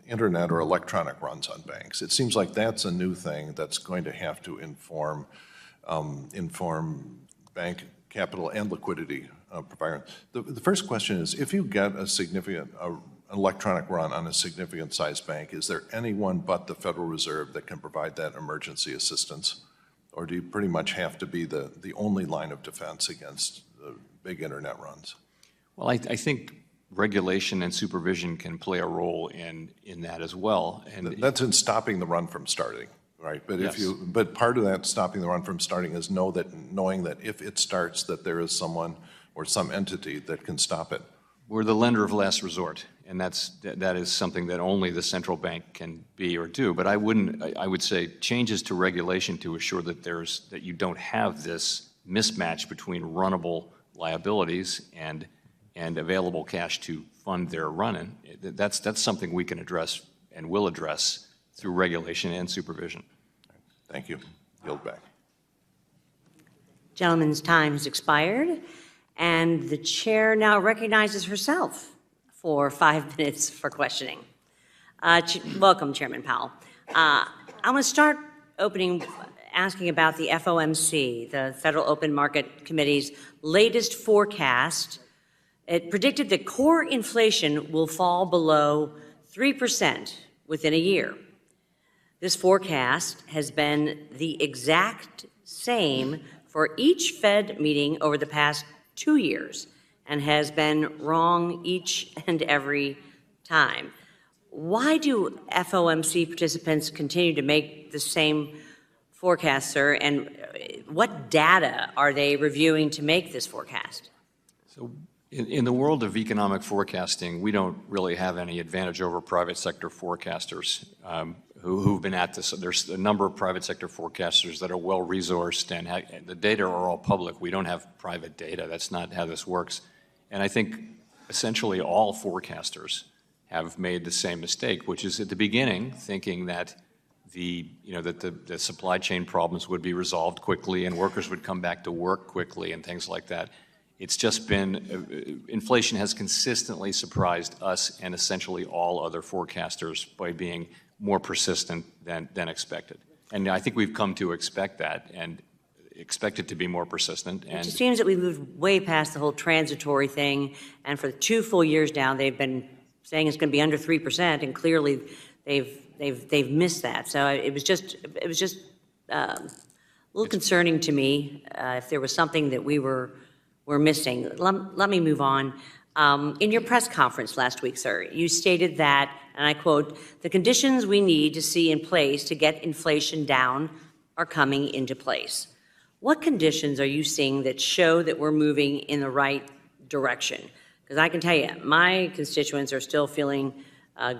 internet or electronic runs on banks, it seems like that's a new thing that's going to have to inform bank capital and liquidity provider. The first question is, if you get a significant electronic run on a significant sized bank, is there anyone but the Federal Reserve that can provide that emergency assistance? Or do you pretty much have to be the only line of defense against big internet runs?
Well, I think regulation and supervision can play a role in that as well. And
that's in stopping the run from starting, right? But
yes.
But part of that stopping the run from starting is knowing that if it starts, that there is someone or some entity that can stop it.
We're the lender of last resort, and that is something that only the central bank can be or do. But I would say changes to regulation to assure that you don't have this mismatch between runnable liabilities and available cash to fund their running. That's something we can address and will address through regulation and supervision.
Thank you. Yield back.
Gentleman's time has expired, and the chair now recognizes herself for 5 minutes for questioning. Welcome, Chairman Powell. I'm going to start asking about the FOMC, the Federal Open Market Committee's latest forecast. It predicted that core inflation will fall below 3% within a year. This forecast has been the exact same for each Fed meeting over the past 2 years and has been wrong each and every time. Why do FOMC participants continue to make the same forecast, sir, and what data are they reviewing to make this forecast?
So, in the world of economic forecasting, we don't really have any advantage over private sector forecasters who've been at this. There's a number of private sector forecasters that are well-resourced, and the data are all public. We don't have private data. That's not how this works. And I think essentially all forecasters have made the same mistake, which is at the beginning thinking that the supply chain problems would be resolved quickly and workers would come back to work quickly and things like that. It's just been, inflation has consistently surprised us and essentially all other forecasters by being more persistent than expected. And I think we've come to expect that and expect it to be more persistent.
It just seems that we've moved way past the whole transitory thing, and for 2 full years now, they've been saying it's going to be under 3%, and clearly they've missed that. So it was just a little concerning to me if there was something that we're missing. Let me move on. In your press conference last week, sir, you stated that, and I quote, "The conditions we need to see in place to get inflation down are coming into place." What conditions are you seeing that show that we're moving in the right direction? Because I can tell you, my constituents are still feeling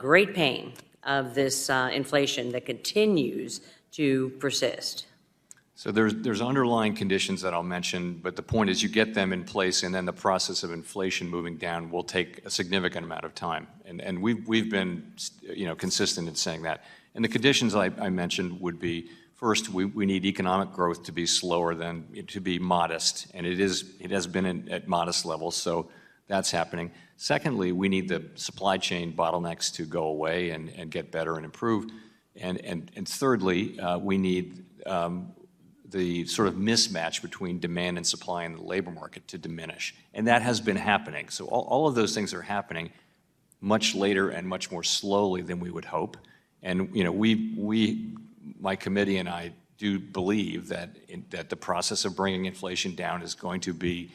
great pain of this inflation that continues to persist.
So there's underlying conditions that I'll mention, but the point is you get them in place, and then the process of inflation moving down will take a significant amount of time. And we've been consistent in saying that. And the conditions I mentioned would be, first, we need economic growth to be slower to be modest, and it has been at modest levels, so that's happening. Secondly, we need the supply chain bottlenecks to go away and get better and improve. And thirdly, we need the sort of mismatch between demand and supply in the labor market to diminish. And that has been happening. So all of those things are happening much later and much more slowly than we would hope. And my committee and I do believe that the process of bringing inflation down is going to be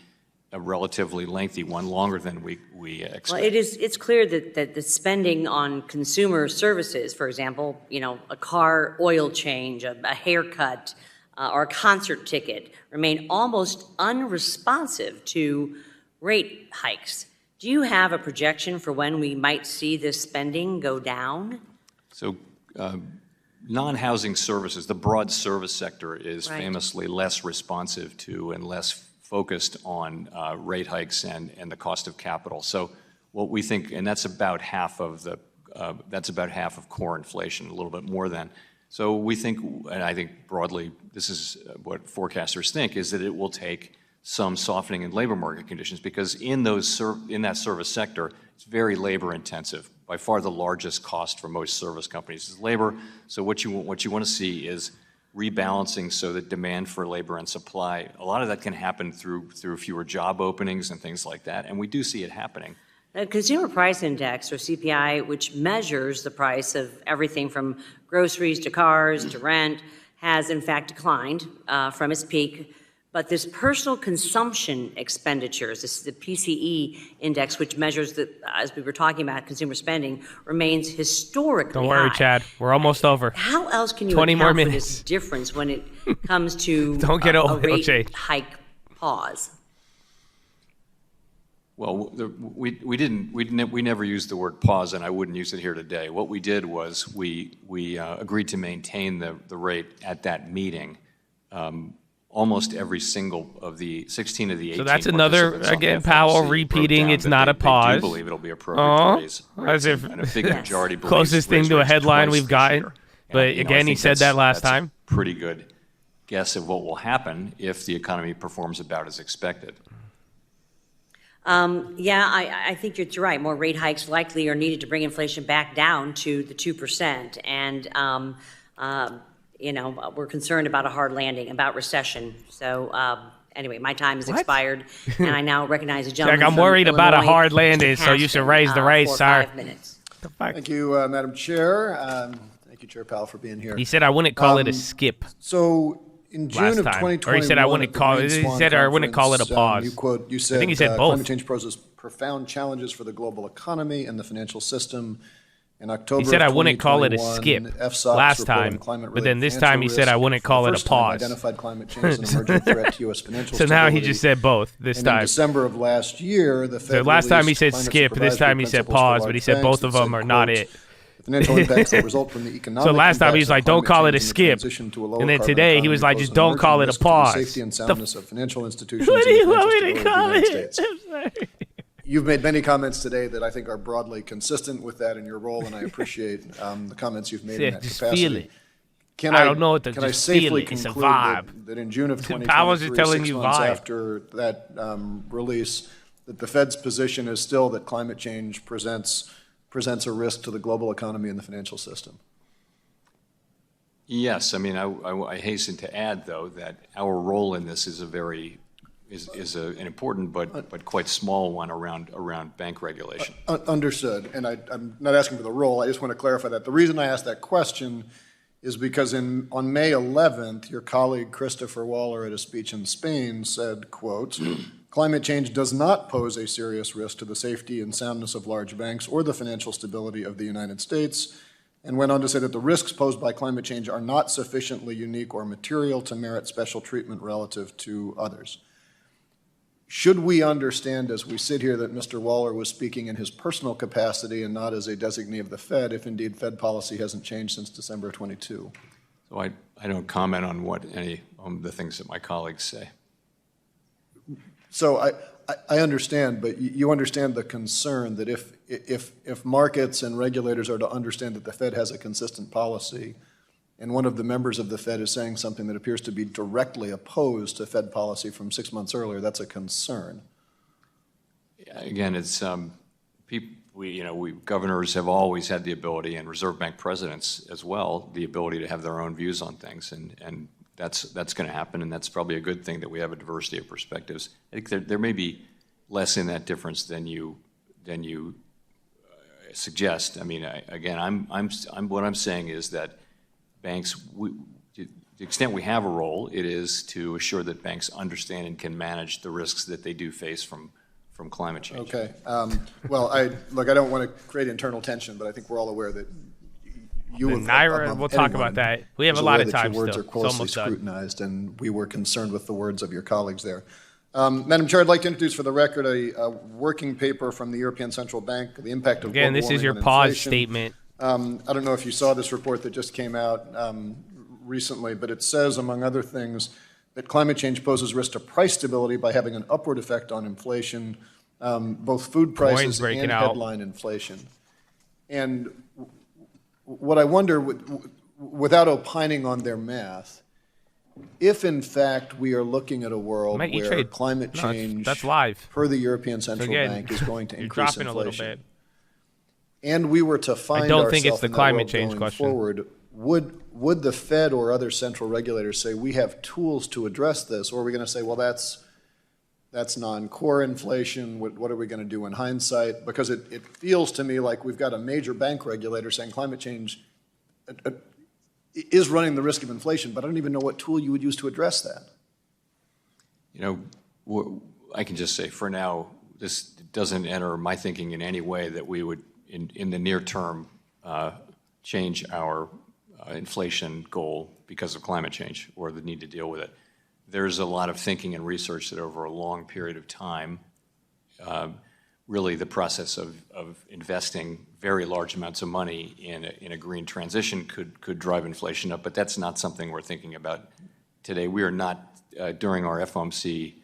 a relatively lengthy one, longer than we expect.
Well, it's clear that the spending on consumer services, for example, a car oil change, a haircut, or a concert ticket, remain almost unresponsive to rate hikes. Do you have a projection for when we might see this spending go down?
So non-housing services, the broad service sector is famously less responsive to and less focused on rate hikes and the cost of capital. So what we think, and that's about half of core inflation, a little bit more than. So we think, and I think broadly, this is what forecasters think, is that it will take some softening in labor market conditions, because in that service sector, it's very labor intensive. By far the largest cost for most service companies is labor. So what you want to see is rebalancing so that demand for labor and supply, a lot of that can happen through fewer job openings and things like that, and we do see it happening.
The Consumer Price Index, or CPI, which measures the price of everything from groceries to cars to rent, has in fact declined from its peak. But this personal consumption expenditures, this is the PCE index, which measures as we were talking about, consumer spending, remains historically high.
Don't worry, Chad. We're almost over.
How else can you
20 more
account for
minutes.
this difference when it comes to
Don't get
a
old,
rate
OJ.
hike pause?
Well, we never used the word pause, and I wouldn't use it here today. What we did was we agreed to maintain the rate at that meeting. Almost every single of the 16 of the 18.
So that's another, again, Powell repeating it's not a pause.
They do believe it'll be appropriate to raise
as if
and a big majority believes
closest thing to a headline
twice
we've gotten. But again, he said that last time.
Pretty good guess of what will happen if the economy performs about as expected.
Yeah, I think you're right. More rate hikes likely are needed to bring inflation back down to the 2%. And we're concerned about a hard landing, about recession. So anyway, my time has expired, and I now recognize a gentleman
Jack, I'm worried
from
about a
Illinois
hard landing, so you should raise the rate,
for
sir.
5 minutes.
Thank you, Madam Chair. Thank you, Chair Powell, for being here.
He said I wouldn't call it a skip.
So in June of 2021,
or he said I wouldn't call it. He said I wouldn't call it a pause.
You said
I think he said both.
Climate change poses profound challenges for the global economy and the financial system. In October,
he said I wouldn't call it a skip
FSOC's
last time, but then this time he said I wouldn't call it a pause.
Identified climate change as an emerging threat to U.S. financial
So now he just said both this
and
time.
In December of last year, the Fed
So last time he
released
said
climate
skip, this time he said
supervisory
pause,
principles for
but he said
large
both
banks
of them
that
are
said,
not
quote,
it.
The financial impacts that result from the economic
So last time he was
impacts
like,
of
don't call it a
climate change and the
skip.
transition to a lower
And then
carbon
today he was
economy
like,
pose
just
an
don't call it
emerging
a
risk to the
pause.
safety and soundness of financial institutions
What do
and
you
the
want me
financial
to call
stability of the
it?
United States. You've made many comments today that I think are broadly consistent with that in your role, and I appreciate the comments you've made in that
just
capacity.
feel it. I don't know what to
can I
just
safely
feel it. It's a
conclude
vibe.
that in June of
Powell's just
2023,
telling
6
you
months
vibe.
after that release, that the Fed's position is still that climate change presents a risk to the global economy and the financial system?
Yes, I mean, I hasten to add, though, that our role in this is an important but quite small one around bank regulation.
Understood, and I'm not asking for the role, I just want to clarify that. The reason I asked that question is because on May 11th, your colleague Christopher Waller at a speech in Spain said, quote, "Climate change does not pose a serious risk to the safety and soundness of large banks or the financial stability of the United States," and went on to say that the risks posed by climate change are not sufficiently unique or material to merit special treatment relative to others. Should we understand as we sit here that Mr. Waller was speaking in his personal capacity and not as a designee of the Fed, if indeed Fed policy hasn't changed since December of 22?
So I don't comment on the things that my colleagues say.
So I understand, but you understand the concern that if markets and regulators are to understand that the Fed has a consistent policy, and one of the members of the Fed is saying something that appears to be directly opposed to Fed policy from 6 months earlier, that's a concern.
Again, it's governors have always had the ability, and Reserve Bank presidents as well, the ability to have their own views on things, and that's going to happen, and that's probably a good thing that we have a diversity of perspectives. I think there may be less in that difference than you suggest. I mean, what I'm saying is that banks, to the extent we have a role, it is to assure that banks understand and can manage the risks that they do face from climate change.
Okay. Well, I don't want to create internal tension, but I think we're all aware that you have,
Naira, we'll talk about that. We have a lot of time
your words
still.
are closely scrutinized, and we were concerned with the words of your colleagues there. Madam Chair, I'd like to introduce for the record a working paper from the European Central Bank, the impact of
Again,
global
this is your
warming on
pause
inflation.
statement.
I don't know if you saw this report that just came out recently, but it says, among other things, that climate change poses risk to price stability by having an upward effect on inflation, both food prices and headline inflation. And what I wonder, without opining on their math, if in fact we are looking at a world where climate change,
that's live,
per the European Central Bank, is going to increase
inflation, a little bit,
and we were to find
I don't think it's the climate change
going
question.
forward, would the Fed or other central regulators say we have tools to address this, or are we going to say, well, that's non-core inflation? What are we going to do in hindsight? Because it feels to me like we've got a major bank regulator saying climate change is running the risk of inflation, but I don't even know what tool you would use to address that.
You know, I can just say for now, this doesn't enter my thinking in any way that we would, in the near term, change our inflation goal because of climate change or the need to deal with it. There's a lot of thinking and research that over a long period of time, really the process of investing very large amounts of money in a green transition could drive inflation up, but that's not something we're thinking about today. We are not, during our FOMC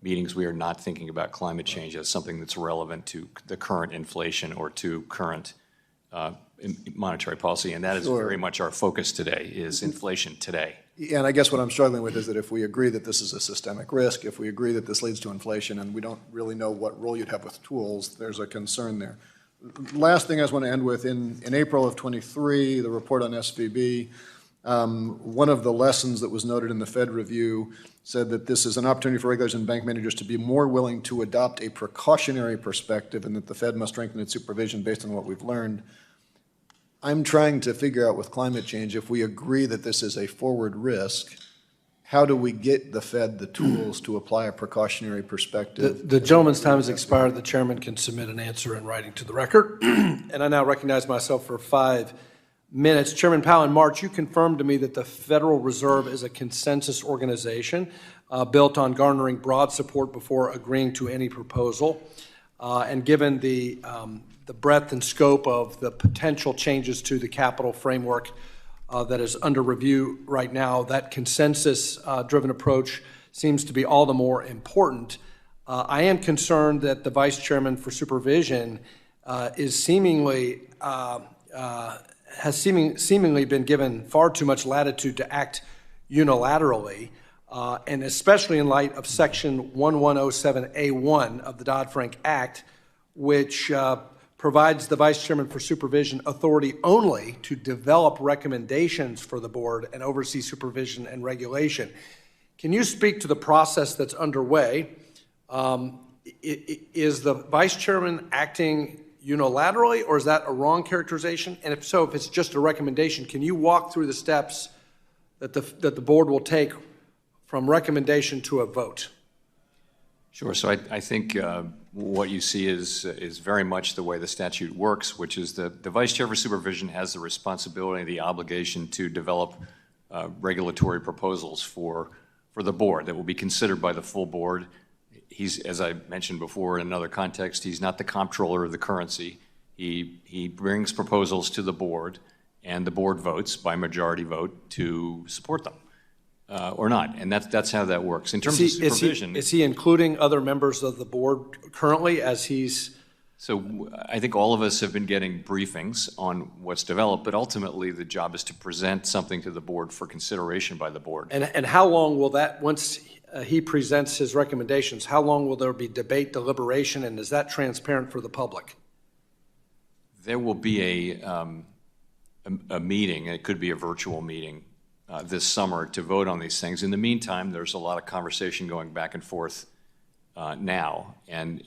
meetings, we are not thinking about climate change as something that's relevant to the current inflation or to current monetary policy, and that is very much our focus today, is inflation today.
And I guess what I'm struggling with is that if we agree that this is a systemic risk, if we agree that this leads to inflation, and we don't really know what role you'd have with tools, there's a concern there. Last thing I just want to end with, in April of 23, the report on SVB, one of the lessons that was noted in the Fed review said that this is an opportunity for regulators and bank managers to be more willing to adopt a precautionary perspective, and that the Fed must strengthen its supervision based on what we've learned. I'm trying to figure out with climate change, if we agree that this is a forward risk, how do we get the Fed the tools to apply a precautionary perspective?
The gentleman's time has expired. The chairman can submit an answer in writing to the record. And I now recognize myself for 5 minutes. Chairman Powell, in March, you confirmed to me that the Federal Reserve is a consensus organization built on garnering broad support before agreeing to any proposal. And given the breadth and scope of the potential changes to the capital framework that is under review right now, that consensus-driven approach seems to be all the more important. I am concerned that the Vice Chairman for Supervision is seemingly has seemingly been given far too much latitude to act unilaterally, and especially in light of Section 1107A1 of the Dodd-Frank Act, which provides the Vice Chairman for Supervision authority only to develop recommendations for the board and oversee supervision and regulation. Can you speak to the process that's underway? Is the Vice Chairman acting unilaterally, or is that a wrong characterization? And if so, if it's just a recommendation, can you walk through the steps that the board will take from recommendation to a vote?
Sure. So I think what you see is very much the way the statute works, which is that the Vice Chair for Supervision has the responsibility, the obligation to develop regulatory proposals for the board that will be considered by the full board. He's, as I mentioned before in another context, he's not the comptroller of the currency. He brings proposals to the board, and the board votes by majority vote to support them. Or not, and that's how that works. In terms of supervision...
Is he including other members of the board currently as he's...
So I think all of us have been getting briefings on what's developed, but ultimately the job is to present something to the board for consideration by the board.
And how long will that, once he presents his recommendations, how long will there be debate, deliberation, and is that transparent for the public?
There will be a meeting, and it could be a virtual meeting, this summer to vote on these things. In the meantime, there's a lot of conversation going back and forth now, and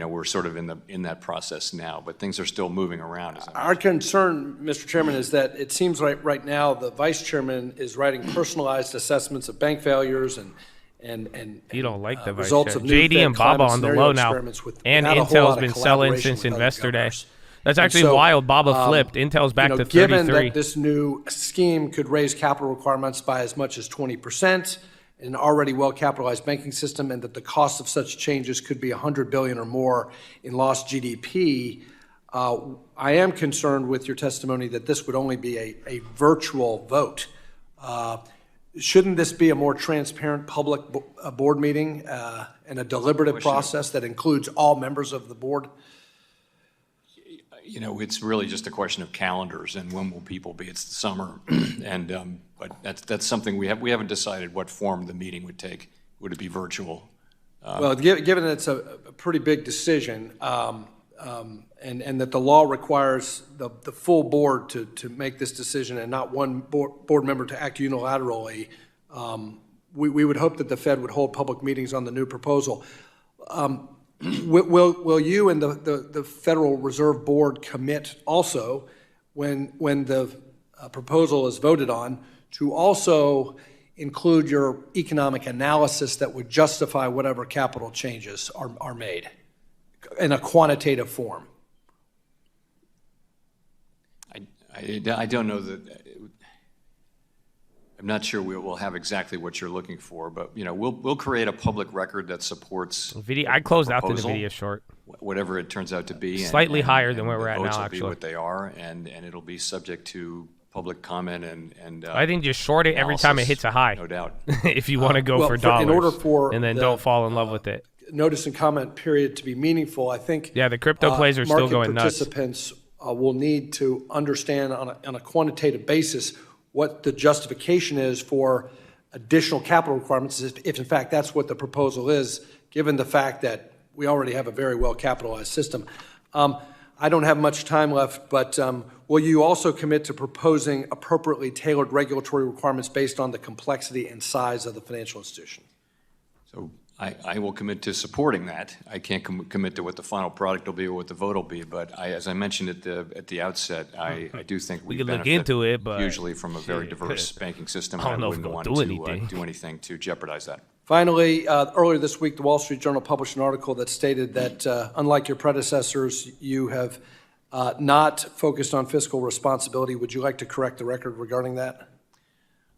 we're sort of in that process now, but things are still moving around.
Our concern, Mr. Chairman, is that it seems like right now the Vice Chairman is writing personalized assessments of bank failures and
you don't like the Vice
results
Chair.
of new
JD and Baba on the low now, and Intel's been selling since Investor Day. That's actually wild. Baba flipped. Intel's back to 33.
Given that this new scheme could raise capital requirements by as much as 20% in an already well-capitalized banking system, and that the cost of such changes could be $100 billion or more in lost GDP, I am concerned with your testimony that this would only be a virtual vote. Shouldn't this be a more transparent public board meeting and a deliberative process that includes all members of the board?
It's really just a question of calendars and when will people be. It's the summer, and but that's something we haven't decided what form the meeting would take. Would it be virtual?
Well, given that it's a pretty big decision, and that the law requires the full board to make this decision and not one board member to act unilaterally, we would hope that the Fed would hold public meetings on the new proposal. Will you and the Federal Reserve Board commit also, when the proposal is voted on, to also include your economic analysis that would justify whatever capital changes are made in a quantitative form?
I don't know that. I'm not sure we'll have exactly what you're looking for, but we'll create a public record that supports.
I closed out the NVIDIA short.
Whatever it turns out to be,
slightly higher than where we're at now.
Actually, will be what they are, and it'll be subject to public comment and.
I think just short it every time it hits a high.
No doubt.
If you want to go for dollars,
in order for
and then don't fall in love with it.
Notice and comment period to be meaningful, I think.
Yeah, the crypto plays are still going nuts.
Participants will need to understand on a quantitative basis what the justification is for additional capital requirements, if in fact that's what the proposal is, given the fact that we already have a very well-capitalized system. I don't have much time left, but will you also commit to proposing appropriately tailored regulatory requirements based on the complexity and size of the financial institution?
So I will commit to supporting that. I can't commit to what the final product will be or what the vote will be, but as I mentioned at the outset, I do think
we could look into it, but
usually from a very diverse banking system.
I don't know if
wouldn't
we'll
want to do anything to jeopardize that.
Finally, earlier this week, the Wall Street Journal published an article that stated that unlike your predecessors, you have not focused on fiscal responsibility. Would you like to correct the record regarding that?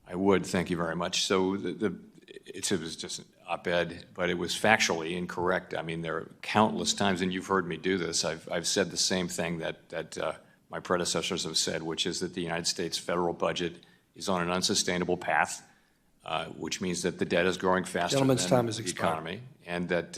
I would. Thank you very much. So it was just an op-ed, but it was factually incorrect. I mean, there are countless times, and you've heard me do this, I've said the same thing that my predecessors have said, which is that the United States federal budget is on an unsustainable path. which means that the debt is growing faster
Gentleman's
than
time has
the
expired.
economy, and that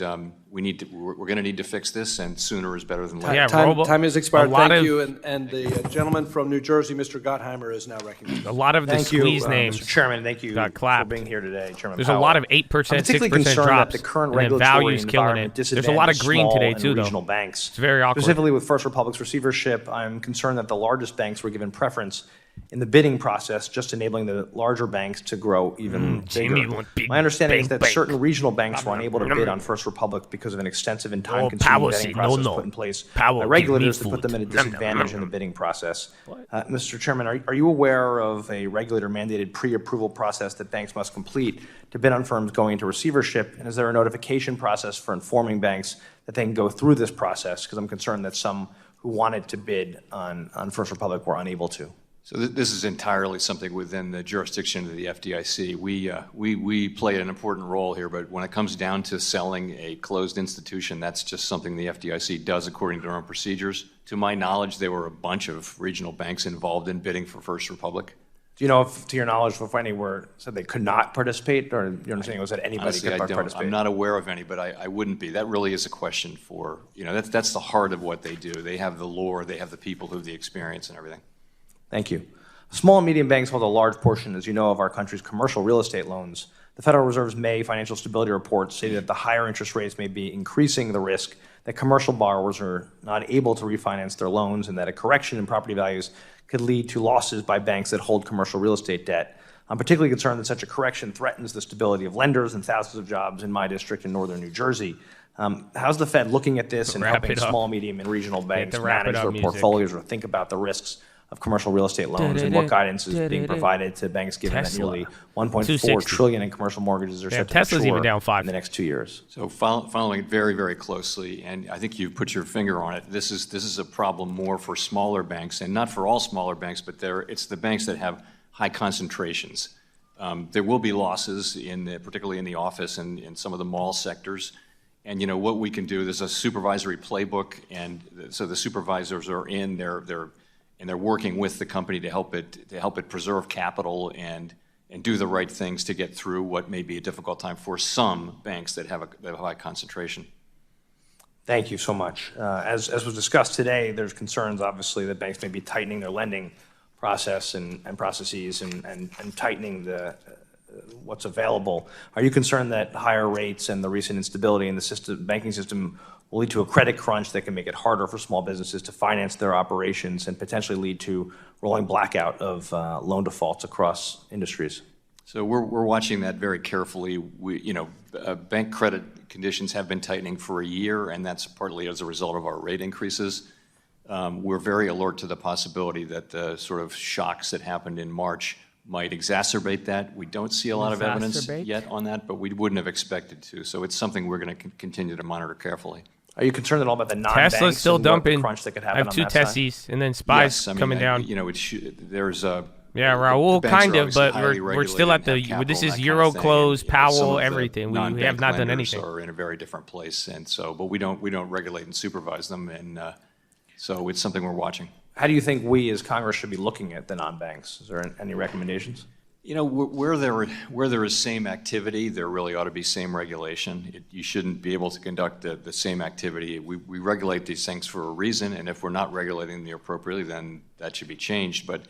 we're going to need to fix this, and sooner is better than later.
Yeah,
Time has expired.
a lot
Thank
of-
you. And the gentleman from New Jersey, Mr. Gottheimer, is now recognized.
A lot of the
Thank you,
squeeze names
Mr. Chairman. Thank you
got
for
clapped.
being here today, Chairman
There's
Powell.
a lot of 8%,
I'm particularly
6%
concerned
drops,
that the current
and then
regulatory
values killing
environment
it. There's a lot of
disadvantages
green
small
today
and
too, though.
regional banks.
It's very awkward.
Specifically with First Republic's receivership, I'm concerned that the largest banks were given preference in the bidding process, just enabling the larger banks to grow even
Jamie
bigger.
want big
My understanding is that
bank.
certain regional banks were unable to bid on First Republic because of an extensive and
Powell
time-consuming
said
vetting process
no.
put in place
Powell,
by
give
regulators
me
to put them at a
food. Nom, nom,
disadvantage
nom,
in the
nom.
bidding process. Mr. Chairman, are you aware of a regulator-mandated pre-approval process that banks must complete to bid on firms going into receivership? And is there a notification process for informing banks that they can go through this process? Because I'm concerned that some who wanted to bid on First Republic were unable to.
So this is entirely something within the jurisdiction of the FDIC. We play an important role here, but when it comes down to selling a closed institution, that's just something the FDIC does according to their own procedures. To my knowledge, there were a bunch of regional banks involved in bidding for First Republic.
Do you know if, to your knowledge, if any were said they could not participate, or your understanding was that anybody
Honestly,
could
I don't.
participate?
I'm not aware of any, but I wouldn't be. That really is a question for, that's the heart of what they do. They have the lore, they have the people who have the experience and everything.
Thank you. Small and medium banks hold a large portion, as you know, of our country's commercial real estate loans. The Federal Reserve's May financial stability report stated that the higher interest rates may be increasing the risk that commercial borrowers are not able to refinance their loans, and that a correction in property values could lead to losses by banks that hold commercial real estate debt. I'm particularly concerned that such a correction threatens the stability of lenders and thousands of jobs in my district in northern New Jersey. How's the Fed looking at this and
Wrap
helping
it up.
small, medium, and regional banks
to wrap it
manage
up,
their
music.
portfolio's or think about the risks of commercial real estate loans, and what guidance is being provided to banks given that
Tesla.
nearly $1.4
260.
trillion in commercial mortgages are set to
Tesla's
mature
even down 5.
in the next 2 years?
So following it very, very closely, and I think you've put your finger on it, this is a problem more for smaller banks, and not for all smaller banks, but it's the banks that have high concentrations. There will be losses, particularly in the office and in some of the mall sectors. And what we can do, there's a supervisory playbook, and so the supervisors are in there, they're working with the company to help it preserve capital and do the right things to get through what may be a difficult time for some banks that have a high concentration.
Thank you so much. As was discussed today, there's concerns, obviously, that banks may be tightening their lending process and processes and tightening what's available. Are you concerned that higher rates and the recent instability in the banking system will lead to a credit crunch that can make it harder for small businesses to finance their operations and potentially lead to rolling blackout of loan defaults across industries?
So we're watching that very carefully. Bank credit conditions have been tightening for a year, and that's partly as a result of our rate increases. We're very alert to the possibility that the sort of shocks that happened in March might exacerbate that. We don't see a lot of evidence yet on that, but we wouldn't have expected to. So it's something we're going to continue to monitor carefully.
Are you concerned at all about the non-banks
Tesla's still
and what
dumping.
crunch that could
I
happen
have
on
two
that side?
Teslas, and then Spy's coming down.
There's a...
Yeah, Raul,
the banks
kind
are
of,
obviously
but
highly
we're still at
regulated and have
this
capital
is
and that
Euro
kind of thing,
close,
and, some of
Powell,
the
everything. We have
non-bank
not done
lenders
anything.
are in a very different place, and so, but we don't regulate and supervise them, and so it's something we're watching.
How do you think we as Congress should be looking at the non-banks? Is there any recommendations?
Where there is same activity, there really ought to be same regulation. You shouldn't be able to conduct the same activity. We regulate these things for a reason, and if we're not regulating them appropriately, then that should be changed. But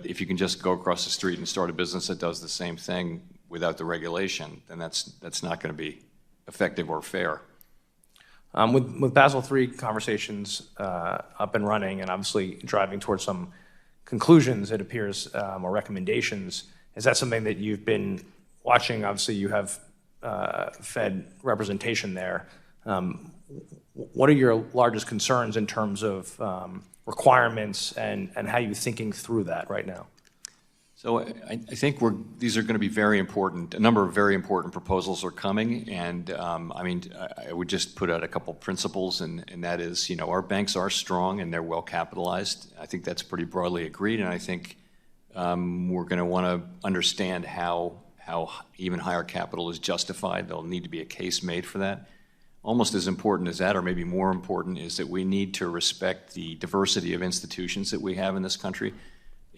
if you can just go across the street and start a business that does the same thing without the regulation, then that's not going to be effective or fair.
With Basel III conversations up and running, and obviously driving towards some conclusions, it appears, or recommendations, is that something that you've been watching? Obviously, you have Fed representation there. What are your largest concerns in terms of requirements and how you're thinking through that right now?
So I think these are going to be very important. A number of very important proposals are coming, and I would just put out a couple principles, and that is, our banks are strong and they're well capitalized. I think that's pretty broadly agreed, and I think we're going to want to understand how even higher capital is justified. There'll need to be a case made for that. Almost as important as that, or maybe more important, is that we need to respect the diversity of institutions that we have in this country.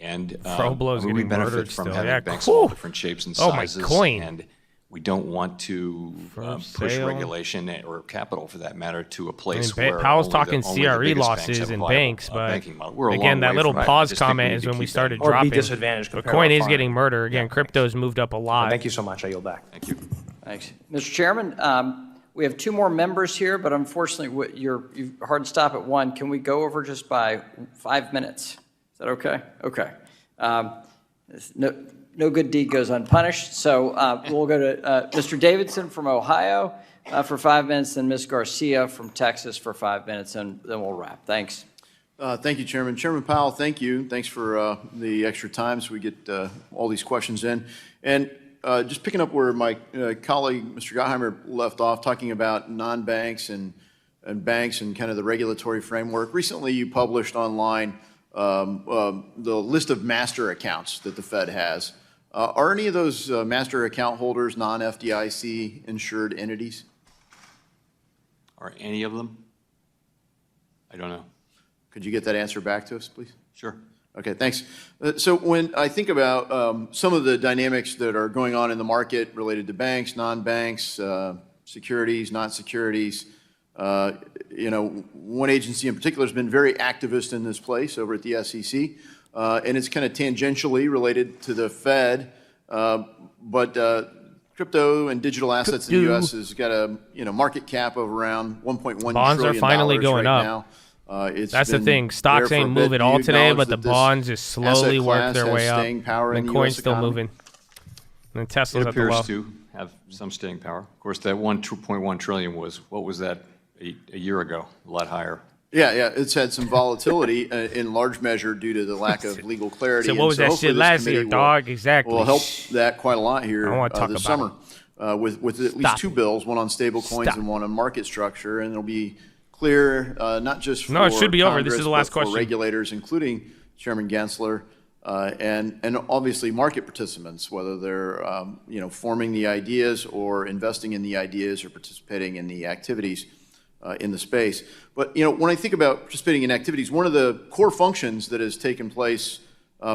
And
Froblo's
we
getting
benefit
murdered
from
still.
having
Yeah,
banks
cool.
of all different shapes and
Oh, my
sizes.
coin.
And we don't want to push
sale.
regulation or capital, for that matter, to a place
I mean,
where
Powell's
only
talking
only the
CRE
biggest banks
losses
have a
in
viable,
banks, but
banking model. We're a
again,
long
that
way
little
from it. I
pause
just think we
comment
need
is
to
when we
keep that
started
in
Or be
dropping.
disadvantaged compared to
Bitcoin is
foreign.
getting murdered. Again, crypto's moved up a lot.
Thank you so much. I yield back.
Thank you.
Thanks. Mr. Chairman, we have 2 more members here, but unfortunately, you're hard to stop at 1. Can we go over just by 5 minutes? Is that okay? Okay. No good deed goes unpunished. So we'll go to Mr. Davidson from Ohio for 5 minutes, and Ms. Garcia from Texas for 5 minutes, and then we'll wrap. Thanks.
Thank you, Chairman. Chairman Powell, thank you. Thanks for the extra time so we get all these questions in. And just picking up where my colleague, Mr. Gottheimer, left off, talking about non-banks and banks and kind of the regulatory framework. Recently, you published online the list of master accounts that the Fed has. Are any of those master account holders non-FDIC insured entities?
Are any of them? I don't know.
Could you get that answer back to us, please?
Sure.
Okay, thanks. So when I think about some of the dynamics that are going on in the market related to banks, non-banks, securities, not securities, one agency in particular has been very activist in this place over at the SEC, and it's kind of tangentially related to the Fed, but crypto and digital assets in the U.S. has got a market cap of around $1.1
bonds
trillion
are finally going
right
up.
now.
That's the thing. Stocks ain't moving all today, but the bonds just slowly work their way up. And coin's still moving. And Tesla's at the low.
It appears to have some staying power. Of course, that $2.1 trillion was, what was that a year ago? A lot higher.
Yeah, it's had some volatility in large measure due to the lack of legal clarity.
So what was that shit last year, dog? Exactly.
Will help that quite a lot here this summer with at least 2 bills, one on stable coins and one on market structure, and it'll be clear not just for
it should be over.
Congress,
this is the last
but
question.
for regulators, including Chairman Gensler, and obviously market participants, whether they're forming the ideas or investing in the ideas or participating in the activities in the space. But when I think about participating in activities, one of the core functions that has taken place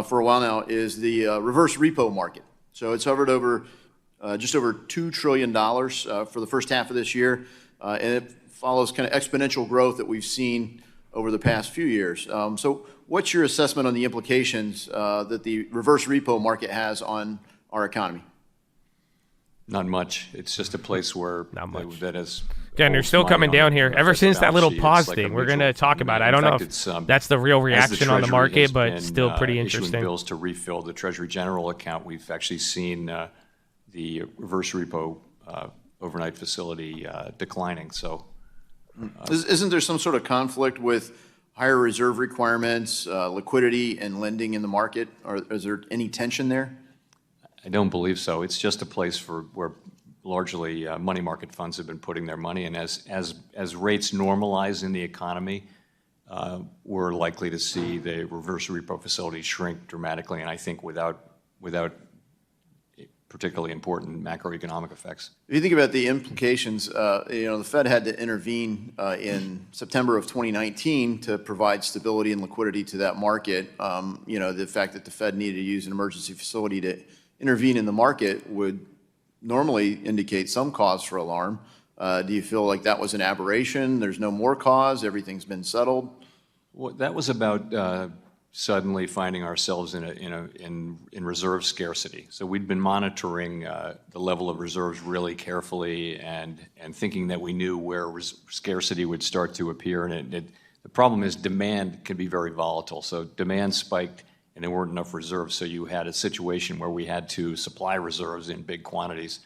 for a while now is the reverse repo market. So it's hovered over just over $2 trillion for the first half of this year, and it follows kind of exponential growth that we've seen over the past few years. So what's your assessment on the implications that the reverse repo market has on our economy?
Not much. It's just a place where that is.
Again, they're still coming down here. Ever since that little pause thing, we're going to talk about it. I don't know if that's the real reaction on the market, but still pretty interesting.
Issuing bills to refill the Treasury General account, we've actually seen the reverse repo overnight facility declining. So,
isn't there some sort of conflict with higher reserve requirements, liquidity, and lending in the market? Or is there any tension there?
I don't believe so. It's just a place where largely money market funds have been putting their money, and as rates normalize in the economy, we're likely to see the reverse repo facility shrink dramatically, and I think without particularly important macroeconomic effects.
If you think about the implications, the Fed had to intervene in September of 2019 to provide stability and liquidity to that market. The fact that the Fed needed to use an emergency facility to intervene in the market would normally indicate some cause for alarm. Do you feel like that was an aberration? There's no more cause? Everything's been settled?
Well, that was about suddenly finding ourselves in reserve scarcity. So we'd been monitoring the level of reserves really carefully and thinking that we knew where scarcity would start to appear. And the problem is demand can be very volatile. So demand spiked and there weren't enough reserves, so you had a situation where we had to supply reserves in big quantities.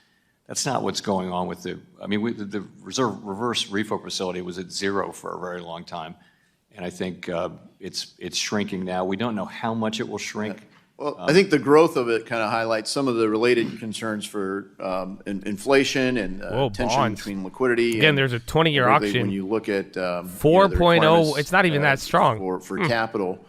That's not what's going on with the reverse repo facility was at zero for a very long time, and I think it's shrinking now. We don't know how much it will shrink.
Well, I think the growth of it kind of highlights some of the related concerns for inflation and tension
bonds
between liquidity.
Again,
and
there's a 20-year auction.
When you look at
4.0, it's not even that strong
for capital.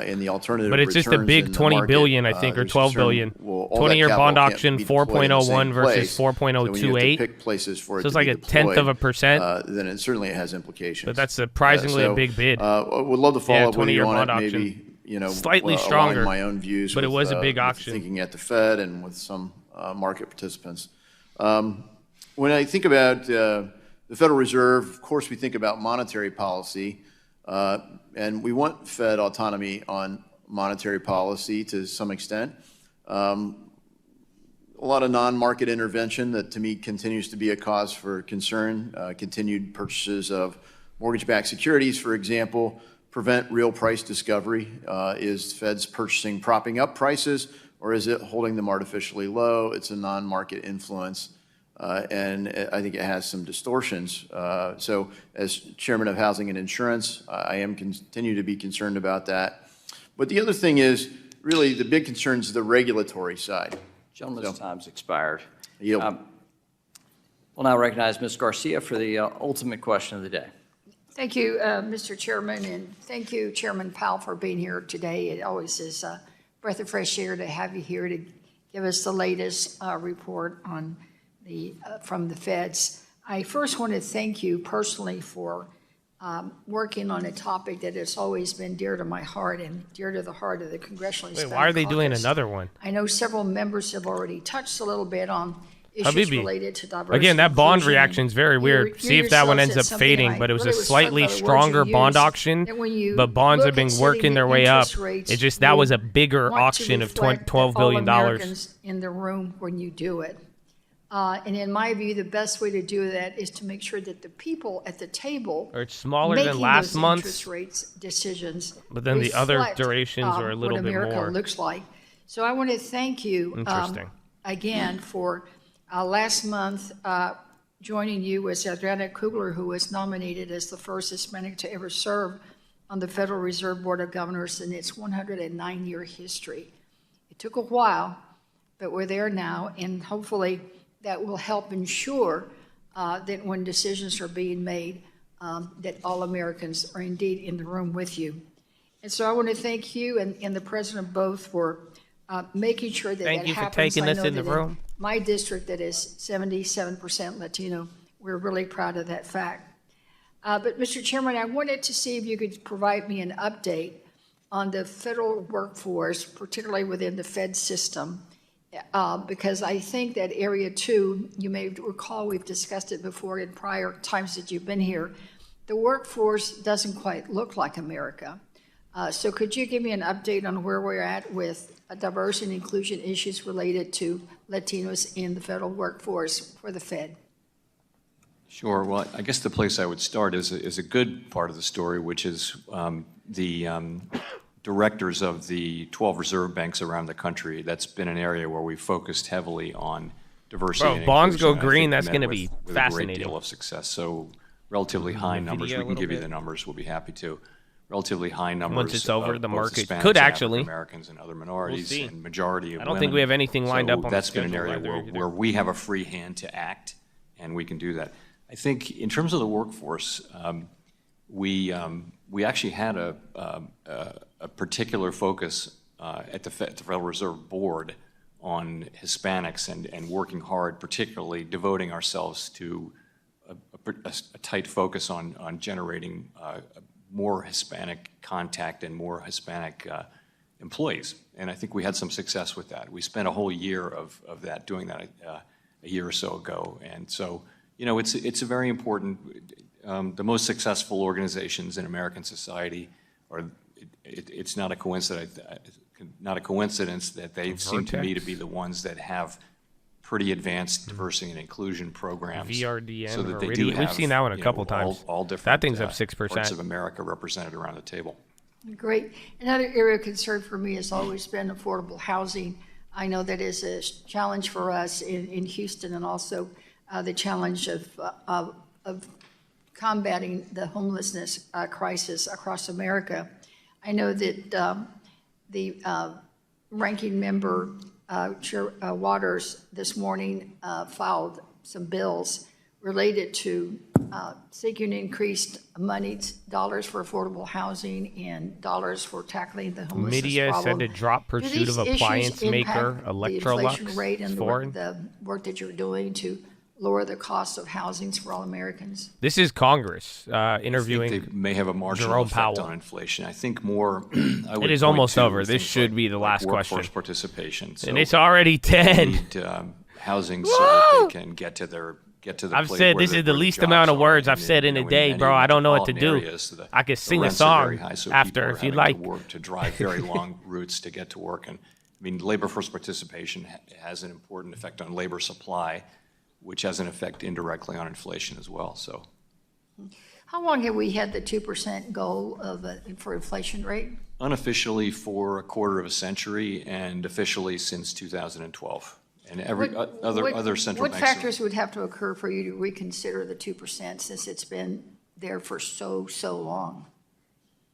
In the alternative,
but it's just a big 20 billion, I think, or 12 billion. 20-year bond auction, 4.01 versus 4.028. So it's like a tenth of a percent.
Then it certainly has implications.
But that's surprisingly a big bid.
Would love to follow up with you on it,
auction.
maybe
Slightly
align
stronger,
my own views,
but it was a big
with
auction.
thinking at the Fed and with some market participants. When I think about the Federal Reserve, of course, we think about monetary policy, and we want Fed autonomy on monetary policy to some extent. A lot of non-market intervention that, to me, continues to be a cause for concern. Continued purchases of mortgage-backed securities, for example, prevent real price discovery. Is Fed's purchasing propping up prices, or is it holding them artificially low? It's a non-market influence, and I think it has some distortions. So as Chairman of Housing and Insurance, I am continue to be concerned about that. But the other thing is, really, the big concern is the regulatory side.
Gentleman's time's expired.
Yield.
We'll now recognize Ms. Garcia for the ultimate question of the day.
Thank you, Mr. Chairman, and thank you, Chairman Powell, for being here today. It always is a breath of fresh air to have you here to give us the latest report on from the feds. I first want to thank you personally for working on a topic that has always been dear to my heart and dear to the heart of the Congressional Hispanic
Wait, why are they doing
Caucus.
another one?
I know several members have already touched a little bit on issues
Habibi.
related to diversity.
Again, that bond
inclusion,
reaction is very weird.
you
See if that one
yourself
ends
said
up
something,
fading,
and I
but it was a
really was
slightly
struck by the words
stronger
you
bond
used,
auction,
that when you
but bonds
look
have been
at setting
working
the
their way up.
interest rates,
It just, that was a
you
bigger
want to
auction of
reflect
$12
that all
billion.
Americans in the room when you do it. And in my view, the best way to do that is to make sure that the people at the table
Or it's smaller
making
than last
those
month's,
interest rates decisions
but then the other
reflect,
durations are a little
what
bit
America
more.
looks like. So I want to thank you
Interesting.
again for last month joining you was Adriana Kugler, who was nominated as the first Hispanic to ever serve on the Federal Reserve Board of Governors in its 109-year history. It took a while, but we're there now, and hopefully that will help ensure that when decisions are being made, that all Americans are indeed in the room with you. And so I want to thank you and the President both for making sure that
Thank
that
you for
happens.
taking
I
us
know
in the
that
room.
my district that is 77% Latino, we're really proud of that fact. But Mr. Chairman, I wanted to see if you could provide me an update on the federal workforce, particularly within the Fed system, because I think that area two, you may recall we've discussed it before in prior times that you've been here, the workforce doesn't quite look like America. So could you give me an update on where we're at with diversity and inclusion issues related to Latinos in the federal workforce for the Fed?
Sure. Well, I guess the place I would start is a good part of the story, which is the directors of the 12 reserve banks around the country. That's been an area where we focused heavily on diversity and
bonds go
inclusion. I
green,
think
that's
met
going to
with-
be
with a
fascinating.
great deal of success. So relatively high numbers.
video
We
a
can give you
little
the
bit.
numbers. We'll be happy to. Relatively high numbers.
Once it's over,
of
the
both
market
Hispanics
could
and
actually.
African-Americans and other minorities,
see.
and majority of
I don't think we have anything lined up on the
that's been an
schedule
area
either.
where we have a free hand to act, and we can do that. I think in terms of the workforce, we actually had a particular focus at the Federal Reserve Board on Hispanics and working hard, particularly devoting ourselves to a tight focus on generating more Hispanic contact and more Hispanic employees. And I think we had some success with that. We spent a whole year of that, doing that a year or so ago. And so, you know, it's a very important, the most successful organizations in American society are, it's not a coincidence that they seem to me to be the ones that have pretty advanced diversity and inclusion programs.
VRDN
so that
or
they
Iridium.
do
We've
have,
seen that one a
you
couple
know,
times.
all different
That thing's up 6%.
parts of America represented around the table.
Great. Another area of concern for me has always been affordable housing. I know that is a challenge for us in Houston, and also the challenge of combating the homelessness crisis across America. I know that the ranking member, Chair Waters, this morning filed some bills related to seeking increased dollars for affordable housing and dollars for tackling the homelessness
Media
problem.
said to drop
Do
pursuit
these
of appliance
issues
maker
impact the
Electrolux
inflation rate and
foreign.
the work that you're doing to lower the cost of housings for all Americans?
This is Congress
I
interviewing
think they may have a marginal
Jerome
effect
Powell.
on inflation. I think more. I would
It is
point
almost
to
over. This
things
should be the last question.
Workforce participation. So
And it's already 10.
they need housing so that they can get to the
I've
place
said
where
this is the
where
least
jobs
amount of
are.
words I've
And,
said in a day,
many
bro. I don't know what to
metropolitan
do.
areas,
I could
the
sing a
rents are very
song
high, so
after
people are
if you'd
having
like.
to work to drive very long routes to get to work. And I mean, labor force participation has an important effect on labor supply, which has an effect indirectly on inflation as well. So
How long have we had the 2% goal for inflation rate?
unofficially for a quarter of a century and officially since 2012. And every other central
What
banks.
factors would have to occur for you to reconsider the 2% since it's been there for so long?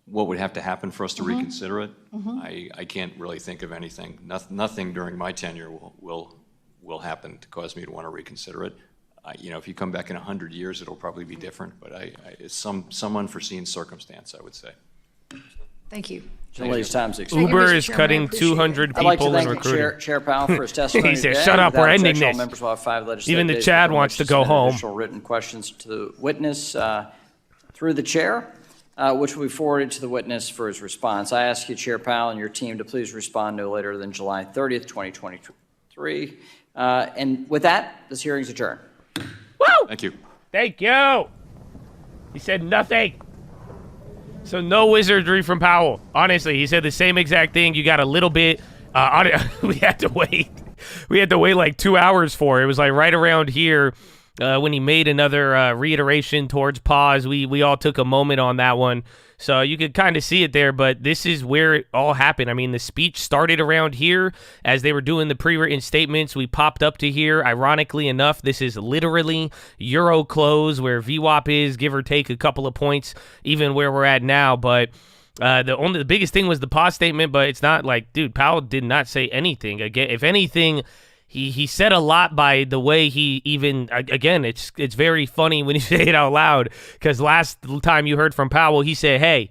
What would have to happen for us to reconsider it?
Mhm.
I can't really think of anything. Nothing during my tenure will happen to cause me to want to reconsider it. If you come back in 100 years, it'll probably be different, but it's some unforeseen circumstance, I would say.
Thank you.
Ladies, time's expired.
Uber is cutting 200
I'd like to
people in
thank
recruiting.
Chair Powell for his testimony
He said,
today.
"Shut up,
Without
we're ending
objection, all
this."
members will have 5 legislative
Even the
days
Chad
before
wants
which
to go
submit
home.
Additional written questions to the witness through the chair, which will be forwarded to the witness for his response. I ask you, Chair Powell, and your team to please respond no later than July 30th, 2023. And with that, this hearing is adjourned.
Woo!
Thank you.
Thank you. He said nothing. So no wizardry from Powell. Honestly, he said the same exact thing. You got a little bit. We had to wait. We had to wait like 2 hours for it. It was like right around here when he made another reiteration towards pause. We all took a moment on that one. So you could kind of see it there, but this is where it all happened. I mean, the speech started around here as they were doing the pre-written statements. We popped up to here. Ironically enough, this is literally Euro close where VWAP is, give or take a couple of points, even where we're at now. But the biggest thing was the pause statement, but it's not like, dude, Powell did not say anything. Again, if anything, he said a lot by the way he even, again, it's very funny when you say it out loud, because last time you heard from Powell, he said, hey,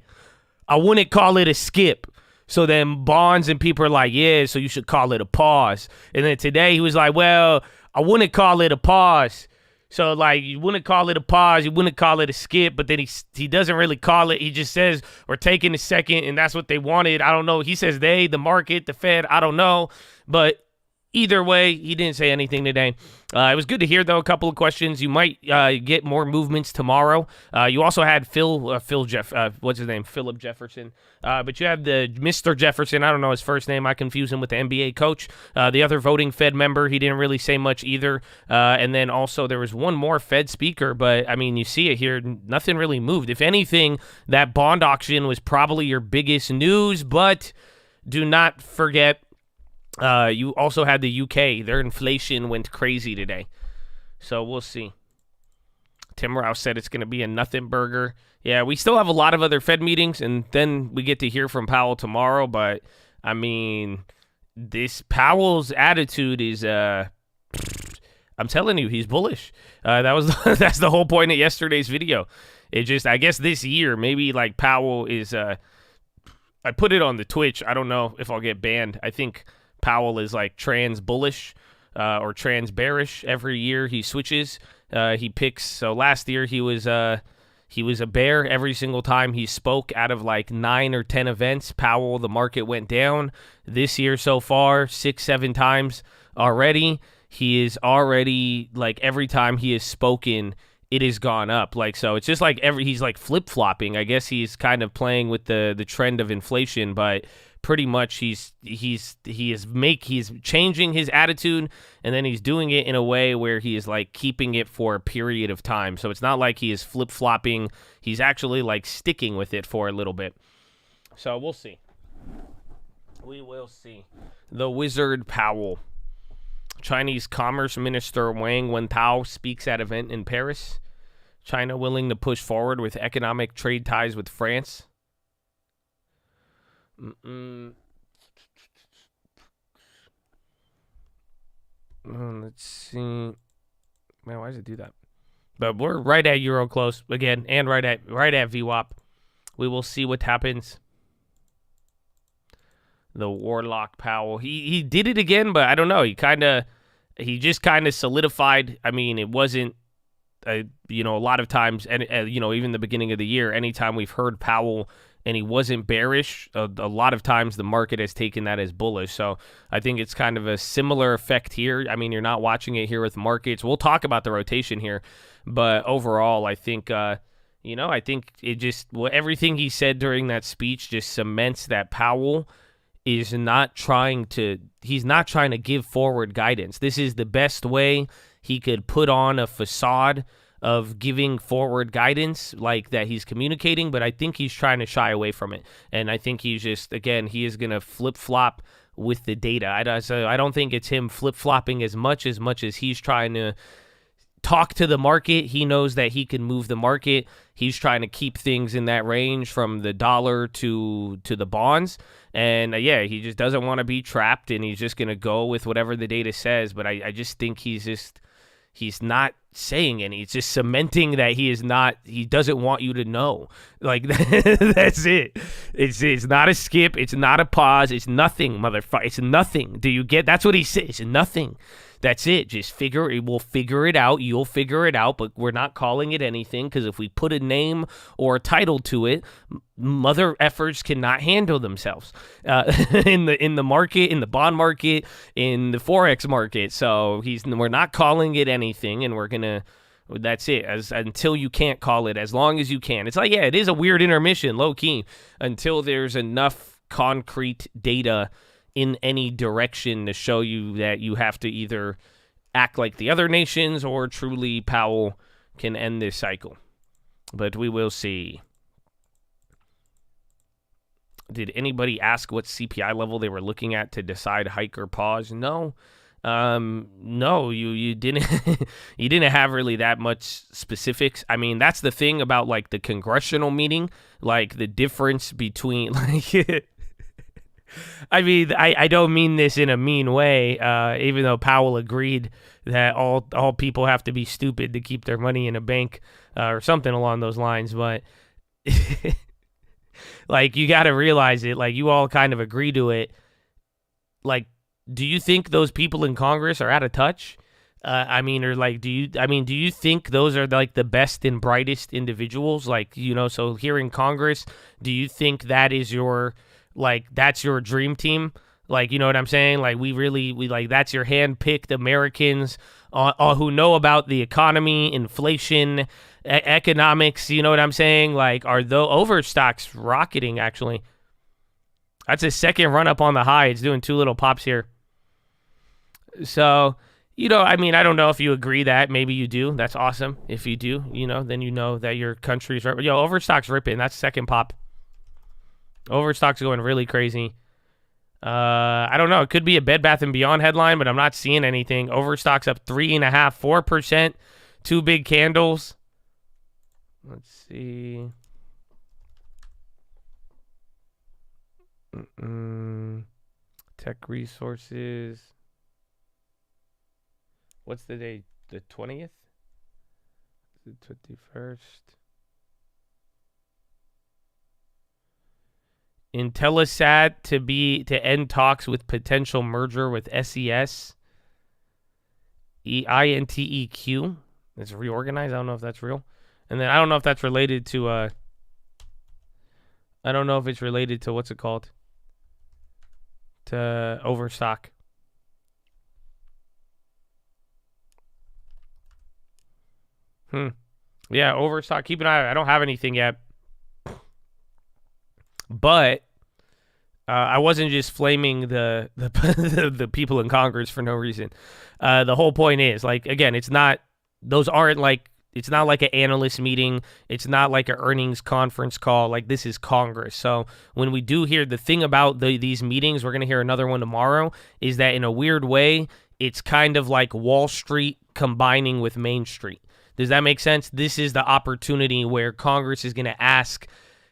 I wouldn't call it a skip. So then Bonds and people are like, yeah, so you should call it a pause. And then today he was like, well, I wouldn't call it a pause. So, like, you wouldn't call it a pause, you wouldn't call it a skip, but then he doesn't really call it. He just says, we're taking a second, and that's what they wanted. I don't know. He says they, the market, the Fed, I don't know. But either way, he didn't say anything today. It was good to hear, though, a couple of questions. You might get more movements tomorrow. You also had Philip Jefferson. But you had the Mr. Jefferson. I don't know his first name. I confuse him with the NBA coach. The other voting Fed member, he didn't really say much either. And then also there was one more Fed speaker, but, I mean, you see it here. Nothing really moved. If anything, that bond auction was probably your biggest news, but do not forget, you also had the UK. Their inflation went crazy today. So we'll see. Tim Rouse said it's going to be a nothing burger. Yeah, we still have a lot of other Fed meetings, and then we get to hear from Powell tomorrow. But, I mean, this Powell's attitude is, I'm telling you, he's bullish. That's the whole point of yesterday's video. It just, I guess this year, maybe like Powell is, I put it on the Twitch. I don't know if I'll get banned. I think Powell is like trans bullish or trans bearish. Every year he switches. He picks. So last year he was a bear every single time he spoke. Out of like 9 or 10 events, Powell, the market went down. This year so far, 6-7 times already. He is already like every time he has spoken, it has gone up. Like, so it's just like he's like flip-flopping. I guess he's kind of playing with the trend of inflation, but pretty much he's changing his attitude, and then he's doing it in a way where he is like keeping it for a period of time. So it's not like he is flip-flopping. He's actually like sticking with it for a little bit. So we'll see. We will see. The Wizard Powell. Chinese Commerce Minister Wang Wentao speaks at event in Paris. China willing to push forward with economic trade ties with France. Let's see. Man, why does it do that? But we're right at Euro close again, and right at VWAP. We will see what happens. The Warlock Powell. He did it again, but I don't know. He kind of he just kind of solidified. I mean, it wasn't, a lot of times, and even the beginning of the year, anytime we've heard Powell and he wasn't bearish, a lot of times the market has taken that as bullish. So I think it's kind of a similar effect here. I mean, you're not watching it here with markets. We'll talk about the rotation here, but overall, I think, I think it just, everything he said during that speech just cements that Powell is not trying to give forward guidance. This is the best way he could put on a facade of giving forward guidance like that he's communicating, but I think he's trying to shy away from it. And I think he's just, again, he is going to flip-flop with the data. I don't think it's him flip-flopping as much as he's trying to talk to the market. He knows that he can move the market. He's trying to keep things in that range from the dollar to the bonds. And he just doesn't want to be trapped, and he's just going to go with whatever the data says. But I just think he's not saying any. It's just cementing that he doesn't want you to know. Like, that's it. It's not a skip. It's not a pause. It's nothing, motherfucker. It's nothing. Do you get? That's what he says. It's nothing. That's it. Just we'll figure it out. You'll figure it out, but we're not calling it anything, because if we put a name or a title to it, mother effers cannot handle themselves in the market, in the bond market, in the Forex market. So we're not calling it anything, and that's it. Until you can't call it, as long as you can. It's like, it is a weird intermission, low key, until there's enough concrete data in any direction to show you that you have to either act like the other nations or truly Powell can end this cycle. But we will see. Did anybody ask what CPI level they were looking at to decide hike or pause? No. No, you didn't you didn't have really that much specifics. I mean, that's the thing about like the congressional meeting, like the difference between like I mean, I don't mean this in a mean way, even though Powell agreed that all people have to be stupid to keep their money in a bank or something along those lines. But like, you got to realize it. Like, you all kind of agree to it. Like, do you think those people in Congress are out of touch? I mean, or like, do you think those are like the best and brightest individuals? Like, so here in Congress, do you think that is that's your dream team? Like, you know what I'm saying? Like, we like, that's your hand-picked Americans who know about the economy, inflation, economics, you know what I'm saying? Like, are the Overstock's rocketing, actually. That's a second run up on the high. It's doing two little pops here. So, I mean, I don't know if you agree that. Maybe you do. That's awesome. If you do, then you know that your country's... Overstock's ripping. That's second pop. Overstock's going really crazy. I don't know. It could be a Bed Bath & Beyond headline, but I'm not seeing anything. Overstock's up 3.5%, 4%. Two big candles. Let's see. Tech resources. What's the day? The 20th? The 21st? Intellisat to end talks with potential merger with SES. INTEQ. It's reorganized. I don't know if that's real. And then I don't know if that's related to I don't know if it's related to what's it called? To Overstock. Yeah, Overstock. Keep an eye. I don't have anything yet. But I wasn't just flaming the people in Congress for no reason. The whole point is, like, again, it's not like an analyst meeting. It's not like an earnings conference call. Like, this is Congress. So when we do hear the thing about these meetings, we're going to hear another one tomorrow, is that in a weird way, it's kind of like Wall Street combining with Main Street. Does that make sense? This is the opportunity where Congress is going to ask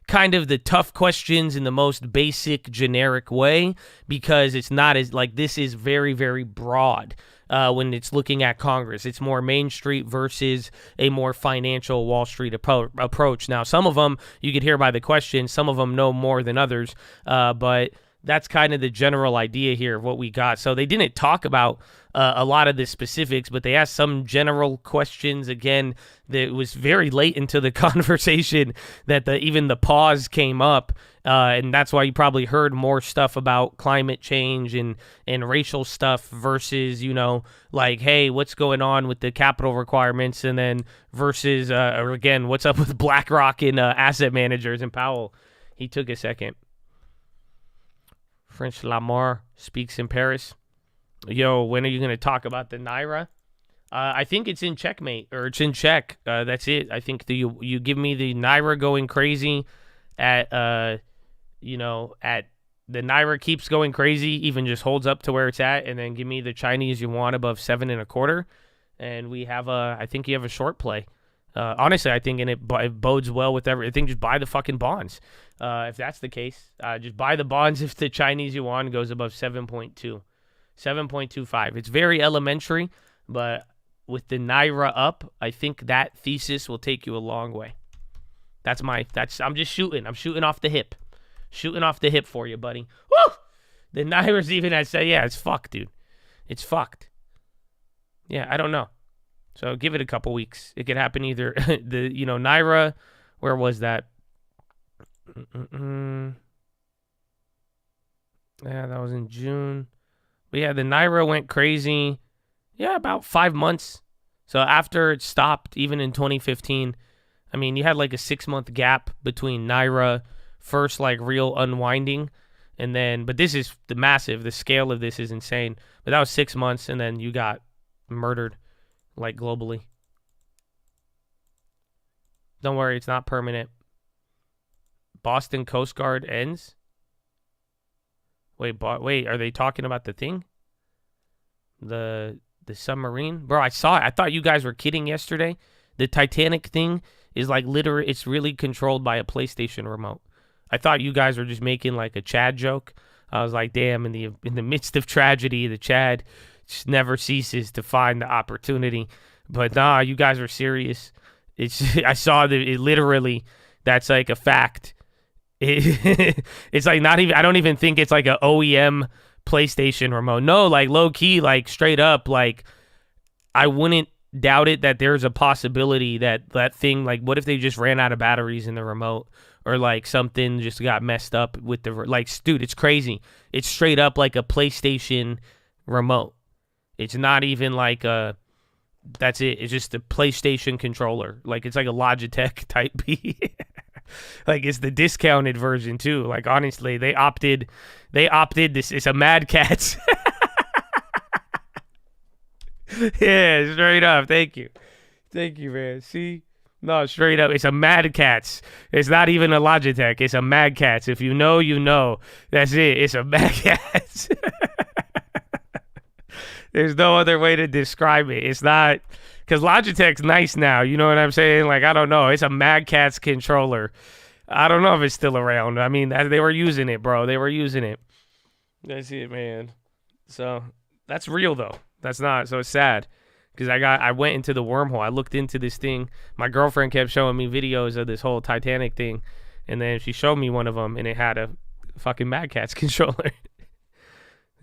kind of the tough questions in the most basic, generic way, because it's not as, like, this is very, very broad when it's looking at Congress. It's more Main Street versus a more financial Wall Street approach. Now, some of them, you could hear by the questions, some of them know more than others, but that's kind of the general idea here of what we got. So they didn't talk about a lot of the specifics, but they asked some general questions. Again, that was very late into the conversation that even the pause came up. And that's why you probably heard more stuff about climate change and racial stuff versus, like, hey, what's going on with the capital requirements? And then versus, or again, what's up with BlackRock and asset managers? And Powell, he took a second. French Lamar speaks in Paris. Yo, when are you going to talk about the Naira? I think it's in checkmate, or it's in check. That's it. I think you give me the Naira going crazy at the Naira keeps going crazy, even just holds up to where it's at, and then give me the Chinese yuan above 7.25, and we have I think you have a short play. Honestly, I think it bodes well with everything. I think just buy the fucking bonds. If that's the case, just buy the bonds if the Chinese yuan goes above 7.2, 7.25. It's very elementary, but with the Naira up, I think that thesis will take you a long way. I'm just shooting. I'm shooting off the hip. Shooting off the hip for you, buddy. Woo! The Naira's even, I say, yeah, it's fucked, dude. It's fucked. Yeah, I don't know. So give it a couple weeks. It could happen either Naira, where was that? Yeah, that was in June. But yeah, the Naira went crazy. Yeah, about 5 months. So after it stopped, even in 2015, I mean, you had like a 6-month gap between Naira first, like real unwinding, and then, but this is the scale of this is insane. But that was 6 months, and then you got murdered. Like globally. Don't worry, it's not permanent. Boston Coast Guard ends? Wait, are they talking about the thing? The submarine? Bro, I saw it. I thought you guys were kidding yesterday. The Titanic thing is like literally, it's really controlled by a PlayStation remote. I thought you guys were just making like a Chad joke. I was like, damn, in the midst of tragedy, the Chad just never ceases to find the opportunity. But nah, you guys are serious. I saw that it literally, that's like a fact. It's like not even, I don't even think it's like a OEM PlayStation remote. No, like low key, like straight up, like I wouldn't doubt it that there's a possibility that thing, like what if they just ran out of batteries in the remote? Or like something just got messed up with dude, it's crazy. It's straight up like a PlayStation remote. It's not even like that's it. It's just a PlayStation controller. Like it's like a Logitech Type B. Like it's the discounted version too. Like honestly, they opted this. It's a Mad Catz. Yeah, straight up. Thank you, man. See, no, straight up. It's a Mad Catz. It's not even a Logitech. It's a Mad Catz. If you know, you know. That's it. It's a Mad Catz. There's no other way to describe it. It's not, because Logitech's nice now. You know what I'm saying? Like, I don't know. It's a Mad Catz controller. I don't know if it's still around. I mean, they were using it, bro. They were using it. That's it, man. So, that's real, though. That's not. So, it's sad. Because I went into the wormhole. I looked into this thing. My girlfriend kept showing me videos of this whole Titanic thing. And then she showed me one of them, and it had a fucking Mad Catz controller.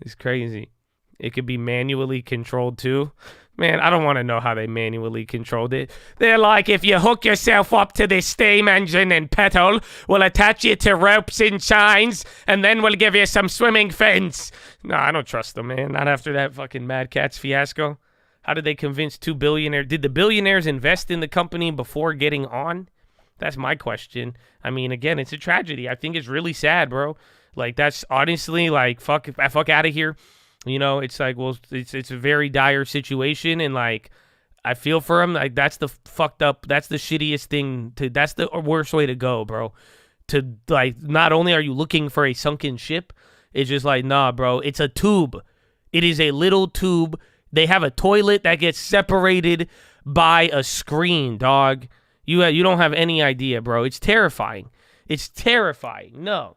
It's crazy. It could be manually controlled too. Man, I don't want to know how they manually controlled it. They're like, if you hook yourself up to the steam engine and pedal, we'll attach you to ropes and chains, and then we'll give you some swimming fins. No, I don't trust them, man. Not after that fucking Mad Catz fiasco. How did they convince 2 billionaires? Did the billionaires invest in the company before getting on? That's my question. I mean, again, it's a tragedy. I think it's really sad, bro. Like, that's honestly, like, fuck out of here. You know, it's like, well, it's a very dire situation, and like, I feel for him. Like, that's the fucked up, that's the shittiest thing that's the worst way to go, bro. To like, not only are you looking for a sunken ship, it's just like, nah, bro, it's a tube. It is a little tube. They have a toilet that gets separated by a screen, dog. You don't have any idea, bro. It's terrifying. It's terrifying. No.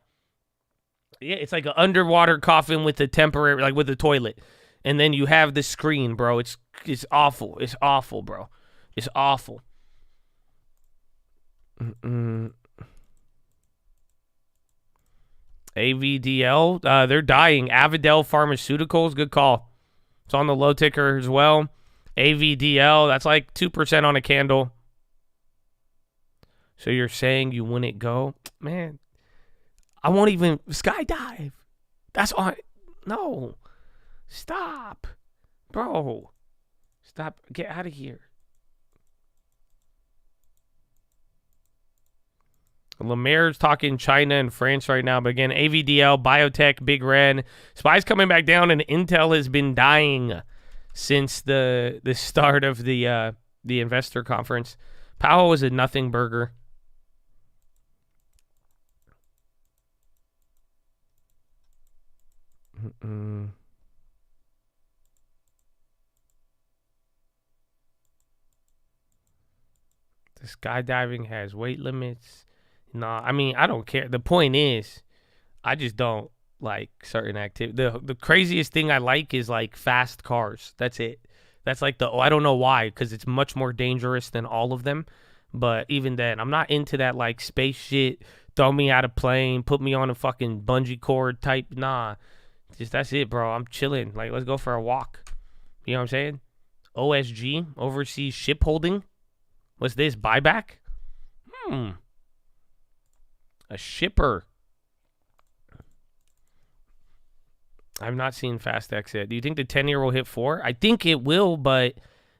Yeah, it's like an underwater coffin with a temporary, like with a toilet. And then you have the screen, bro. It's awful. It's awful, bro. It's awful. AVDL, they're dying. Avidel Pharmaceuticals, good call. It's on the low ticker as well. AVDL, that's like 2% on a candle. So you're saying you wouldn't go? Man, I won't even skydive. That's on. No. Stop. Bro. Stop. Get out of here. Lemaire's talking China and France right now. But again, AVDL, Biotech, Big Red. SPY's coming back down, and Intel has been dying since the start of the investor conference. Powell was a nothing burger. The skydiving has weight limits. No, I mean, I don't care. The point is, I just don't like certain activity. The craziest thing I like is like fast cars. That's it. That's like I don't know why, because it's much more dangerous than all of them. But even then, I'm not into that like space shit. Throw me out of plane, put me on a fucking bungee cord type. Nah, just that's it, bro. I'm chilling. Like, let's go for a walk. You know what I'm saying? OSG, overseas ship holding. What's this, buyback? A shipper. I've not seen fast exit. Do you think the 10-year will hit 4? I think it will, but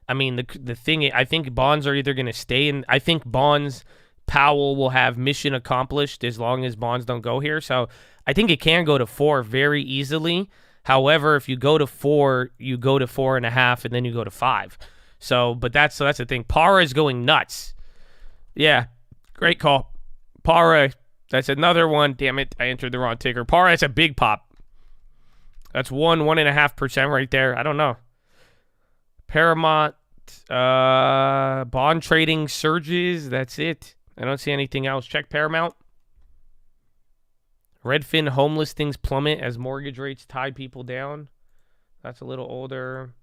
I mean, the thing, I think bonds are either going to stay in. I think bonds, Powell will have mission accomplished as long as bonds don't go here. So I think it can go to 4 very easily. However, if you go to 4, you go to 4.5, and then you go to 5. So that's the thing. Para is going nuts. Yeah, great call. Para, that's another one. Damn it, I entered the wrong ticker. Para, that's a big pop. That's 1.5% right there. I don't know. Paramount, bond trading surges. That's it. I don't see anything else. Check Paramount. Redfin home listings plummet as mortgage rates tie people down. That's a little older.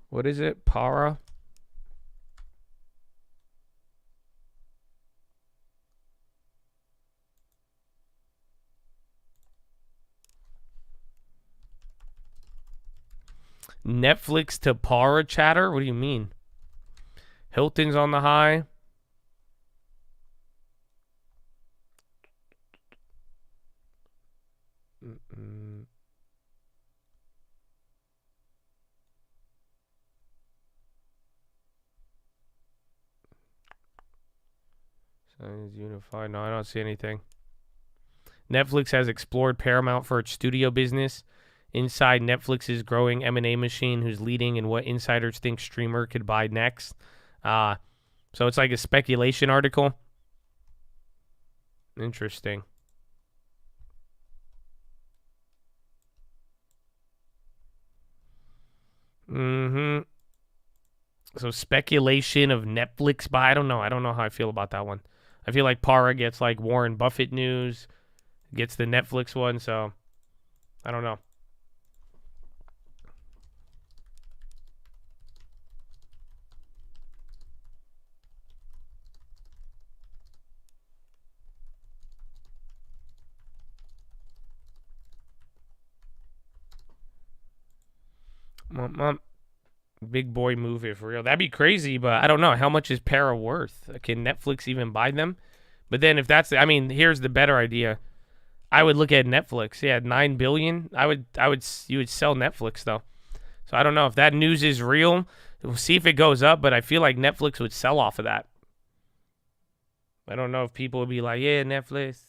What is it? Para? Netflix to Para chatter? What do you mean? Hilton's on the high. Signs unified. No, I don't see anything. Netflix has explored Paramount for its studio business. Inside Netflix's growing M&A machine, who's leading in what insiders think streamer could buy next. So it's like a speculation article. Interesting. So speculation of Netflix buy. I don't know. I don't know how I feel about that one. I feel like Para gets like Warren Buffett news, gets the Netflix one. So I don't know. Big boy movie for real. That'd be crazy, but I don't know. How much is Para worth? Can Netflix even buy them? But then if that's, I mean, here's the better idea. I would look at Netflix. Yeah, $9 billion. You would sell Netflix though. So I don't know if that news is real. We'll see if it goes up, but I feel like Netflix would sell off of that. I don't know if people would be like, yeah, Netflix,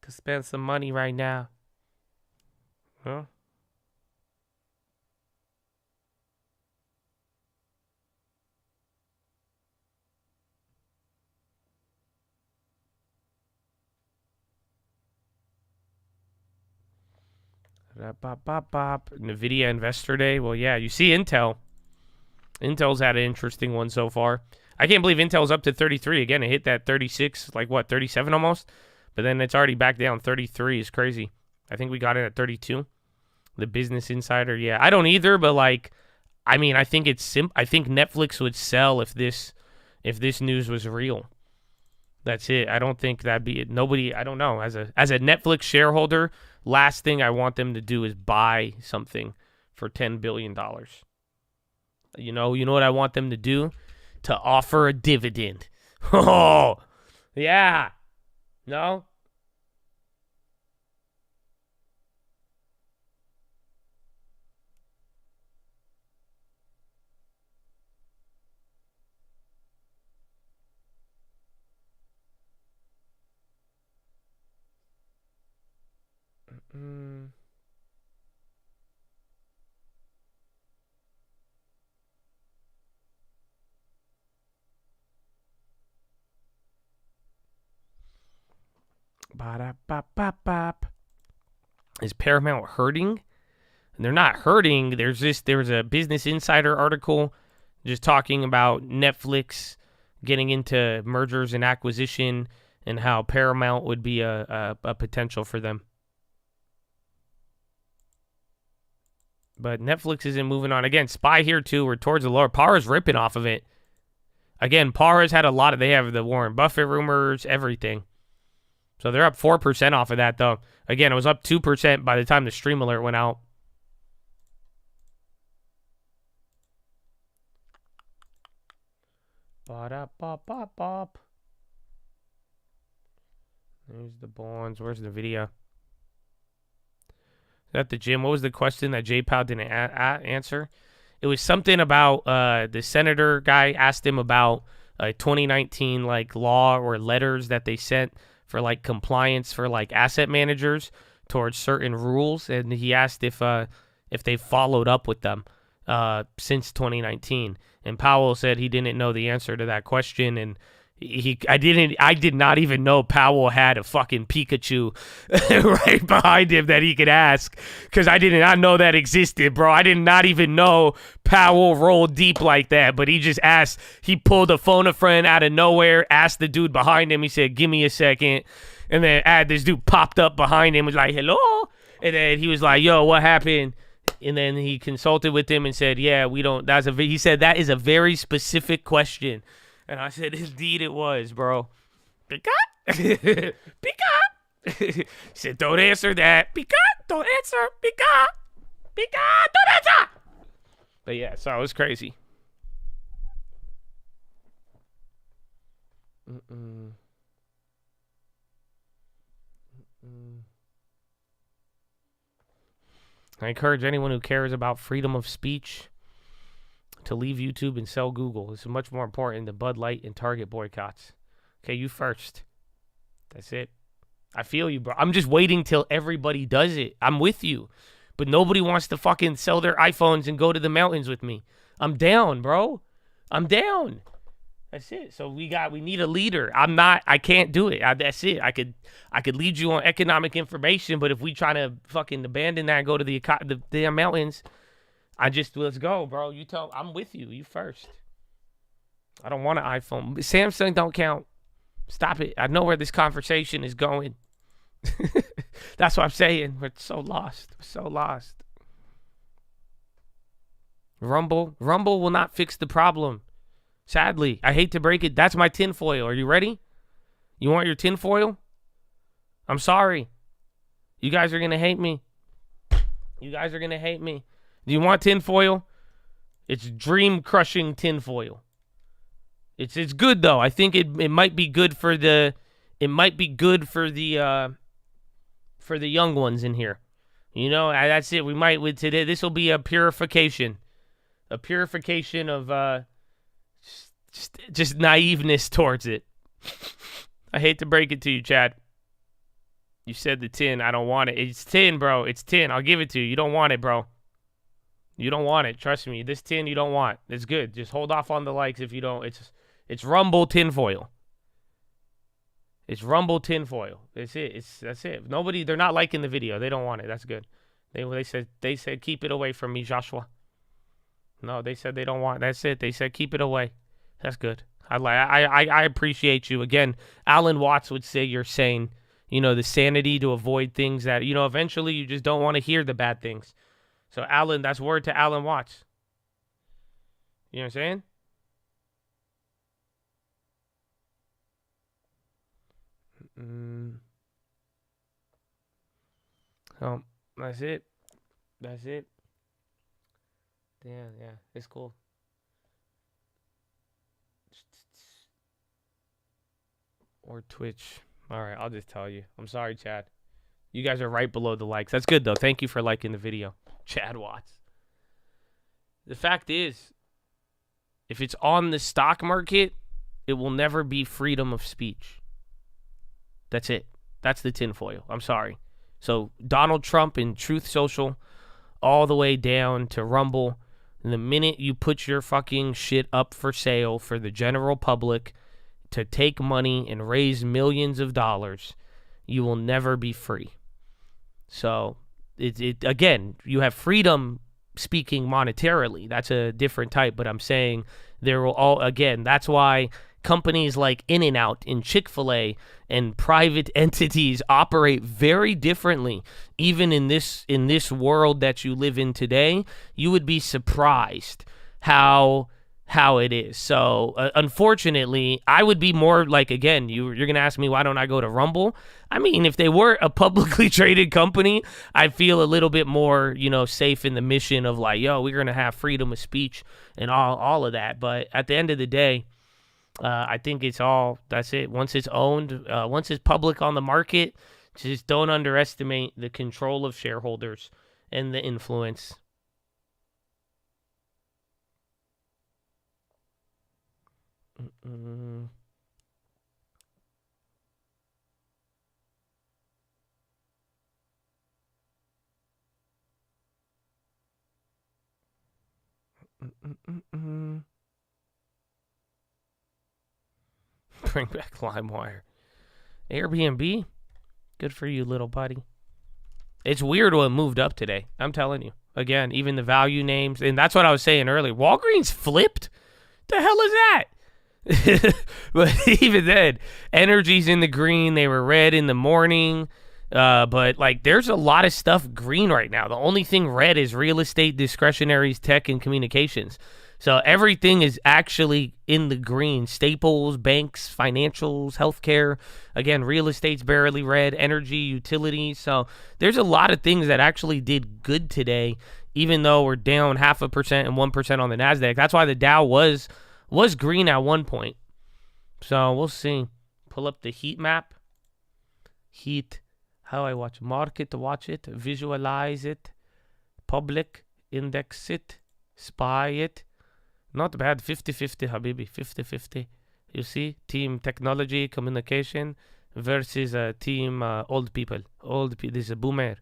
could spend some money right now. Huh? NVIDIA Investor Day. Well, yeah, you see Intel. Intel's had an interesting one so far. I can't believe Intel's up to 33. Again, it hit that 36, like what, 37 almost? But then it's already back down. 33 is crazy. I think we got it at 32. The Business Insider, yeah. I don't either, but like, I mean, I think I think Netflix would sell if this if this news was real. That's it. I don't think that'd be it. Nobody, I don't know. As a Netflix shareholder, last thing I want them to do is buy something for $10 billion. You know what I want them to do? To offer a dividend. Oh, yeah. No? Ba-da-ba-ba-bop. Is Paramount hurting? And they're not hurting. There was a Business Insider article just talking about Netflix getting into mergers and acquisition and how Paramount would be a potential for them. But Netflix isn't moving on. Again, SPY here too. We're towards the lower. Par is ripping off of it. Again, Par has had a lot of, they have the Warren Buffett rumors, everything. So they're up 4% off of that, though. Again, it was up 2% by the time the stream alert went out. Ba-da-ba-ba-bop. There's the bonds. Where's the video? Is that the gym? What was the question that J. Powell didn't answer? It was something about the senator guy asked him about 2019 like law or letters that they sent for like compliance for like asset managers towards certain rules, and he asked if they followed up with them since 2019. And Powell said he didn't know the answer to that question, and I did not even know Powell had a fucking Pikachu right behind him that he could ask, because I did not know that existed, bro. I did not even know Powell rolled deep like that, but he just asked. He pulled a phone a friend out of nowhere, asked the dude behind him. He said, "Give me a second," and then this dude popped up behind him, was like, "Hello," and then he was like, "Yo, what happened?" And then he consulted with him and said, "Yeah, we don't." He said that is a very specific question. And I said, indeed it was, bro. Pika? Pika? He said, don't answer that. Pika? Don't answer. Pika? Pika? Don't answer. But yeah, so it was crazy. I encourage anyone who cares about freedom of speech to leave YouTube and sell Google. This is much more important than Bud Light and Target boycotts. Okay, you first. That's it. I feel you, bro. I'm just waiting till everybody does it. I'm with you. But nobody wants to fucking sell their iPhones and go to the mountains with me. I'm down, bro. I'm down. That's it. So we need a leader. I can't do it. That's it. I could lead you on economic information, but if we try to fucking abandon that and go to the damn mountains, let's go, bro. I'm with you. You first. I don't want an iPhone. Samsung don't count. Stop it. I know where this conversation is going. That's what I'm saying. We're so lost. We're so lost. Rumble will not fix the problem. Sadly, I hate to break it. That's my tinfoil. Are you ready? You want your tinfoil? I'm sorry. You guys are going to hate me. You guys are going to hate me. Do you want tinfoil? It's dream-crushing tinfoil. It's good though. I think it might be good for the young ones in here. You know, that's it. Today this will be a purification of just naiveness towards it. I hate to break it to you, Chad. You said the tin. I don't want it. It's tin, bro. It's tin. I'll give it to you. You don't want it, bro. You don't want it. Trust me. This tin you don't want. It's good. Just hold off on the likes if you don't. It's Rumble tinfoil. It's Rumble tinfoil. That's it. That's it. They're not liking the video. They don't want it. That's good. They said keep it away from me, Joshua. No, they said they don't want. That's it. They said keep it away. That's good. I appreciate you. Again, Alan Watts would say you're saying, the sanity to avoid things that, eventually you just don't want to hear the bad things. So Alan, that's word to Alan Watts. You know what I'm saying? Oh, that's it. That's it. Damn, yeah, it's cool. Or Twitch. All right, I'll just tell you. I'm sorry, Chad. You guys are right below the likes. That's good, though. Thank you for liking the video. Chad Watts. The fact is, if it's on the stock market, it will never be freedom of speech. That's it. That's the tinfoil. I'm sorry. So Donald Trump and Truth Social, all the way down to Rumble, the minute you put your fucking shit up for sale for the general public to take money and raise millions of dollars, you will never be free. So, again, you have freedom speaking monetarily. That's a different type, but I'm saying there will that's why companies like In-N-Out and Chick-fil-A and private entities operate very differently. Even in this world that you live in today, you would be surprised how it is. So unfortunately, I would be more like, again, you're going to ask me, why don't I go to Rumble? I mean, if they were a publicly traded company, I'd feel a little bit more, safe in the mission of like, yo, we're going to have freedom of speech and all of that. But at the end of the day, I think that's it. Once it's owned, once it's public on the market, just don't underestimate the control of shareholders and the influence. Bring back LimeWire. Airbnb? Good for you, little buddy. It's weird what moved up today. I'm telling you. Again, even the value names. And that's what I was saying earlier. Walgreens flipped? The hell is that? But even then, energy's in the green. They were red in the morning. But there's a lot of stuff green right now. The only thing red is real estate, discretionaries, tech, and communications. So everything is actually in the green. Staples, banks, financials, healthcare. Again, real estate's barely red. Energy, utilities. So there's a lot of things that actually did good today, even though we're down 0.5% and 1% on the NASDAQ. That's why the Dow was green at one point. So we'll see. Pull up the heat map. Heat. How I watch? Market, watch it. Visualize it. Public. Index it. Spy it. Not bad. 50-50, Habibi. 50-50. You see? Team technology, communication versus team old people. This is a boomer.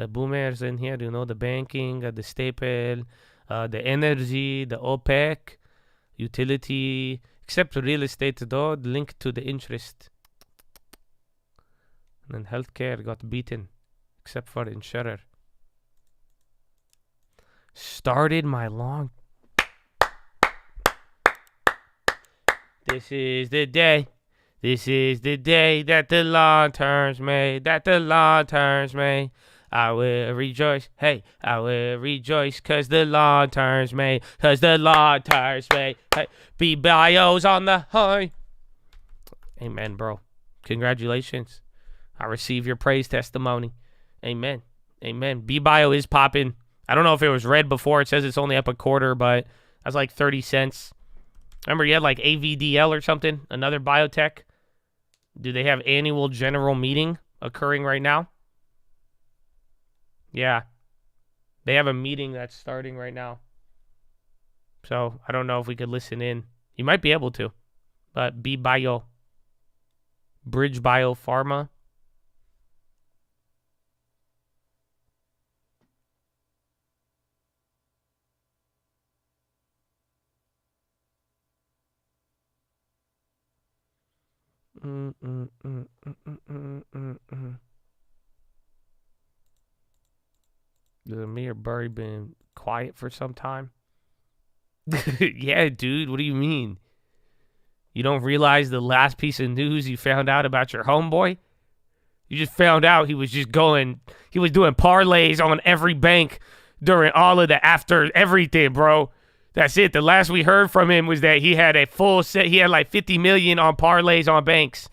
Boomers in here. The banking, the staple, the energy, the OPEC, utility, except real estate, though, linked to the interest. And then healthcare got beaten, except for insurer. Started my long... This is the day. This is the day that the law turns me. I will rejoice. Hey, I will rejoice because the law turns me. Hey, be bios on the high. Amen, bro. Congratulations. I receive your praise testimony. Amen. B-Bio is popping. I don't know if it was red before. It says it's only up a quarter, but that's like 30 cents. Remember, you had like AVDL or something, another biotech. Do they have annual general meeting occurring right now? Yeah. They have a meeting that's starting right now. So I don't know if we could listen in. You might be able to. But B-Bio. Bridge Bio Pharma. Has Amir Burry been quiet for some time? Yeah, dude, what do you mean? You don't realize the last piece of news you found out about your homeboy? You just found out he was doing parlays on every bank during all of the after everything, bro. That's it. The last we heard from him was that he had a full set. He had like 50 million on parlays on banks.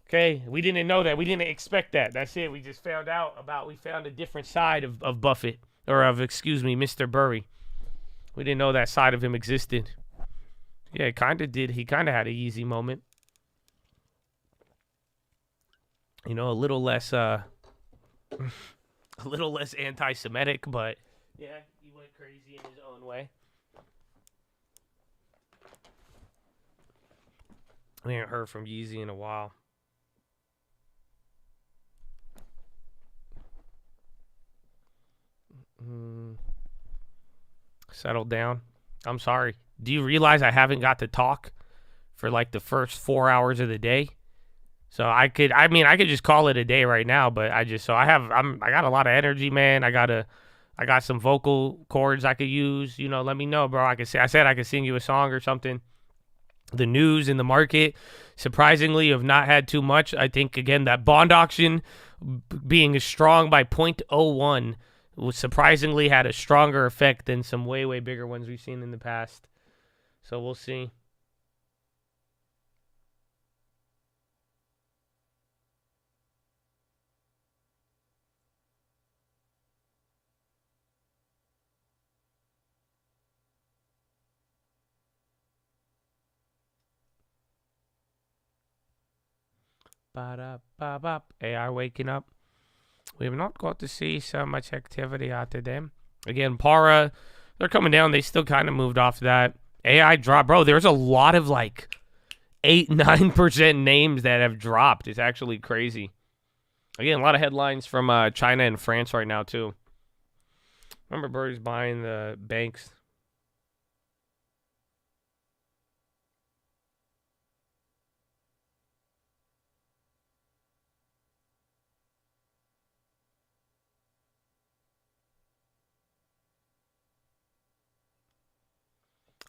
Okay, we didn't know that. We didn't expect that. That's it. We just found out we found a different side of Buffett, or excuse me, Mr. Burry. We didn't know that side of him existed. Yeah, it kind of did. He kind of had a easy moment. You know, a little less anti-Semitic, but yeah, he went crazy in his own way. We haven't heard from Yeezy in a while. Settle down. I'm sorry. Do you realize I haven't got to talk for like the first 4 hours of the day? So I could just call it a day right now, but I got a lot of energy, man. I got some vocal cords I could use. You know, let me know, bro. I said I could sing you a song or something. The news in the market, surprisingly, have not had too much. I think, again, that bond auction being strong by 0.01 surprisingly had a stronger effect than some way, way bigger ones we've seen in the past. So we'll see. AI waking up. We have not got to see so much activity out of them. Again, Para, they're coming down. They still kind of moved off that. AI drop. Bro, there's a lot of like 8-9% names that have dropped. It's actually crazy. Again, a lot of headlines from China and France right now, too. Remember Birdie's buying the banks.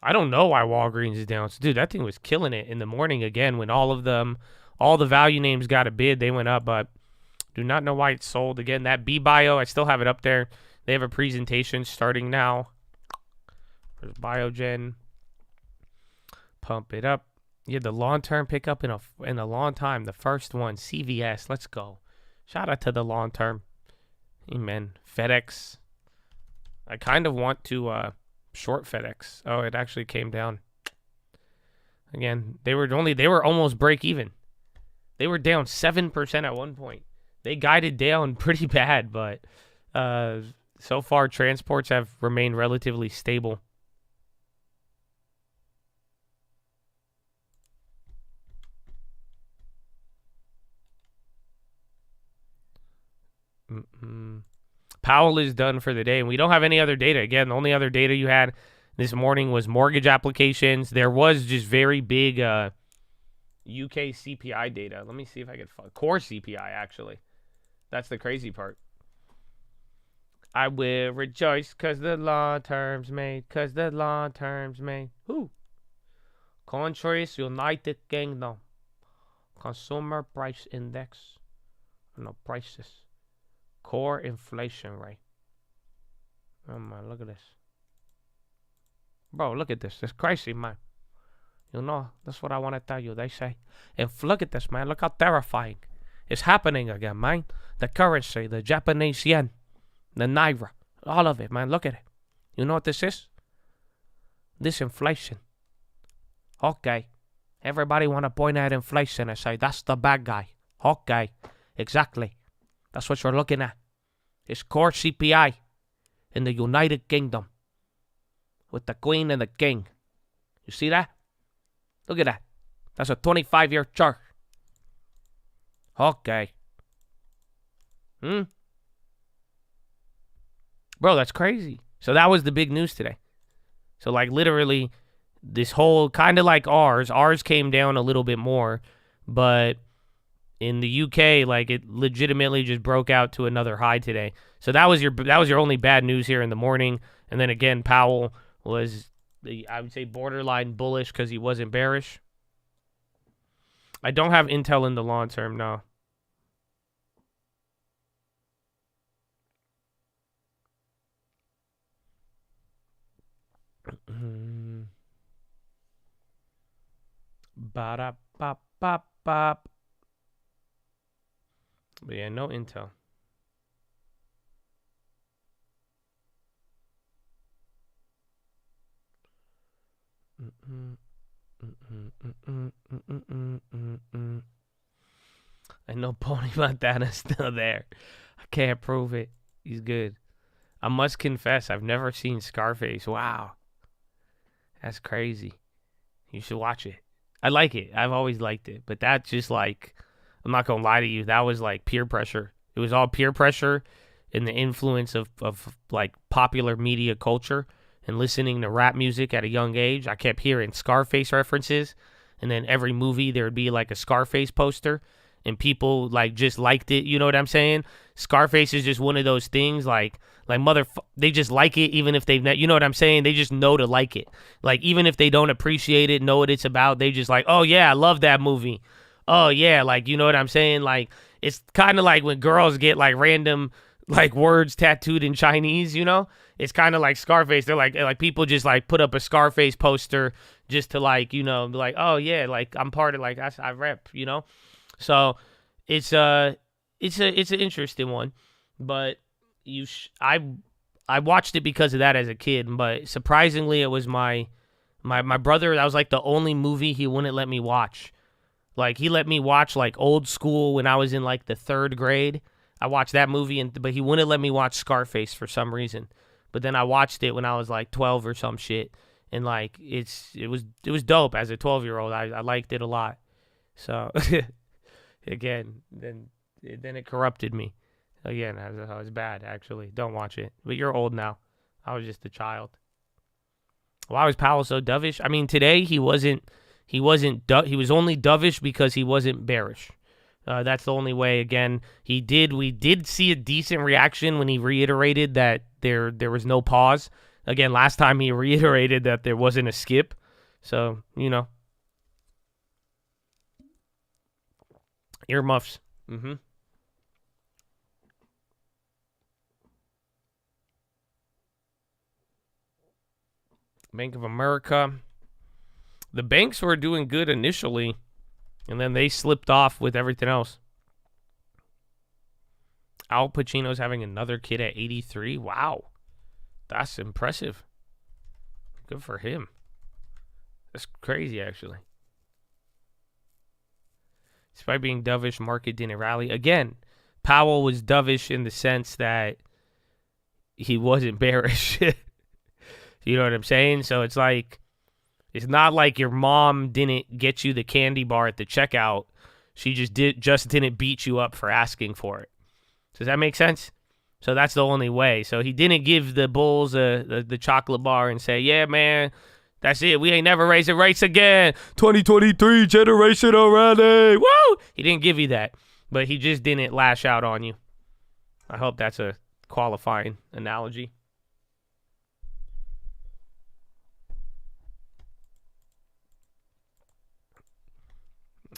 I don't know why Walgreens is down. Dude, that thing was killing it in the morning again when all the value names got a bid. They went up, but do not know why it's sold. Again, that B-Bio, I still have it up there. They have a presentation starting now. There's Biogen. Pump it up. You had the long-term pickup in a long time. The first one, CVS. Let's go. Shout out to the long-term. Amen. FedEx. I kind of want to... short FedEx. Oh, it actually came down. Again, they were almost break even. They were down 7% at one point. They guided down pretty bad, but so far transports have remained relatively stable. Powell is done for the day, and we don't have any other data. Again, the only other data you had this morning was mortgage applications. There was just very big UK CPI data. Let me see if I can find core CPI, actually. That's the crazy part. I will rejoice because the long term's made, because the long term's made. Who? Countries, United Kingdom. Consumer Price Index. No, prices. Core inflation rate. Oh man, look at this. Bro, look at this. It's crazy, man. You know, that's what I want to tell you. They say. And look at this, man. Look how terrifying. It's happening again, man. The currency, the Japanese yen, the naira, all of it, man. Look at it. You know what this is? This inflation. Okay. Everybody want to point at inflation and say, that's the bad guy. Okay. Exactly. That's what you're looking at. It's core CPI in the United Kingdom with the Queen and the King. You see that? Look at that. That's a 25-year chart. Okay. Bro, that's crazy. So that was the big news today. So like literally this whole kind of like ours came down a little bit more, but in the UK, like it legitimately just broke out to another high today. So that was your only bad news here in the morning. And then again, Powell was I would say borderline bullish because he wasn't bearish. I don't have intel in the long term, no. Ba-da-ba-ba-ba. But yeah, no intel. I know Pony Montana's still there. I can't prove it. He's good. I must confess, I've never seen Scarface. Wow. That's crazy. You should watch it. I like it. I've always liked it. But that's just like, I'm not going to lie to you. That was like peer pressure. It was all peer pressure and the influence of like popular media culture and listening to rap music at a young age. I kept hearing Scarface references. And then every movie there would be like a Scarface poster. And people like just liked it. You know what I'm saying? Scarface is just one of those things like they just like it even if they've you know what I'm saying? They just know to like it. Like even if they don't appreciate it, know what it's about, they just like, oh yeah, I love that movie. Oh yeah, like you know what I'm saying? Like it's kind of like when girls get like random like words tattooed in Chinese, you know? It's kind of like Scarface. They're like people just like put up a Scarface poster just to like, you know, be like, oh yeah, like I'm part of like I rep, you know? So it's an interesting one, but I watched it because of that as a kid. But surprisingly, it was my brother. That was like the only movie he wouldn't let me watch. Like he let me watch like Old School when I was in like the 3rd grade. I watched that movie, but he wouldn't let me watch Scarface for some reason. But then I watched it when I was like 12 or some shit, and like it was dope as a 12-year-old. I liked it a lot. So. Again, then it corrupted me. Again, I was bad, actually. Don't watch it. But you're old now. I was just a child. Why was Powell so dovish? I mean, today he was only dovish because he wasn't bearish. That's the only way. Again, we did see a decent reaction when he reiterated that there was no pause. Again, last time he reiterated that there wasn't a skip. So, you know. Earmuffs. Bank of America. The banks were doing good initially, and then they slipped off with everything else. Al Pacino's having another kid at 83. Wow. That's impressive. Good for him. That's crazy, actually. Despite being dovish, market didn't rally. Again, Powell was dovish in the sense that he wasn't bearish. You know what I'm saying? So it's like, it's not like your mom didn't get you the candy bar at the checkout. She just didn't beat you up for asking for it. Does that make sense? So that's the only way. So he didn't give the Bulls the chocolate bar and say, yeah, man, that's it. We ain't never raising rates again. 2023 generation already. Woo! He didn't give you that. But he just didn't lash out on you. I hope that's a qualifying analogy.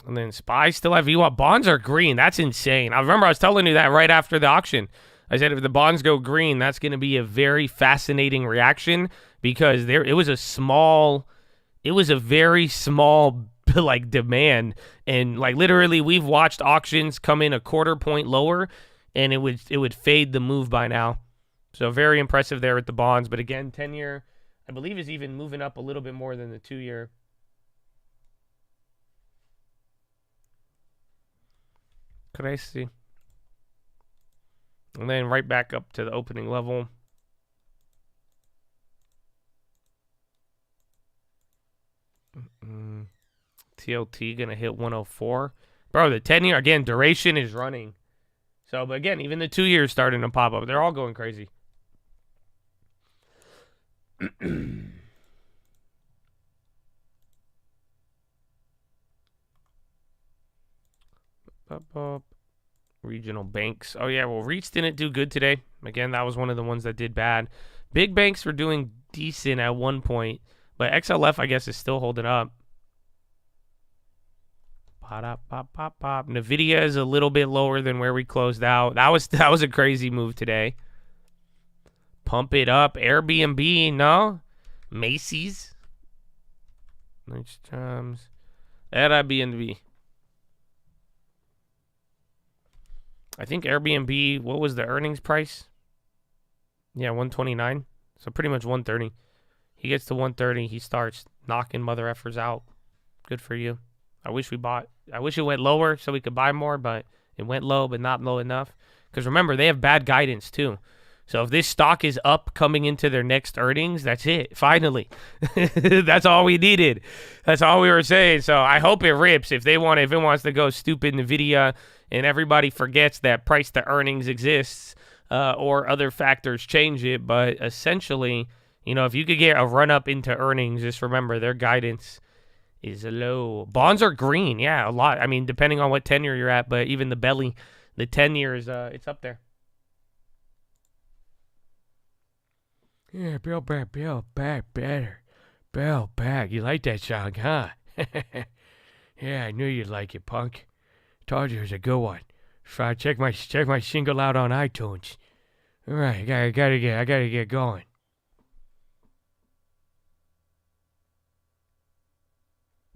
And then SPY still have VWAP. Bonds are green. That's insane. I remember I was telling you that right after the auction. I said if the bonds go green, that's going to be a very fascinating reaction because it was a very small like demand, and like literally we've watched auctions come in a quarter point lower, and it would fade the move by now. So very impressive there with the bonds. But again, 10-year, I believe, is even moving up a little bit more than the 2-year. Crazy. And then right back up to the opening level. TLT gonna hit 104. Bro, the 10-year, again, duration is running. So, but again, even the 2-year is starting to pop up. They're all going crazy. Regional banks. Oh, yeah, well, REITs didn't do good today. Again, that was one of the ones that did bad. Big banks were doing decent at one point, but XLF, I guess, is still holding up. Pop. NVIDIA is a little bit lower than where we closed out. That was a crazy move today. Pump it up. Airbnb, no. Macy's. Nice times. Airbnb. I think Airbnb, what was the earnings price? Yeah, 129. So pretty much 130. He gets to 130. He starts knocking mother effers out. Good for you. I wish we bought. I wish it went lower so we could buy more, but it went low, but not low enough. Because remember, they have bad guidance too. So if this stock is up coming into their next earnings, that's it. Finally. That's all we needed. That's all we were saying. So I hope it rips. If it wants to go stupid NVIDIA and everybody forgets that price to earnings exists, or other factors change it. But essentially, if you could get a run up into earnings, just remember their guidance is low. Bonds are green. Yeah, a lot. I mean, depending on what tenure you're at, but even the belly, the 10 years, it's up there. Yeah, Build Back better. Build Back. You like that song, huh? Yeah, I knew you'd like it, punk. Told you it was a good one. So check my single out on iTunes. All right, I gotta get going.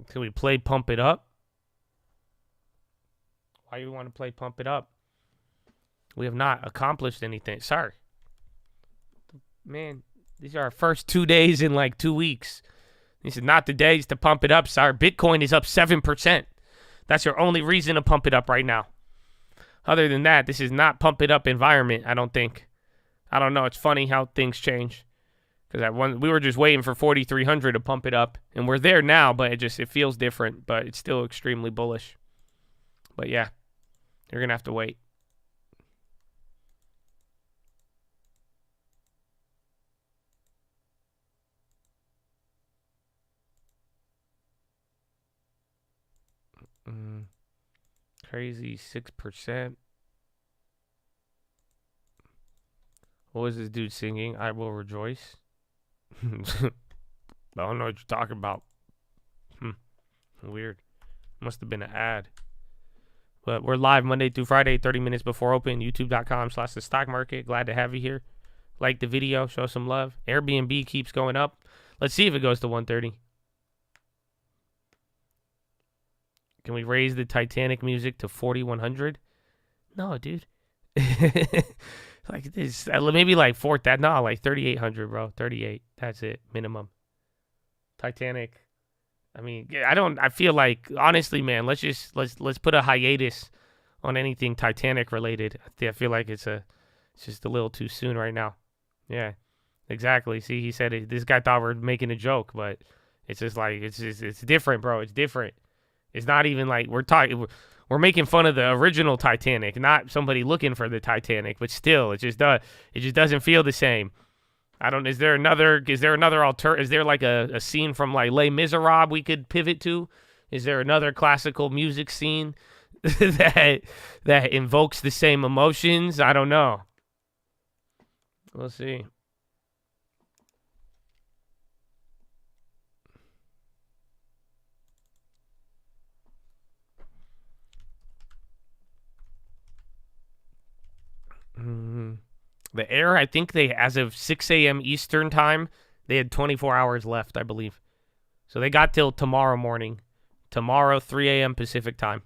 Can we play Pump It Up? Why do you want to play Pump It Up? We have not accomplished anything. Sorry. Man, these are our first 2 days in like 2 weeks. These are not the days to pump it up. Sorry, Bitcoin is up 7%. That's your only reason to pump it up right now. Other than that, this is not pump it up environment, I don't think. I don't know. It's funny how things change. Because we were just waiting for 4,300 to pump it up. And we're there now, but it feels different. But it's still extremely bullish. But yeah, you're going to have to wait. Crazy 6%. What was this dude singing? I will rejoice. I don't know what you're talking about. Weird. Must have been an ad. But we're live Monday through Friday, 30 minutes before open. YouTube.com/the stock market. Glad to have you here. Like the video. Show some love. Airbnb keeps going up. Let's see if it goes to 130. Can we raise the Titanic music to 4,100? No, dude. Like this, maybe like like 3,800, bro. 38. That's it, minimum. Titanic. I mean, I feel like, honestly, man, let's put a hiatus on anything Titanic related. I feel like it's just a little too soon right now. Yeah, exactly. See, he said it. This guy thought we were making a joke, but it's just like, it's different, bro. It's different. It's not even like we're making fun of the original Titanic, not somebody looking for the Titanic, but still, it just doesn't feel the same. Is there like a scene from like Les Miserables we could pivot to? Is there another classical music scene that invokes the same emotions? I don't know. We'll see. The Air, I think as of 6 a.m. Eastern time, they had 24 hours left, I believe. So they got till tomorrow morning. Tomorrow, 3 a.m. Pacific time.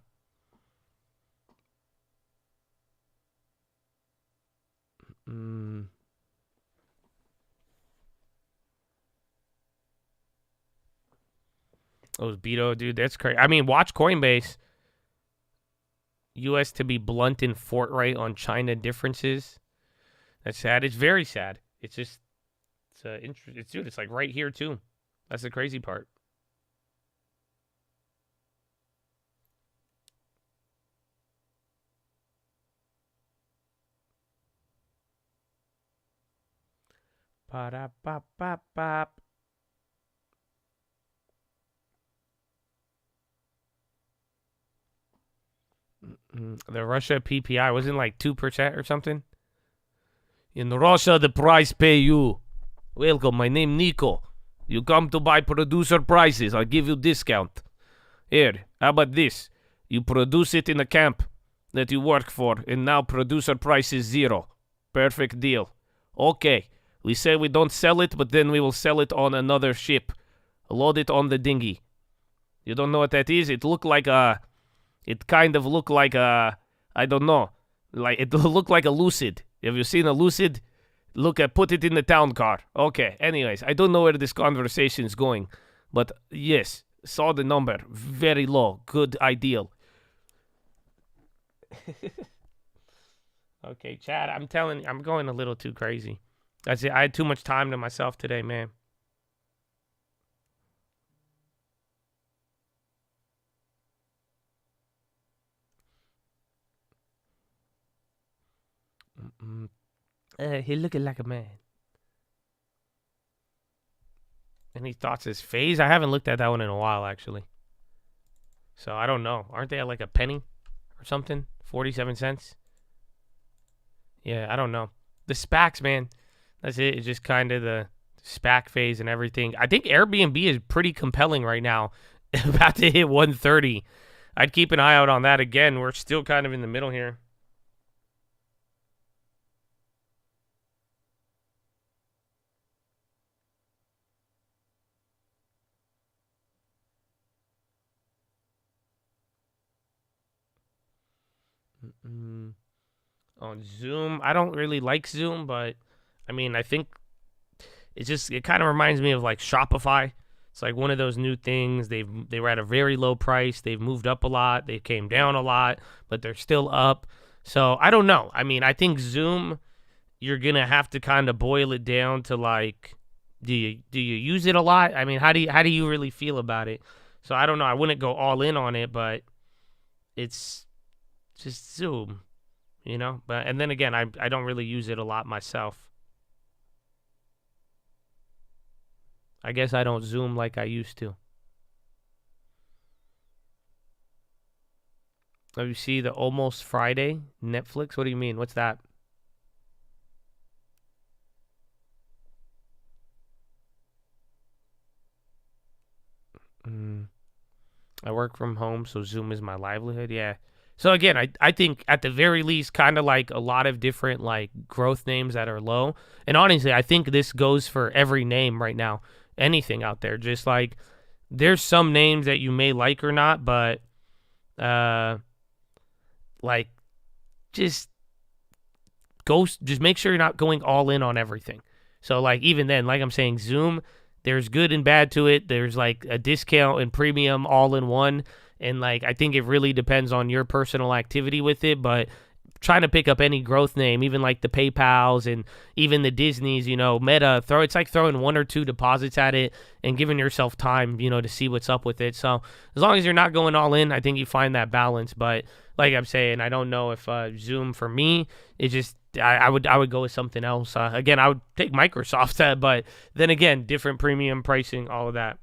Those Beto, dude, that's crazy. I mean, watch Coinbase. U.S. to be blunt and forthright on China differences. That's sad. It's very sad. It's just, it's like right here too. That's the crazy part. Pa-da-pop-pop-pop. The Russia PPI wasn't like 2% or something. In Russia, the price pay you. Welcome, my name Nico. You come to buy producer prices. I'll give you discount. Here, how about this? You produce it in a camp that you work for, and now producer price is 0. Perfect deal. Okay, we say we don't sell it, but then we will sell it on another ship. Load it on the dinghy. You don't know what that is? It kind of looked like I don't know, Like, it looked like a Lucid. Have you seen a Lucid? Put it in the town car. Okay, anyways, I don't know where this conversation is going. But, yes, saw the number. Very low. Good, ideal. Okay, Chad, I'm telling you, I'm going a little too crazy. That's it. I had too much time to myself today, man. He looking like a man. Any thoughts as phase? I haven't looked at that one in a while, actually. So I don't know. Aren't they at like a penny or something? 47 cents? Yeah, I don't know. The SPACs, man. That's it. It's just kind of the SPAC phase and everything. I think Airbnb is pretty compelling right now. About to hit 130. I'd keep an eye out on that again. We're still kind of in the middle here. On Zoom, I don't really like Zoom, but I mean, I think it kind of reminds me of like Shopify. It's like one of those new things. They were at a very low price. They've moved up a lot. They came down a lot, but they're still up. So I don't know. I mean, I think Zoom, you're gonna have to kind of boil it down to like, do you use it a lot? I mean, how do you really feel about it? So I don't know. I wouldn't go all in on it, but it's just Zoom, you know? But and then again, I don't really use it a lot myself. I guess I don't Zoom like I used to. Oh, you see the Almost Friday Netflix? What do you mean? What's that? I work from home, so Zoom is my livelihood. Yeah. So again, I think at the very least, kind of like a lot of different like growth names that are low. And honestly, I think this goes for every name right now. Anything out there. Just like there's some names that you may like or not, but like just make sure you're not going all in on everything. So like even then, like I'm saying, Zoom, there's good and bad to it. There's like a discount and premium all in one. And like I think it really depends on your personal activity with it, but trying to pick up any growth name, even like the PayPals and even the Disneys, you know, Meta, it's like throwing one or two deposits at it and giving yourself time, you know, to see what's up with it. So as long as you're not going all in, I think you find that balance. But like I'm saying, I don't know if Zoom for me, it just, I would go with something else. Again, I would take Microsoft, but then again, different premium pricing, all of that.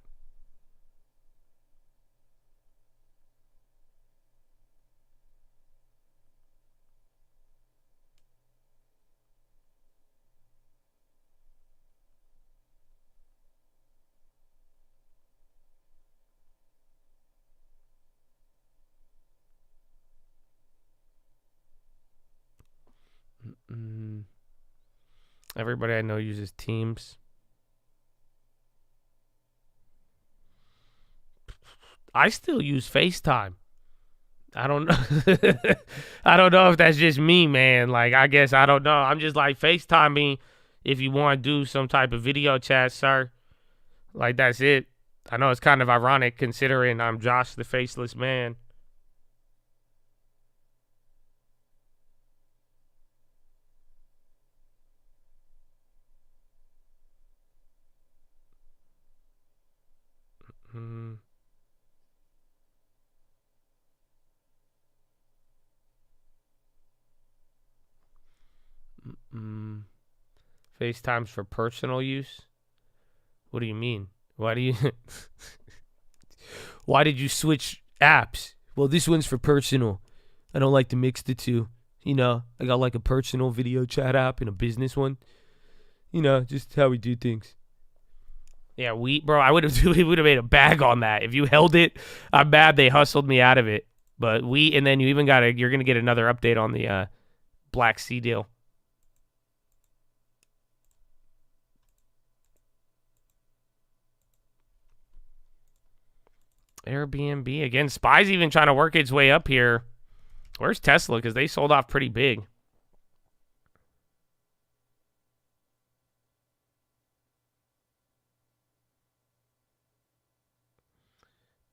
Everybody I know uses Teams. I still use FaceTime. I don't know. I don't know if that's just me, man. Like, I guess I don't know. I'm just like, FaceTime me if you want to do some type of video chat, sir. Like, that's it. I know it's kind of ironic considering I'm Josh the Faceless Man. FaceTime's for personal use? What do you mean? Why do you... Why did you switch apps? Well, this one's for personal. I don't like to mix the two. You know, I got like a personal video chat app and a business one. You know, just how we do things. Yeah, we would have made a bag on that. If you held it, I'm mad they hustled me out of it. But and then you even you're going to get another update on the Black Sea deal. Airbnb again. Spy's even trying to work its way up here. Where's Tesla? Because they sold off pretty big.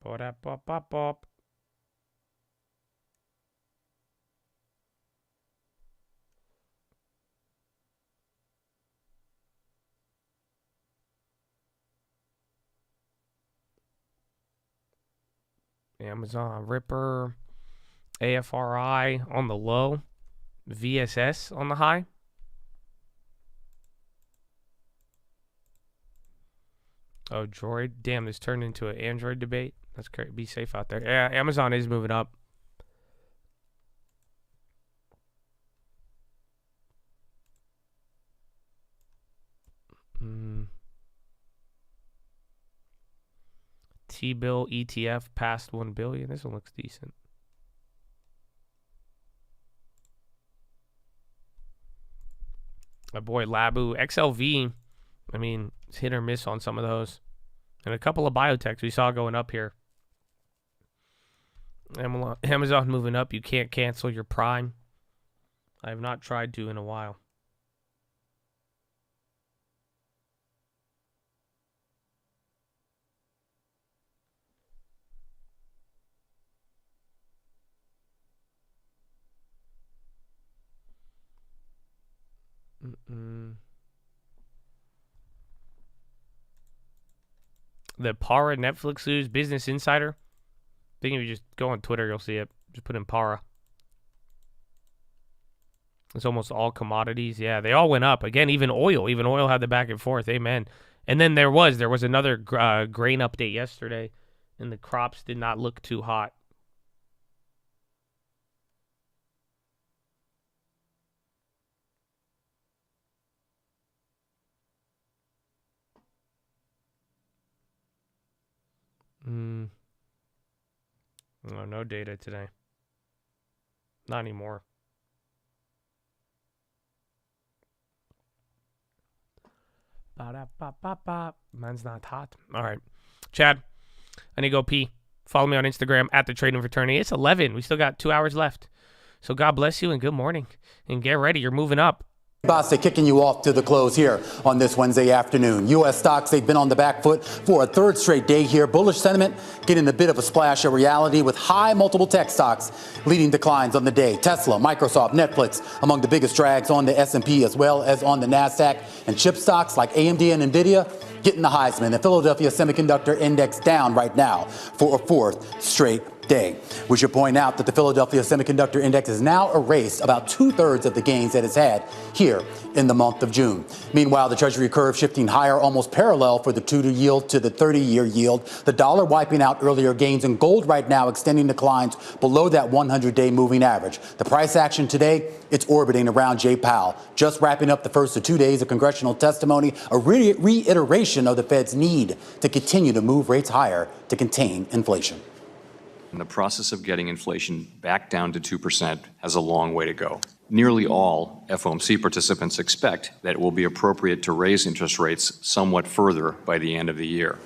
Bop. Amazon Ripper, AFRI on the low, VSS on the high. Oh, Droid. Damn, this turned into an Android debate. That's great. Be safe out there. Yeah, Amazon is moving up. T-bill ETF past 1 billion. This one looks decent. My boy Labu. XLV, I mean, it's hit or miss on some of those. And a couple of biotechs we saw going up here. Amazon moving up. You can't cancel your Prime. I have not tried to in a while. The Para Netflix news, Business Insider. I think if you just go on Twitter, you'll see it. Just put in Para. It's almost all commodities. Yeah, they all went up. Again, even oil. Even oil had the back and forth. Amen. And then there was another grain update yesterday, and the crops did not look too hot. No data today. Not anymore. Mine's not hot. All right. Chad, I need to go pee. Follow me on Instagram at the Trading Fraternity. It's 11. We still got 2 hours left. So God bless you and good morning. And get ready. You're moving up.
Basta kicking you off to the close here on this Wednesday afternoon. U.S. stocks, they've been on the back foot for a third straight day here. Bullish sentiment getting a bit of a splash of reality with high multiple tech stocks leading declines on the day. Tesla, Microsoft, Netflix among the biggest drags on the S&P as well as on the NASDAQ. And chip stocks like AMD and NVIDIA getting the Heisman. The Philadelphia Semiconductor Index down right now for a fourth straight day. We should point out that the Philadelphia Semiconductor Index has now erased about 2/3 of the gains that it's had here in the month of June. Meanwhile, the Treasury curve shifting higher, almost parallel for the 2-year yield to the 30-year yield. The dollar wiping out earlier gains, and gold right now extending declines below that 100-day moving average. The price action today, it's orbiting around Jay Powell, just wrapping up the first of 2 days of congressional testimony, a reiteration of the Fed's need to continue to move rates higher to contain inflation.
And the process of getting inflation back down to 2% has a long way to go. Nearly all FOMC participants expect that it will be appropriate to raise interest rates somewhat further by the end of the year.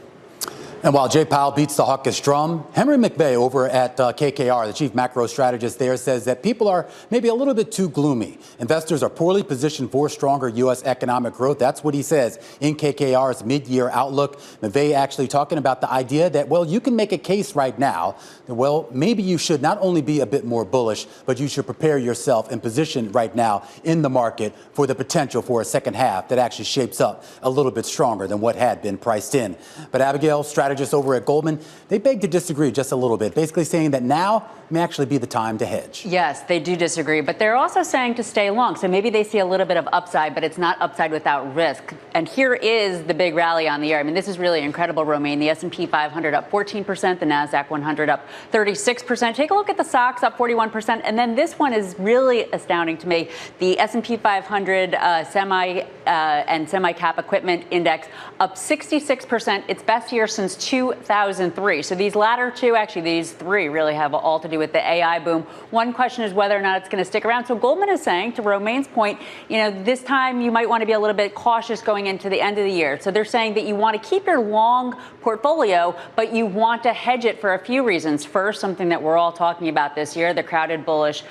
And while Jay Powell beats the hawkish drum, Henry McVeigh over at KKR, the chief macro strategist there, says that people are maybe a little bit too gloomy. Investors are poorly positioned for stronger U.S. economic growth. That's what he says in KKR's mid-year outlook. McVeigh actually talking about the idea that, well, you can make a case right now that, well, maybe you should not only be a bit more bullish, but you should prepare yourself and position right now in the market for the potential for a second half that actually shapes up a little bit stronger than what had been priced in. But Abigail, strategist over at Goldman, they beg to disagree just a little bit, basically saying that now may actually be the time to hedge.
Yes, they do disagree, but they're also saying to stay long. So maybe they see a little bit of upside, but it's not upside without risk. And here is the big rally on the year. I mean, this is really incredible, Romaine. The S&P 500 up 14%, the NASDAQ 100 up 36%. Take a look at the stocks up 41%. And then this one is really astounding to me. The S&P 500 semi-cap equipment index up 66%, its best year since 2003. So these latter two, actually these three, really have all to do with the AI boom. One question is whether or not it's going to stick around. So Goldman is saying, to Romaine's point, this time you might want to be a little bit cautious going into the end of the year. So they're saying that you want to keep your long portfolio, but you want to hedge it for a few reasons. First, something that we're all talking about this year, the crowded bullish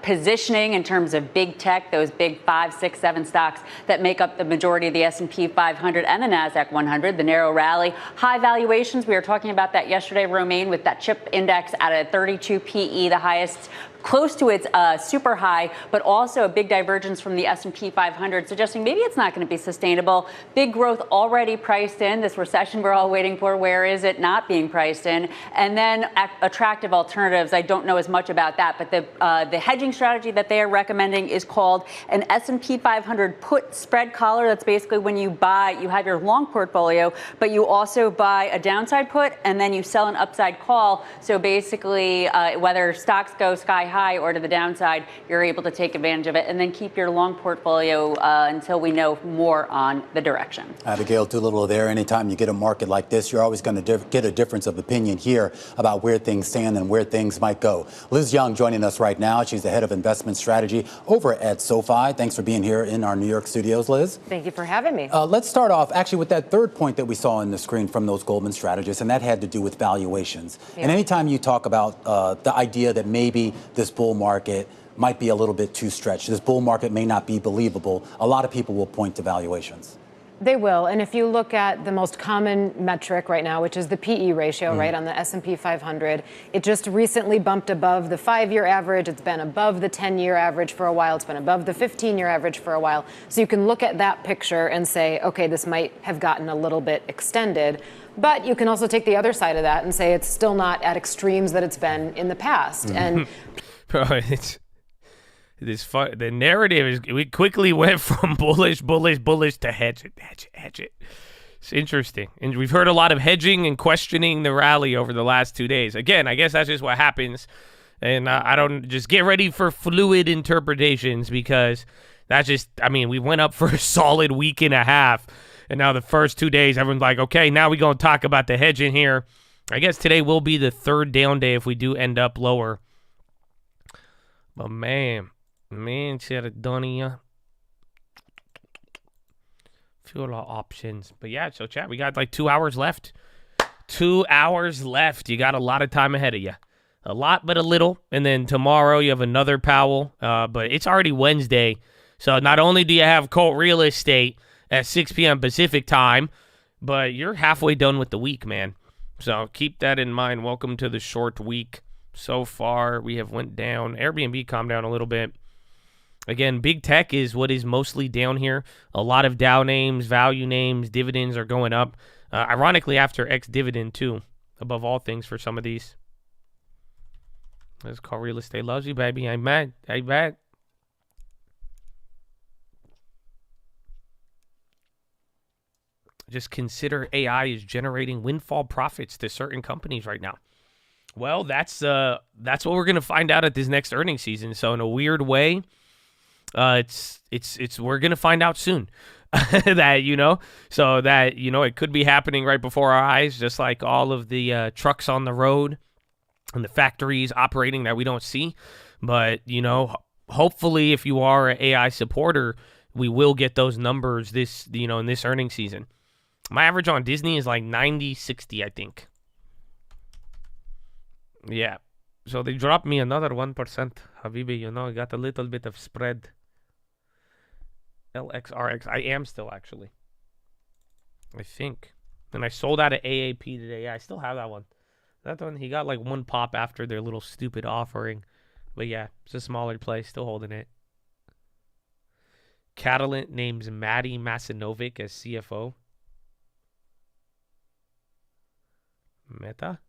positioning in terms of big tech, those big 5, 6, 7 stocks that make up the majority of the S&P 500 and the NASDAQ 100, the narrow rally, high valuations. We were talking about that yesterday, Romaine, with that chip index at a 32 PE, the highest close to its super high, but also a big divergence from the S&P 500, suggesting maybe it's not going to be sustainable. Big growth already priced in. This recession we're all waiting for, where is it not being priced in? And then attractive alternatives. I don't know as much about that, but the hedging strategy that they are recommending is called an S&P 500 put spread collar. That's basically when you have your long portfolio, but you also buy a downside put and then you sell an upside call. So basically, whether stocks go sky high or to the downside, you're able to take advantage of it and then keep your long portfolio until we know more on the direction.
Abigail Doolittle there. Anytime you get a market like this, you're always going to get a difference of opinion here about where things stand and where things might go. Liz Young joining us right now. She's the head of investment strategy over at SoFi. Thanks for being here in our New York studios, Liz.
Thank you for having me.
Let's start off actually with that third point that we saw on the screen from those Goldman strategists, and that had to do with valuations. Yeah. And anytime you talk about the idea that maybe this bull market might be a little bit too stretched, this bull market may not be believable, a lot of people will point to valuations.
They will. And if you look at the most common metric right now, which is the PE ratio, right, on the S&P 500, it just recently bumped above the 5-year average. It's been above the 10-year average for a while. It's been above the 15-year average for a while. So you can look at that picture and say, okay, this might have gotten a little bit extended. But you can also take the other side of that and say it's still not at extremes that it's been in the past. And
the narrative is, we quickly went from bullish to hedge it. It's interesting. And we've heard a lot of hedging and questioning the rally over the last 2 days. Again, I guess that's just what happens. And I don't just get ready for fluid interpretations, because that's just, we went up for a solid week and a half. And now the first 2 days, everyone's like, okay, now we're going to talk about the hedging here. I guess today will be the third down day if we do end up lower. But man, Donia. Few options. But yeah, so chat, we got like 2 hours left. 2 hours left. You got a lot of time ahead of you. A lot, but a little. And then tomorrow you have another Powell. But it's already Wednesday. So not only do you have Colt Real Estate at 6 p.m. Pacific time, but you're halfway done with the week, man. So keep that in mind. Welcome to the short week. So far, we have went down. Airbnb calmed down a little bit. Again, big tech is what is mostly down here. A lot of Dow names, value names, dividends are going up. Ironically, after ex-dividend, too, above all things for some of these. Let's call real estate loves you, baby. I'm mad. Just consider AI is generating windfall profits to certain companies right now. Well, that's what we're gonna find out at this next earnings season. So in a weird way, it's we're gonna find out soon that so that it could be happening right before our eyes, just like all of the trucks on the road and the factories operating that we don't see. But hopefully, if you are an AI supporter, we will get those numbers this in this earnings season. My average on Disney is like 90-60, I think. Yeah. So they dropped me another 1%. Habibi, got a little bit of spread. LXRX. I am still, actually. I think. And I sold out of AAP today. Yeah, I still have that one. That one, he got like one pop after their little stupid offering. But yeah, it's a smaller play. Still holding it. Catalent names Maddie Masinovic as CFO. Meta.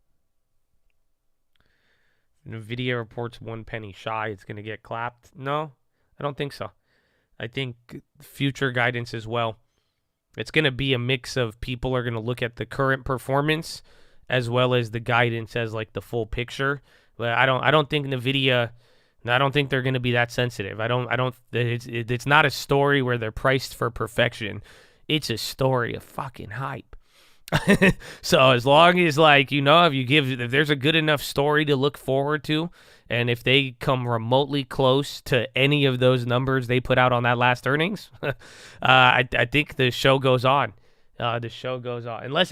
NVIDIA reports 1 penny shy. It's going to get clapped. No, I don't think so. I think future guidance as well. It's going to be a mix of people are going to look at the current performance as well as the guidance as like the full picture. But I don't think NVIDIA, I don't think they're going to be that sensitive. It's not a story where they're priced for perfection. It's a story of fucking hype. So as long as like, if there's a good enough story to look forward to, and if they come remotely close to any of those numbers they put out on that last earnings, I think the show goes on. The show goes on. Unless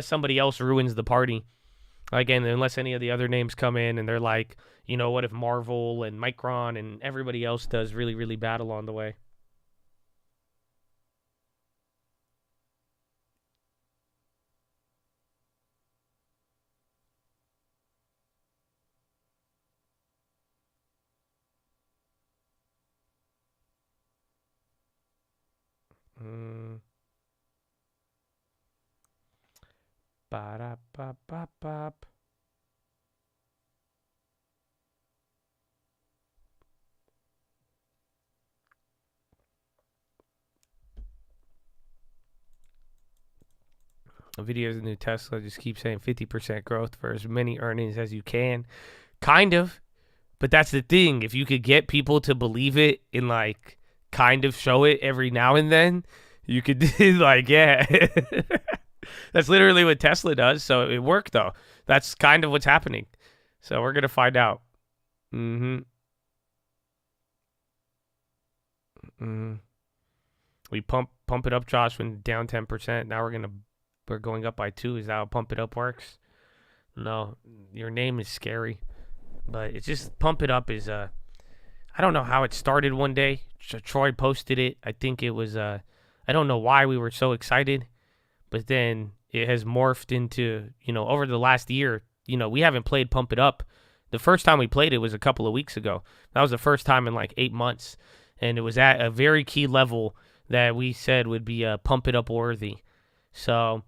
somebody else ruins the party. Again, unless any of the other names come in and they're like, what if Marvel and Micron and everybody else does really, really bad along the way? Ba-da-ba-ba-bop. Videos of the new Tesla just keep saying 50% growth for as many earnings as you can. Kind of. But that's the thing. If you could get people to believe it and like kind of show it every now and then, you could do like, yeah. That's literally what Tesla does. So it worked though. That's kind of what's happening. So we're going to find out. We pump it up, Josh, when down 10%. Now we're going up by 2. Is that how pump it up works? No, your name is scary, but it's just pump it up is I don't know how it started one day. Troy posted it. I think it was I don't know why we were so excited, but then it has morphed into, over the last year, we haven't played Pump It Up. The first time we played it was a couple of weeks ago. That was the first time in like 8 months, and it was at a very key level that we said would be Pump It Up worthy. So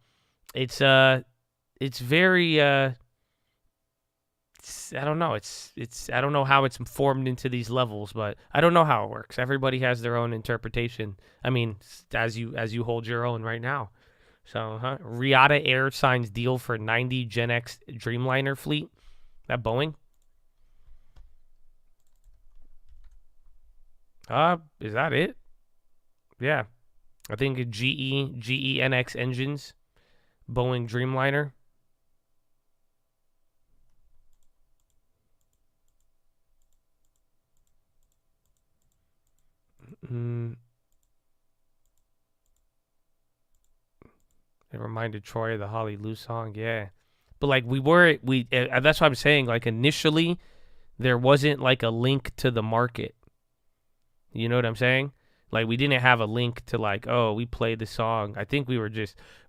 it's very I don't know. I don't know how it's formed into these levels, but I don't know how it works. Everybody has their own interpretation. I mean, as you hold your own right now. So, Riata Air signs deal for 90 Gen X Dreamliner fleet. That Boeing? Is that it? Yeah. I think GE NX engines, Boeing Dreamliner. It reminded Troy of the Holly Lou song, yeah. But like that's what I'm saying. Like initially, there wasn't like a link to the market. You know what I'm saying? Like we didn't have a link to like, oh, we played the song. I think we were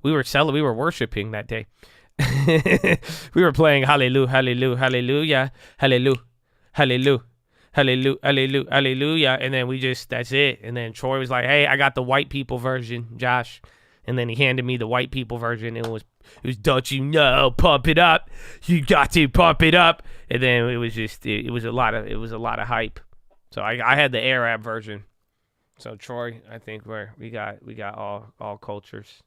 worshiping that day. We were playing Hallelujah, Hallelujah, Hallelujah, Hallelujah, Hallelujah. Hallelujah, hallelujah, hallelujah. And then that's it. And then Troy was like, hey, I got the white people version, Josh. And then he handed me the white people version. It was, don't you know, pump it up. You got to pump it up. And then it was just, it was a lot of hype. So I had the Arab version. So Troy, I think we got all cultures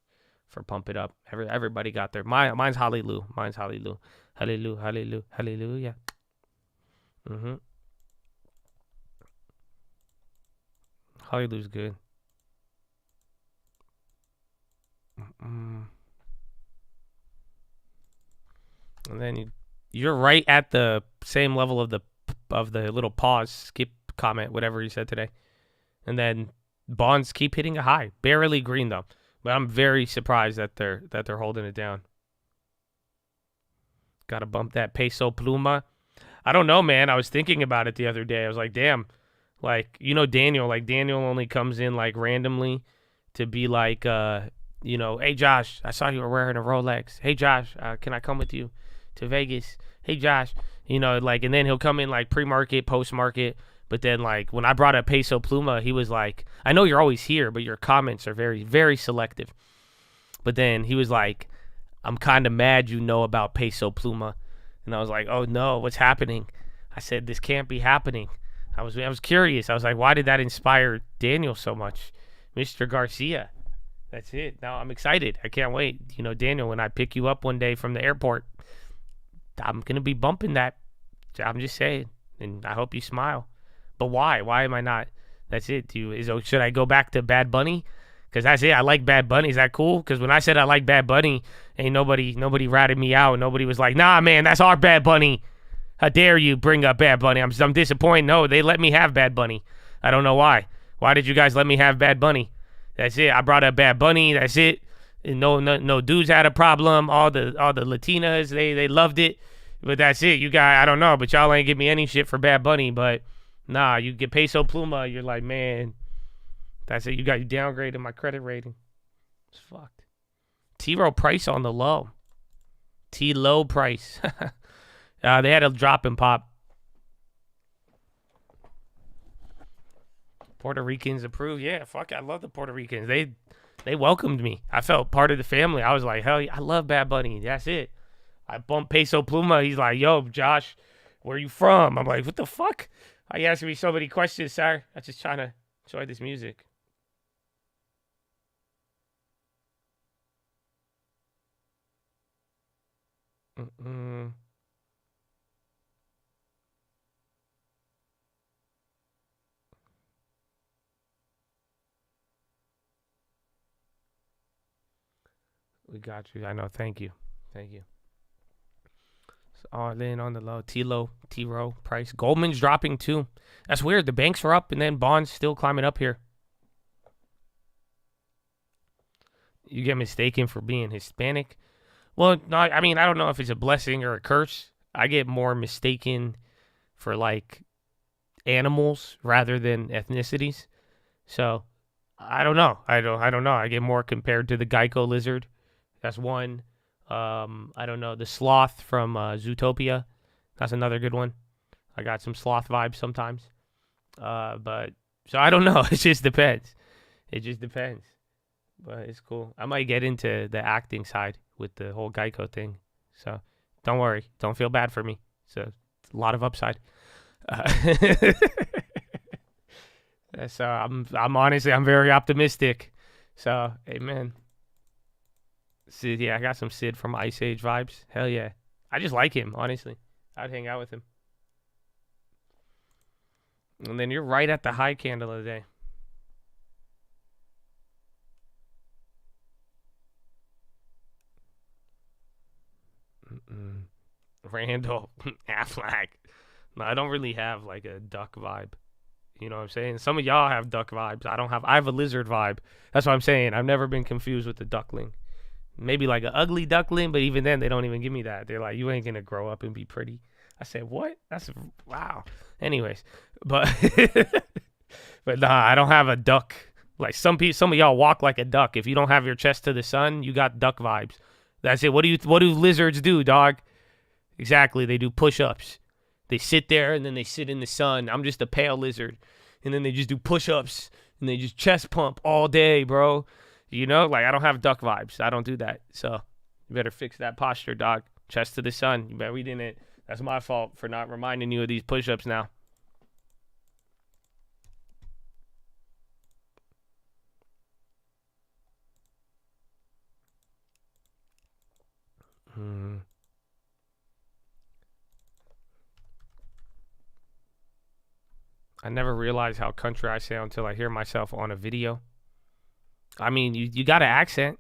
for pump it up. Everybody got their, mine's Hallelujah. Mine's Hallelujah. Hallelujah, hallelujah, hallelujah. Hallelujah's good. And then you're right at the same level of the little pause, skip comment, whatever you said today. And then bonds keep hitting a high, barely green though. But I'm very surprised that they're holding it down. Got to bump that peso pluma. I don't know, man. I was thinking about it the other day. I was like, damn. Like, Daniel only comes in like randomly to be like, hey, Josh, I saw you were wearing a Rolex. Hey, Josh, can I come with you to Vegas? Hey, Josh, and then he'll come in like pre-market, post-market. But then like when I brought up Peso Pluma, he was like, I know you're always here, but your comments are very, very selective. But then he was like, I'm kind of mad about Peso Pluma. And I was like, oh no, what's happening? I said, this can't be happening. I was curious. I was like, why did that inspire Daniel so much? Mr. Garcia. That's it. Now I'm excited. I can't wait. Daniel, when I pick you up one day from the airport, I'm going to be bumping that. I'm just saying. And I hope you smile. But why? Why am I not? That's it. Should I go back to Bad Bunny? Because that's it. I like Bad Bunny. Is that cool? Because when I said I like Bad Bunny, ain't nobody ratted me out. Nobody was like, nah, man, that's our Bad Bunny. How dare you bring up Bad Bunny? I'm disappointed. No, they let me have Bad Bunny. I don't know why. Why did you guys let me have Bad Bunny? That's it. I brought up Bad Bunny. That's it. And no dudes had a problem. All the Latinas, they loved it. But that's it. You guys, I don't know, but y'all ain't give me any shit for Bad Bunny. But nah, you get Peso Pluma, you're like, man, that's it. You downgraded my credit rating. It's fucked. T-Row price on the low. T-Low price. They had a drop in pop. Puerto Ricans approved. Yeah, fuck, I love the Puerto Ricans. They welcomed me. I felt part of the family. I was like, hell yeah, I love Bad Bunny. That's it. I bumped Peso Pluma. He's like, yo, Josh, where you from? I'm like, what the fuck? Why you asking me so many questions, sir? I'm just trying to enjoy this music. We got you. I know. Thank you. Thank you. So all in on the low. T-Row price. Goldman's dropping too. That's weird. The banks are up and then bonds still climbing up here. You get mistaken for being Hispanic. Well, no, I mean, I don't know if it's a blessing or a curse. I get more mistaken for like animals rather than ethnicities. So I don't know. I don't know. I get more compared to the Geico lizard. That's one. I don't know. The sloth from Zootopia. That's another good one. I got some sloth vibes sometimes. But so I don't know. It just depends. It just depends. But it's cool. I might get into the acting side with the whole Geico thing. So don't worry. Don't feel bad for me. So it's a lot of upside. So I'm honestly, I'm very optimistic. So, amen. Sid, yeah, I got some Sid from Ice Age vibes. Hell yeah. I just like him, honestly. I'd hang out with him. And then you're right at the high candle of the day. Randall Affleck. No, I don't really have like a duck vibe. You know what I'm saying? Some of y'all have duck vibes. I have a lizard vibe. That's what I'm saying. I've never been confused with the duckling. Maybe like an ugly duckling, but even then they don't even give me that. They're like, you ain't gonna grow up and be pretty. I said, what? That's wow. Anyways, but but nah, I don't have a duck. Like some of y'all walk like a duck. If you don't have your chest to the sun, you got duck vibes. That's it. What do lizards do, dog? Exactly. They do push-ups. They sit there and then they sit in the sun. I'm just a pale lizard. And then they just do push-ups and they just chest pump all day, bro. You know, like I don't have duck vibes. I don't do that. So you better fix that posture, dog. Chest to the sun. You bet we didn't. That's my fault for not reminding you of these push-ups now. I never realized how country I sound until I hear myself on a video. I mean, you got an accent.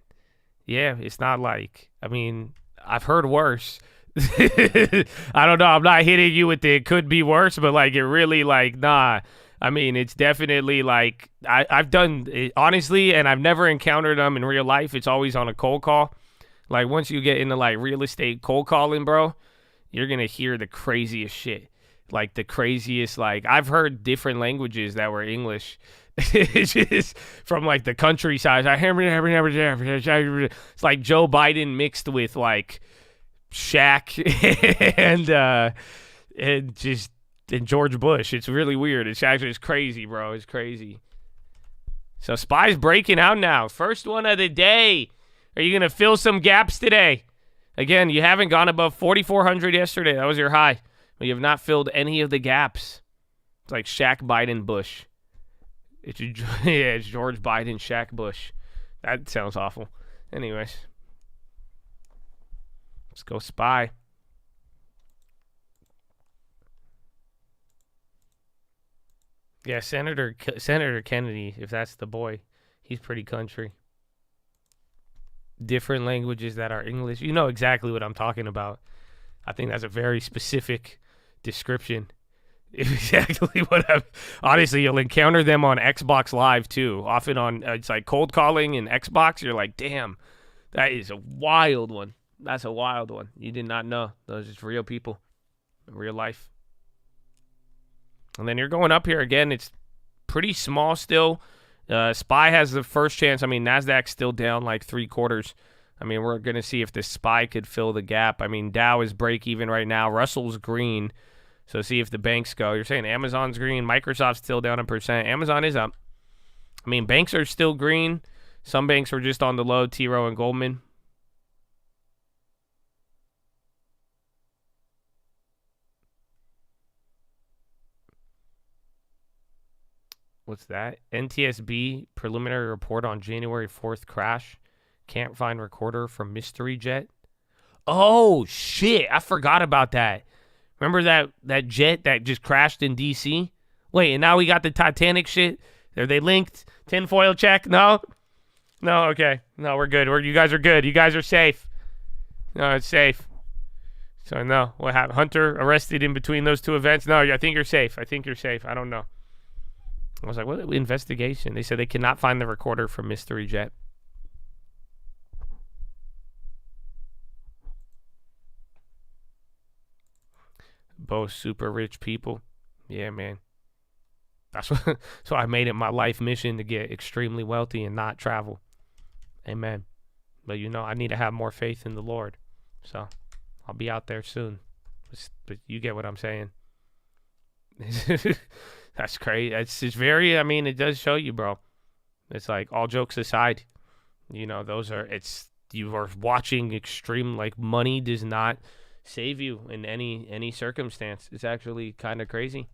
Yeah, it's not like, I mean, I've heard worse. I don't know. I'm not hitting you with the it could be worse, but like it really like, nah. I mean, it's definitely like, I've done it, honestly, and I've never encountered them in real life. It's always on a cold call. Like once you get into like real estate cold calling, bro, you're going to hear the craziest shit. Like the craziest, like I've heard different languages that were English. It's just from like the countryside. It's like Joe Biden mixed with like Shaq and George Bush. It's really weird. It's crazy, bro. It's crazy. So Spy's breaking out now. First one of the day. Are you gonna fill some gaps today? Again, you haven't gone above 4,400 yesterday. That was your high. But you have not filled any of the gaps. It's like Shaq, Biden, Bush. It's George Biden, Shaq, Bush. That sounds awful. Anyways. Let's go Spy. Yeah, Senator Kennedy, if that's the boy. He's pretty country. Different languages that are English. You know exactly what I'm talking about. I think that's a very specific description. Exactly what I'm. Honestly, you'll encounter them on Xbox Live too. Often on it's like cold calling in Xbox. You're like, damn, that is a wild one. That's a wild one. You did not know. Those are just real people, in real life. And then you're going up here again. It's pretty small still. SPY has the first chance. I mean, NASDAQ's still down like 3/4. I mean, we're going to see if the SPY could fill the gap. I mean, Dow is break even right now. Russell's green. So see if the banks go. You're saying Amazon's green. Microsoft's still down 1%. Amazon is up. I mean, banks are still green. Some banks are just on the low. T. Rowe and Goldman. What's that? NTSB preliminary report on January 4th crash. Can't find recorder from mystery jet. Oh, shit. I forgot about that. Remember that jet that just crashed in D.C.? Wait, and now we got the Titanic shit? Are they linked? Tinfoil check? No? No, okay. No, we're good. You guys are good. You guys are safe. No, it's safe. So, no. What happened? Hunter arrested in between those two events? No, I think you're safe. I think you're safe. I don't know. I was like, what investigation? They said they cannot find the recorder from mystery jet. Both super rich people. Yeah, man. That's so I made it my life mission to get extremely wealthy and not travel. Amen. But I need to have more faith in the Lord. So I'll be out there soon. But you get what I'm saying. That's crazy. It's very, it does show you, bro. It's like, all jokes aside, you are watching extreme, like, money does not save you in any circumstance. It's actually kind of crazy.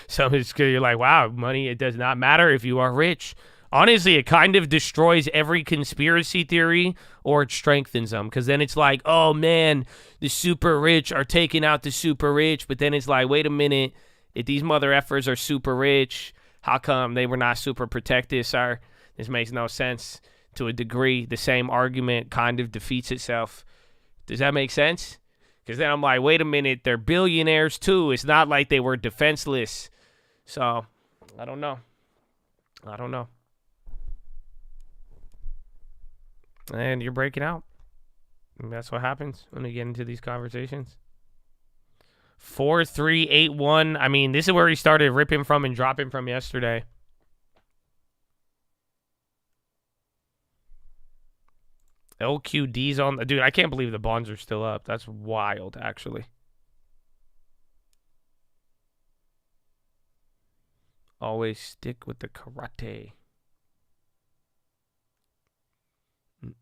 So you're like, wow, money, it does not matter if you are rich. Honestly, it kind of destroys every conspiracy theory, or it strengthens them, because then it's like, oh man, the super rich are taking out the super rich. But then it's like, wait a minute, if these mother effers are super rich, how come they were not super protected, sir? This makes no sense. To a degree, the same argument kind of defeats itself. Does that make sense? Because then I'm like, wait a minute, they're billionaires too. It's not like they were defenseless. So, I don't know. And you're breaking out. And that's what happens when we get into these conversations. 4381. This is where he started ripping from and dropping from yesterday. LQD's on. Dude, I can't believe the bonds are still up. That's wild, actually. Always stick with the karate.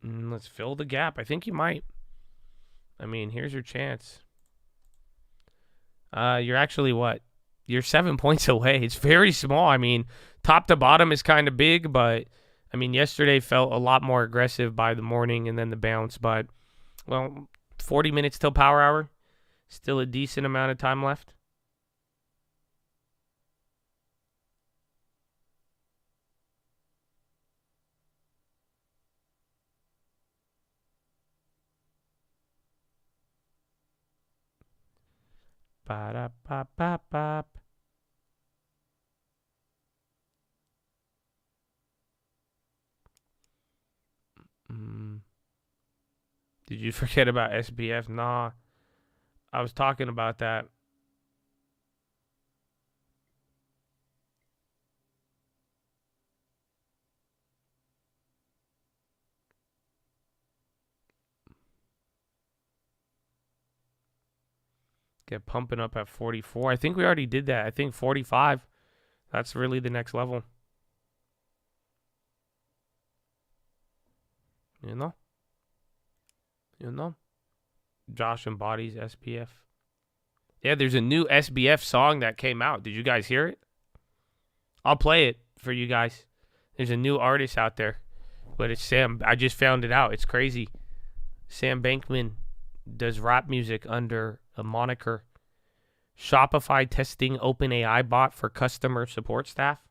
Let's fill the gap. I think you might. Here's your chance. You're actually what? You're 7 points away. It's very small. Top to bottom is kind of big, but yesterday felt a lot more aggressive by the morning and then the bounce. But, 40 minutes till power hour. Still a decent amount of time left. Ba-da-ba-ba-bop. Did you forget about SBF? Nah. I was talking about that. Get pumping up at 44. I think we already did that. I think 45. That's really the next level. You know? Josh embodies SBF. Yeah, there's a new SBF song that came out. Did you guys hear it? I'll play it for you guys. There's a new artist out there. But it's Sam. I just found it out. It's crazy. Sam Bankman does rap music under a moniker. Shopify testing OpenAI bot for customer support staff.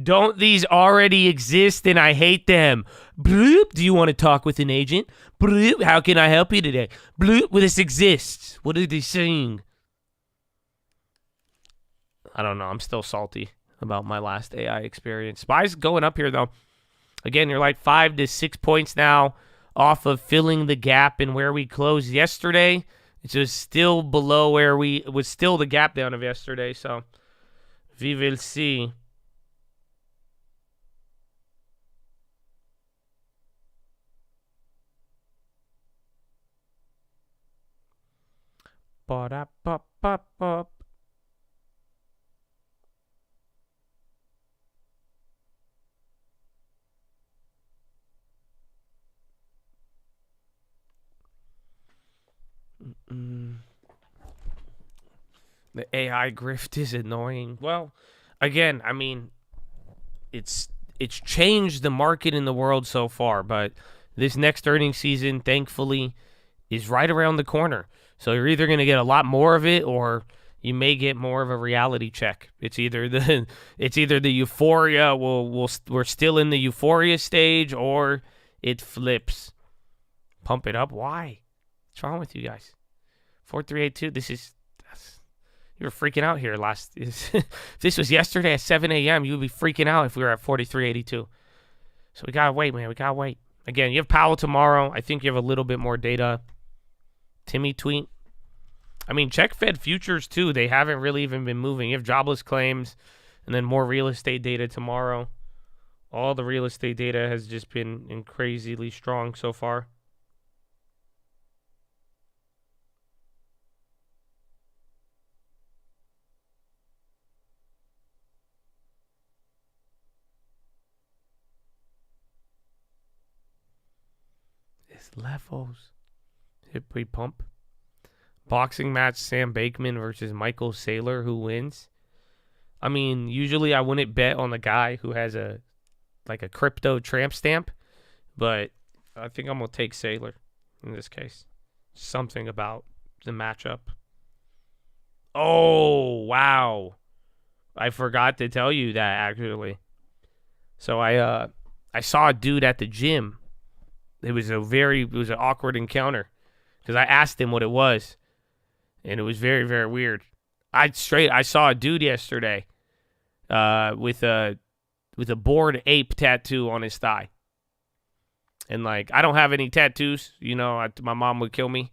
Don't these already exist and I hate them? Bloop. Do you want to talk with an agent? Bloop. How can I help you today? Bloop. Well, this exists. What are they saying? I don't know. I'm still salty about my last AI experience. SPY's going up here, though. Again, you're like 5 to 6 points now off of filling the gap in where we closed yesterday. It's just still below where it was still the gap down of yesterday. So, we will see. Ba-da-ba-ba-ba. The AI grift is annoying. Well, again, I mean, it's changed the market in the world so far, but this next earnings season, thankfully, is right around the corner. So you're either going to get a lot more of it, or you may get more of a reality check. It's either the euphoria. We're still in the euphoria stage, or it flips. Pump it up. Why? What's wrong with you guys? 4382. You were freaking out here last. If this was yesterday at 7 a.m., you would be freaking out if we were at 4382. So we gotta wait, man. We gotta wait. Again, you have Powell tomorrow. I think you have a little bit more data. Timmy tweet. I mean, check Fed futures too. They haven't really even been moving. You have jobless claims, and then more real estate data tomorrow. All the real estate data has just been crazily strong so far. Levels. Hip we pump. Boxing match, Sam Bankman versus Michael Saylor. Who wins? I mean, usually I wouldn't bet on the guy who has a crypto tramp stamp, but I think I'm gonna take Saylor in this case. Something about the matchup. Oh wow, I forgot to tell you that actually. So I saw a dude at the gym. It was an awkward encounter because I asked him what it was, and it was very, very weird. I saw a dude yesterday with a bored ape tattoo on his thigh, and like I don't have any tattoos, my mom would kill me,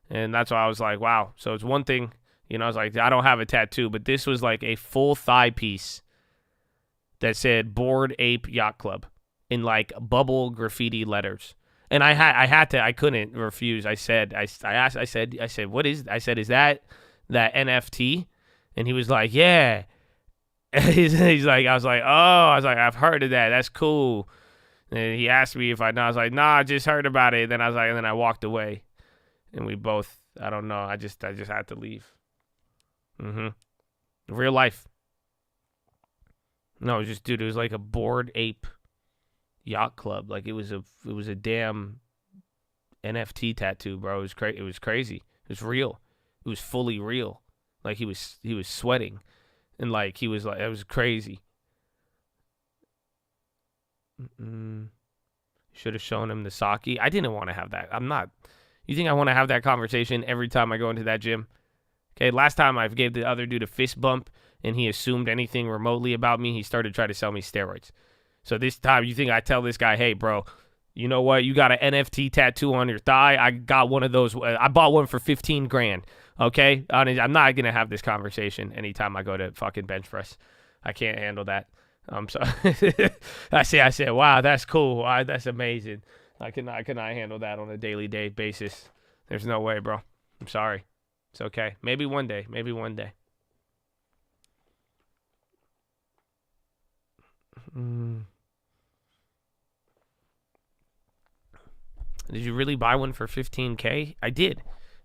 and that's why I was like, wow. So it's one thing, I was like, I don't have a tattoo, but this was like a full thigh piece that said "Bored Ape Yacht Club" in like bubble graffiti letters. And I couldn't refuse. I said, what is, I said, is that NFT? And he was like, yeah. He's like, I've heard of that. That's cool. And he asked me if I know. I was like, nah, I just heard about it. Then I was like, and then I walked away. And we both, I don't know. I just had to leave. Real life. No, it was just, dude, it was like a Bored Ape Yacht Club. Like it was a damn NFT tattoo, bro. It was crazy. It was real. It was fully real. Like he was sweating, and like he was like, it was crazy. Should have shown him the sake. I didn't want to have that. You think I want to have that conversation every time I go into that gym? Okay, last time I gave the other dude a fist bump and he assumed anything remotely about me, he started trying to sell me steroids. So this time, you think I tell this guy, hey, bro, you know what? You got an NFT tattoo on your thigh. I got one of those. I bought one for $15,000. Okay? I'm not going to have this conversation anytime I go to fucking bench press. I can't handle that. So I said, wow, that's cool. Wow, that's amazing. I cannot handle that on a daily basis. There's no way, bro. I'm sorry. It's okay. Maybe one day. Did you really buy one for $15K? I did.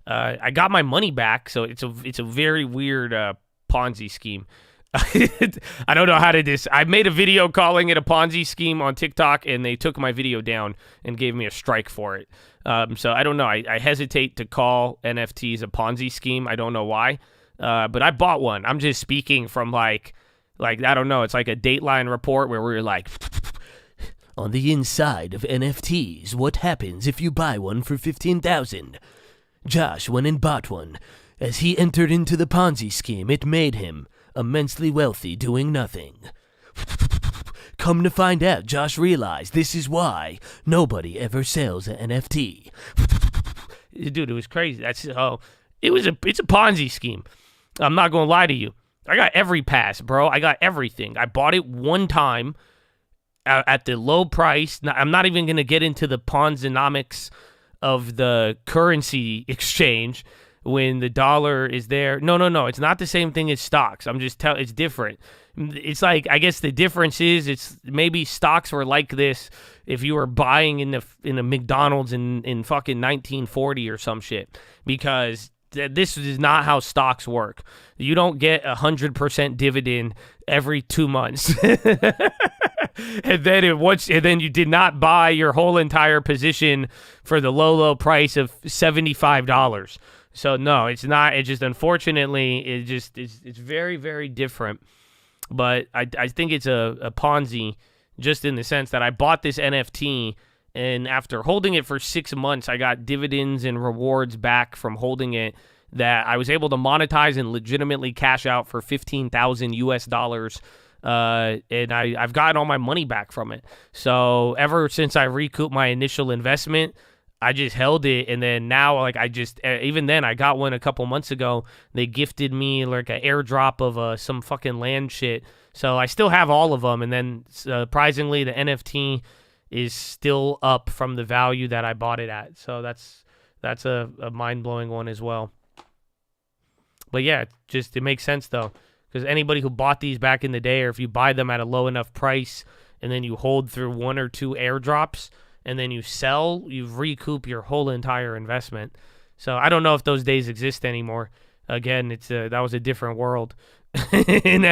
I got my money back, so it's a very weird Ponzi scheme. I don't know how to I made a video calling it a Ponzi scheme on TikTok, and they took my video down and gave me a strike for it. So I don't know. I hesitate to call NFTs a Ponzi scheme. I don't know why. But I bought one. I'm just speaking from like Like, I don't know, it's like a Dateline report where we're like, on the inside of NFTs, what happens if you buy one for $15,000? Josh went and bought one. As he entered into the Ponzi scheme, it made him immensely wealthy doing nothing. Come to find out, Josh realized this is why nobody ever sells an NFT. Dude, it was crazy. It's a Ponzi scheme. I'm not going to lie to you. I got every pass, bro. I got everything. I bought it one time at the low price. I'm not even going to get into the Ponzonomics of the currency exchange when the dollar is there. No. It's not the same thing as stocks. It's different. It's like, I guess the difference is it's maybe stocks were like this if you were buying in a McDonald's in fucking 1940 or some shit, because this is not how stocks work. You don't get 100% dividend every 2 months. and then you did not buy your whole entire position for the low price of $75. So no, it's not. It just, unfortunately, it's very, very different. But I think it's a Ponzi, just in the sense that I bought this NFT, and after holding it for 6 months, I got dividends and rewards back from holding it that I was able to monetize and legitimately cash out for $15,000 US. And I've gotten all my money back from it. So ever since I recouped my initial investment, I just held it, and then now, like, even then, I got one a couple months ago. They gifted me, like, an airdrop of some fucking land shit. So I still have all of them, and then, surprisingly, the NFT is still up from the value that I bought it at. So that's a mind-blowing one as well. But yeah, it makes sense, though, because anybody who bought these back in the day, or if you buy them at a low enough price, and then you hold through 1 or 2 airdrops, and then you sell, you recoup your whole entire investment. So I don't know if those days exist anymore. Again, that was a different world. And,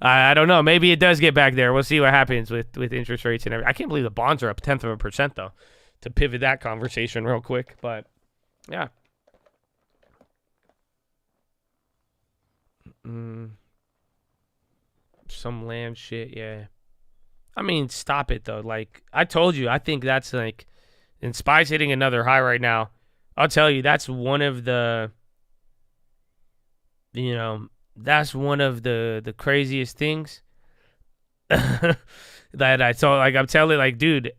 I don't know. Maybe it does get back there. We'll see what happens with interest rates and everything. I can't believe the bonds are up 0.1%, though, to pivot that conversation real quick. But, yeah. Some land shit, yeah. I mean, stop it, though. Like, I told you, I think that's, like, and SPY's hitting another high right now. I'll tell you, that's one of the, that's one of the craziest things that I saw. Like, I'm telling you, like, dude,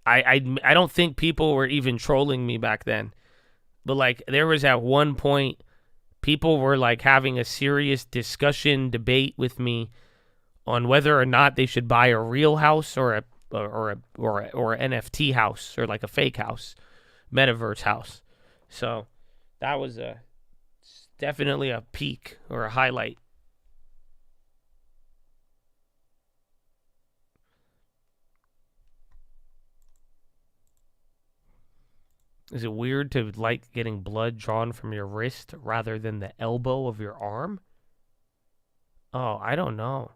I don't think people were even trolling me back then. But, like, there was at one point, people were, like, having a serious debate with me on whether or not they should buy a real house or an NFT house, or like a fake house, metaverse house. So that was definitely a peak or a highlight. Is it weird to like getting blood drawn from your wrist rather than the elbow of your arm? Oh, I don't know.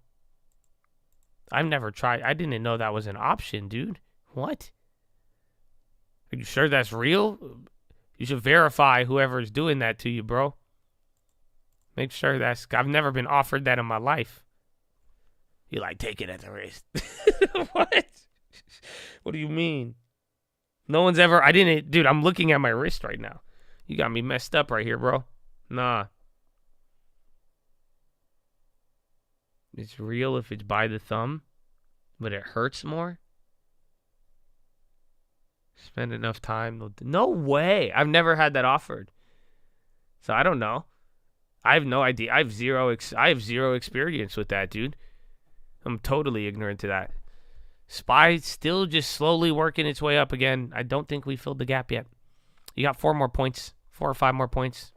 I've never tried. I didn't know that was an option, dude. What? Are you sure that's real? You should verify whoever's doing that to you, bro. Make sure I've never been offered that in my life. You like, take it at the wrist. What? What do you mean? No one's ever, dude, I'm looking at my wrist right now. You got me messed up right here, bro. Nah. It's real if it's by the thumb, but it hurts more. Spend enough time. No way. I've never had that offered. So I don't know. I have no idea. I have zero experience with that, dude. I'm totally ignorant to that. SPY's still just slowly working its way up again. I don't think we filled the gap yet. You got 4 more points. 4 or 5 more points.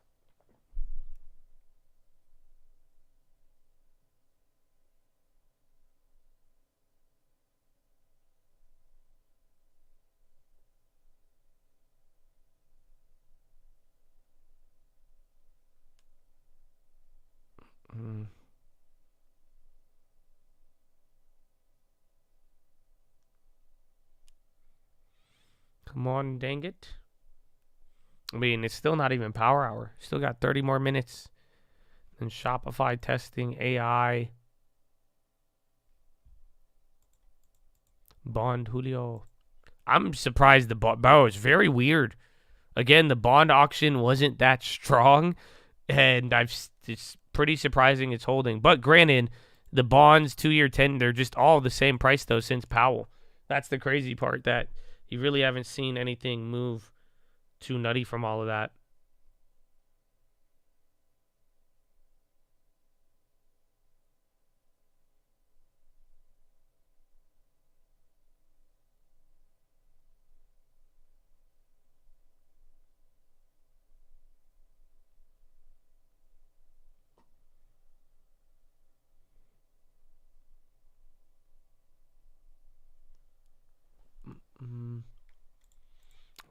Come on, dang it. I mean, it's still not even power hour. Still got 30 more minutes. And Shopify testing, AI. Bond, Julio. I'm surprised the bond. Oh, it's very weird. Again, the bond auction wasn't that strong, and it's pretty surprising it's holding. But granted, the bonds 2-year 10, they're just all the same price though since Powell. That's the crazy part, that you really haven't seen anything move too nutty from all of that.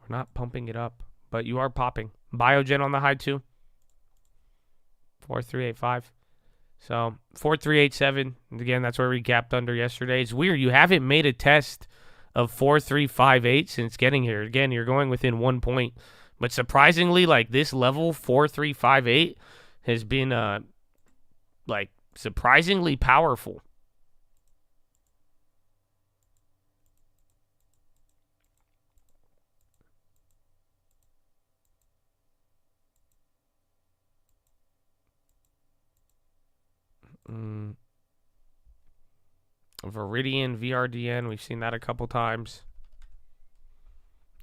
We're not pumping it up, but you are popping. Biogen on the high too. 4385. So 4387. Again, that's where we gapped under yesterday. It's weird. You haven't made a test of 4358 since getting here. Again, you're going within 1 point. But surprisingly, like this level, 4358, has been like surprisingly powerful. Viridian, VRDN, we've seen that a couple times.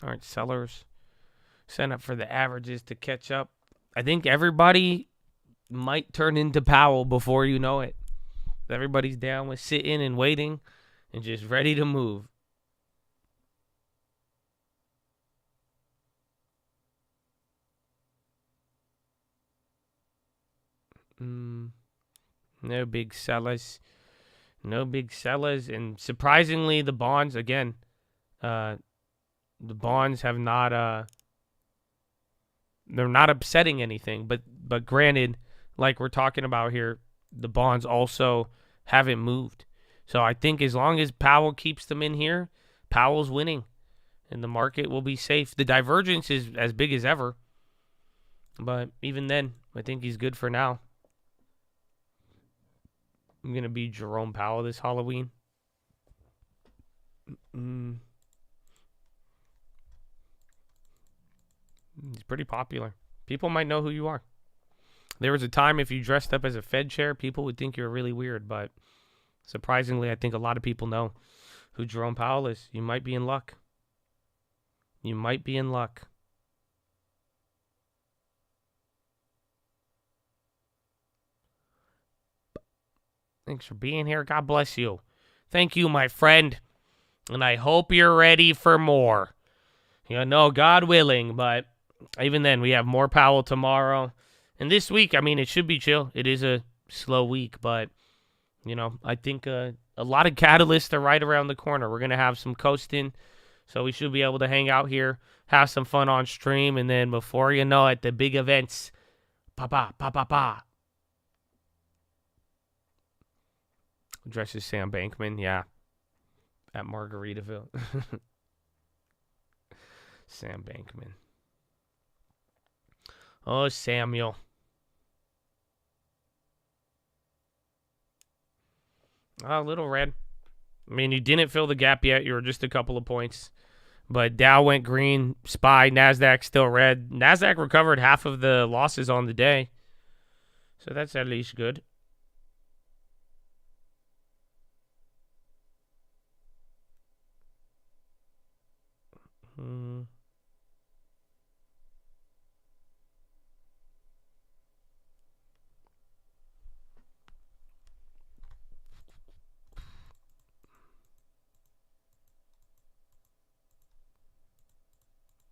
All right, sellers. Set up for the averages to catch up. I think everybody might turn into Powell before you know it. Everybody's down with sitting and waiting and just ready to move. No big sellers. No big sellers. And surprisingly, the bonds, again, the bonds have not, they're not upsetting anything. But granted, like we're talking about here, the bonds also haven't moved. So I think as long as Powell keeps them in here, Powell's winning. And the market will be safe. The divergence is as big as ever. But even then, I think he's good for now. I'm going to be Jerome Powell this Halloween. He's pretty popular. People might know who you are. There was a time if you dressed up as a Fed chair, people would think you were really weird. But surprisingly, I think a lot of people know who Jerome Powell is. You might be in luck. You might be in luck. Thanks for being here. God bless you. Thank you, my friend. And I hope you're ready for more. You know, God willing, but even then, we have more Powell tomorrow. And this week, I mean, it should be chill. It is a slow week, but, you know, I think a lot of catalysts are right around the corner. We're going to have some coasting, so we should be able to hang out here, have some fun on stream, and then before you know it, the big events, pa. Dresses Sam Bankman, yeah. At Margaritaville. Sam Bankman. Oh, Samuel. Oh, little red. I mean, you didn't fill the gap yet. You were just a couple of points. But Dow went green. SPY, NASDAQ still red. NASDAQ recovered half of the losses on the day. So that's at least good.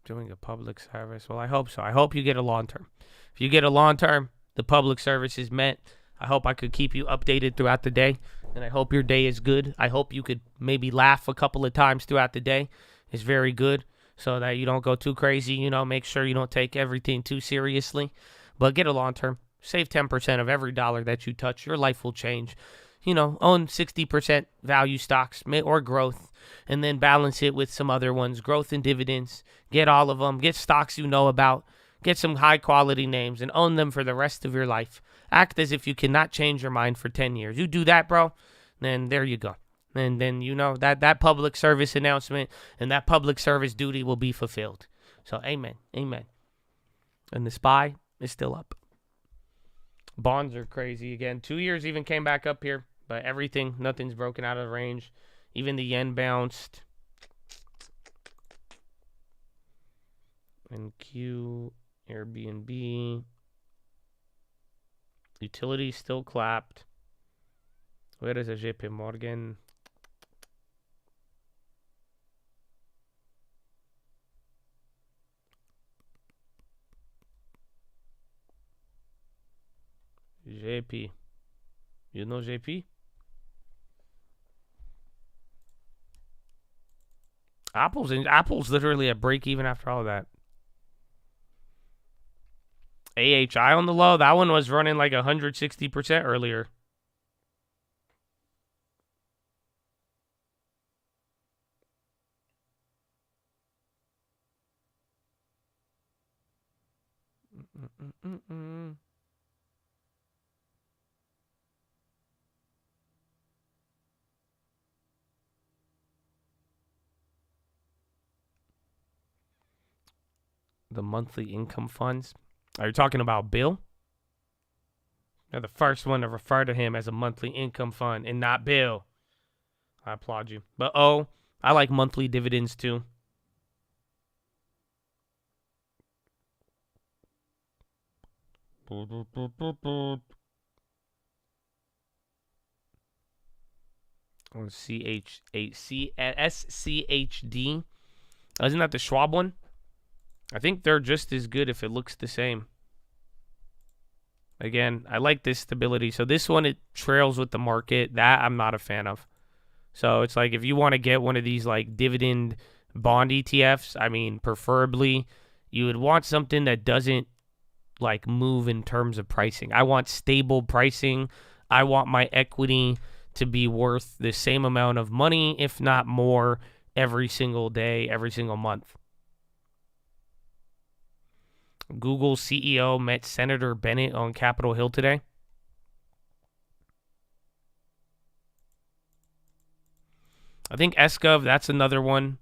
Doing a public service. Well, I hope so. I hope you get a long term. If you get a long term, the public service is met. I hope I could keep you updated throughout the day. And I hope your day is good. I hope you could maybe laugh a couple of times throughout the day. It's very good so that you don't go too crazy. You know, make sure you don't take everything too seriously. But get a long term. Save 10% of every dollar that you touch. Your life will change. You know, own 60% value stocks or growth, and then balance it with some other ones, growth and dividends. Get all of them. Get stocks you know about. Get some high-quality names and own them for the rest of your life. Act as if you cannot change your mind for 10 years. You do that, bro, then there you go. And then, that public service announcement and that public service duty will be fulfilled. So, amen. Amen. And the SPY is still up. Bonds are crazy again. 2 years even came back up here, but nothing's broken out of range. Even the yen bounced. NQ, Airbnb. Utilities still clapped. Where is a JP Morgan? JP. You know JP? Apple's literally at break even after all of that. AHI on the low. That one was running like 160% earlier. The monthly income funds. Are you talking about Bill? You're the first one to refer to him as a monthly income fund and not Bill. I applaud you. But I like monthly dividends too. On SCHD. Isn't that the Schwab one? I think they're just as good if it looks the same. Again, I like this stability. So this one, it trails with the market. That I'm not a fan of. So it's like if you want to get one of these like dividend bond ETFs, I mean, preferably you would want something that doesn't like move in terms of pricing. I want stable pricing. I want my equity to be worth the same amount of money, if not more, every single day, every single month. Google CEO met Senator Bennett on Capitol Hill today. I think SGov, that's another one.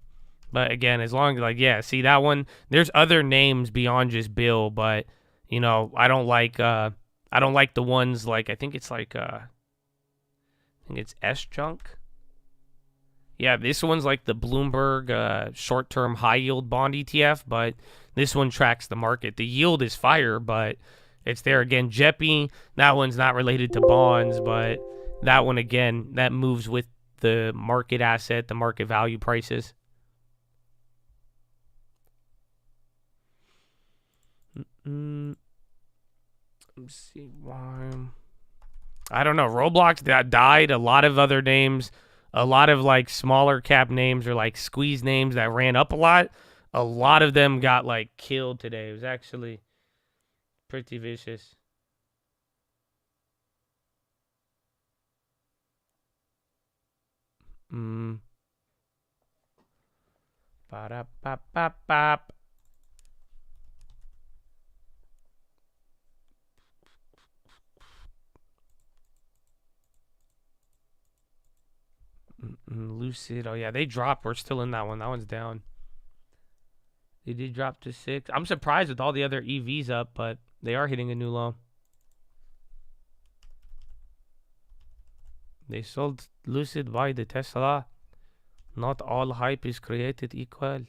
But again, as long as see that one, there's other names beyond just Bill, but I don't like the ones like I think it's S-Junk. Yeah, this one's like the Bloomberg short-term high-yield bond ETF, but this one tracks the market. The yield is fire, but it's there again. JEPI, that one's not related to bonds, but that one, again, that moves with the market asset, the market value prices. Let's see why. I don't know. Roblox that died. A lot of other names, a lot of like smaller cap names or like squeeze names that ran up a lot. A lot of them got like killed today. It was actually pretty vicious. Ba-da-ba-ba-bop. Lucid. Oh, yeah, they dropped. We're still in that one. That one's down. They did drop to 6. I'm surprised with all the other EVs up, but they are hitting a new low. They sold Lucid by the Tesla. Not all hype is created equal.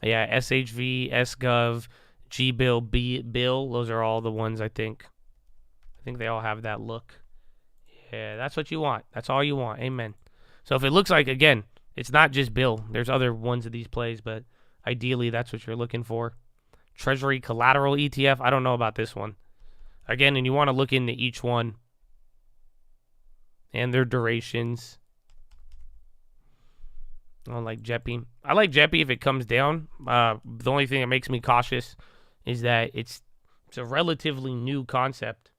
Yeah, SHV, SGov, G-Bill, B-Bill. Those are all the ones I think. I think they all have that look. Yeah, that's what you want. That's all you want. Amen. So if it looks like, again, it's not just Bill. There's other ones of these plays, but ideally that's what you're looking for. Treasury collateral ETF. I don't know about this one. Again, and you want to look into each one and their durations. I don't like JEPI. I like JEPI if it comes down. The only thing that makes me cautious is that it's a relatively new concept.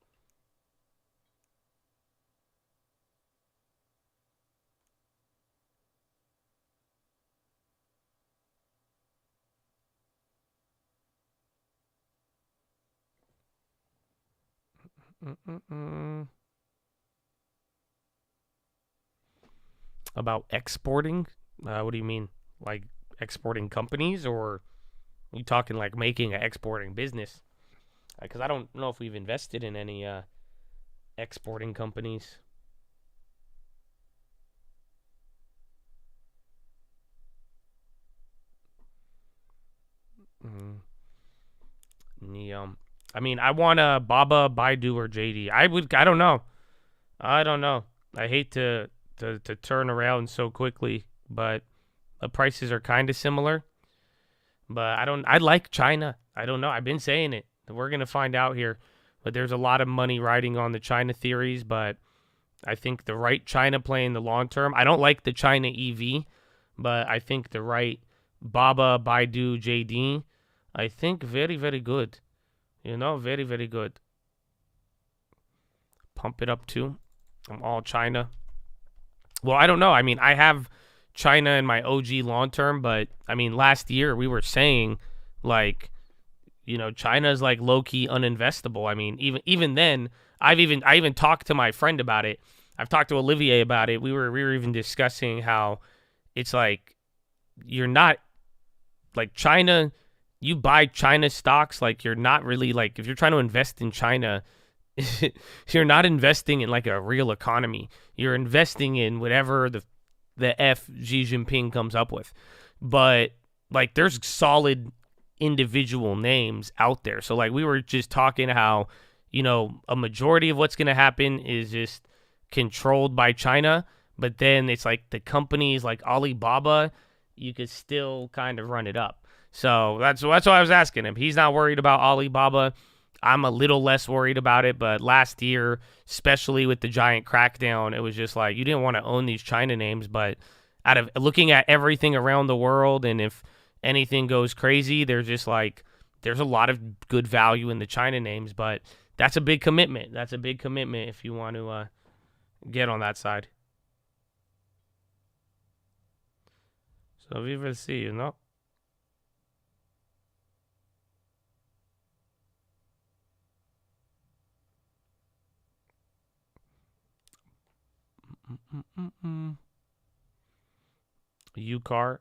About exporting? What do you mean? Like exporting companies, or are you talking like making an exporting business? Because I don't know if we've invested in any exporting companies. I mean, I want a Baba, Baidu, or JD. I don't know. I don't know. I hate to turn around so quickly, but the prices are kind of similar. But I like China. I don't know. I've been saying it. We're going to find out here. But there's a lot of money riding on the China theories, but I think the right China play in the long term. I don't like the China EV, but I think the right Baba, Baidu, JD, I think very, very good. Very, very good. Pump it up too. I'm all China. Well, I don't know. I mean, I have China in my OG long term, but I mean, last year we were saying like, China's like low key uninvestable. I mean, even then, I even talked to my friend about it. I've talked to Olivier about it. We were even discussing how it's like you're not like China. You buy China stocks, like you're not really like, if you're trying to invest in China, you're not investing in like a real economy. You're investing in whatever the F Xi Jinping comes up with. But like there's solid individual names out there. So like we were just talking how, a majority of what's going to happen is just controlled by China. But then it's like the companies like Alibaba, you could still kind of run it up. So that's why I was asking him. He's not worried about Alibaba. I'm a little less worried about it, but last year, especially with the giant crackdown, it was just like you didn't want to own these China names, but out of looking at everything around the world, and if anything goes crazy, there's a lot of good value in the China names, but that's a big commitment. That's a big commitment if you want to get on that side. So we will see, UCAR.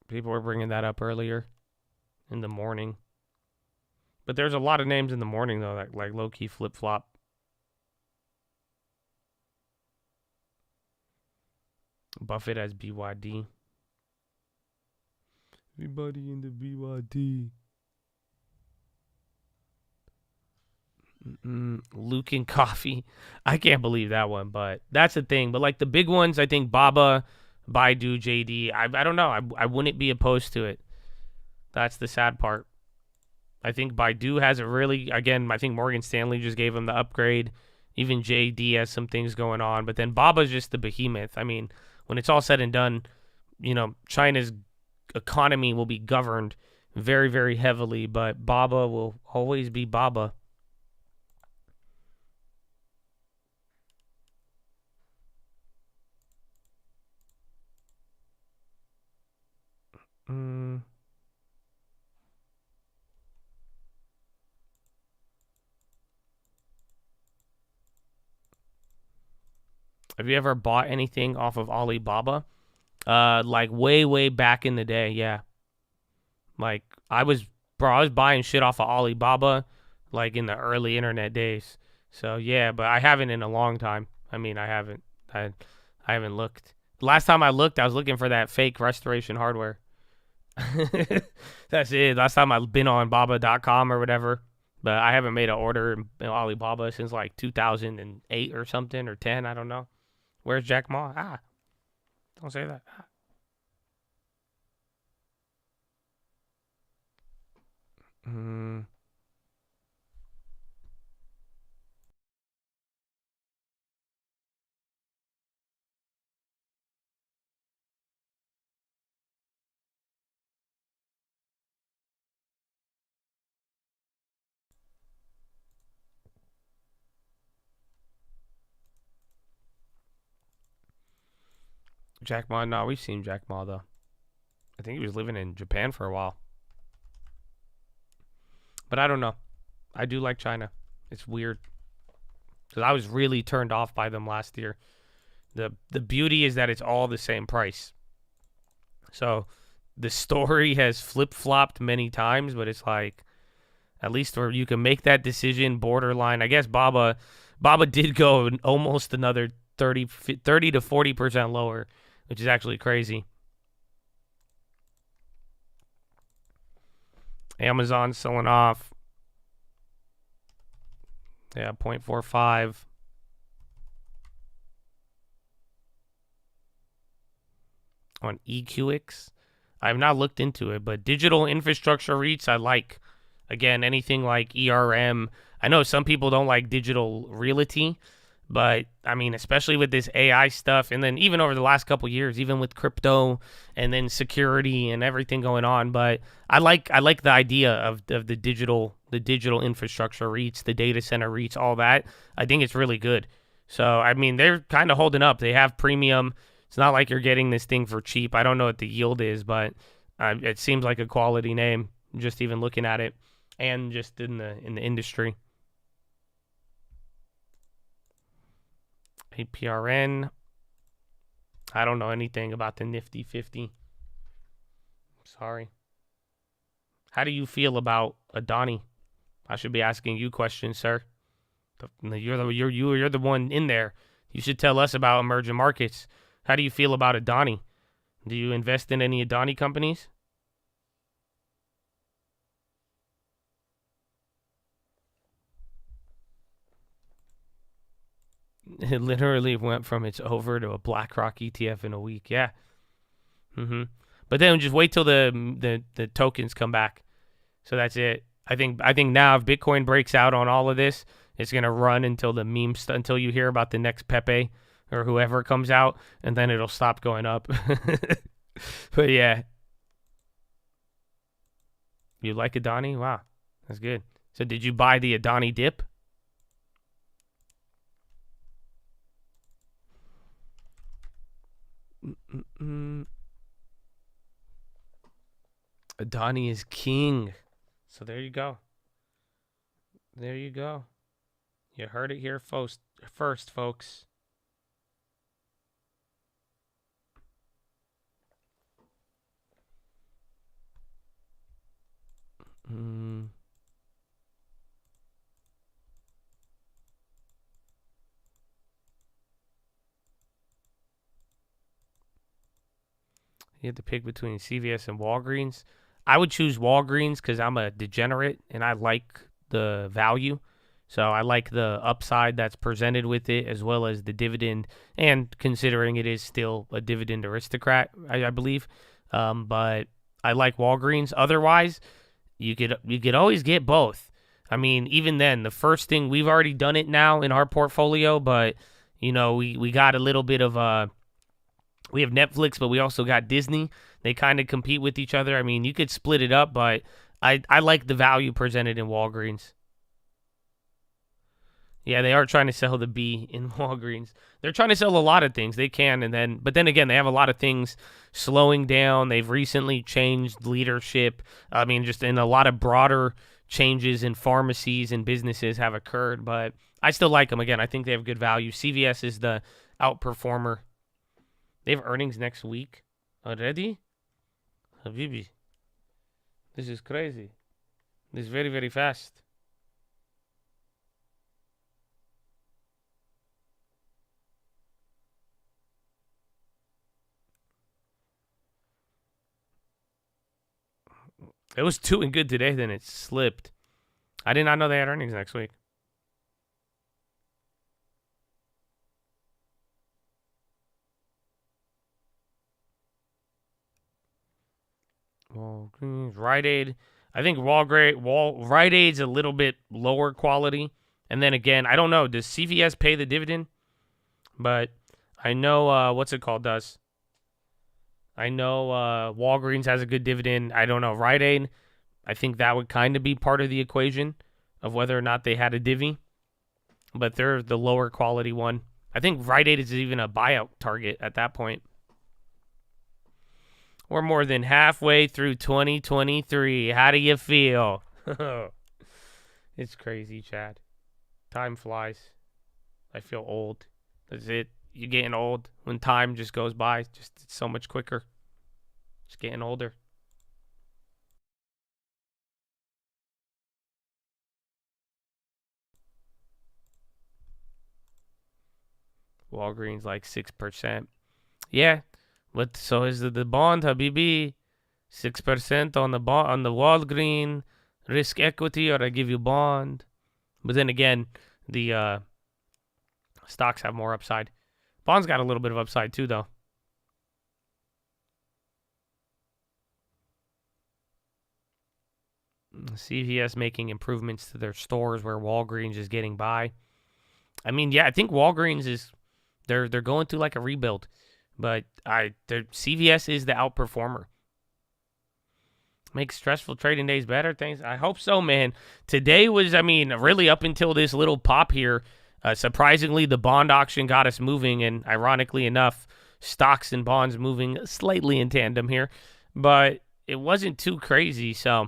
People were bringing that up earlier in the morning. But there's a lot of names in the morning, though, that like low-key flip-flop. Buffett as BYD. Everybody in the BYD. Luke and Coffee. I can't believe that one, but that's the thing. But like the big ones, I think Baba, Baidu, JD, I don't know. I wouldn't be opposed to it. That's the sad part. I think Baidu has a really, again, I think Morgan Stanley just gave him the upgrade. Even JD has some things going on. But then Baba's just the behemoth. I mean, when it's all said and done, China's economy will be governed very, very heavily. But Baba will always be Baba. Have you ever bought anything off of Alibaba? Like way, way back in the day, yeah. Like I was buying shit off of Alibaba like in the early internet days. So yeah, but I haven't in a long time. I mean, I haven't looked. Last time I looked, I was looking for that fake restoration hardware. That's it. Last time I've been on Baba.com or whatever. But I haven't made an order in Alibaba since like 2008 or something, or 10, I don't know. Where's Jack Ma? Don't say that. Jack Ma? No, we've seen Jack Ma, though. I think he was living in Japan for a while. But I don't know. I do like China. It's weird. Because I was really turned off by them last year. The beauty is that it's all the same price. So the story has flip-flopped many times, but it's like at least where you can make that decision borderline. I guess Baba did go almost another 30 to 40% lower, which is actually crazy. Amazon selling off. Yeah, 0.45. On EQX. I've not looked into it, but digital infrastructure REITs I like. Again, anything like ERM. I know some people don't like digital realty, but I mean, especially with this AI stuff, and then even over the last couple of years, even with crypto and then security and everything going on. But I like the idea of the digital infrastructure REITs, the data center REITs, all that. I think it's really good. So I mean, they're kind of holding up. They have premium. It's not like you're getting this thing for cheap. I don't know what the yield is, but it seems like a quality name, just even looking at it, and just in the industry. APRN. I don't know anything about the Nifty 50. Sorry. How do you feel about Adani? I should be asking you questions, sir. You're the one in there. You should tell us about emerging markets. How do you feel about Adani? Do you invest in any Adani companies? It literally went from it's over to a BlackRock ETF in a week. Yeah. But then just wait till the tokens come back. So that's it. I think now if Bitcoin breaks out on all of this, it's gonna run until the memes until you hear about the next Pepe or whoever comes out, and then it'll stop going up. But yeah. You like Adani? Wow. That's good. So did you buy the Adani dip? Adani is king. So there you go. There you go. You heard it here first, folks. You have to pick between CVS and Walgreens. I would choose Walgreens because I'm a degenerate and I like the value. So I like the upside that's presented with it as well as the dividend, and considering it is still a dividend aristocrat, I believe. But I like Walgreens. Otherwise, you could always get both. I mean, even then, the first thing, we've already done it now in our portfolio, but you know, we got a little bit of we have Netflix, but we also got Disney. They kind of compete with each other. I mean, you could split it up, but I like the value presented in Walgreens. Yeah, they are trying to sell the B in Walgreens. They're trying to sell a lot of things. They can, but then again, they have a lot of things slowing down. They've recently changed leadership. I mean, just in a lot of broader changes in pharmacies and businesses have occurred, but I still like them. Again, I think they have good value. CVS is the outperformer. They have earnings next week already? Habibi. This is crazy. This is very, very fast. It was doing good today, then it slipped. I did not know they had earnings next week. Walgreens, Rite Aid. I think Rite Aid's a little bit lower quality. And then again, I don't know. Does CVS pay the dividend? But I know, what's it called does. I know Walgreens has a good dividend. I don't know. Rite Aid, I think that would kind of be part of the equation of whether or not they had a divvy. But they're the lower quality one. I think Rite Aid is even a buyout target at that point. We're more than halfway through 2023. How do you feel? It's crazy, Chad. Time flies. I feel old. That's it. you're getting old when time just goes by. Just it's so much quicker. Just getting older. Walgreens like 6%. Yeah, but so is the bond, Habibi. 6% on the bond on the Walgreens risk equity, or I give you bond. But then again, the stocks have more upside. Bonds got a little bit of upside too, though. CVS making improvements to their stores where Walgreens is getting by. I mean, yeah, I think Walgreens is they're going through like a rebuild, but their CVS is the outperformer. Make stressful trading days better. Things. I hope so, man. Today was, I mean, really up until this little pop here. Surprisingly, the bond auction got us moving, and ironically enough, stocks and bonds moving slightly in tandem here. But it wasn't too crazy, so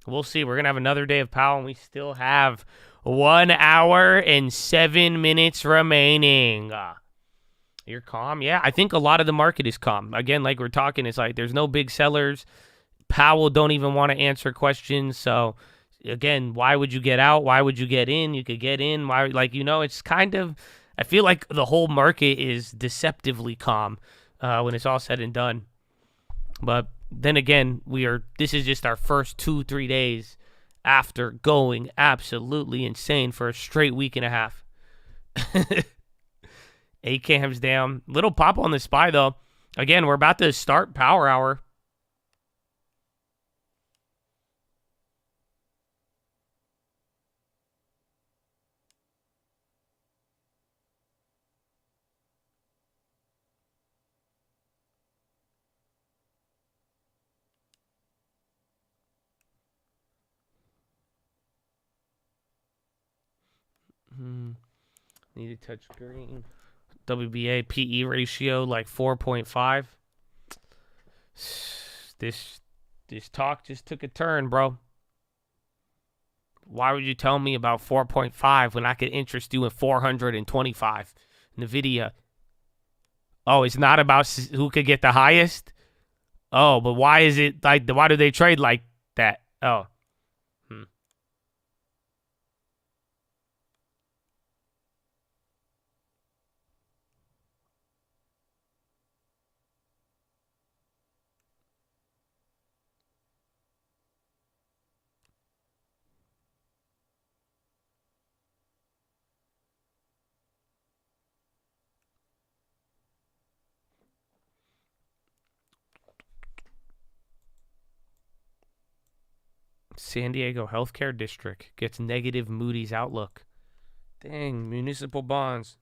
we'll see. We're going to have another day of Powell, and we still have 1 hour and 7 minutes remaining. You're calm? Yeah, I think a lot of the market is calm. Again, like we're talking, it's like there's no big sellers. Powell don't even want to answer questions. So, again, why would you get out? Why would you get in? You could get in. Why? Like, you know, it's kind of, I feel like the whole market is deceptively calm when it's all said and done. But then again, this is just our first 2-3 days after going absolutely insane for a straight week and a half. ACAM's down. Little pop on the SPY, though. Again, we're about to start Power Hour. Need to touch green. WBA PE ratio like 4.5. This talk just took a turn, bro. Why would you tell me about 4.5 when I could interest you in 425? NVIDIA. Oh, it's not about who could get the highest? Oh, but why is it like, why do they trade like that? Oh. San Diego Healthcare District gets negative Moody's outlook. Dang, municipal bonds.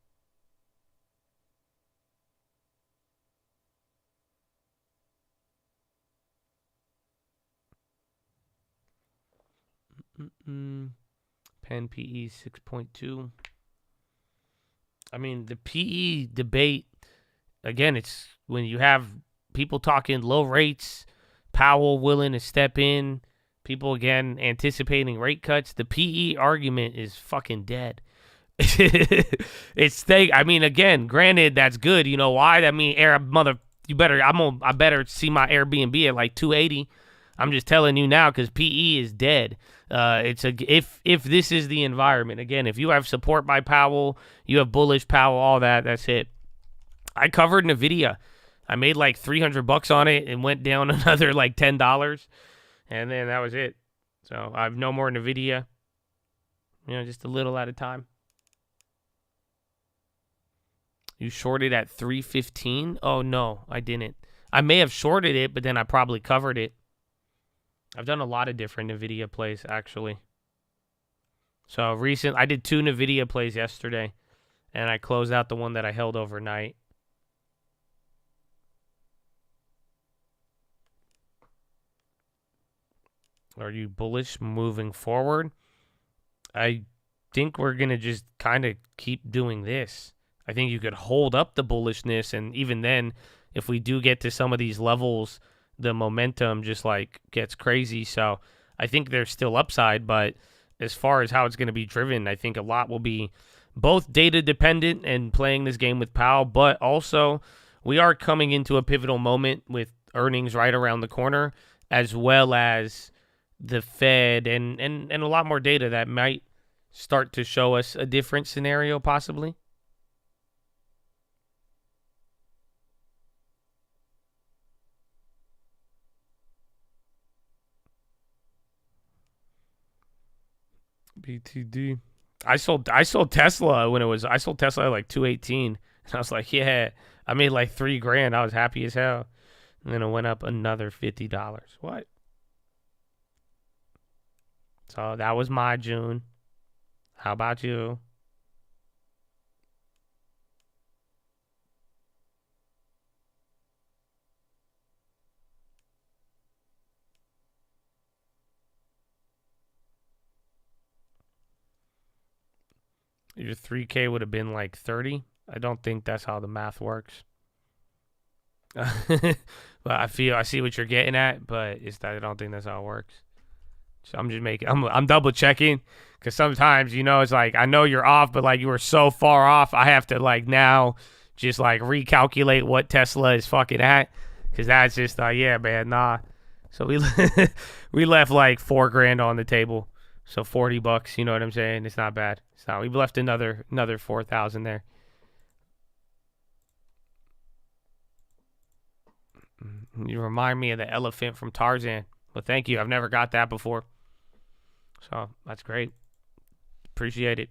Penn PE 6.2. I mean, the PE debate, again, it's when you have people talking low rates, Powell willing to step in, people, again, anticipating rate cuts. The PE argument is fucking dead. I mean, again, granted, that's good. You know why? I mean, I better see my Airbnb at like 280. I'm just telling you now because PE is dead. If this is the environment, again, if you have support by Powell, you have bullish Powell, all that, that's it. I covered NVIDIA. I made like $300 on it and went down another like $10. And then that was it. So I have no more NVIDIA. You know, just a little at a time. You shorted at 315? Oh, no, I didn't. I may have shorted it, but then I probably covered it. I've done a lot of different NVIDIA plays, actually. So I did 2 NVIDIA plays yesterday, and I closed out the one that I held overnight. Are you bullish moving forward? I think we're going to just kind of keep doing this. I think you could hold up the bullishness, and even then, if we do get to some of these levels, the momentum just like gets crazy. So I think there's still upside, but as far as how it's going to be driven, I think a lot will be both data dependent and playing this game with Powell, but also we are coming into a pivotal moment with earnings right around the corner, as well as the Fed and a lot more data that might start to show us a different scenario possibly. BTD. I sold Tesla when I sold Tesla at like 218, and I was like, yeah, I made like $3,000. I was happy as hell. And then it went up another $50. What? So that was my June. How about you? Your 3K would have been like 30. I don't think that's how the math works. But I see what you're getting at, but I don't think that's how it works. So I'm double checking, because sometimes, it's like, I know you're off, but like you were so far off, I have to like now just like recalculate what Tesla is fucking at, because that's just yeah, man, nah. So we left like $4,000 on the table. So $40, you know what I'm saying? It's not bad. It's not. We've left another 4,000 there. You remind me of the elephant from Tarzan. Well, thank you. I've never got that before. So that's great. Appreciate it.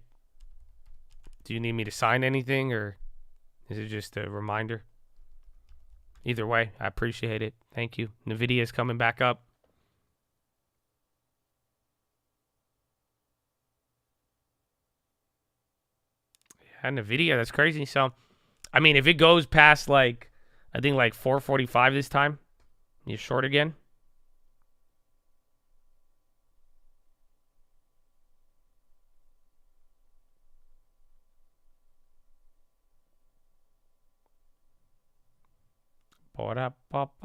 Do you need me to sign anything, or is it just a reminder? Either way, I appreciate it. Thank you. NVIDIA is coming back up. Yeah, NVIDIA, that's crazy. So, I mean, if it goes past like, I think like 445 this time, you're short again. Pop.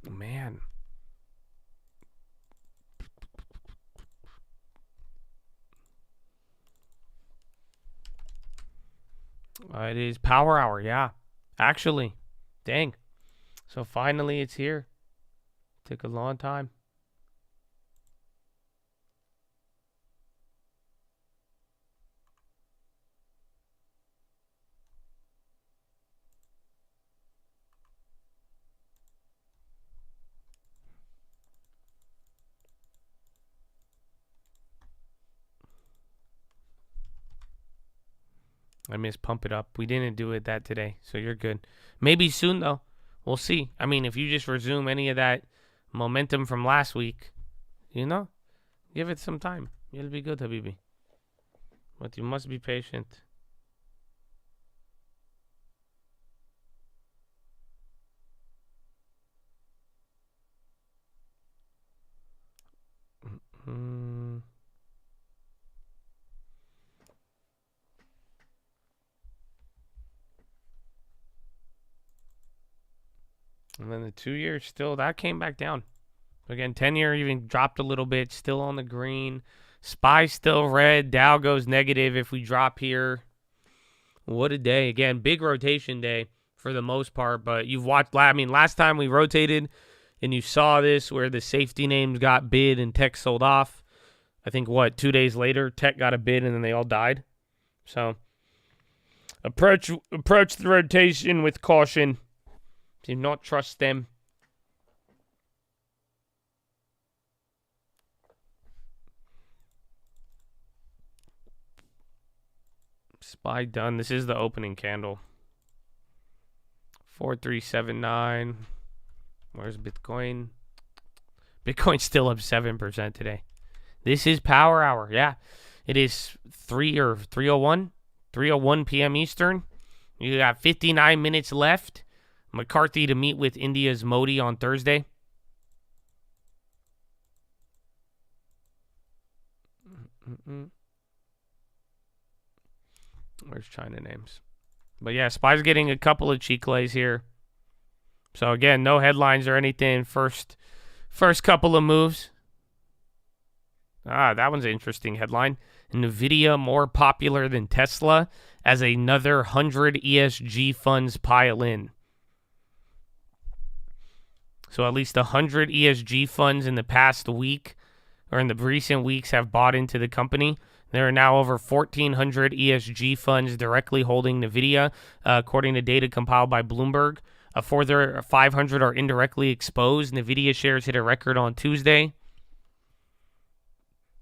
Man. It is Power Hour, yeah. Actually, dang. So finally it's here. Took a long time. I miss Pump It Up. We didn't do it that today, so you're good. Maybe soon, though. We'll see. I mean, if you just resume any of that momentum from last week, give it some time. It'll be good, Habibi. But you must be patient. And then the 2 years still, that came back down. Again, 10-year even dropped a little bit, still on the green. SPY still red. Dow goes negative if we drop here. What a day. Again, big rotation day for the most part, but you've watched, last time we rotated and you saw this where the safety names got bid and tech sold off. I think, 2 days later, tech got a bid and then they all died. So approach the rotation with caution. Do not trust them. SPY done. This is the opening candle. 4379. Where's Bitcoin? Bitcoin's still up 7% today. This is Power Hour. Yeah. It is 3:01 p.m. Eastern. You got 59 minutes left. McCarthy to meet with India's Modi on Thursday. Where's China names? But yeah, SPY's getting a couple of cheek lays here. So again, no headlines or anything. First couple of moves. That one's an interesting headline. NVIDIA more popular than Tesla as another 100 ESG funds pile in. So at least 100 ESG funds in the past week, or in the recent weeks, have bought into the company. There are now over 1,400 ESG funds directly holding NVIDIA, according to data compiled by Bloomberg. A further 500 are indirectly exposed. NVIDIA shares hit a record on Tuesday.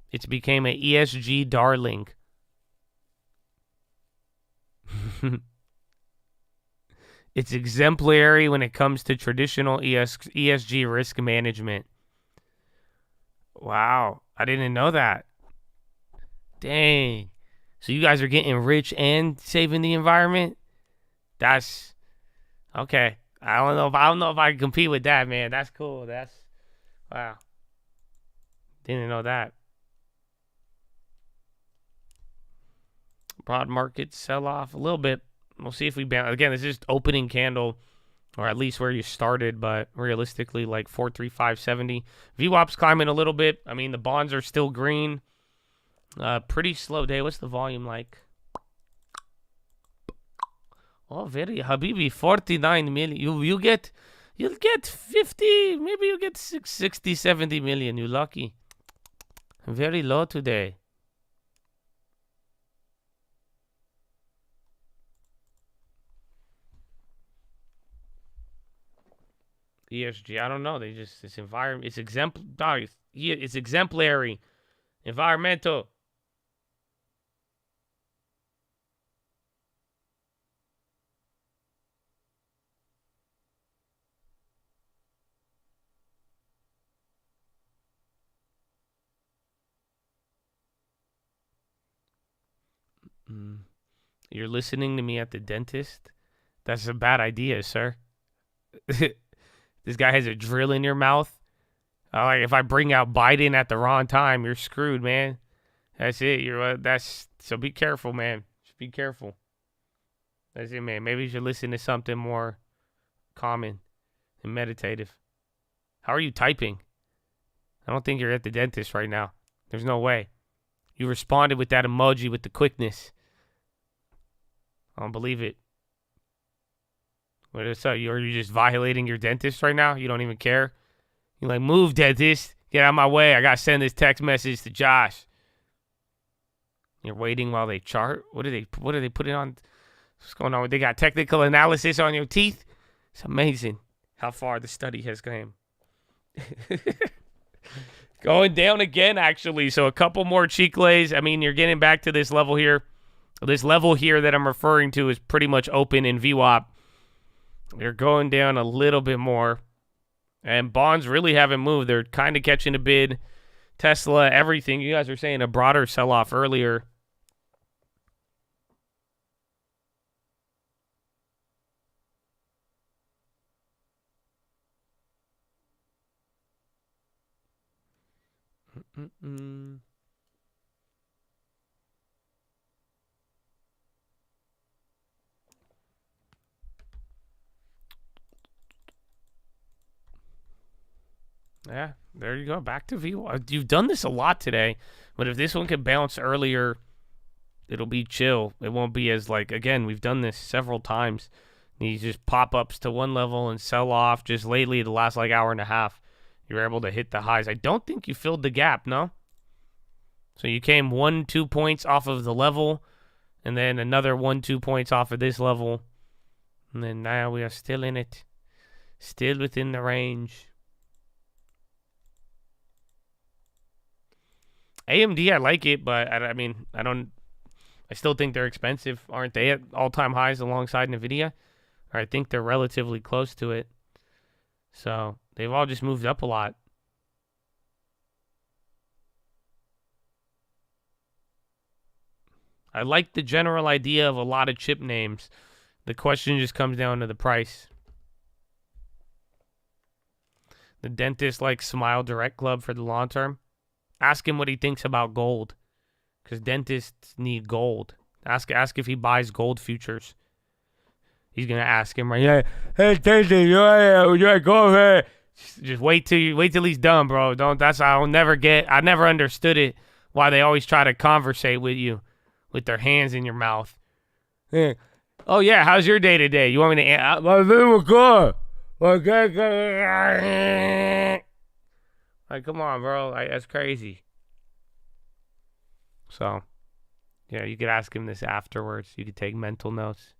It's became an ESG darling. It's exemplary when it comes to traditional ESG risk management. Wow, I didn't know that. Dang. So you guys are getting rich and saving the environment? That's okay. I don't know if I can compete with that, man. That's cool. That's wow. Didn't know that. Broad market sell off a little bit. We'll see if we bounce. Again, this is just opening candle, or at least where you started, but realistically, like 435.70. VWAP's climbing a little bit. I mean, the bonds are still green. Pretty slow day. What's the volume like? Oh, very Habibi, 49 million. You'll get 50, maybe you get 60, 70 million. You're lucky. Very low today. ESG, I don't know. They just, this environment, it's it's exemplary. Environmental. You're listening to me at the dentist? That's a bad idea, sir. This guy has a drill in your mouth. Like if I bring out Biden at the wrong time, you're screwed, man. That's it. So be careful, man. Just be careful. That's it, man. Maybe you should listen to something more common and meditative. How are you typing? I don't think you're at the dentist right now. There's no way. You responded with that emoji with the quickness. I don't believe it. What is up? Are you just violating your dentist right now? You don't even care? You're like, move, dentist. Get out of my way. I got to send this text message to Josh. You're waiting while they chart? What are they putting on? What's going on? They got technical analysis on your teeth? It's amazing how far the study has come. Going down again, actually. So a couple more cheek lays. I mean, you're getting back to this level here. This level here that I'm referring to is pretty much open in VWAP. They're going down a little bit more. And bonds really haven't moved. They're kind of catching a bid. Tesla, everything. You guys were saying a broader sell-off earlier. Yeah, there you go. Back to VWAP. You've done this a lot today, but if this one could bounce earlier, it'll be chill. It won't be as like, again, we've done this several times. These just pop-ups to one level and sell off. Just lately, the last like hour and a half, you're able to hit the highs. I don't think you filled the gap, no? So you came 1-2 points off of the level, and then another 1-2 points off of this level. And then now we are still in it. Still within the range. AMD, I like it, but I mean, I still think they're expensive. Aren't they at all-time highs alongside NVIDIA? Or I think they're relatively close to it. So they've all just moved up a lot. I like the general idea of a lot of chip names. The question just comes down to the price. The dentist likes Smile Direct Club for the long term. Ask him what he thinks about gold, because dentists need gold. Ask if he buys gold futures. He's gonna ask him, right? Yeah, hey, dentist, you want gold? Just wait till he's done, bro. I never understood it, why they always try to conversate with you with their hands in your mouth. Yeah. Oh yeah, how's your day today? You want me to my day was good. Like, come on, bro. Like, that's crazy. So, yeah, you could ask him this afterwards. You could take mental notes.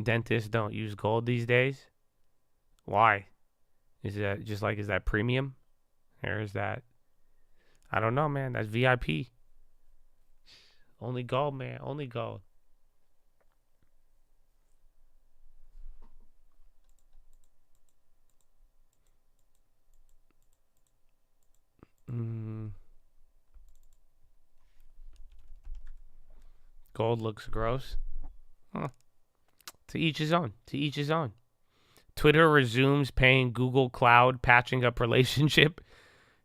Dentists don't use gold these days. Why? Is that premium? Or is that, I don't know, man. That's VIP. Only gold, man. Only gold. Gold looks gross. Huh. To each his own. To each his own. Twitter resumes paying Google Cloud, patching up relationship.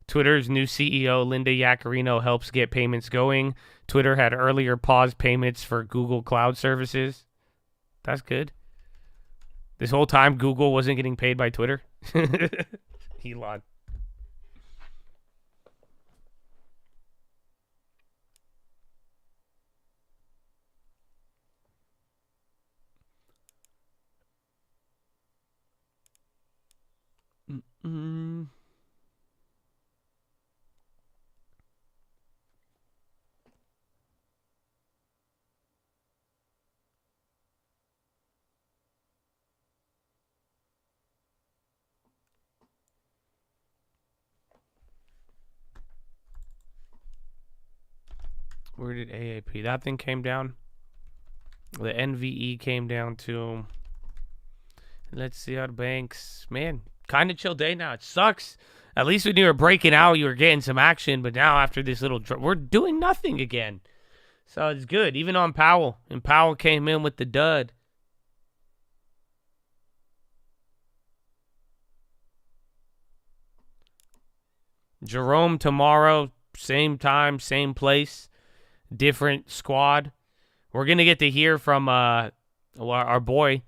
Twitter's new CEO, Linda Yaccarino, helps get payments going. Twitter had earlier paused payments for Google Cloud services. That's good. This whole time, Google wasn't getting paid by Twitter. Elon. Where did AAP? That thing came down. The NVE came down to. Let's see our banks. Man, kind of chill day now. It sucks. At least when you were breaking out, you were getting some action. But now after this little, we're doing nothing again. So it's good. Even on Powell. And Powell came in with the dud. Jerome tomorrow. Same time, same place. Different squad. We're going to get to hear from our boy.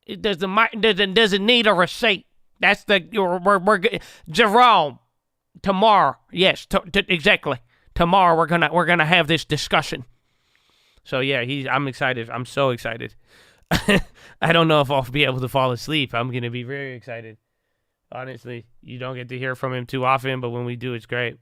It doesn't need a receipt. That's we're Jerome tomorrow. Yes, exactly. Tomorrow we're gonna have this discussion. So yeah, I'm excited. I'm so excited. I don't know if I'll be able to fall asleep. I'm gonna be very excited. Honestly, you don't get to hear from him too often, but when we do, it's great.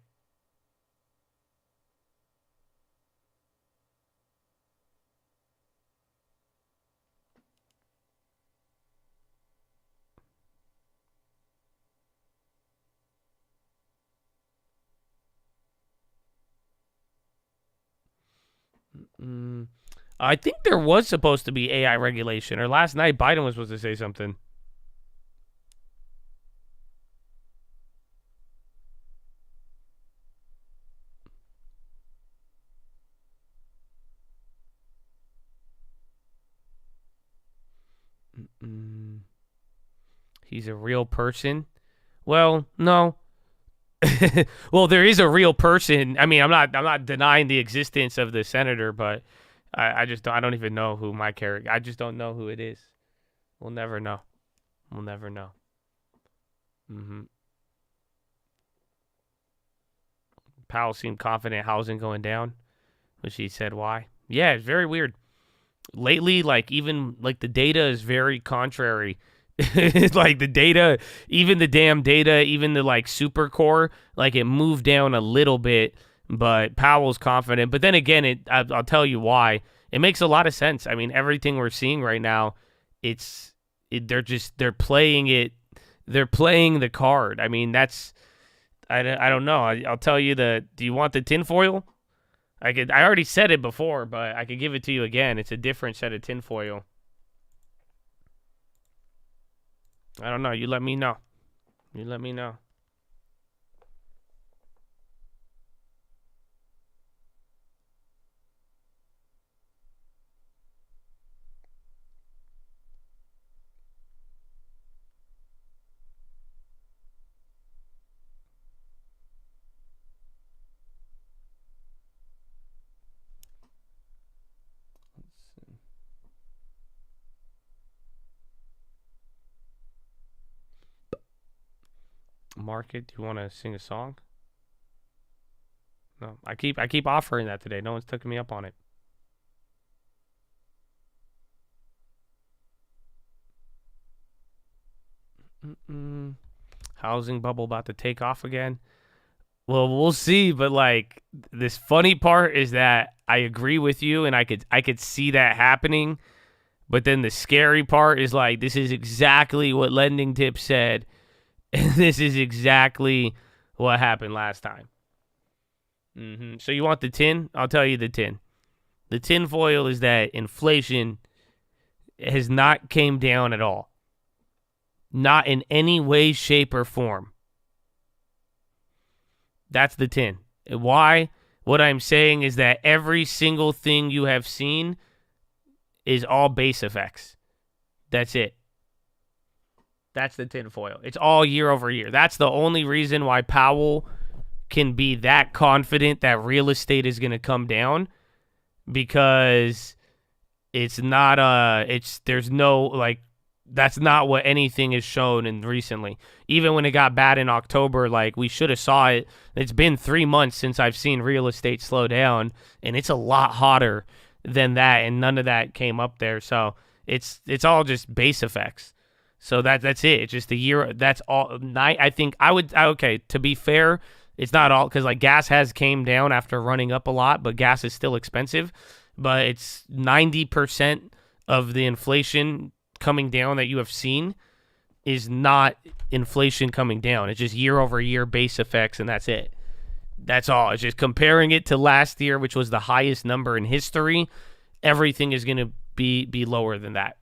I think there was supposed to be AI regulation, or last night Biden was supposed to say something. He's a real person. Well, no. Well, there is a real person. I mean, I'm not denying the existence of the senator, but I don't even know who my character. I just don't know who it is. We'll never know. We'll never know. Powell seemed confident housing going down, which he said why. Yeah, it's very weird. Lately, even the data is very contrary. Like the data, even the damn data, even the super core, it moved down a little bit, but Powell's confident. But then again, I'll tell you why. It makes a lot of sense. I mean, everything we're seeing right now, they're playing it. They're playing the card. I mean, I don't know. I'll tell you do you want the tinfoil? I already said it before, but I could give it to you again. It's a different set of tinfoil. I don't know. You let me know. You let me know. market. Do you want to sing a song? No, I keep offering that today. No one's taking me up on it. Housing bubble about to take off again. Well, we'll see, but like this funny part is that I agree with you and I could see that happening, but then the scary part is like this is exactly what Lending Tips said, and this is exactly what happened last time. So you want the tin? I'll tell you the tin. The tin foil is that inflation has not came down at all. Not in any way, shape, or form. That's the tin. Why? What I'm saying is that every single thing you have seen is all base effects. That's it. That's the tin foil. It's all year over year. That's the only reason why Powell can be that confident that real estate is going to come down, because it's not there's no like that's not what anything is shown in recently. Even when it got bad in October, like we should have saw it. It's been 3 months since I've seen real estate slow down, and it's a lot hotter than that, and none of that came up there. So it's all just base effects. So that's it. It's just the year. That's all. I think I would. Okay, to be fair, it's not all, because like gas has came down after running up a lot, but gas is still expensive. But it's 90% of the inflation coming down that you have seen is not inflation coming down. It's just year over year base effects, and that's it. That's all. It's just comparing it to last year, which was the highest number in history. Everything is going to be lower than that.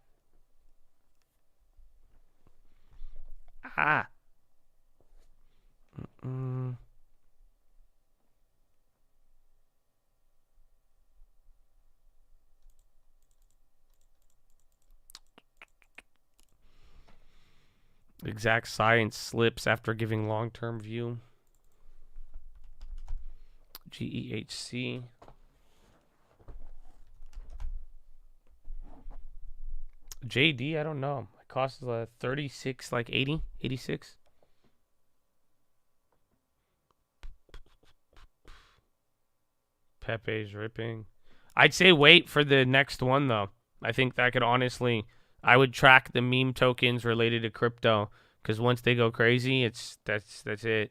Exact science slips after giving long-term view. GEHC. JD, I don't know. It costs 36, like 80, 86. Pepe's ripping. I'd say wait for the next one, though. I think that could honestly... I would track the meme tokens related to crypto, because once they go crazy, that's it.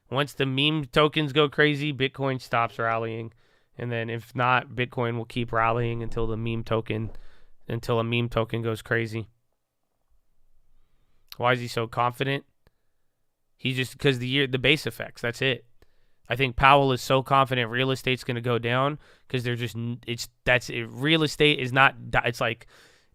Once the meme tokens go crazy, Bitcoin stops rallying, and then if not, Bitcoin will keep rallying until a meme token goes crazy. Why is he so confident? He's just because the base effects. That's it. I think Powell is so confident real estate's going to go down because real estate is not. It's like.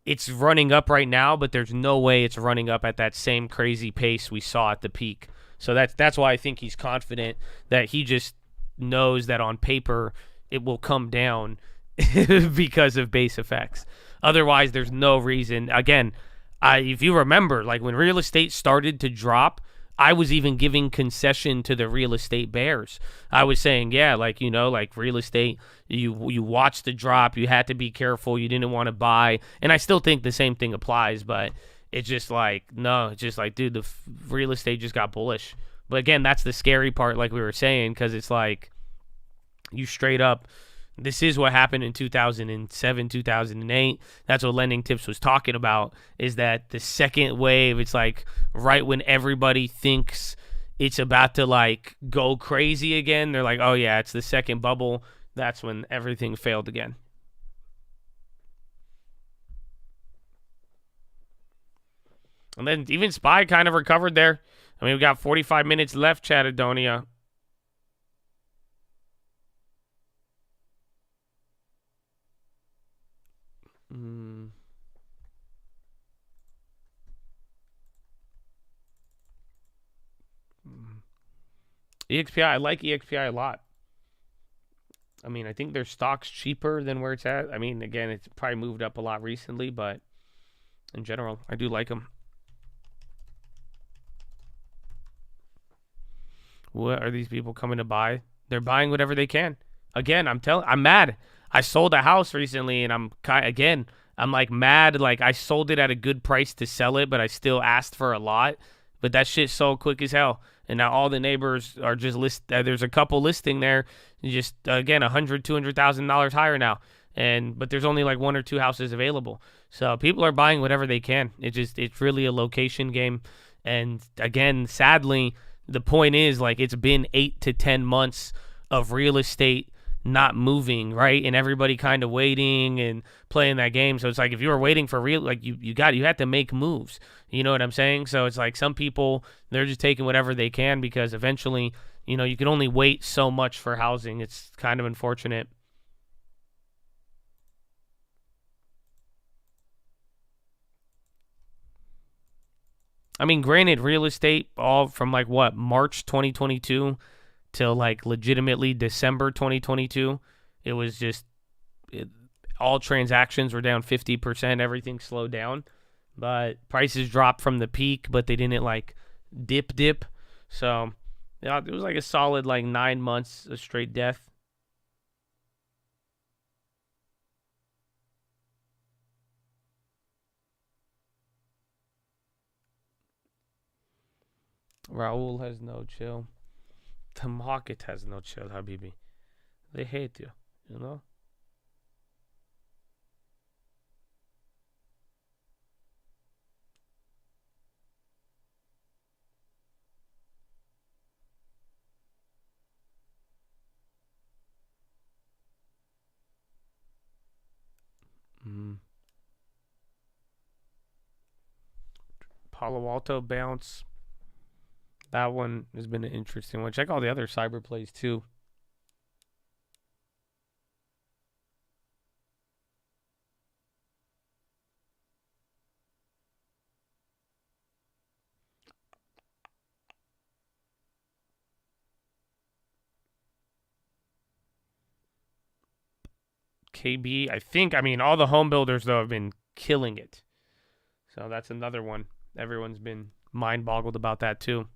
It's running up right now, but there's no way it's running up at that same crazy pace we saw at the peak. So that's why I think he's confident that he just knows that on paper it will come down because of base effects. Otherwise, there's no reason. Again, if you remember, like when real estate started to drop, I was even giving concession to the real estate bears. I was saying, yeah, like, you know, like real estate, you watched the drop, you had to be careful, you didn't want to buy. And I still think the same thing applies, but it's just like, no, it's just like, dude, the real estate just got bullish. But again, that's the scary part, like we were saying, because it's like you straight up, this is what happened in 2007, 2008. That's what Lending Tips was talking about, is that the second wave, it's like right when everybody thinks it's about to like go crazy again, they're like, oh yeah, it's the second bubble. That's when everything failed again. And then even SPY kind of recovered there. I mean, we got 45 minutes left, Chattadonia. EXPI, I like EXPI a lot. I mean, I think their stock's cheaper than where it's at. I mean, again, it's probably moved up a lot recently, but in general, I do like them. What are these people coming to buy? They're buying whatever they can. Again, I'm mad. I sold a house recently, and I'm like mad. Like I sold it at a good price to sell it, but I still asked for a lot. But that shit sold quick as hell. And now all the neighbors are just there's a couple listing there, just again $100,000-$200,000 higher now, but there's only like 1 or 2 houses available. So people are buying whatever they can. It's really a location game. And again, sadly, the point is, like, it's been 8 to 10 months of real estate not moving, right? And everybody kind of waiting and playing that game. So it's like, if you were waiting for real, like, you had to make moves. You know what I'm saying? So it's like some people, they're just taking whatever they can because eventually, you can only wait so much for housing. It's kind of unfortunate. I mean, granted, real estate, all from like what, March 2022 till like legitimately December 2022, it was just, all transactions were down 50%. Everything slowed down. But prices dropped from the peak, but they didn't like dip. So yeah, it was like a solid like 9 months of straight death. Raul has no chill. The market has no chill, Habibi. They hate you, you know? Palo Alto bounce. That one has been an interesting one. Check all the other cyber plays too. KB, I mean, all the home builders, though, have been killing it. So that's another one. Everyone's been mind-boggled about that, too.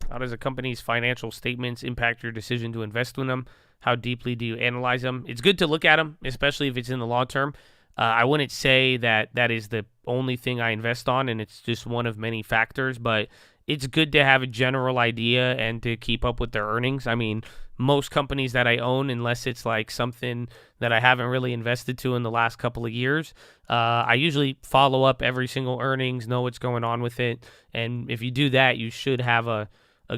How does a company's financial statements impact your decision to invest in them? How deeply do you analyze them? It's good to look at them, especially if it's in the long term. I wouldn't say that is the only thing I invest on, and it's just one of many factors, but it's good to have a general idea and to keep up with their earnings. I mean, most companies that I own, unless it's like something that I haven't really invested to in the last couple of years, I usually follow up every single earnings, know what's going on with it. And if you do that, you should have a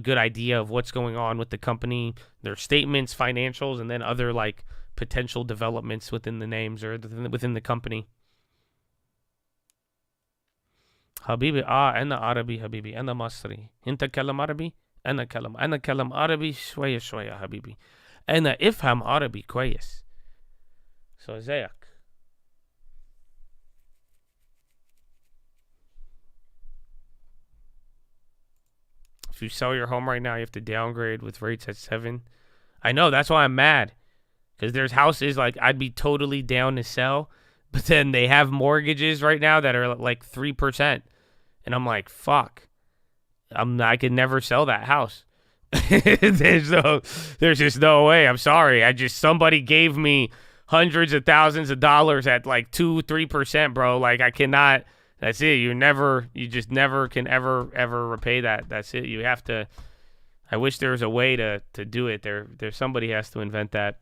good idea of what's going on with the company, their statements, financials, and then other like potential developments within the names or within the company. حبيبي أنا عربي حبيبي أنا مصري أنت تكلم عربي أنا أتكلم عربي شوية شوية حبيبي أنا أفهم عربي كويس. So ازيك؟ If you sell your home right now, you have to downgrade with rates at 7. I know, that's why I'm mad. Because there's houses like I'd be totally down to sell, but then they have mortgages right now that are like 3%. And I'm like, fuck. I could never sell that house. There's just no way. I'm sorry. Somebody gave me hundreds of thousands of dollars at like 2-3%, bro. Like, I cannot. That's it. You just never can ever repay that. That's it. You have to. I wish there was a way to do it. There's somebody has to invent that.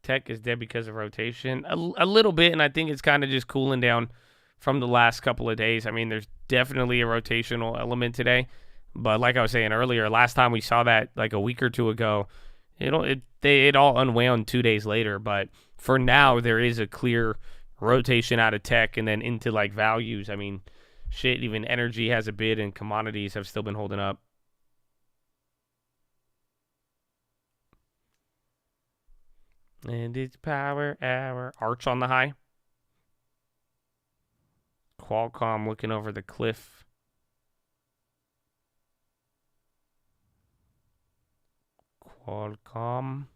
Tech is dead because of rotation. A little bit, and I think it's kind of just cooling down from the last couple of days. I mean, there's definitely a rotational element today. But like I was saying earlier, last time we saw that like a week or two ago, it all unwound 2 days later. But for now, there is a clear rotation out of tech and then into like values. I mean, shit, even energy has a bid and commodities have still been holding up. And it's power hour. Arch on the high. Qualcomm looking over the cliff. Qualcomm.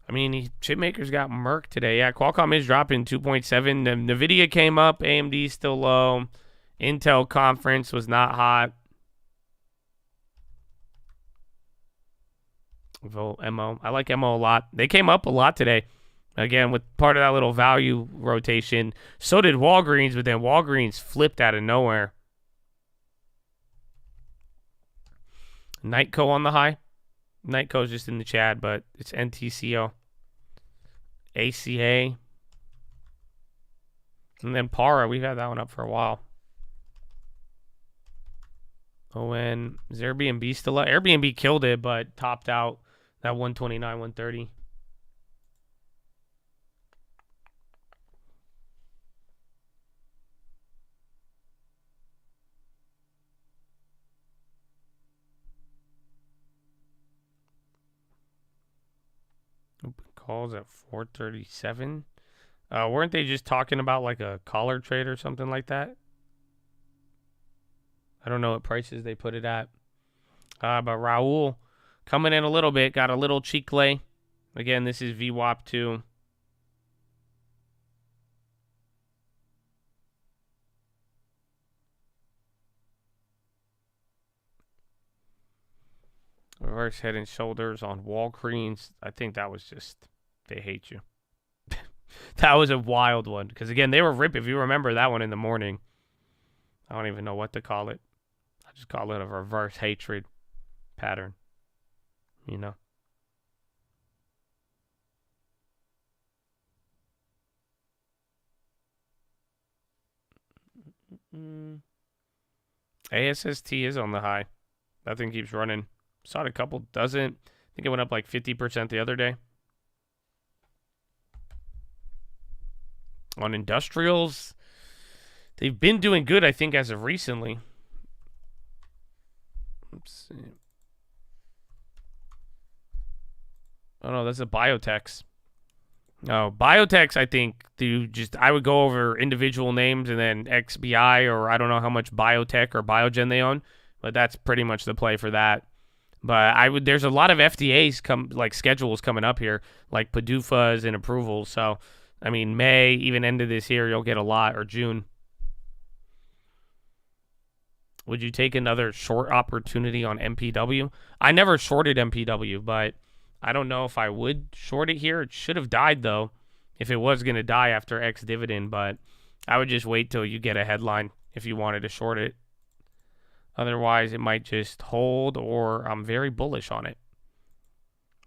I mean, chip makers got murked today. Yeah, Qualcomm is dropping 2.7. NVIDIA came up. AMD still low. Intel conference was not hot. MO. I like MO a lot. They came up a lot today. Again, with part of that little value rotation. So did Walgreens, but then Walgreens flipped out of nowhere. Nightco on the high. Nightco's just in the chat, but it's NTCO. ACA. And then Para, we've had that one up for a while. ON. Is Airbnb still up? Airbnb killed it, but topped out that 129, 130. Open calls at 437. Weren't they just talking about like a collar trade or something like that? I don't know what prices they put it at. But Raul coming in a little bit. Got a little cheek lay. Again, this is VWAP 2. Reverse head and shoulders on Walgreens. I think that was just, they hate you. That was a wild one. Because, again, they were ripping. If you remember that one in the morning. I don't even know what to call it. I just call it a reverse hatred pattern. You know. ASST is on the high. That thing keeps running. Saw it a couple dozen. I think it went up like 50% the other day. On industrials, they've been doing good, I think, as of recently. Let's see. Oh, no, that's a biotechs. No, biotechs, I think, I would go over individual names and then XBI, or I don't know how much biotech or Biogen they own, but that's pretty much the play for that. But there's a lot of FDA's schedules coming up here, like PDUFAs and approvals. So, I mean, May, even end of this year, you'll get a lot, or June. Would you take another short opportunity on MPW? I never shorted MPW, but I don't know if I would short it here. It should have died, though, if it was going to die after X dividend. But I would just wait till you get a headline if you wanted to short it. Otherwise, it might just hold, or I'm very bullish on it.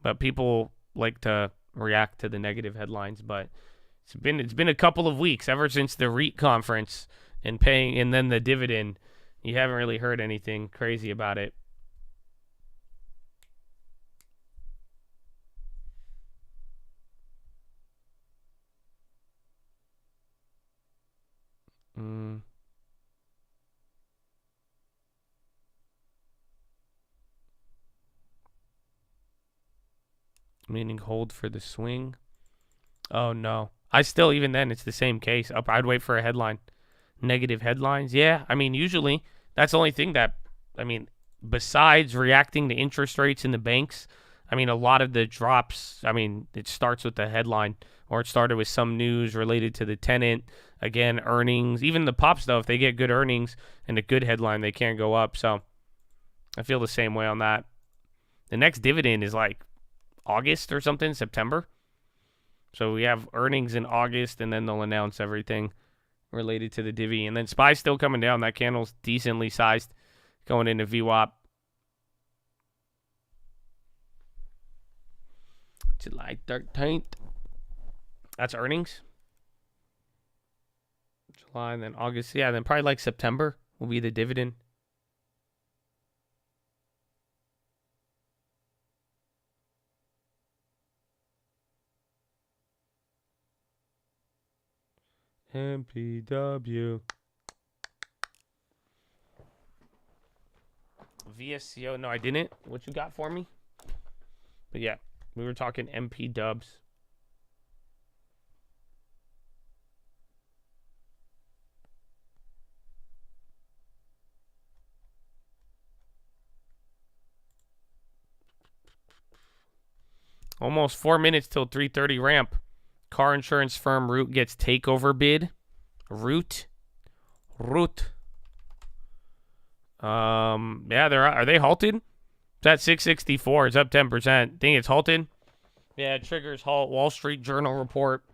But people like to react to the negative headlines. But it's been a couple of weeks ever since the REIT conference and then the dividend. You haven't really heard anything crazy about it. Meaning hold for the swing. Oh, no. Even then, it's the same case. I'd wait for a headline. Negative headlines. Yeah, I mean, usually that's the only thing that, besides reacting to interest rates in the banks, a lot of the drops, it starts with the headline, or it started with some news related to the tenant. Again, earnings. Even the pops, though, if they get good earnings and a good headline, they can't go up. So I feel the same way on that. The next dividend is like August or something, September. So we have earnings in August, and then they'll announce everything related to the divvy. And then SPY's still coming down. That candle's decently sized going into VWAP. July 13th. That's earnings. July, and then August. Yeah, then probably like September will be the dividend. MPW. VSCO. No, I didn't. What you got for me? But yeah, we were talking MP dubs. Almost 4 minutes till 3:30 ramp. Car insurance firm Root gets takeover bid. Root. Yeah, are they halted? It's at 664. It's up 10%. Think it's halted? Yeah, it triggers halt. Wall Street Journal report.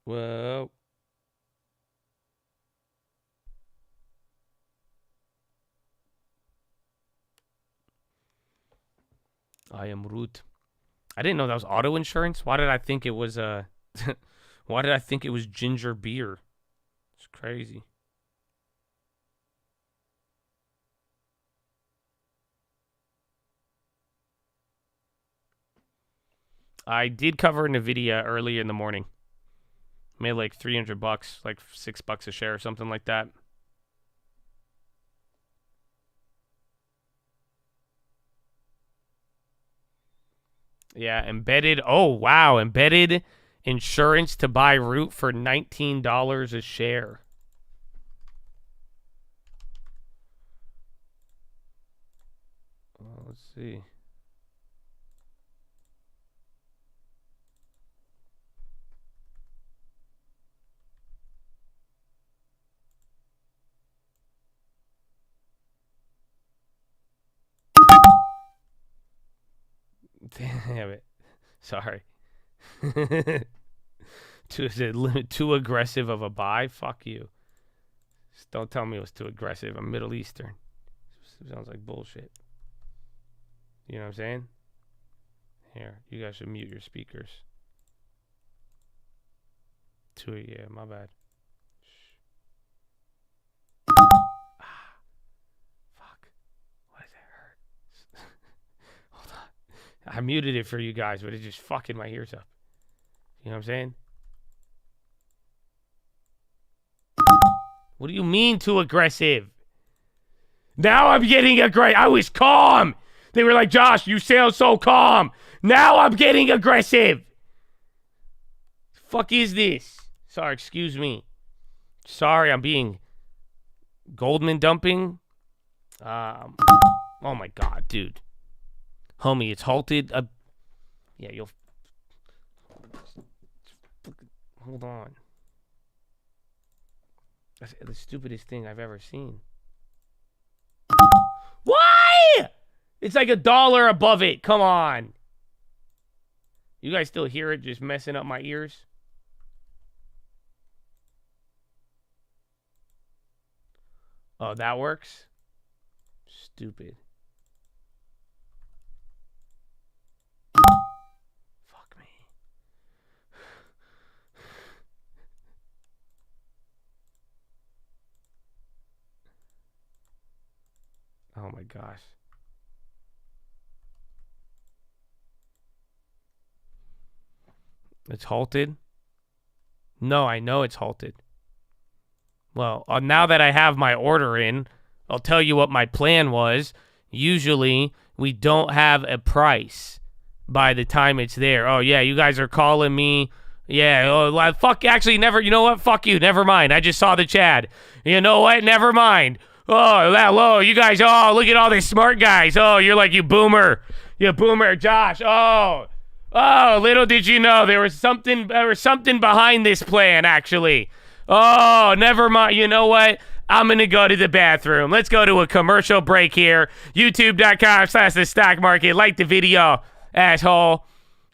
Whoa. I am root. I didn't know that was auto insurance. Why did I think it was why did I think it was ginger beer? It's crazy. I did cover NVIDIA early in the morning. Made like $300, like $6 a share or something like that. Yeah, embedded. Oh, wow. Embedded insurance to buy root for $19 a share. Let's see. Damn it. Sorry. Too aggressive of a buy? Fuck you. Just don't tell me it was too aggressive. I'm Middle Eastern. Sounds like bullshit. You know what I'm saying? Here, you guys should mute your speakers. Yeah, my bad. I muted it for you guys, but it just fucking my ears up. You know what I'm saying? What do you mean too aggressive? Now I'm getting aggressive. I was calm. They were like, Josh, you sound so calm. Now I'm getting aggressive. Fuck is this? Sorry, excuse me. Sorry, I'm being Goldman dumping. Oh my God, dude. Homie, it's halted. Yeah, you'll... Hold on. That's the stupidest thing I've ever seen. Why? It's like $1 above it. Come on. You guys still hear it just messing up my ears? Oh, that works? Stupid. Fuck me. Oh my gosh. It's halted? No, I know it's halted. Well, now that I have my order in, I'll tell you what my plan was. Usually, we don't have a price by the time it's there. Oh, yeah, you guys are calling me. Yeah, oh, fuck, actually, never, you know what? Fuck you, never mind. I just saw the Chad. You know what? Never mind. Oh, that low. You guys, oh, look at all these smart guys. Oh, you're like, you boomer. You boomer, Josh. Oh, little did you know there was something behind this plan, actually. Oh, never mind. You know what? I'm going to go to the bathroom. Let's go to a commercial break here. YouTube.com/the stock market. Like the video, asshole.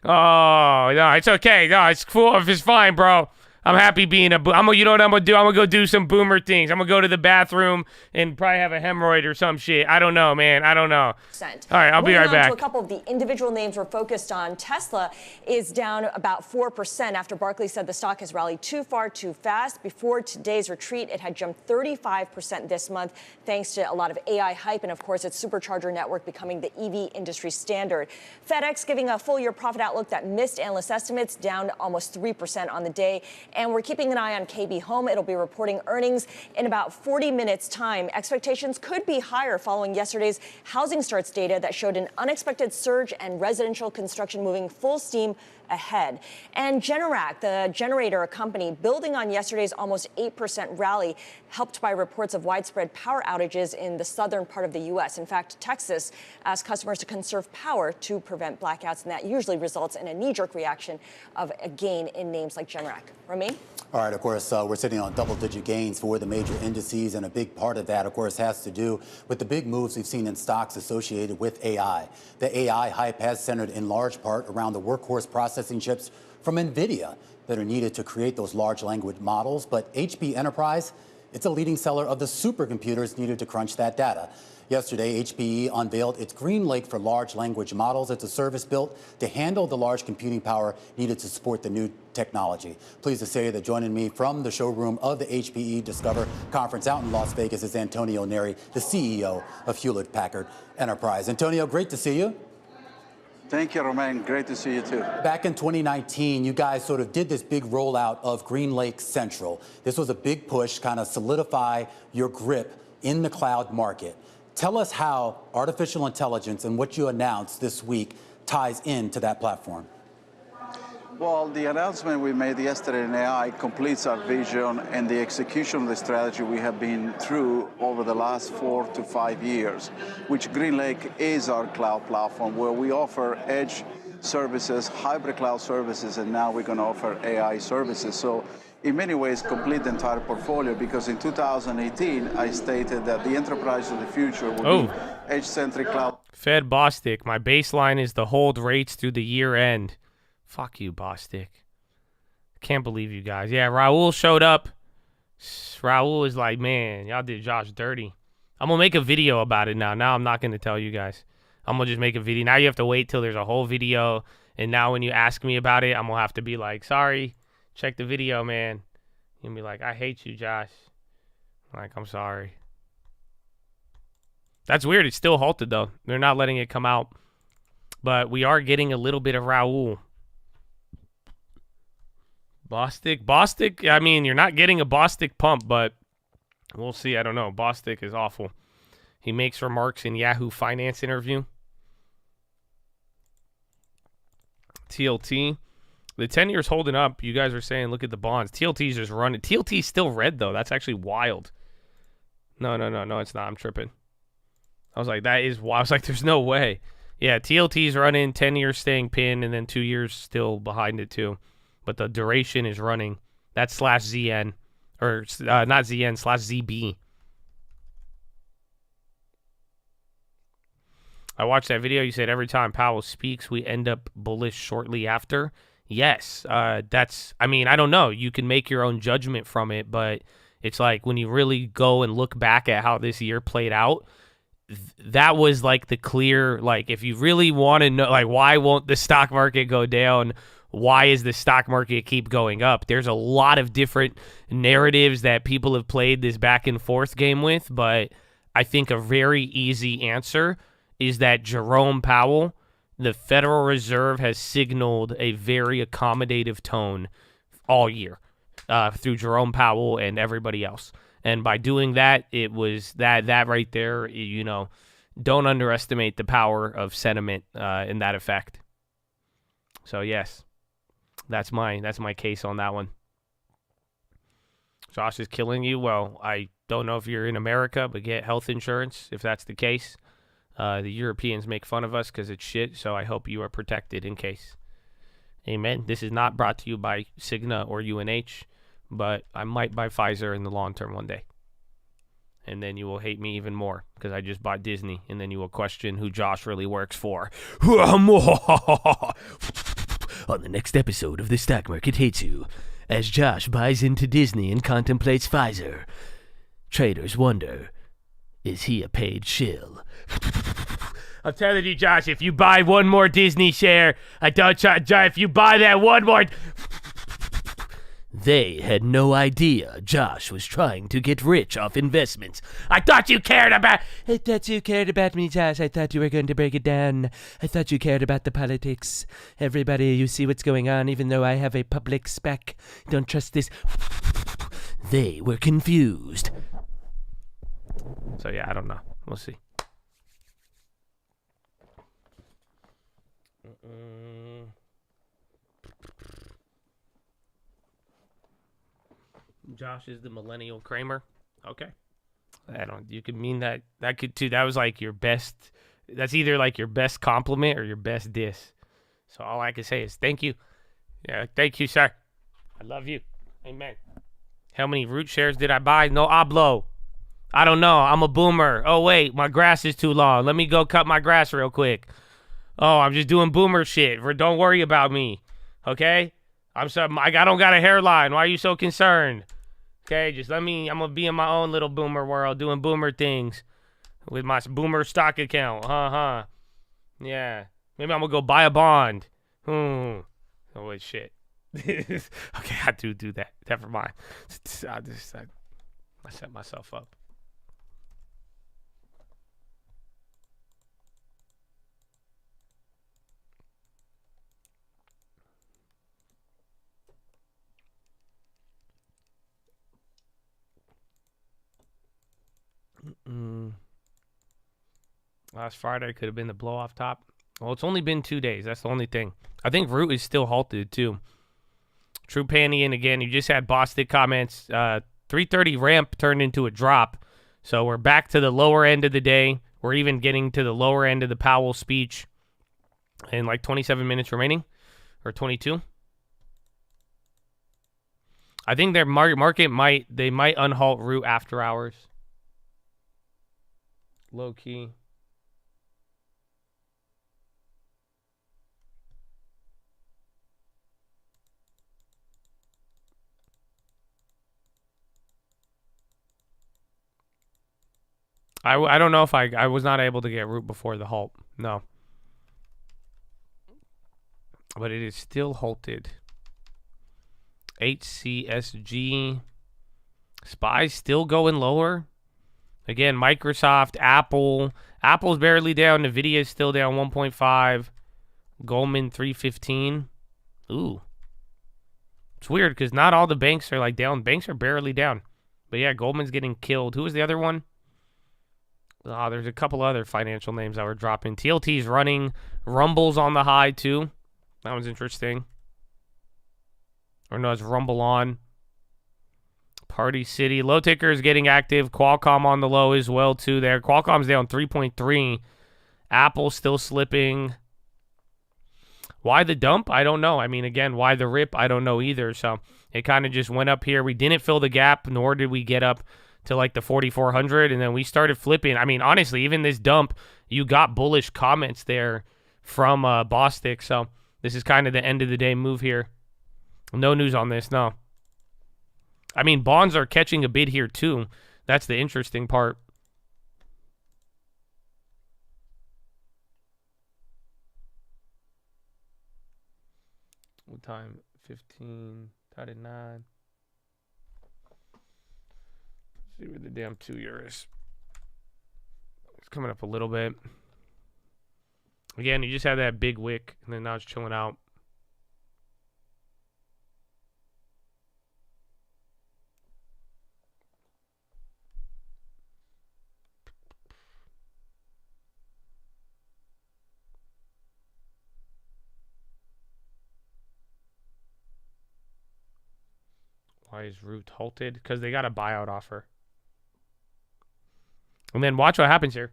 Oh, no, it's okay. No, it's cool. It's fine, bro. I'm happy being you know what I'm going to do? I'm going to go do some boomer things. I'm going to go to the bathroom and probably have a hemorrhoid or some shit. I don't know, man. I don't know. All right, I'll be right back.
To a couple of the individual names we're focused on. Tesla is down about 4% after Barclays said the stock has rallied too far too fast. Before today's retreat, it had jumped 35% this month thanks to a lot of AI hype and, of course, its supercharger network becoming the EV industry standard. FedEx giving a full-year profit outlook that missed analyst estimates, down almost 3% on the day. And we're keeping an eye on KB Home. It'll be reporting earnings in about 40 minutes' time. Expectations could be higher following yesterday's housing starts data that showed an unexpected surge and residential construction moving full steam ahead. And Generac, the generator company, building on yesterday's almost 8% rally, helped by reports of widespread power outages in the southern part of the U.S. In fact, Texas asked customers to conserve power to prevent blackouts, and that usually results in a knee-jerk reaction of a gain in names like Generac. Romain?
All right, of course, we're sitting on double-digit gains for the major indices, and a big part of that, of course, has to do with the big moves we've seen in stocks associated with AI. The AI hype has centered in large part around the workhorse processing chips from NVIDIA that are needed to create those large language models, but HP Enterprise, it's a leading seller of the supercomputers needed to crunch that data. Yesterday, HPE unveiled its Green Lake for large language models. It's a service built to handle the large computing power needed to support the new technology. Pleased to say that joining me from the showroom of the HPE Discover conference out in Las Vegas is Antonio Neri, the CEO of Hewlett Packard Enterprise. Antonio, great to see you.
Thank you, Romain. Great to see you, too.
Back in 2019, you guys sort of did this big rollout of Green Lake Central. This was a big push, kind of solidify your grip in the cloud market. Tell us how artificial intelligence and what you announced this week ties into that platform.
Well, the announcement we made yesterday in AI completes our vision and the execution of the strategy we have been through over the last 4 to 5 years, which Green Lake is our cloud platform where we offer edge services, hybrid cloud services, and now we're going to offer AI services. So in many ways, complete the entire portfolio, because in 2018, I stated that the enterprise of the future will be edge-centric cloud.
Fed Bostic, my baseline is the hold rates through the year end. Fuck you, Bostic. Can't believe you guys. Yeah, Raul showed up. Raul is like, man, y'all did Josh dirty. I'm going to make a video about it now. Now I'm not going to tell you guys. I'm going to just make a video. Now you have to wait till there's a whole video. And now when you ask me about it, I'm going to have to be like, sorry. Check the video, man. You'll be like, I hate you, Josh. Like, I'm sorry. That's weird. It's still halted, though. They're not letting it come out. But we are getting a little bit of Raul. Bostic, I mean, you're not getting a Bostic pump, but we'll see. I don't know. Bostic is awful. He makes remarks in Yahoo Finance interview. TLT. The 10-year's holding up. You guys are saying, look at the bonds. TLT's just running. TLT's still red, though. That's actually wild. No, it's not. I'm tripping. I was like, that is wild. I was like, there's no way. Yeah, TLT's running, 10 years staying pinned, and then 2 years still behind it, too. But the duration is running. That's /ZN. Or, not ZN, /ZB. I watched that video. You said every time Powell speaks, we end up bullish shortly after. Yes, that's, I mean, I don't know. You can make your own judgment from it, but it's like when you really go and look back at how this year played out, that was like the clear, like if you really want to know, like why won't the stock market go down? Why is the stock market keep going up? There's a lot of different narratives that people have played this back and forth game with, but I think a very easy answer is that Jerome Powell, the Federal Reserve, has signaled a very accommodative tone all year through Jerome Powell and everybody else. And by doing that, it was that right there, you know, don't underestimate the power of sentiment in that effect. So, yes, that's my case on that one. Josh is killing you. Well, I don't know if you're in America, but get health insurance if that's the case. The Europeans make fun of us because it's shit, so I hope you are protected in case. Amen. This is not brought to you by Cigna or UNH, but I might buy Pfizer in the long term one day. And then you will hate me even more because I just bought Disney, and then you will question who Josh really works for. On the next episode of The Stock Market Hates You, as Josh buys into Disney and contemplates Pfizer, traders wonder, is he a paid shill? I'm telling you, Josh, if you buy one more Disney share, if you buy that one more... They had no idea Josh was trying to get rich off investments. I thought you cared about me, Josh. I thought you were going to break it down. I thought you cared about the politics. Everybody, you see what's going on, even though I have a public spec. Don't trust this. They were confused. So, yeah, I don't know. We'll see. Josh is the millennial Kramer. Okay. I don't. You could mean that. That could too. That was like your best. That's either like your best compliment or your best diss. So all I can say is thank you. Yeah, thank you, sir. I love you. Amen. How many root shares did I buy? No hablo. I don't know. I'm a boomer. Oh wait, my grass is too long. Let me go cut my grass real quick. Oh, I'm just doing boomer shit. Don't worry about me. Okay? I don't got a hairline. Why are you so concerned? Okay, just let me. I'm gonna be in my own little boomer world, doing boomer things with my boomer stock account. Yeah. Maybe I'm gonna go buy a bond. Oh wait, shit. Okay, I do that. Never mind. I set myself up. Last Friday could have been the blow off top. Well, it's only been 2 days. That's the only thing. I think Root is still halted too. True Panty, again, you just had Bostic comments. 330 ramp turned into a drop. So we're back to the lower end of the day. We're even getting to the lower end of the Powell speech in like 27 minutes remaining, or 22. I think their market might unhalt Root after hours. Low key. I don't know if I was not able to get Root before the halt. No. But it is still halted. HCSG. SPY still going lower. Again, Microsoft, Apple. Apple's barely down. Nvidia is still down 1.5. Goldman 315. Ooh. It's weird because not all the banks are like down. Banks are barely down. But yeah, Goldman's getting killed. Who was the other one? Oh, there's a couple other financial names that were dropping. TLT's running. Rumble's on the high too. That was interesting. Or no, it's Rumble on. Party City. Low ticker is getting active. Qualcomm on the low as well too there. Qualcomm's down 3.3. Apple still slipping. Why the dump? I don't know. I mean, again, why the rip? I don't know either. So it kind of just went up here. We didn't fill the gap, nor did we get up to like the 4,400, and then we started flipping. I mean, honestly, even this dump, you got bullish comments there from Bostic. So this is kind of the end of the day move here. No news on this, no. I mean, bonds are catching a bid here too. That's the interesting part. What time? 15, 39. See where the damn 2-year is. It's coming up a little bit. Again, you just had that big wick, and then now it's chilling out. Why is Root halted? Because they got a buyout offer. And then watch what happens here.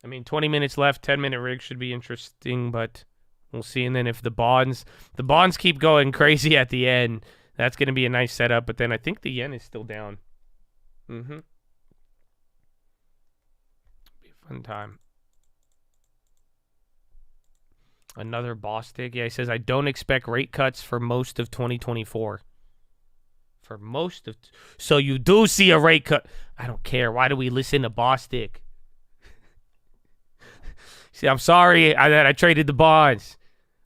I mean, 20 minutes left, 10-minute rig should be interesting, but we'll see. And then if the bonds keep going crazy at the end, that's going to be a nice setup. But then I think the yen is still down. Be a fun time. Another Bostic. Yeah, he says, I don't expect rate cuts for most of 2024. For most of... So you do see a rate cut. I don't care. Why do we listen to Bostic? See, I'm sorry that I traded the bonds.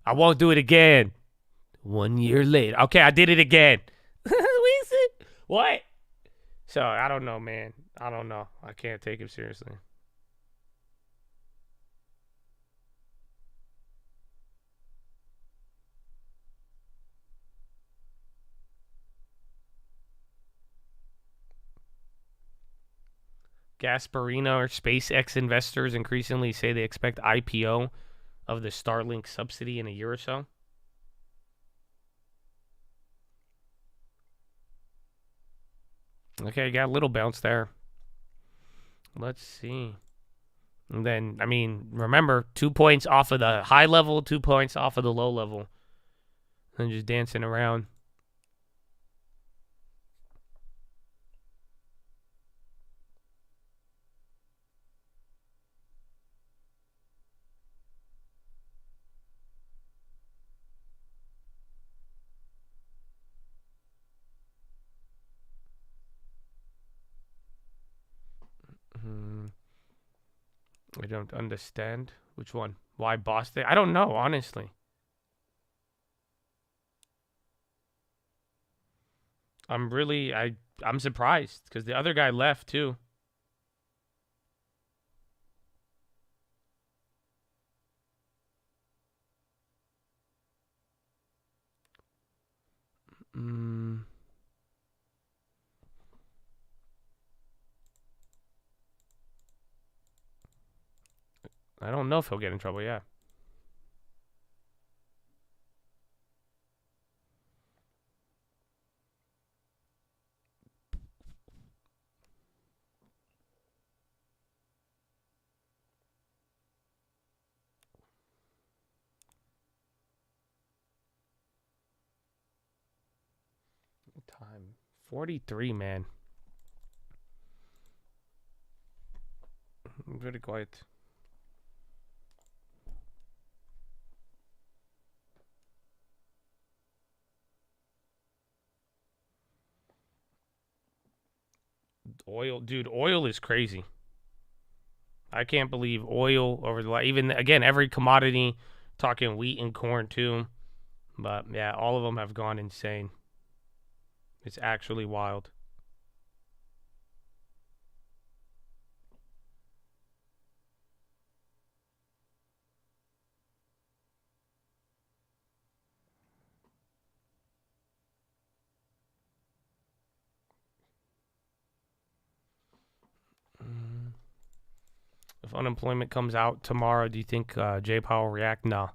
I won't do it again. 1 year later. Okay, I did it again. What? So, I don't know, man. I don't know. I can't take him seriously. Gasparina or SpaceX investors increasingly say they expect IPO of the Starlink subsidy in a year or so. Okay, got a little bounce there. Let's see. And then, I mean, remember, 2 points off of the high level, 2 points off of the low level. And just dancing around. I don't understand. Which one? Why Boston? I don't know, honestly. I'm surprised because the other guy left too. I don't know if he'll get in trouble, yeah. Time 43, man. Very quiet. Oil, dude, oil is crazy. I can't believe oil over the even again every commodity, talking wheat and corn too, but yeah, all of them have gone insane. It's actually wild. If unemployment comes out tomorrow, do you think Jay Powell will react? No.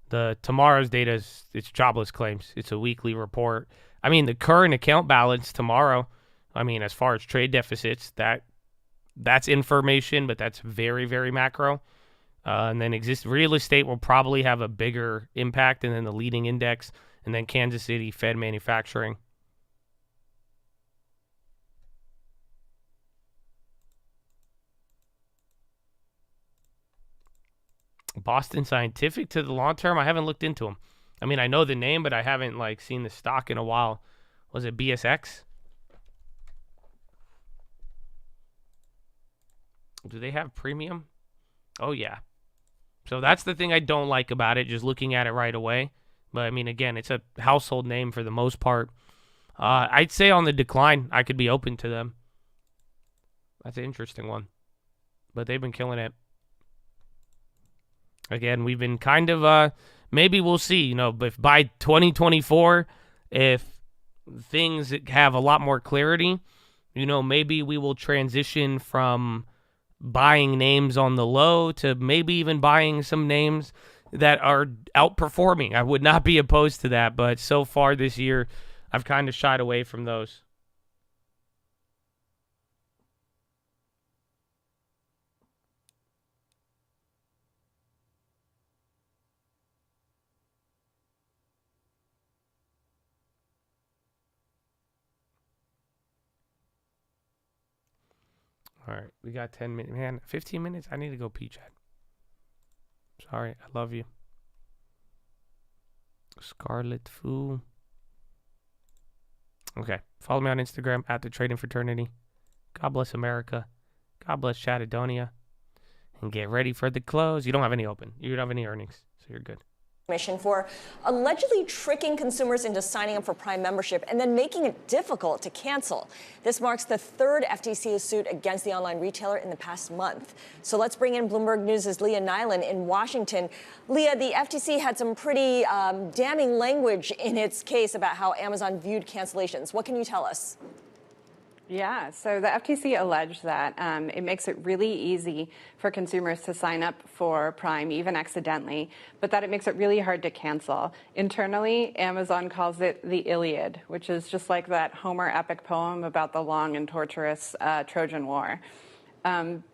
The tomorrow's data is it's jobless claims. It's a weekly report. I mean, the current account balance tomorrow, I mean, as far as trade deficits, that's information, but that's very, very macro. And then real estate will probably have a bigger impact, and then the leading index, and then Kansas City Fed manufacturing. Boston Scientific to the long term, I haven't looked into them. I mean, I know the name, but I haven't seen the stock in a while. Was it BSX? Do they have premium? Oh, yeah. So that's the thing I don't like about it, just looking at it right away. But, I mean, again, it's a household name for the most part. I'd say on the decline, I could be open to them. That's an interesting one. But they've been killing it. Again, we've been kind of, maybe we'll see, if by 2024, if things have a lot more clarity, maybe we will transition from buying names on the low to maybe even buying some names that are outperforming. I would not be opposed to that, but so far this year, I've kind of shied away from those. All right, we got 10 minutes. Man, 15 minutes? I need to go pee, Chad. Sorry, I love you. Scarlet Foo. Okay, follow me on Instagram at The Trading Fraternity. God bless America. God bless Chattadonia. And get ready for the close. You don't have any open. You don't have any earnings, so you're good.
For allegedly tricking consumers into signing up for Prime membership and then making it difficult to cancel. This marks the third FTC suit against the online retailer in the past month. So let's bring in Bloomberg News' Leah Nyland in Washington. Leah, the FTC had some pretty damning language in its case about how Amazon viewed cancellations. What can you tell us?
Yeah, so the FTC alleged that it makes it really easy for consumers to sign up for Prime, even accidentally, but that it makes it really hard to cancel. Internally, Amazon calls it the Iliad, which is just like that Homer epic poem about the long and torturous Trojan War.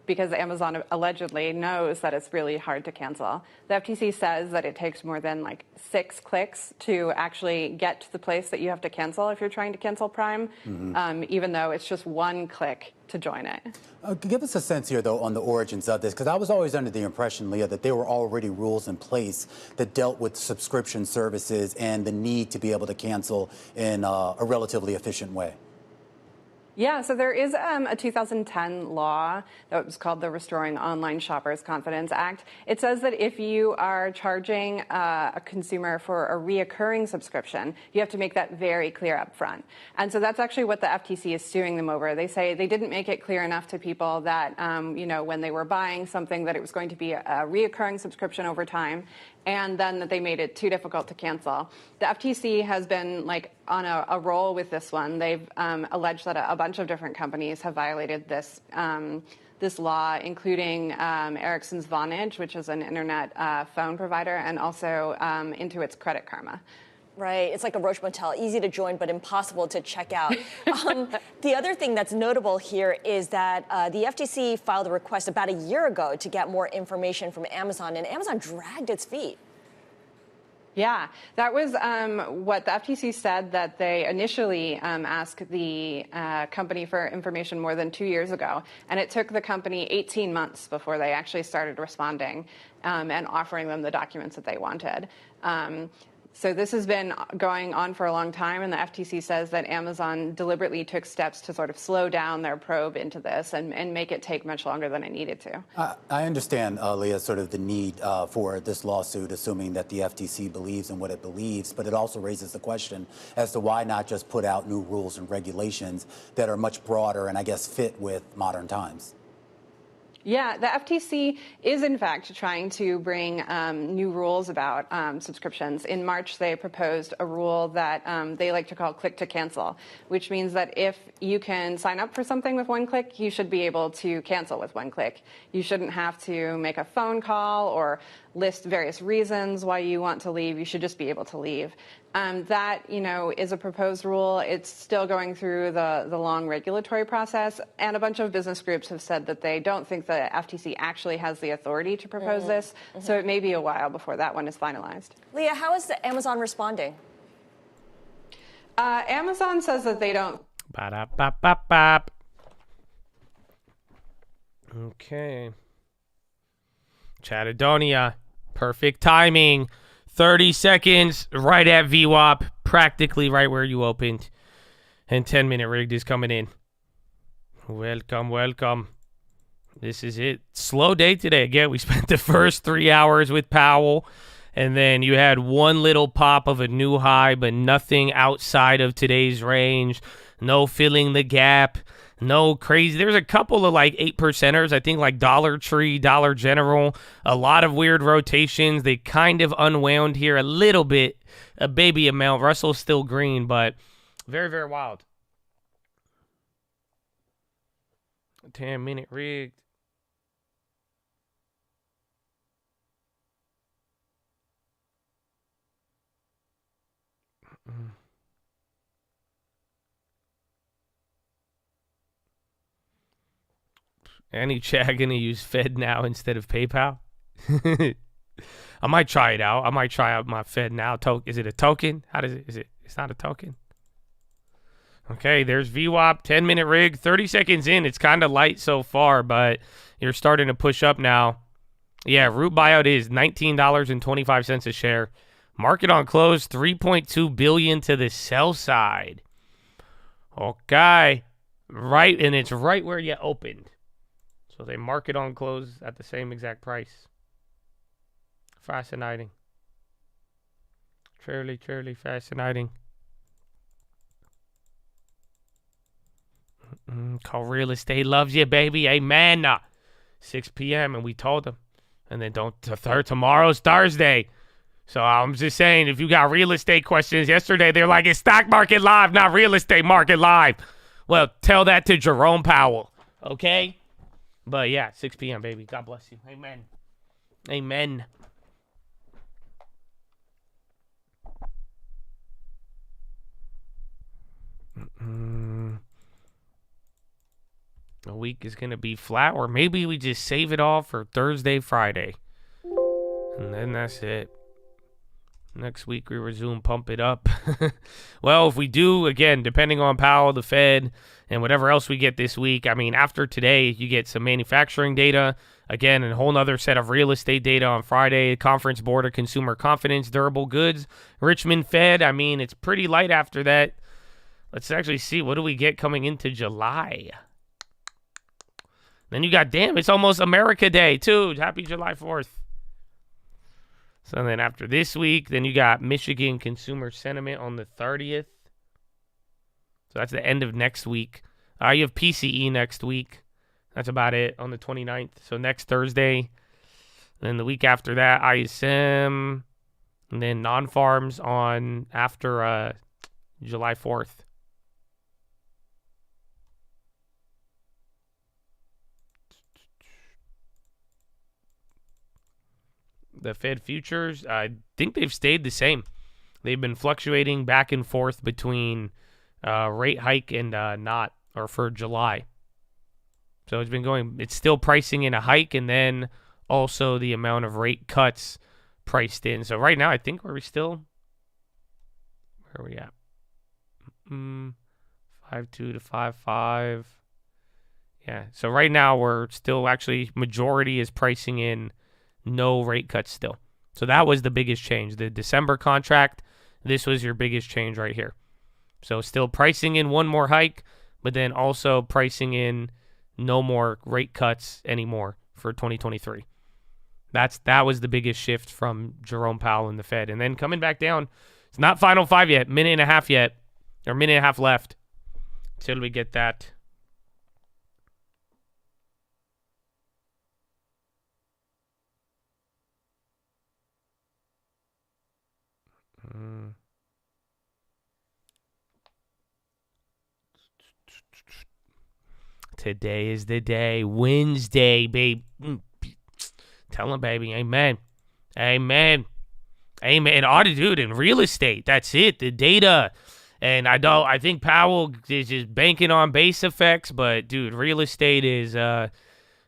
Because Amazon allegedly knows that it's really hard to cancel. The FTC says that it takes more than like 6 clicks to actually get to the place that you have to cancel if you're trying to cancel Prime, even though it's just 1 click to join it.
Give us a sense here, though, on the origins of this, because I was always under the impression, Leah, that there were already rules in place that dealt with subscription services and the need to be able to cancel in a relatively efficient way.
Yeah, so there is a 2010 law that was called the Restoring Online Shoppers Confidence Act. It says that if you are charging a consumer for a reoccurring subscription, you have to make that very clear up front. And so that's actually what the FTC is suing them over. They say they didn't make it clear enough to people that, when they were buying something, that it was going to be a reoccurring subscription over time, and then that they made it too difficult to cancel. The FTC has been on a roll with this one. They've alleged that a bunch of different companies have violated this law, including Ericsson's Vonage, which is an internet phone provider, and also Intuit's Credit Karma.
Right. It's like a Roche Motel, easy to join but impossible to check out. The other thing that's notable here is that the FTC filed a request about a year ago to get more information from Amazon, and Amazon dragged its feet.
Yeah, that was what the FTC said, that they initially asked the company for information more than 2 years ago. And it took the company 18 months before they actually started responding and offering them the documents that they wanted. So this has been going on for a long time, and the FTC says that Amazon deliberately took steps to sort of slow down their probe into this and make it take much longer than it needed to.
I understand, Leah, sort of the need for this lawsuit, assuming that the FTC believes in what it believes, but it also raises the question as to why not just put out new rules and regulations that are much broader and, I guess, fit with modern times.
Yeah, the FTC is, in fact, trying to bring new rules about subscriptions. In March, they proposed a rule that they like to call click to cancel, which means that if you can sign up for something with 1 click, you should be able to cancel with 1 click. You shouldn't have to make a phone call or list various reasons why you want to leave. You should just be able to leave. That, is a proposed rule. It's still going through the long regulatory process, and a bunch of business groups have said that they don't think the FTC actually has the authority to propose this, so it may be a while before that one is finalized.
Leah, how is Amazon responding?
Amazon says that they don't.
Ba-da-ba-ba-bop. Okay. Chattadonia. Perfect timing. 30 seconds right at VWAP, practically right where you opened. And 10-minute rigged is coming in. Welcome, welcome. This is it. Slow day today. Again, we spent the first 3 hours with Powell, and then you had one little pop of a new high, but nothing outside of today's range. No filling the gap. No crazy. There's a couple of 8%ers. I think Dollar Tree, Dollar General. A lot of weird rotations. They kind of unwound here a little bit. A baby amount. Russell's still green, but very, very wild. 10-minute rigged. Any chat gonna use Fed now instead of PayPal? I might try it out. I might try out my Fed now token. Is it a token? How does it? Is it? It's not a token. Okay, there's VWAP, 10-minute rig, 30 seconds in. It's kind of light so far, but you're starting to push up now. Yeah, root buyout is $19.25 a share. Market on close, $3.2 billion to the sell side. Okay, right, and it's right where you opened. So they mark it on close at the same exact price. Fascinating. Truly, truly fascinating. Call Real Estate loves you, baby. Amen. 6 p.m. and we told them. And then tomorrow's Thursday. So I'm just saying, if you got real estate questions, yesterday they're like, it's stock market live, not real estate market live. Well, tell that to Jerome Powell, okay? But yeah, 6 p.m., baby. God bless you. Amen. Amen. A week is going to be flat, or maybe we just save it all for Thursday, Friday. And then that's it. Next week we resume, pump it up. Well, if we do, again, depending on Powell, the Fed, and whatever else we get this week, I mean, after today, you get some manufacturing data. Again, a whole other set of real estate data on Friday. Conference Board of Consumer Confidence, durable goods. Richmond Fed, I mean, it's pretty light after that. Let's actually see, what do we get coming into July? Then you got, damn, it's almost America Day, too. Happy July 4th. So then after this week, then you got Michigan consumer sentiment on the 30th. So that's the end of next week. You have PCE next week. That's about it on the 29th. So next Thursday. Then the week after that, ISM. And then non-farms on after July 4th. The Fed futures, I think they've stayed the same. They've been fluctuating back and forth between rate hike and not, or for July. So it's been going, it's still pricing in a hike and then also the amount of rate cuts priced in. So right now, I think where are we at? 5.2 to 5.5. Yeah, so right now we're still actually, majority is pricing in no rate cuts still. So that was the biggest change. The December contract, this was your biggest change right here. So still pricing in one more hike, but then also pricing in no more rate cuts anymore for 2023. That was the biggest shift from Jerome Powell and the Fed. And then coming back down, it's not final five yet, minute and a half yet, or minute and a half left till we get that. Today is the day. Wednesday, babe. Tell him, baby. Amen. Amen. Amen. Dude, in real estate, that's it. The data. And I think Powell is just banking on base effects, but dude, real estate is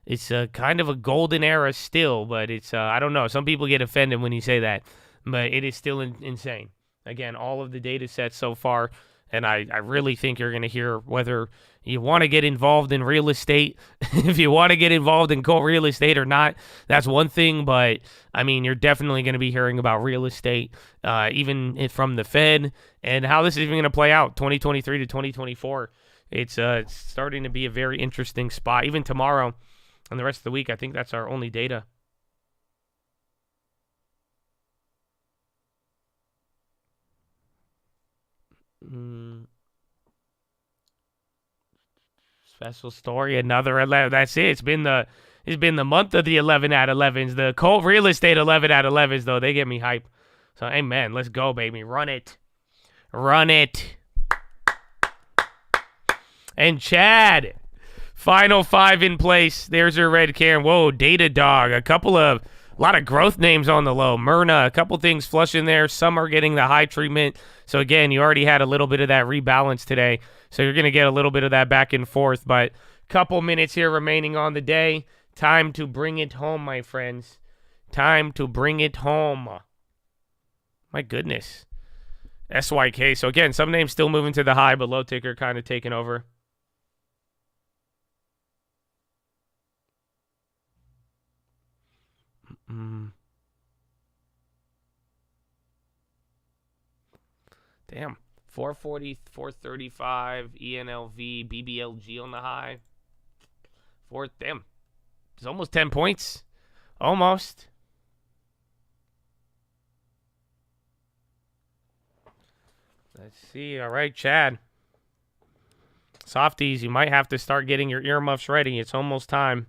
it's kind of a golden era still, but it's I don't know. Some people get offended when you say that, but it is still insane. Again, all of the data sets so far, and I really think you're going to hear whether you want to get involved in real estate, if you want to get involved in real estate or not, that's one thing, but I mean, you're definitely going to be hearing about real estate, even from the Fed, and how this is even going to play out 2023 to 2024. It's starting to be a very interesting spot. Even tomorrow and the rest of the week, I think that's our only data. Special story, another 11. That's it. It's been the month of the 11 out of 11s. The cold real estate 11 out of 11s, though, they get me hype. So, amen. Let's go, baby. Run it. Run it. And Chad, final five in place. There's your red Karen. Whoa, Data Dog. A lot of growth names on the low. Myrna, a couple things flush in there. Some are getting the high treatment. So, again, you already had a little bit of that rebalance today. So, you're going to get a little bit of that back and forth. But couple minutes here remaining on the day. Time to bring it home, my friends. Time to bring it home. My goodness. SYK. So, again, some names still moving to the high, but low ticker kind of taking over. Damn. 440, 435, ENLV, BBLG on the high. Damn. It's almost 10 points. Almost. Let's see. All right, Chad. Softies, you might have to start getting your earmuffs ready. It's almost time.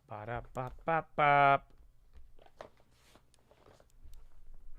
Ba-da-ba-ba-ba.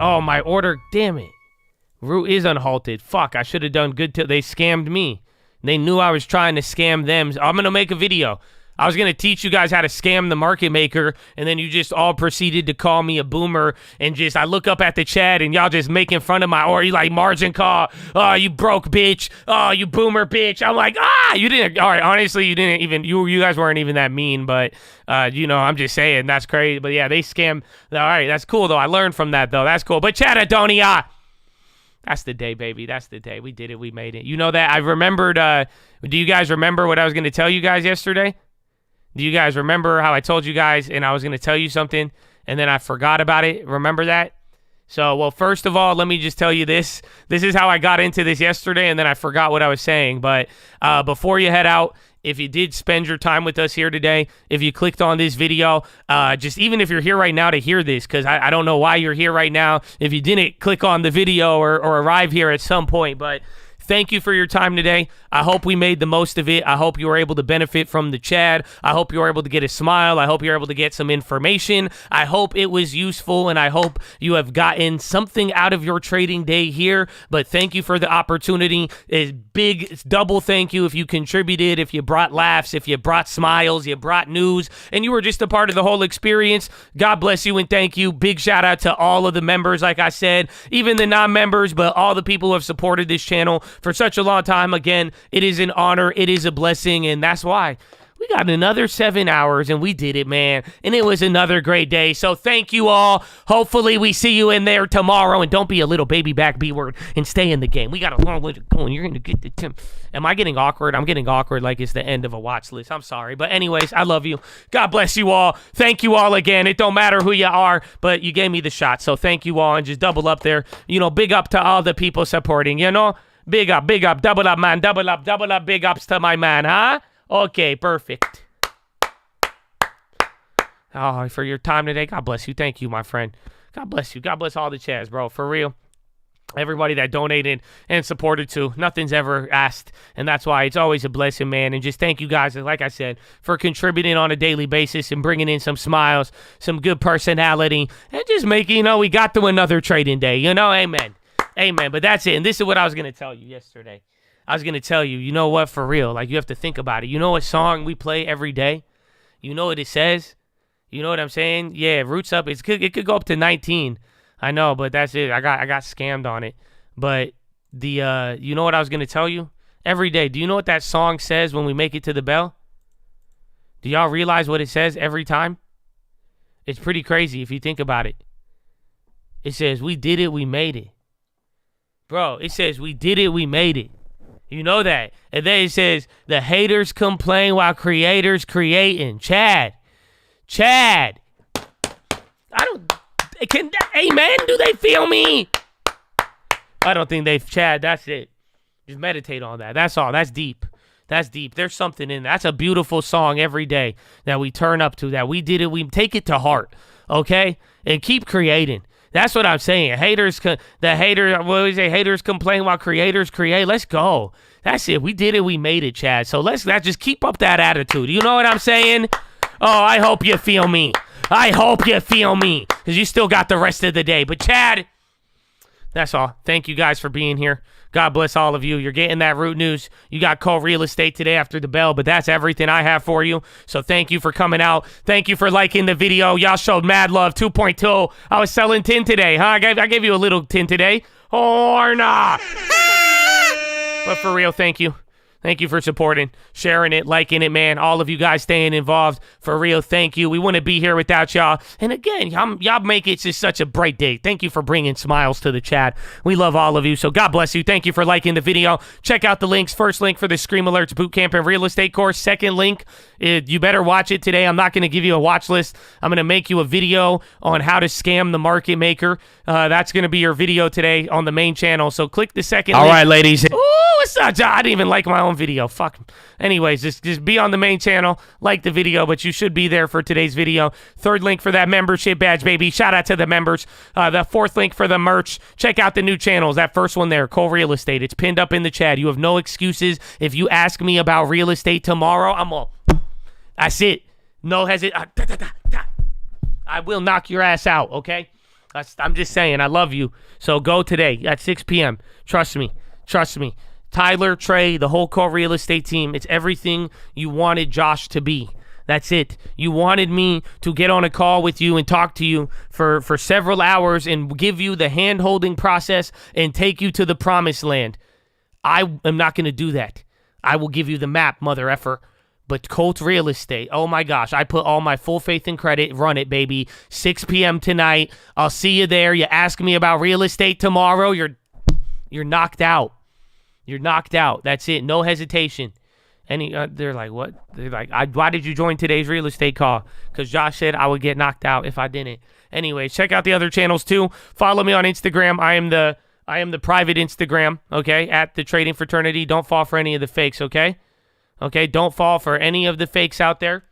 Oh, my order. Damn it. Root is unhalted. Fuck, I should have done good till they scammed me. They knew I was trying to scam them. I'm going to make a video. I was going to teach you guys how to scam the market maker, and then you just all proceeded to call me a boomer, and just, I look up at the chat, and y'all just making fun of my, or you like margin call, oh, you broke bitch, oh, you boomer bitch. I'm like, you didn't, all right, honestly, you didn't even, you guys weren't even that mean, but, I'm just saying, that's crazy. But yeah, they scam. All right, that's cool, though. I learned from that, though. That's cool. But Chatadonia, that's the day, baby. That's the day. We did it. We made it. You know that? I remembered, do you guys remember what I was going to tell you guys yesterday? Do you guys remember how I told you guys and I was going to tell you something and then I forgot about it? Remember that? So, well, first of all, let me just tell you this. This is how I got into this yesterday and then I forgot what I was saying. But before you head out, if you did spend your time with us here today, if you clicked on this video, just even if you're here right now to hear this, because I don't know why you're here right now, if you didn't click on the video or arrive here at some point, but thank you for your time today. I hope we made the most of it. I hope you were able to benefit from the Chad. I hope you were able to get a smile. I hope you're able to get some information. I hope it was useful, and I hope you have gotten something out of your trading day here. But thank you for the opportunity. A big double thank you if you contributed, if you brought laughs, if you brought smiles, you brought news, and you were just a part of the whole experience. God bless you and thank you. Big shout out to all of the members, like I said, even the non-members, but all the people who have supported this channel for such a long time. Again, it is an honor, it is a blessing, and that's why we got another 7 hours and we did it, man, and it was another great day. So thank you all. Hopefully we see you in there tomorrow, and don't be a little baby back B-word and stay in the game. We got a long way to go and you're gonna get the Tim. Am I getting awkward? I'm getting awkward like it's the end of a watch list. I'm sorry, but anyways, I love you. God bless you all. Thank you all again. It don't matter who you are, but you gave me the shot, so thank you all, and just double up there. Big up to all the people supporting, Big up, double up, man, double up, big ups to my man, huh? Okay, perfect. Oh, for your time today, God bless you. Thank you, my friend. God bless you. God bless all the Chaz, bro, for real. Everybody that donated and supported too. Nothing's ever asked, and that's why it's always a blessing, man. And just thank you guys, like I said, for contributing on a daily basis and bringing in some smiles, some good personality, and just making, we got to another trading day, amen. Amen. But that's it. And this is what I was going to tell you yesterday. I was going to tell you, you know what, for real, like you have to think about it. You know what song we play every day? You know what it says? You know what I'm saying? Yeah, Roots Up. It could go up to 19. I know, but that's it. I got scammed on it. But you know what I was going to tell you? Every day. Do you know what that song says when we make it to the bell? Do y'all realize what it says every time? It's pretty crazy if you think about it. It says, we did it, we made it. Bro, it says, we did it, we made it. You know that. And then it says, the haters complain while creators creating. Chad. Amen? Do they feel me? I don't think Chad, that's it. Just meditate on that. That's all. That's deep. That's deep. There's something in that. That's a beautiful song every day that we turn up to, that we did it. We take it to heart, okay? And keep creating. That's what I'm saying. Haters complain while creators create. Let's go. That's it. We did it. We made it, Chad. So let's just keep up that attitude. You know what I'm saying? Oh, I hope you feel me. Because you still got the rest of the day. But Chad, that's all. Thank you guys for being here. God bless all of you. You're getting that root news. You got Cole Real Estate today after the bell, but that's everything I have for you. So thank you for coming out. Thank you for liking the video. Y'all showed mad love. 2.2. I was selling tin today, huh? I gave you a little tin today. Or not. But for real, thank you. Thank you for supporting, sharing it, liking it, man. All of you guys staying involved. For real, thank you. We wouldn't be here without y'all. And again, y'all make it just such a bright day. Thank you for bringing smiles to the chat. We love all of you, so God bless you. Thank you for liking the video. Check out the links. First link for the Scream Alerts Bootcamp and Real Estate course. Second link, you better watch it today. I'm not going to give you a watch list. I'm going to make you a video on how to scam the market maker. That's going to be your video today on the main channel, so click the second link. All right, ladies. Ooh, what's up, John? I didn't even like my own video. Fuck. Anyways, just be on the main channel, like the video, but you should be there for today's video. Third link for that membership badge, baby. Shout out to the members. The fourth link for the merch. Check out the new channels. That first one there, Cole Real Estate. It's pinned up in the chat. You have no excuses. If you ask me about real estate tomorrow, that's it. No hesitation. I will knock your ass out, okay? I'm just saying, I love you. So go today at 6 p.m. Trust me. Tyler, Trey, the whole core real estate team, it's everything you wanted Josh to be. That's it. You wanted me to get on a call with you and talk to you for several hours and give you the hand-holding process and take you to the promised land. I am not going to do that. I will give you the map, mother effer. But Colt Real Estate, oh my gosh, I put all my full faith and credit. Run it, baby. 6 p.m. tonight. I'll see you there. You ask me about real estate tomorrow, you're knocked out. You're knocked out. That's it. No hesitation. They're like, what? They're like, why did you join today's real estate call? Because Josh said I would get knocked out if I didn't. Anyway, check out the other channels too. Follow me on Instagram. I am the private Instagram, okay, at the Trading Fraternity. Don't fall for any of the fakes, okay? Okay, don't fall for any of the fakes out there.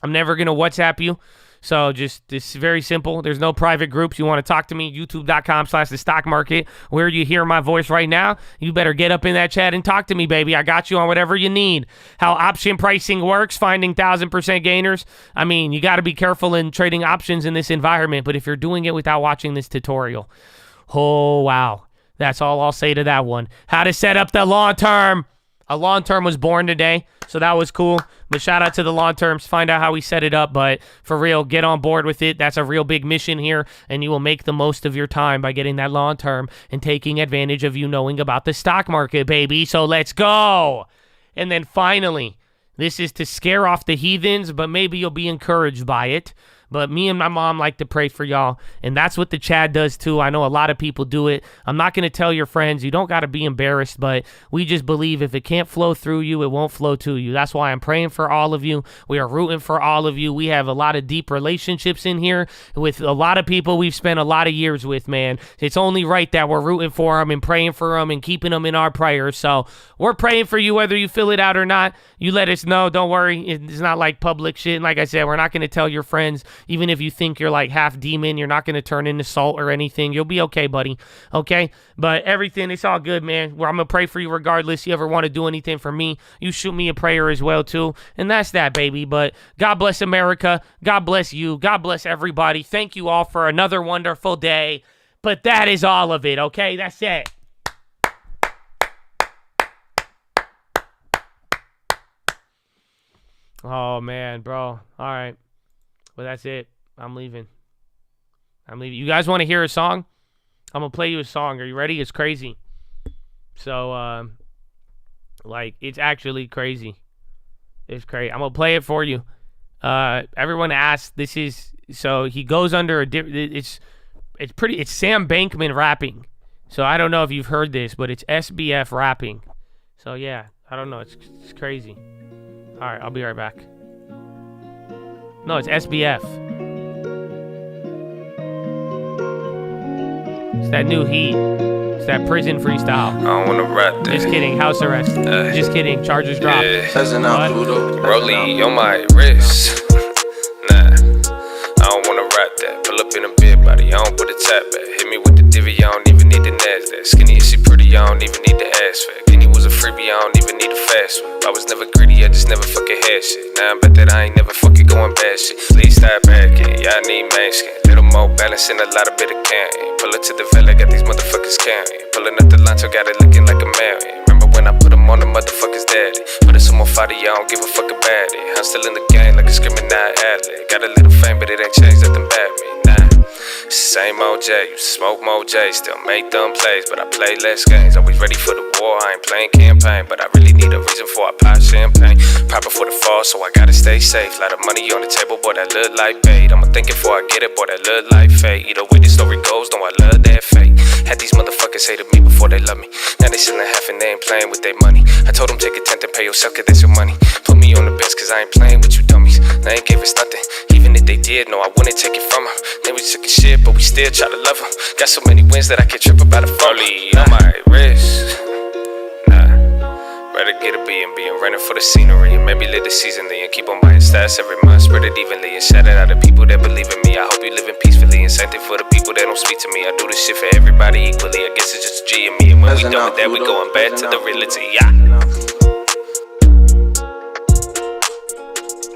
I'm never going to WhatsApp you. So it's very simple. There's no private groups. You want to talk to me, youtube.com/thestockmarket, where you hear my voice right now. You better get up in that chat and talk to me, baby. I got you on whatever you need. How option pricing works, finding 1,000% gainers. I mean, you got to be careful in trading options in this environment, but if you're doing it without watching this tutorial, oh, wow. That's all I'll say to that one. How to set up the long term. A long term was born today, so that was cool. But shout out to the long terms. Find out how we set it up. But for real, get on board with it. That's a real big mission here, and you will make the most of your time by getting that long term and taking advantage of you knowing about the stock market, baby. So let's go. And then finally, this is to scare off the heathens, but maybe you'll be encouraged by it. But me and my mom like to pray for y'all, and that's what the Chad does too. I know a lot of people do it. I'm not going to tell your friends. You don't got to be embarrassed, but we just believe if it can't flow through you, it won't flow to you. That's why I'm praying for all of you. We are rooting for all of you. We have a lot of deep relationships in here with a lot of people we've spent a lot of years with, man. It's only right that we're rooting for them and praying for them and keeping them in our prayers. So we're praying for you whether you fill it out or not. You let us know. Don't worry. It's not like public shit. And like I said, we're not going to tell your friends. Even if you think you're like half demon, you're not going to turn into salt or anything. You'll be okay, buddy. Okay? But everything, it's all good, man. I'm going to pray for you regardless. You ever want to do anything for me, you shoot me a prayer as well, too. And that's that, baby. But God bless America. God bless you. God bless everybody. Thank you all for another wonderful day. But that is all of it, okay? That's it. Oh, man, bro. All right. Well, that's it. I'm leaving. You guys want to hear a song? I'm going to play you a song. Are you ready? It's crazy. So, it's actually crazy. It's crazy. I'm going to play it for you. Everyone asked, so he goes under it's Sam Bankman rapping. So I don't know if you've heard this, but it's SBF rapping. So yeah, I don't know. It's crazy. All right, I'll be right back. No, it's SBF. It's that new heat. It's that prison freestyle. I don't wanna rap that. Just kidding, house arrest. Just kidding, charges dropped.
Rollie on my wrist. Nah, I don't wanna rap that. Pull up in a big body, I don't put a tap back. Hit me with the divvy, I don't even need the NASDAQ. Skinny and she pretty, I don't even need the ass fat. Guinea was a freebie, I don't even need a fast one. I was never greedy, I just never fucking had shit. Now I bet that I ain't never fucking going bad shit. Please stop backing, y'all need man skin. Little more balance and a lot of bit of candy. Pull it to the valley, got these motherfuckers counting. Pulling up the line, so got it looking like a million. Remember when I put them on the motherfuckers daddy? Put it some more fighter, I don't give a fuck about it. I'm still in the game like a Indiscriminate athlete. Got a little fame, but it ain't changed nothing about me, nah. Same OJ, you smoke more J, still make dumb plays, but I play less games. Always ready for the war, I ain't playing campaign, but I really need a reason for I pop champagne. Proper for the fall, so I gotta stay safe. Lot of money on the table, boy, that look like bait. I'ma think it before I get it, boy, that look like fate. Either way the story goes, no, I love that fate. Had these motherfuckers hated me before they love me. Now they selling half and they ain't playing with their money. I told them take a tenth and pay yourself, cause that's your money. Put me on the bench, cause I ain't playing with you dummies. They ain't give us nothing, even if they did, no, I wouldn't take it from her. Then we took a shit, but we still try to love her. Got so many wins that I can't trip about a Rollie on my wrist. Rather get a B&B and running for the scenery, and maybe live the season and keep on buying stats every month. Spread it evenly and shout it out to people that believe in me. I hope you living peacefully, and same thing for the people that don't speak to me. I do this shit for everybody equally. I guess it's just a G and me, and when we done with that, we going back to the reality. Yeah.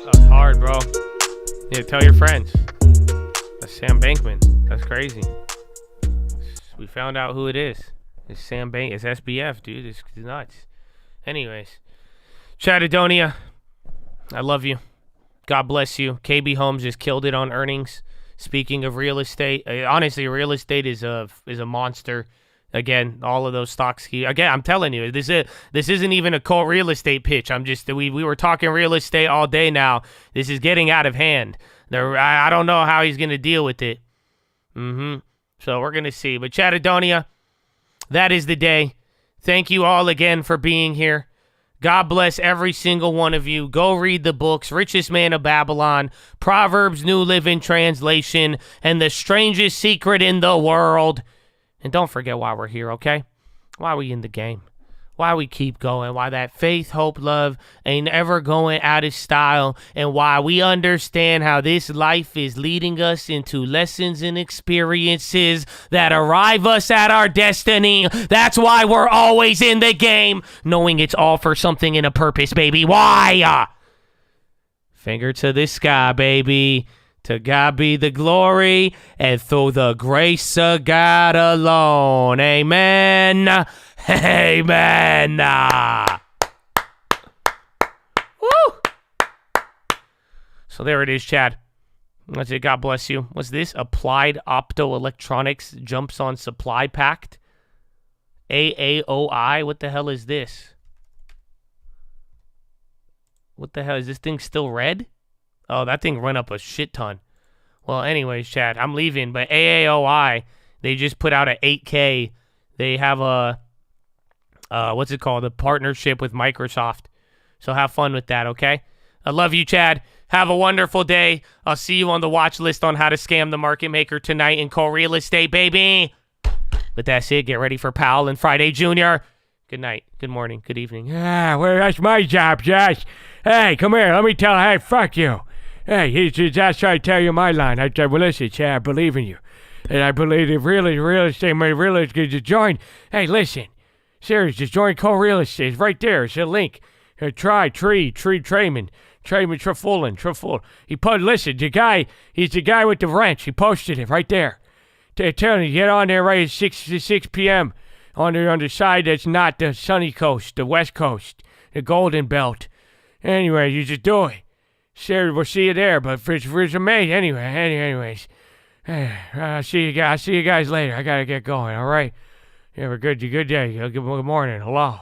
That's hard, bro. Yeah, tell your friends. That's Sam Bankman. That's crazy. We found out who it is. It's Sam Bank. It's SBF, dude. It's nuts. Anyways, Chattadonia, I love you. God bless you. KB Homes just killed it on earnings. Speaking of real estate, honestly, real estate is a monster. Again, all of those stocks. Again, I'm telling you, this isn't even a cold real estate pitch. We were talking real estate all day now. This is getting out of hand. I don't know how he's gonna deal with it. So we're gonna see. But Chattadonia, that is the day. Thank you all again for being here. God bless every single one of you. Go read the books, Richest Man of Babylon, Proverbs New Living Translation, and The Strangest Secret in the World. And don't forget why we're here, okay? Why we in the game. Why we keep going. Why that faith, hope, love ain't ever going out of style. And why we understand how this life is leading us into lessons and experiences that arrive us at our destiny. That's why we're always in the game, knowing it's all for something and a purpose, baby. Why? Finger to the sky, baby. To God be the glory, and through the grace of God alone. Amen. Amen. Woo! So there it is, Chad. That's it. God bless you. What's this? Applied Optoelectronics Jumps on Supply Pact? AAOI? What the hell is this? What the hell? Is this thing still red? Oh, that thing went up a shit ton. Well, anyways, Chad, I'm leaving. But AAOI, they just put out an 8K. They have a, what's it called? A partnership with Microsoft. So have fun with that, okay? I love you, Chad. Have a wonderful day. I'll see you on the watch list on how to scam the market maker tonight in core real estate, baby. But that's it. Get ready for Powell and Friday Jr. Good night. Good morning. Good evening.
Well, that's my job, Josh. Hey, come here. Let me tell. Hey, fuck you. Hey, Josh trying to tell you my line. I said, well, listen, Chad, I believe in you. And I believe if real estate, my real estate, just join. Hey, listen. Serious, just join co-real estate. It's right there. It's a link. Trayman Trefulin. Listen, he's the guy with the wrench. He posted it right there. Tell you, get on there right at 6 p.m. on the side that's not the sunny coast, the west coast, the golden belt. Anyway, you just do it. Sarah, we'll see you there, but for me, anyways. I'll see you guys later. I gotta get going, all right? You have a good day. Good morning. Hello.